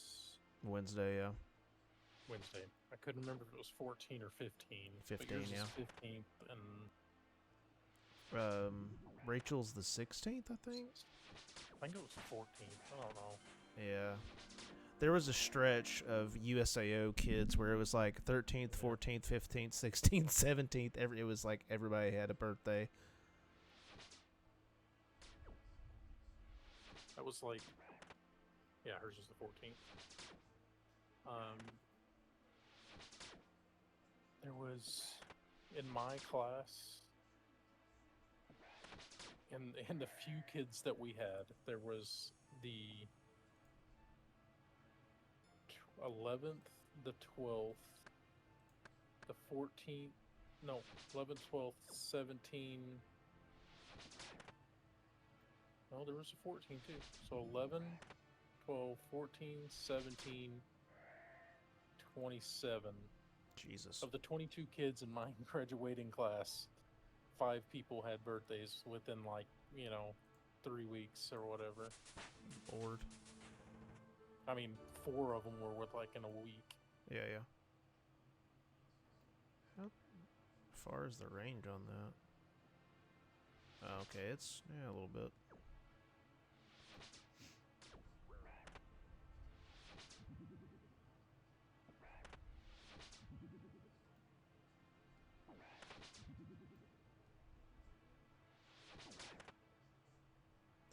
Wednesday, yeah. Wednesday. I couldn't remember if it was 14 or 15. 15, but yours yeah. is 15th and Rachel's the 16th, I think. I think it was 14th. I don't know. Yeah. There was a stretch of USAO kids where it was like 13th, 14th, 15th, 16th, 17th. It was like everybody had a birthday. That was like, yeah, hers is the 14th. There was, in my class, in the few kids that we had, there was the 11th, the 12th, the 14th, no, 11th, 12th, 17. No, there was a 14 too. So 11, 12, 14, 17, 27. Jesus. Of the 22 kids in my graduating class, 5 people had birthdays within, like, 3 weeks or whatever. Lord. I mean, 4 of them were with, like, in a week. Yeah, yeah. How far is the range on that? Oh, okay, it's, yeah, a little bit.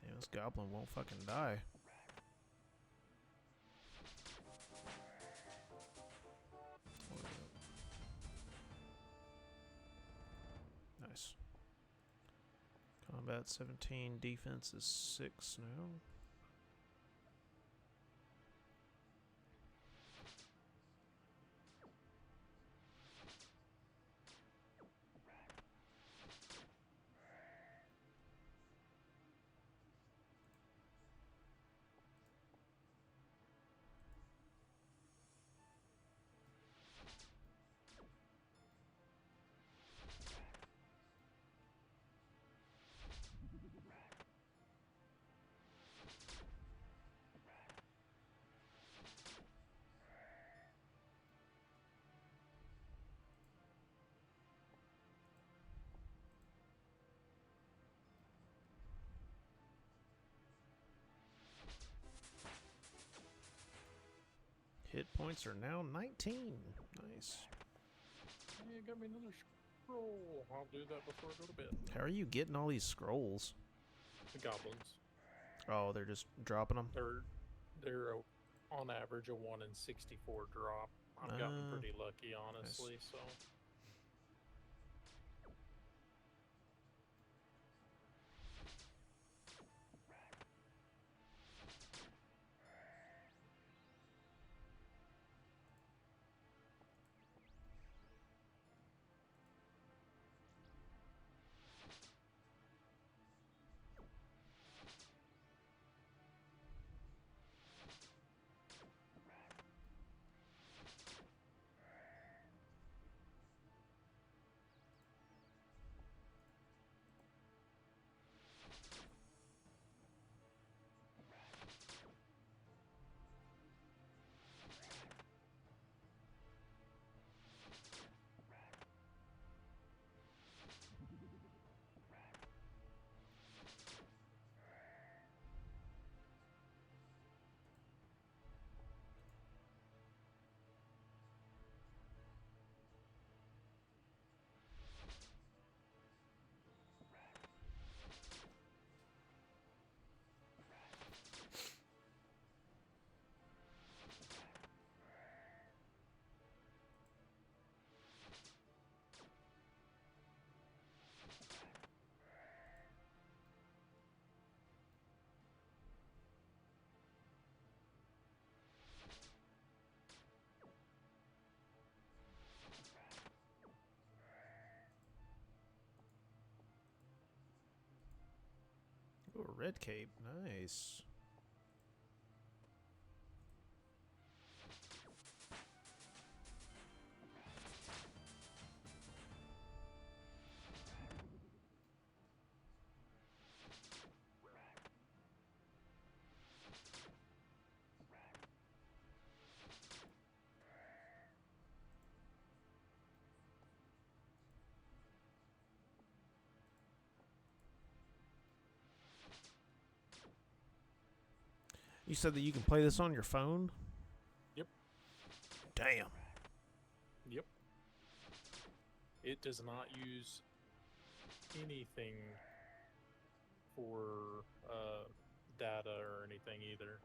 Damn, this goblin won't fucking die. Nice. Combat 17, defense is 6 now. Hit points are now 19. Nice. Hey, got me another scroll. I'll do that before I go to bed. How are you getting all these scrolls? The goblins. Oh, they're just dropping them? They're on average a 1 in 64 drop. I've gotten pretty lucky, honestly, nice. so... red cape. Nice. You said that you can play this on your phone? Yep. Damn. Yep. It does not use anything for data or anything either.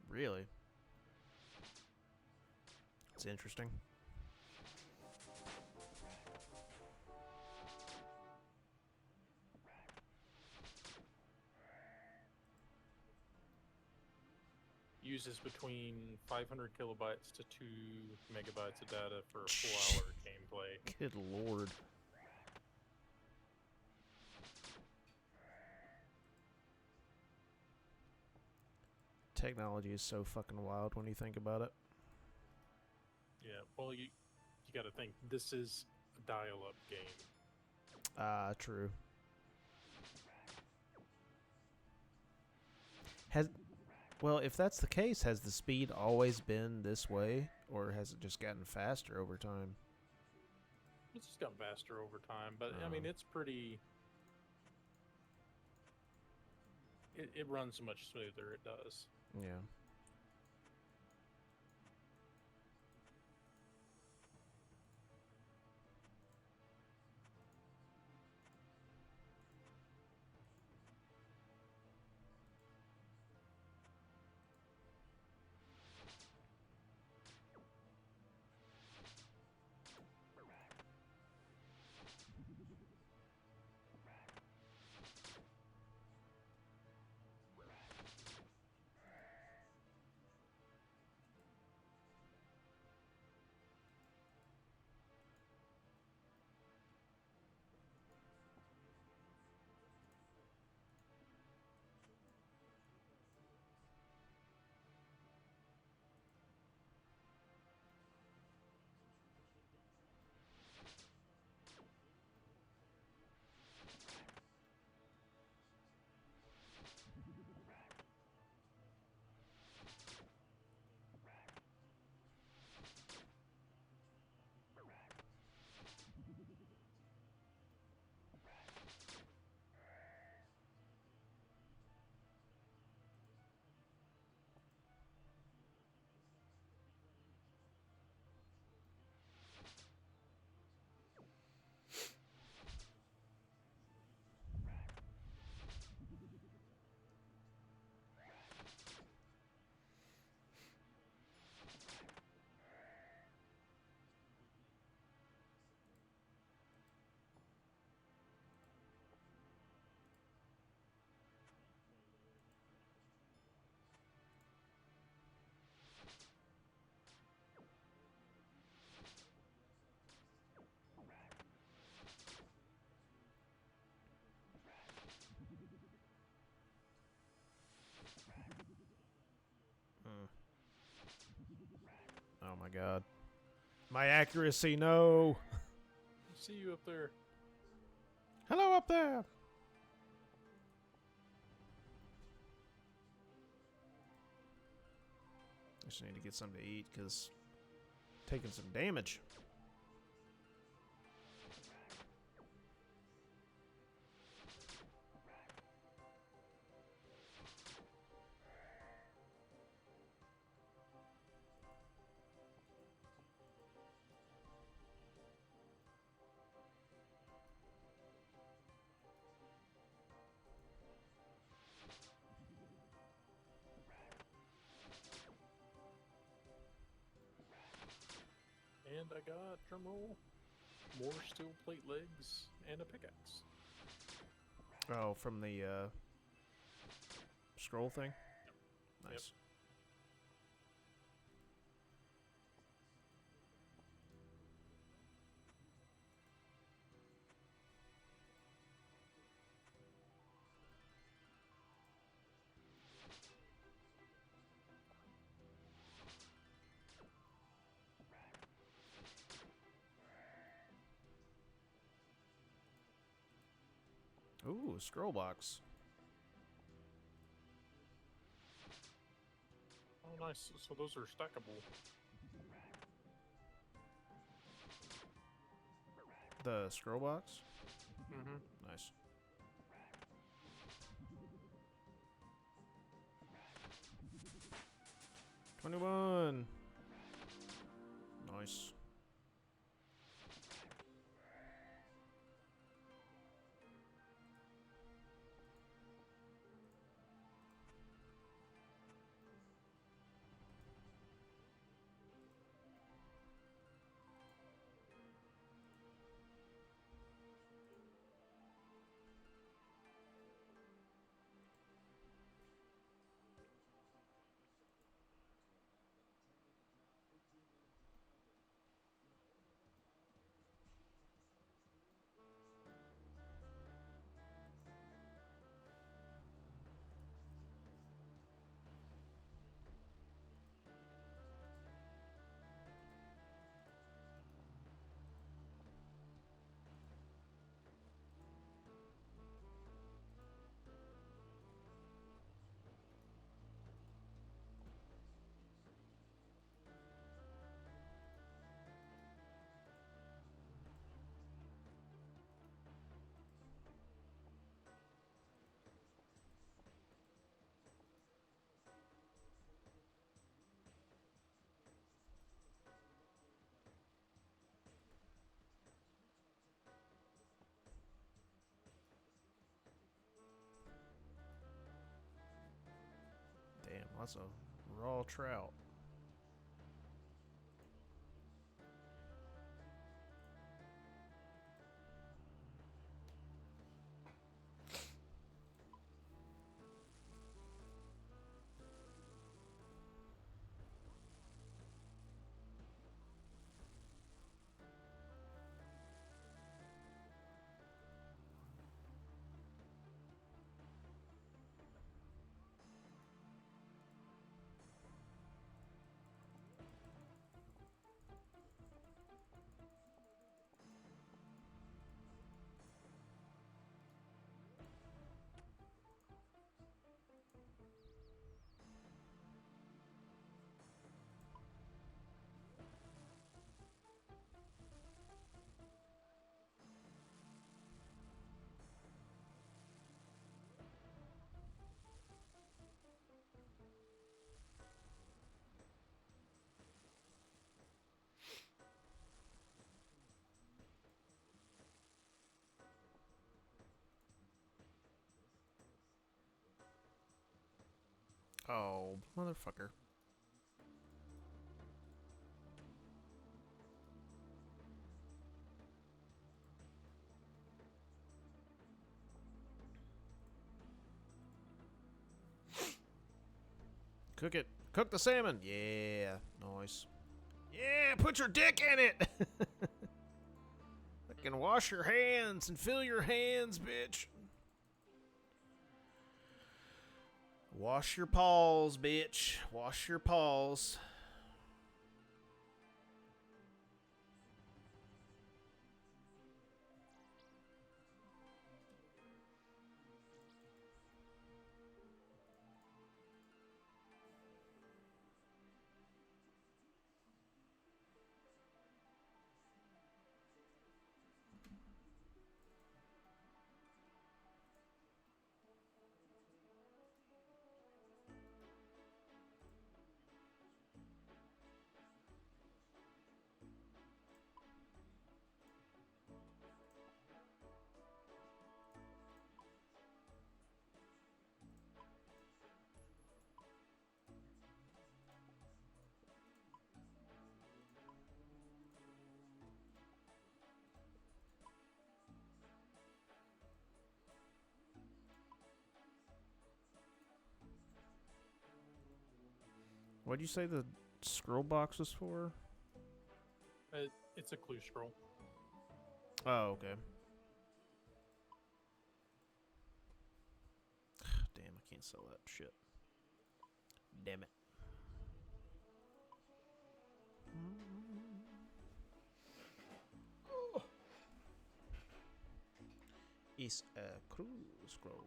Really? It's interesting. Uses between 500 kilobytes to 2 megabytes of data for a full hour gameplay. Good lord. Technology is so fucking wild when you think about it. Yeah, well, you got to think this is a dial-up game. Ah, true. Well, if that's the case, has the speed always been this way, or has it just gotten faster over time? It's just gotten faster over time, but I mean, it's pretty. It runs much smoother. It does. Yeah. Oh my god. My accuracy, no! See you up there. Hello up there! I just need to get something to eat, because taking some damage. And I got, drumroll, more steel plate legs and a pickaxe. Oh, from the scroll thing? Nice. Yep. Ooh, a scroll box. Oh, nice. So those are stackable. The scroll box? Mm-hmm. Nice. $21. Nice. Damn, lots of raw trout. Oh, motherfucker. Cook it. Cook the salmon. Yeah. Nice. Yeah, put your dick in it. Fucking wash your hands and fill your hands, bitch. Wash your paws, bitch. Wash your paws. What'd you say the scroll box was for? It's a clue scroll. Oh, okay. Damn, I can't sell that shit. Damn it. is a clue scroll.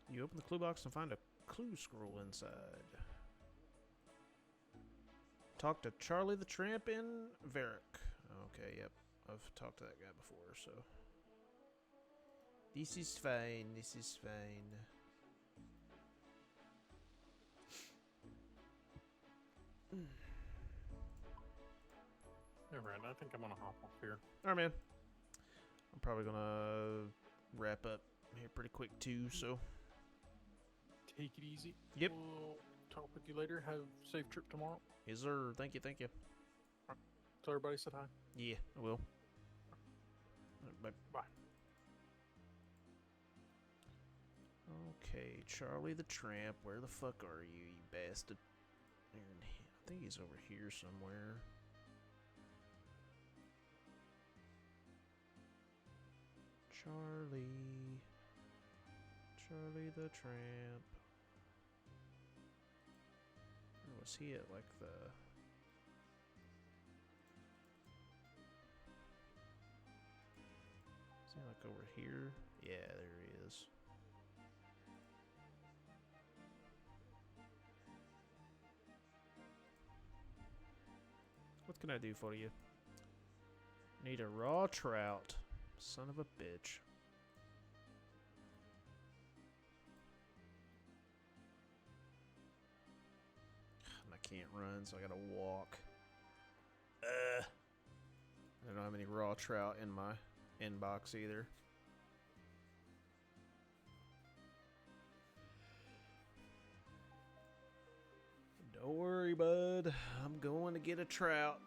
You open the clue box and find a clue scroll inside. Talk to Charlie the Tramp in Varric. Okay, yep. I've talked to that guy before, so. This is fine, this is fine. Alright, I think I'm gonna hop off here. Alright, man. I'm probably gonna wrap up here pretty quick, too, so. Take it easy. Yep. We'll talk with you later. Have a safe trip tomorrow. Yes, sir. Thank you, thank you. Tell everybody said hi. Yeah, I will. Bye. Bye. Okay, Charlie the Tramp, where the fuck are you, you bastard? I think he's over here somewhere. Charlie the Tramp. Where was he at, like the... Is he like over here? Yeah, there he is. What can I do for you? Need a raw trout. Son of a bitch. And I can't run, so I gotta walk. I don't have any raw trout in my inbox either. Don't worry, bud. I'm going to get a trout.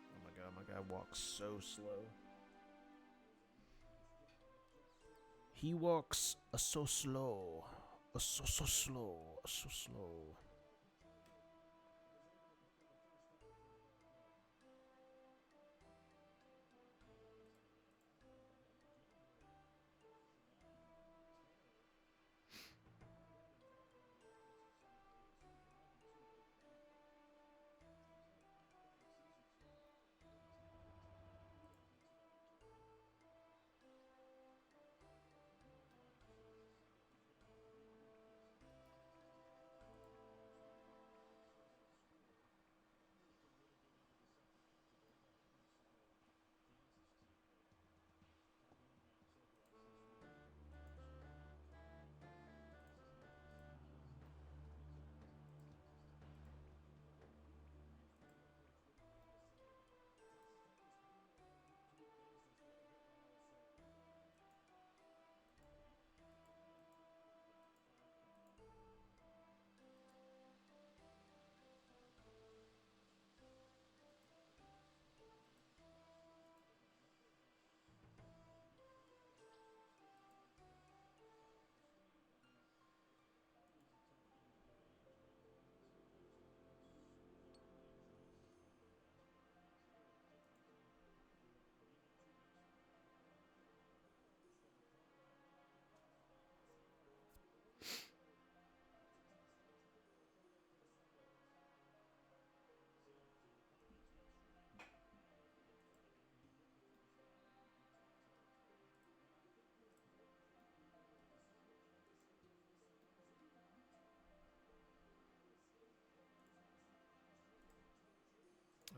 Oh my god, my guy walks so slow. He walks so slow. So slow. So slow.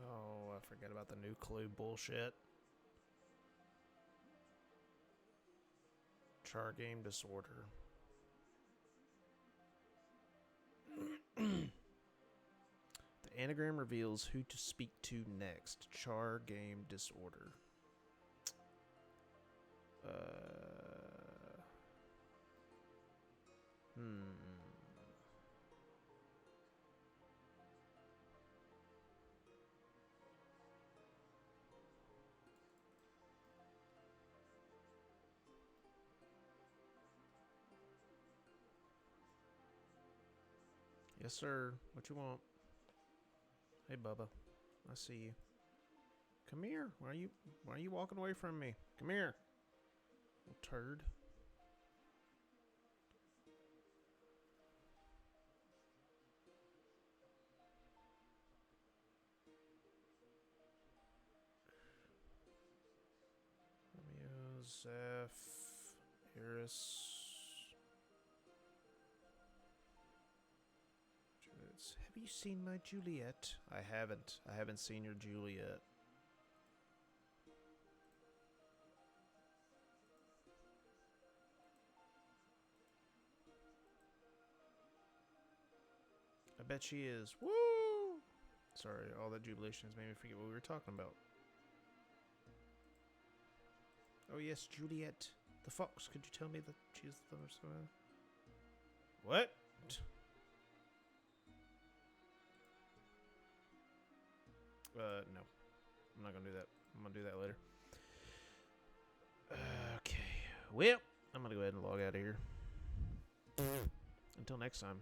Oh, I forgot about the new clue bullshit. Char game disorder. The anagram reveals who to speak to next. Char game disorder. Yes, sir. What you want? Hey, Bubba. I see you. Come here. Why are you walking away from me? Come here. Little turd. Romeo, Zeph, Eris. Have you seen my Juliet? I haven't. I haven't seen your Juliet. I bet she is. Woo! Sorry, all that jubilation has made me forget what we were talking about. Oh yes, Juliet. The fox. Could you tell me that she's the What? No. I'm not gonna do that. I'm gonna do that later. Okay. Well, I'm gonna go ahead and log out of here. Until next time.